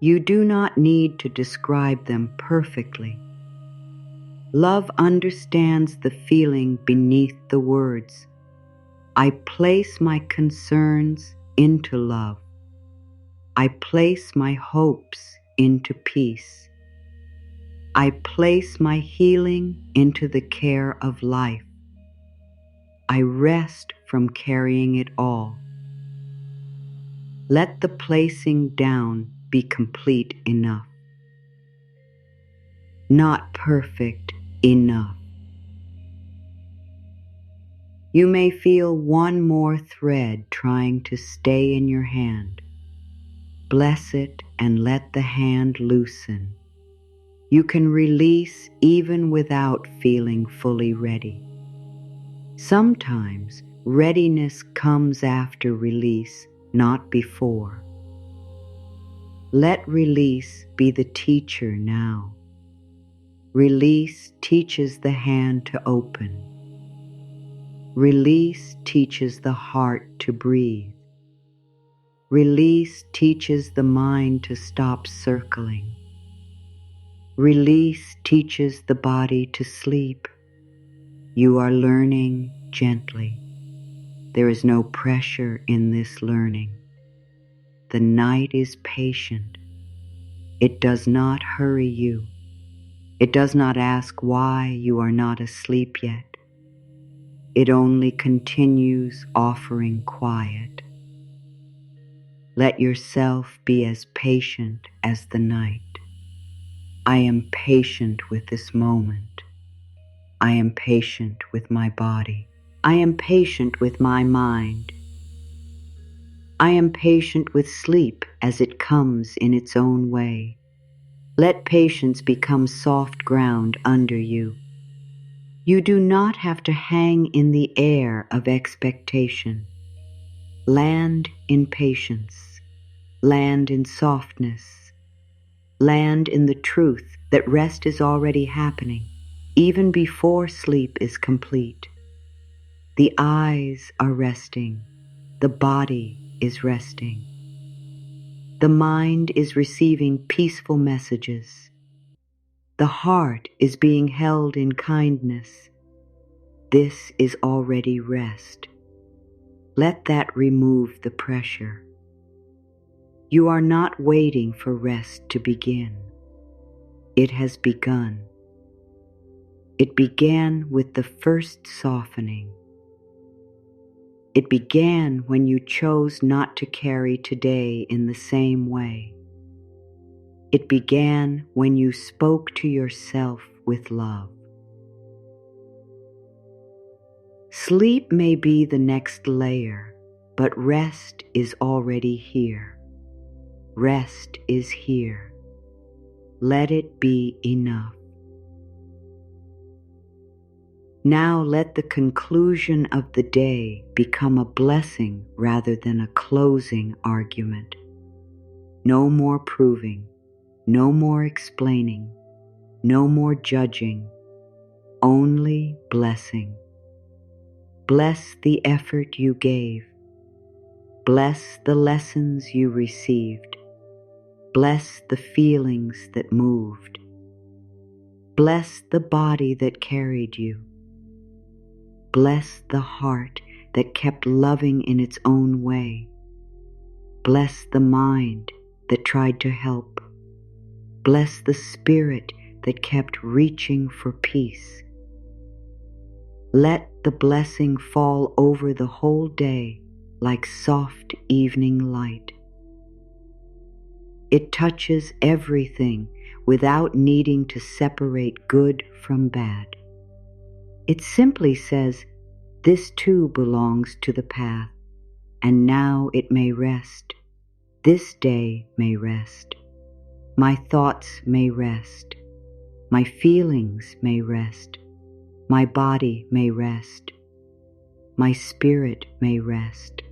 You do not need to describe them perfectly. Love understands the feeling beneath the words. I place my concerns into love. I place my hopes into peace. I place my healing into the care of life. I rest from carrying it all. Let the placing down be complete enough. Not perfect enough. You may feel one more thread trying to stay in your hand. Bless it and let the hand loosen. You can release even without feeling fully ready. Sometimes readiness comes after release, not before. Let release be the teacher now. Release teaches the hand to open. Release teaches the heart to breathe. Release teaches the mind to stop circling. Release teaches the body to sleep. You are learning gently. There is no pressure in this learning. The night is patient. It does not hurry you. It does not ask why you are not asleep yet. It only continues offering quiet. Let yourself be as patient as the night. I am patient with this moment. I am patient with my body. I am patient with my mind. I am patient with sleep as it comes in its own way. Let patience become soft ground under you. You do not have to hang in the air of expectation. Land in patience. Land in softness. Land in the truth that rest is already happening, even before sleep is complete. The eyes are resting. The body is resting. The mind is receiving peaceful messages. The heart is being held in kindness. This is already rest. Let that remove the pressure. You are not waiting for rest to begin. It has begun. It began with the first softening. It began when you chose not to carry today in the same way. It began when you spoke to yourself with love. Sleep may be the next layer, but rest is already here. Rest is here. Let it be enough. Now let the conclusion of the day become a blessing rather than a closing argument. No more proving, no more explaining, no more judging, only blessing. Bless the effort you gave. Bless the lessons you received. Bless the feelings that moved. Bless the body that carried you. Bless the heart that kept loving in its own way. Bless the mind that tried to help. Bless the spirit that kept reaching for peace. Let the blessing fall over the whole day like soft evening light. It touches everything without needing to separate good from bad. It simply says, this too belongs to the path, and now it may rest. This day may rest. My thoughts may rest. My feelings may rest. My body may rest. My spirit may rest.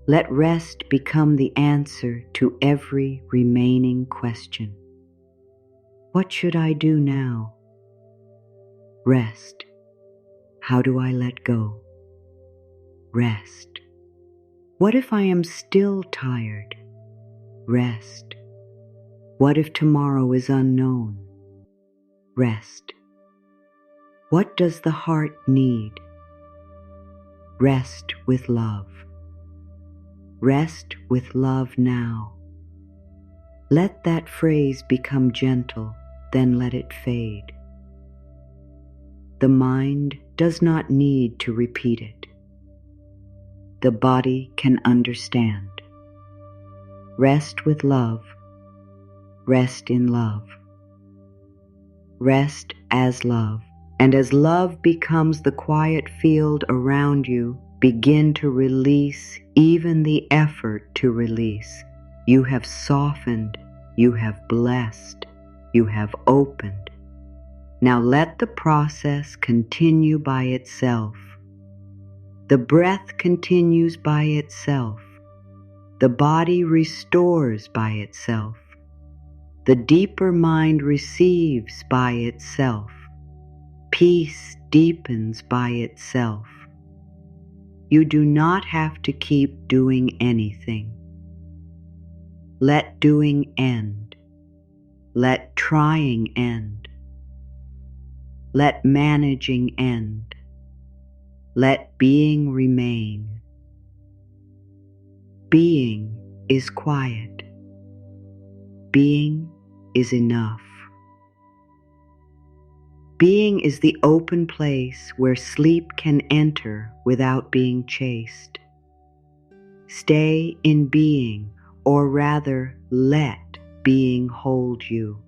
Let rest become the answer to every remaining question. What should I do now? Rest. How do I let go? Rest. What if I am still tired? Rest. What if tomorrow is unknown? Rest. What does the heart need? Rest with love. Rest with love now. Let that phrase become gentle, then let it fade. The mind does not need to repeat it. The body can understand. Rest with love. Rest in love. Rest as love. And as love becomes the quiet field around you, begin to release even the effort to release. You have softened. You have blessed. You have opened. Now let the process continue by itself. The breath continues by itself. The body restores by itself. The deeper mind receives by itself. Peace deepens by itself. You do not have to keep doing anything. Let doing end. Let trying end. Let managing end. Let being remain. Being is quiet. Being is enough. Being is the open place where sleep can enter without being chased. Stay in being, or rather, let being hold you.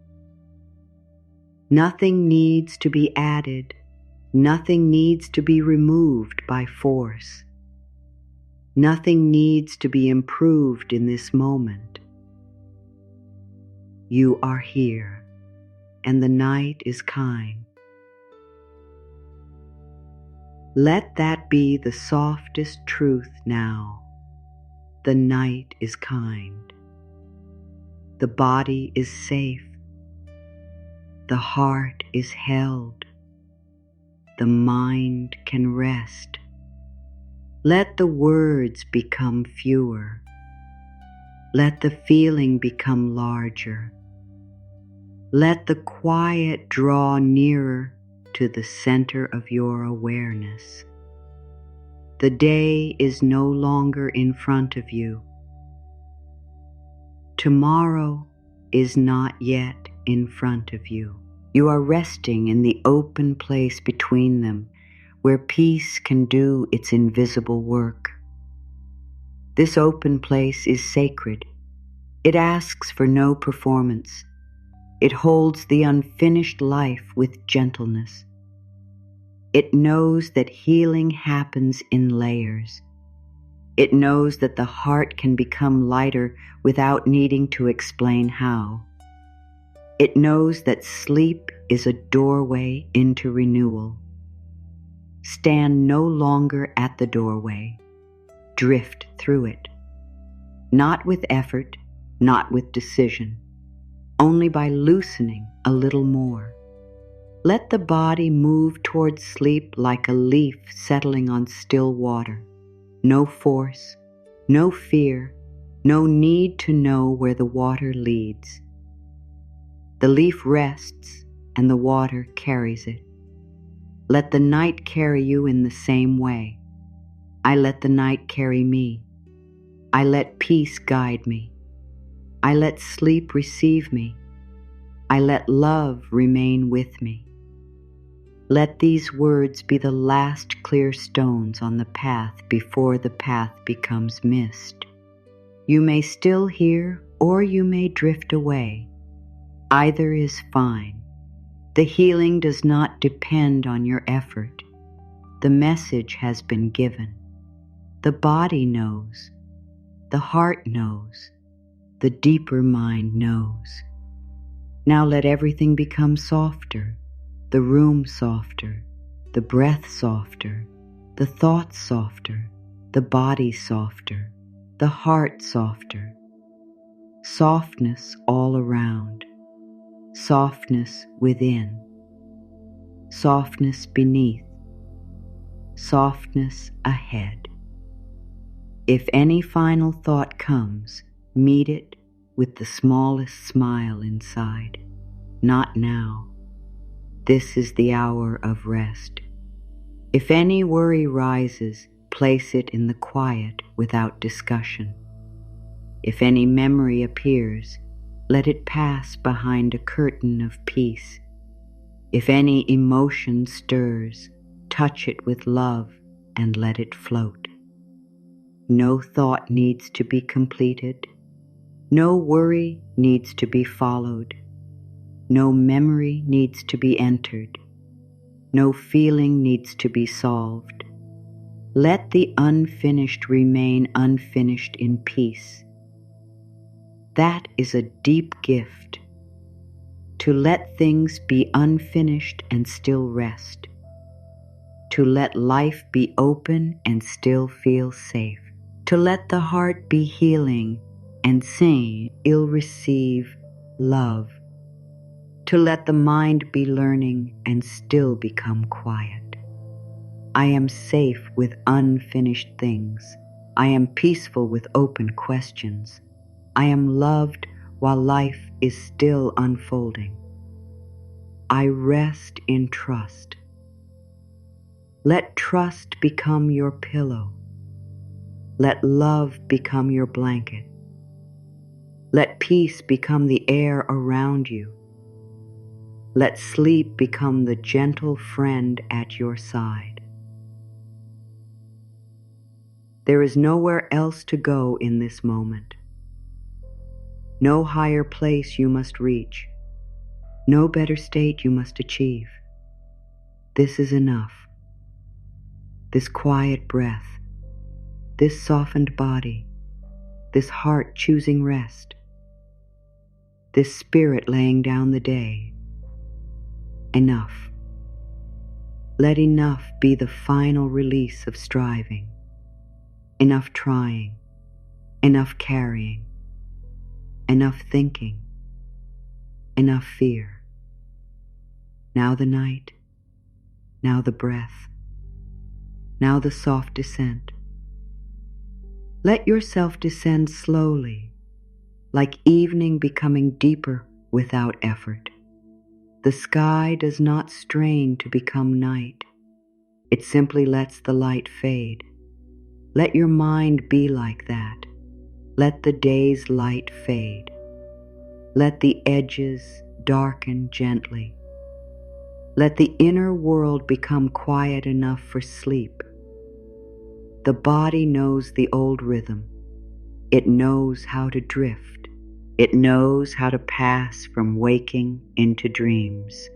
Nothing needs to be added. Nothing needs to be removed by force. Nothing needs to be improved in this moment. You are here, and the night is kind. Let that be the softest truth now. The night is kind. The body is safe. The heart is held. The mind can rest. Let the words become fewer. Let the feeling become larger. Let the quiet draw nearer to the center of your awareness. The day is no longer in front of you. Tomorrow is not yet in front of you. You are resting in the open place between them, where peace can do its invisible work. This open place is sacred. It asks for no performance. It holds the unfinished life with gentleness. It knows that healing happens in layers. It knows that the heart can become lighter without needing to explain how. It knows that sleep is a doorway into renewal. Stand no longer at the doorway. Drift through it. Not with effort, not with decision, only by loosening a little more. Let the body move towards sleep like a leaf settling on still water. No force, no fear, no need to know where the water leads. The leaf rests and the water carries it. Let the night carry you in the same way. I let the night carry me. I let peace guide me. I let sleep receive me. I let love remain with me. Let these words be the last clear stones on the path before the path becomes mist. You may still hear, or you may drift away. Either is fine. The healing does not depend on your effort. The message has been given. The body knows. The heart knows. The deeper mind knows. Now let everything become softer. The room softer. The breath softer. The thoughts softer. The body softer. The heart softer. Softness all around. Softness within. Softness beneath. Softness ahead. If any final thought comes, meet it with the smallest smile inside. Not now. This is the hour of rest. If any worry rises, place it in the quiet without discussion. If any memory appears, let it pass behind a curtain of peace. If any emotion stirs, touch it with love and let it float. No thought needs to be completed. No worry needs to be followed. No memory needs to be entered. No feeling needs to be solved. Let the unfinished remain unfinished in peace. That is a deep gift. To let things be unfinished and still rest. To let life be open and still feel safe. To let the heart be healing and sing, it'll receive love. To let the mind be learning and still become quiet. I am safe with unfinished things. I am peaceful with open questions. I am loved while life is still unfolding. I rest in trust. Let trust become your pillow. Let love become your blanket. Let peace become the air around you. Let sleep become the gentle friend at your side. There is nowhere else to go in this moment. No higher place you must reach. No better state you must achieve. This is enough. This quiet breath, this softened body, this heart choosing rest, this spirit laying down the day. Enough. Let enough be the final release of striving. Enough trying, enough carrying, enough thinking, enough fear. Now the night, now the breath, now the soft descent. Let yourself descend slowly, like evening becoming deeper without effort. The sky does not strain to become night. It simply lets the light fade. Let your mind be like that. Let the day's light fade. Let the edges darken gently. Let the inner world become quiet enough for sleep. The body knows the old rhythm. It knows how to drift. It knows how to pass from waking into dreams.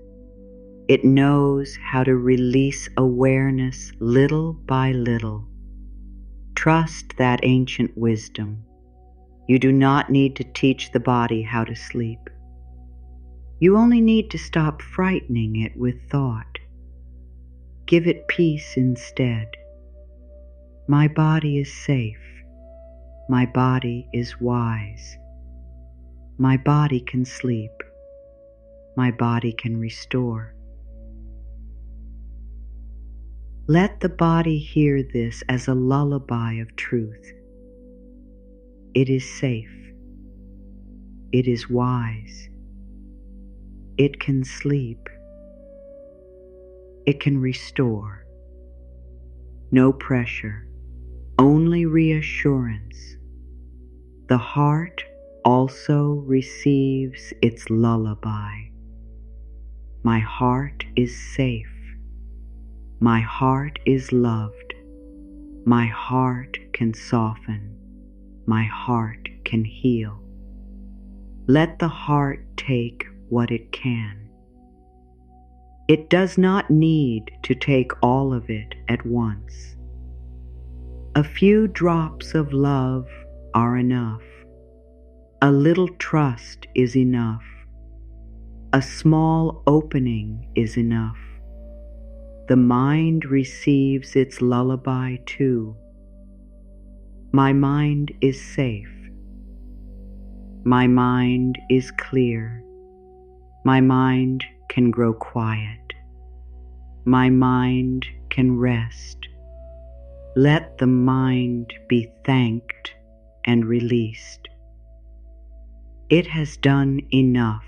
It knows how to release awareness little by little. Trust that ancient wisdom. You do not need to teach the body how to sleep. You only need to stop frightening it with thought. Give it peace instead. My body is safe. My body is wise. My body can sleep. My body can restore. Let the body hear this as a lullaby of truth. It is safe. It is wise. It can sleep. It can restore. No pressure, only reassurance. The heart also receives its lullaby. My heart is safe. My heart is loved. My heart can soften. My heart can heal. Let the heart take what it can. It does not need to take all of it at once. A few drops of love are enough. A little trust is enough. A small opening is enough. The mind receives its lullaby too. My mind is safe. My mind is clear. My mind can grow quiet. My mind can rest. Let the mind be thanked and released. It has done enough.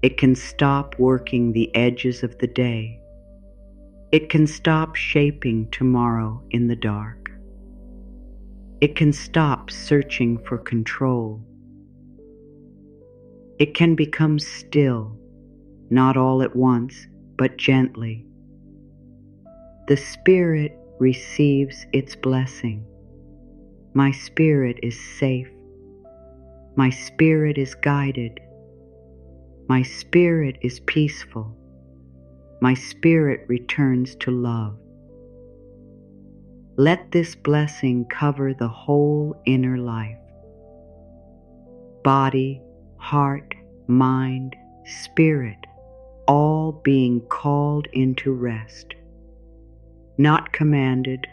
It can stop working the edges of the day. It can stop shaping tomorrow in the dark. It can stop searching for control. It can become still, not all at once, but gently. The spirit receives its blessing. My spirit is safe. My spirit is guided. My spirit is peaceful. My spirit returns to love. Let this blessing cover the whole inner life. Body, heart, mind, spirit, all being called into rest. Not commanded,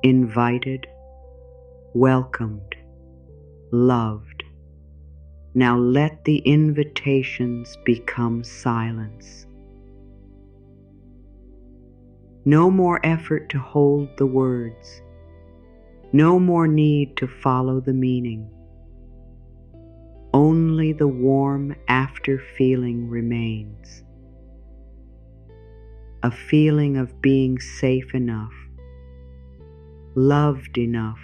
invited, welcomed, loved. Now let the invitations become silence. No more effort to hold the words. No more need to follow the meaning. Only the warm after feeling remains. A feeling of being safe enough, loved enough,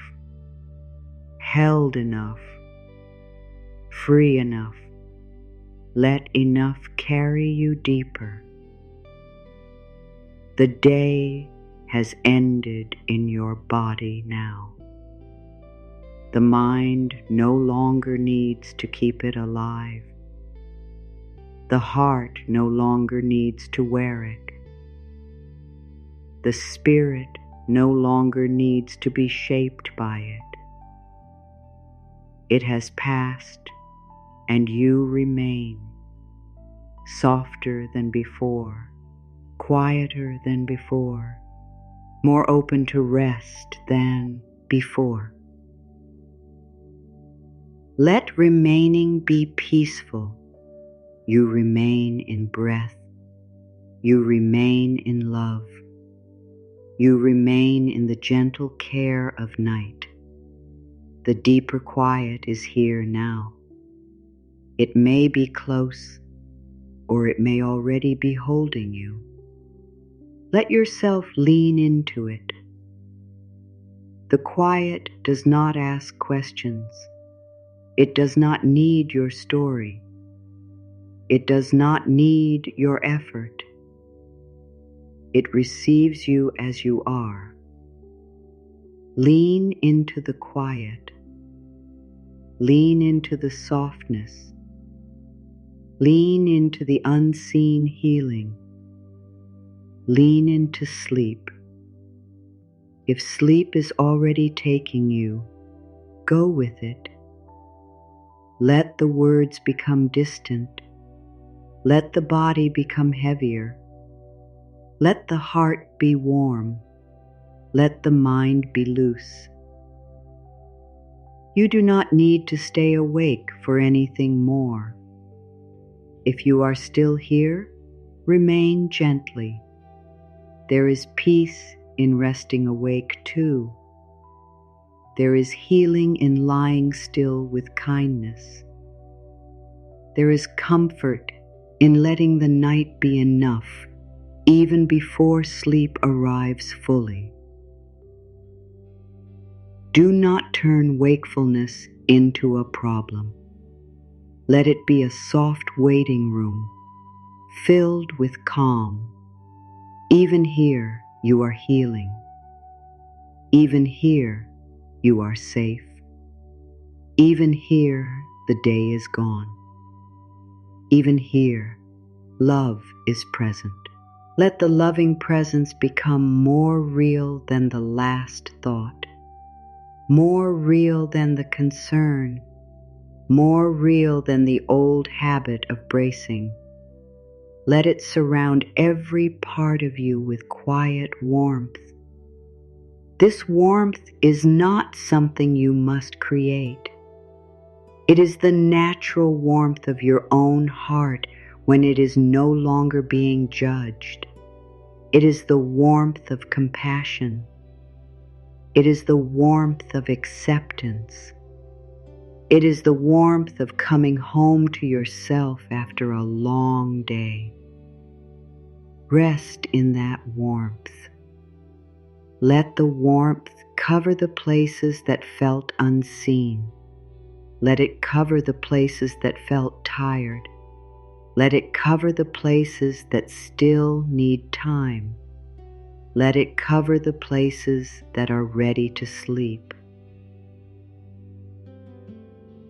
held enough, free enough. Let enough carry you deeper. The day has ended in your body now. The mind no longer needs to keep it alive. The heart no longer needs to wear it. The spirit no longer needs to be shaped by it. It has passed, and you remain, softer than before, quieter than before, more open to rest than before. Let remaining be peaceful. You remain in breath. You remain in love. You remain in the gentle care of night. The deeper quiet is here now. It may be close, or it may already be holding you. Let yourself lean into it. The quiet does not ask questions. It does not need your story. It does not need your effort. It receives you as you are. Lean into the quiet. Lean into the softness. Lean into the unseen healing. Lean into sleep. If sleep is already taking you, go with it. Let the words become distant. Let the body become heavier. Let the heart be warm. Let the mind be loose. You do not need to stay awake for anything more. If you are still here, remain gently. There is peace in resting awake too. There is healing in lying still with kindness. There is comfort in letting the night be enough, even before sleep arrives fully. Do not turn wakefulness into a problem. Let it be a soft waiting room, filled with calm. Even here you are healing. Even here you are safe. Even here the day is gone. Even here love is present. Let the loving presence become more real than the last thought, more real than the concern, more real than the old habit of bracing. Let it surround every part of you with quiet warmth. This warmth is not something you must create. It is the natural warmth of your own heart when it is no longer being judged. It is the warmth of compassion. It is the warmth of acceptance. It is the warmth of coming home to yourself after a long day. Rest in that warmth. Let the warmth cover the places that felt unseen. Let it cover the places that felt tired. Let it cover the places that still need time. Let it cover the places that are ready to sleep.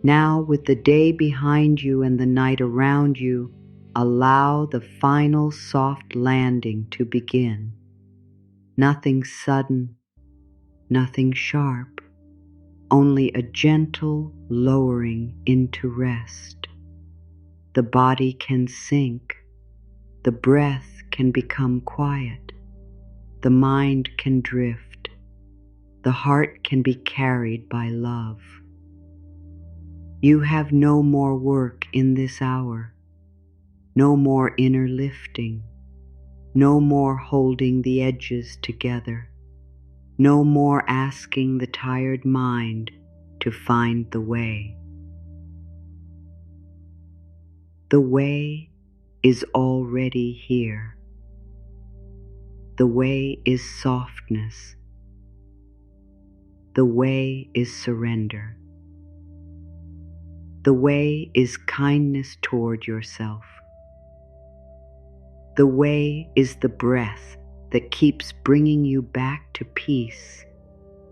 Now, with the day behind you and the night around you, allow the final soft landing to begin. Nothing sudden, nothing sharp, only a gentle lowering into rest. The body can sink, the breath can become quiet, the mind can drift, the heart can be carried by love. You have no more work in this hour, no more inner lifting, no more holding the edges together, no more asking the tired mind to find the way. The way is already here. The way is softness. The way is surrender. The way is kindness toward yourself. The way is the breath that keeps bringing you back to peace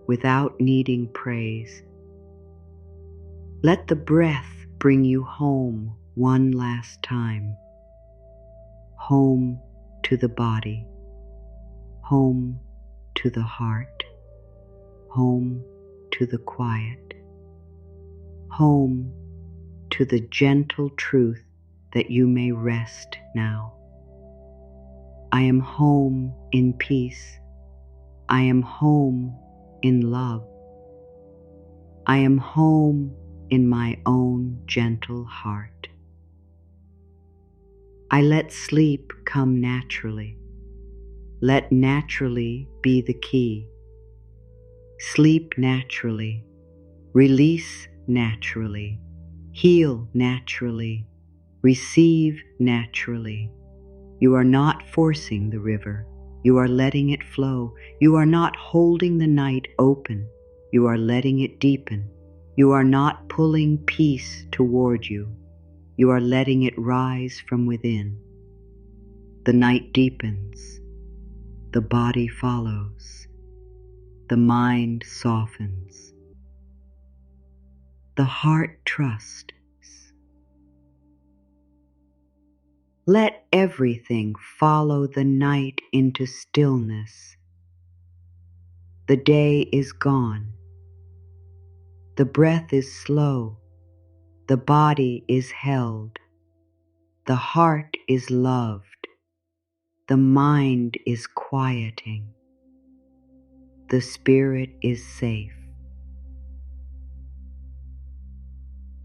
without needing praise. Let the breath bring you home one last time. Home to the body. Home to the heart. Home to the quiet. Home to the gentle truth that you may rest now. I am home in peace. I am home in love. I am home in my own gentle heart. I let sleep come naturally. Let naturally be the key. Sleep naturally. Release naturally. Heal naturally. Receive naturally. You are not forcing the river. You are letting it flow. You are not holding the night open. You are letting it deepen. You are not pulling peace toward you. You are letting it rise from within. The night deepens. The body follows. The mind softens. The heart trusts. Let everything follow the night into stillness. The day is gone. The breath is slow. The body is held. The heart is loved. The mind is quieting. The spirit is safe.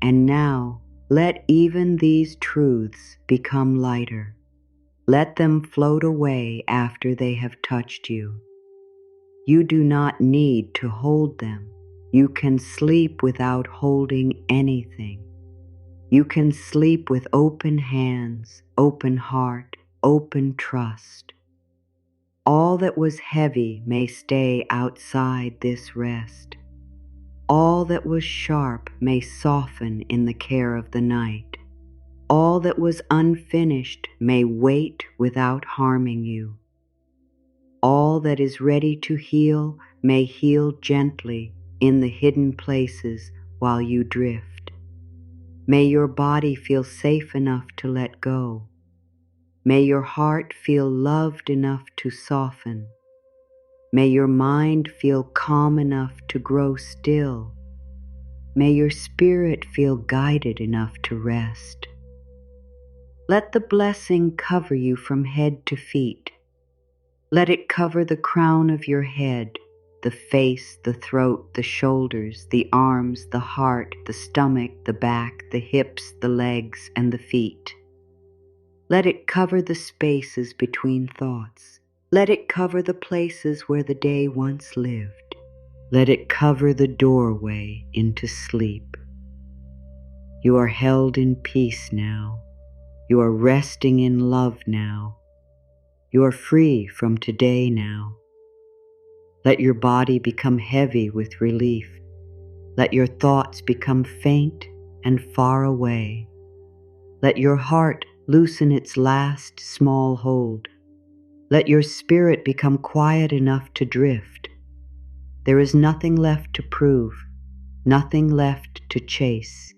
And now, let even these truths become lighter. Let them float away after they have touched you. You do not need to hold them. You can sleep without holding anything. You can sleep with open hands, open heart, open trust. All that was heavy may stay outside this rest. All that was sharp may soften in the care of the night. All that was unfinished may wait without harming you. All that is ready to heal may heal gently in the hidden places while you drift. May your body feel safe enough to let go. May your heart feel loved enough to soften. May your mind feel calm enough to grow still. May your spirit feel guided enough to rest. Let the blessing cover you from head to feet. Let it cover the crown of your head, the face, the throat, the shoulders, the arms, the heart, the stomach, the back, the hips, the legs, and the feet. Let it cover the spaces between thoughts. Let it cover the places where the day once lived. Let it cover the doorway into sleep. You are held in peace now. You are resting in love now. You are free from today now. Let your body become heavy with relief. Let your thoughts become faint and far away. Let your heart loosen its last small hold. Let your spirit become quiet enough to drift. There is nothing left to prove, nothing left to chase,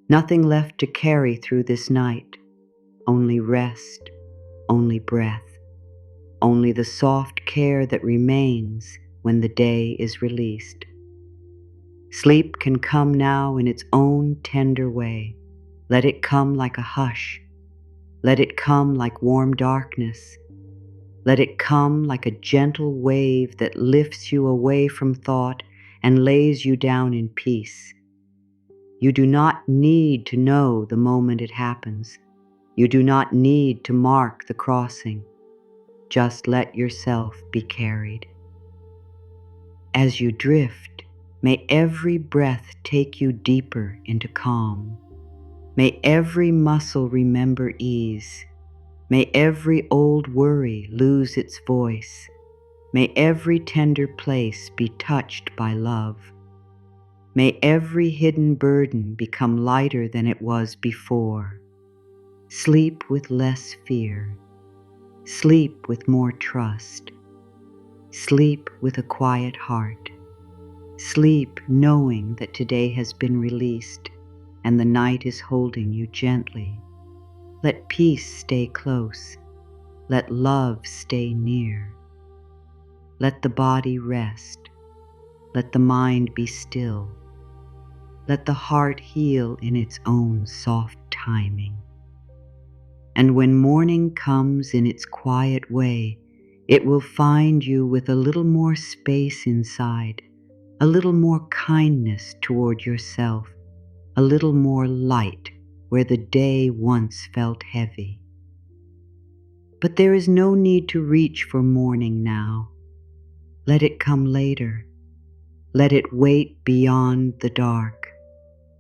nothing left to carry through this night. Only rest, only breath, only the soft care that remains when the day is released. Sleep can come now in its own tender way. Let it come like a hush. Let it come like warm darkness. Let it come like a gentle wave that lifts you away from thought and lays you down in peace. You do not need to know the moment it happens. You do not need to mark the crossing. Just let yourself be carried. As you drift, may every breath take you deeper into calm. May every muscle remember ease. May every old worry lose its voice. May every tender place be touched by love. May every hidden burden become lighter than it was before. Sleep with less fear. Sleep with more trust. Sleep with a quiet heart. Sleep knowing that today has been released and the night is holding you gently. Let peace stay close. Let love stay near. Let the body rest. Let the mind be still. Let the heart heal in its own soft timing. And when morning comes in its quiet way, it will find you with a little more space inside, a little more kindness toward yourself, a little more light where the day once felt heavy. But there is no need to reach for morning now. Let it come later. Let it wait beyond the dark.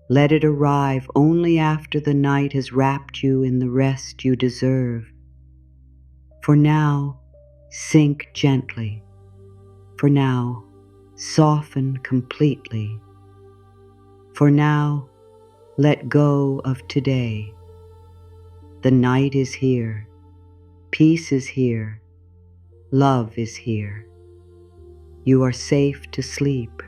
Let it arrive only after the night has wrapped you in the rest you deserve. For now, sink gently. For now, soften completely. For now, let go of today. The night is here. Peace is here. Love is here. You are safe to sleep.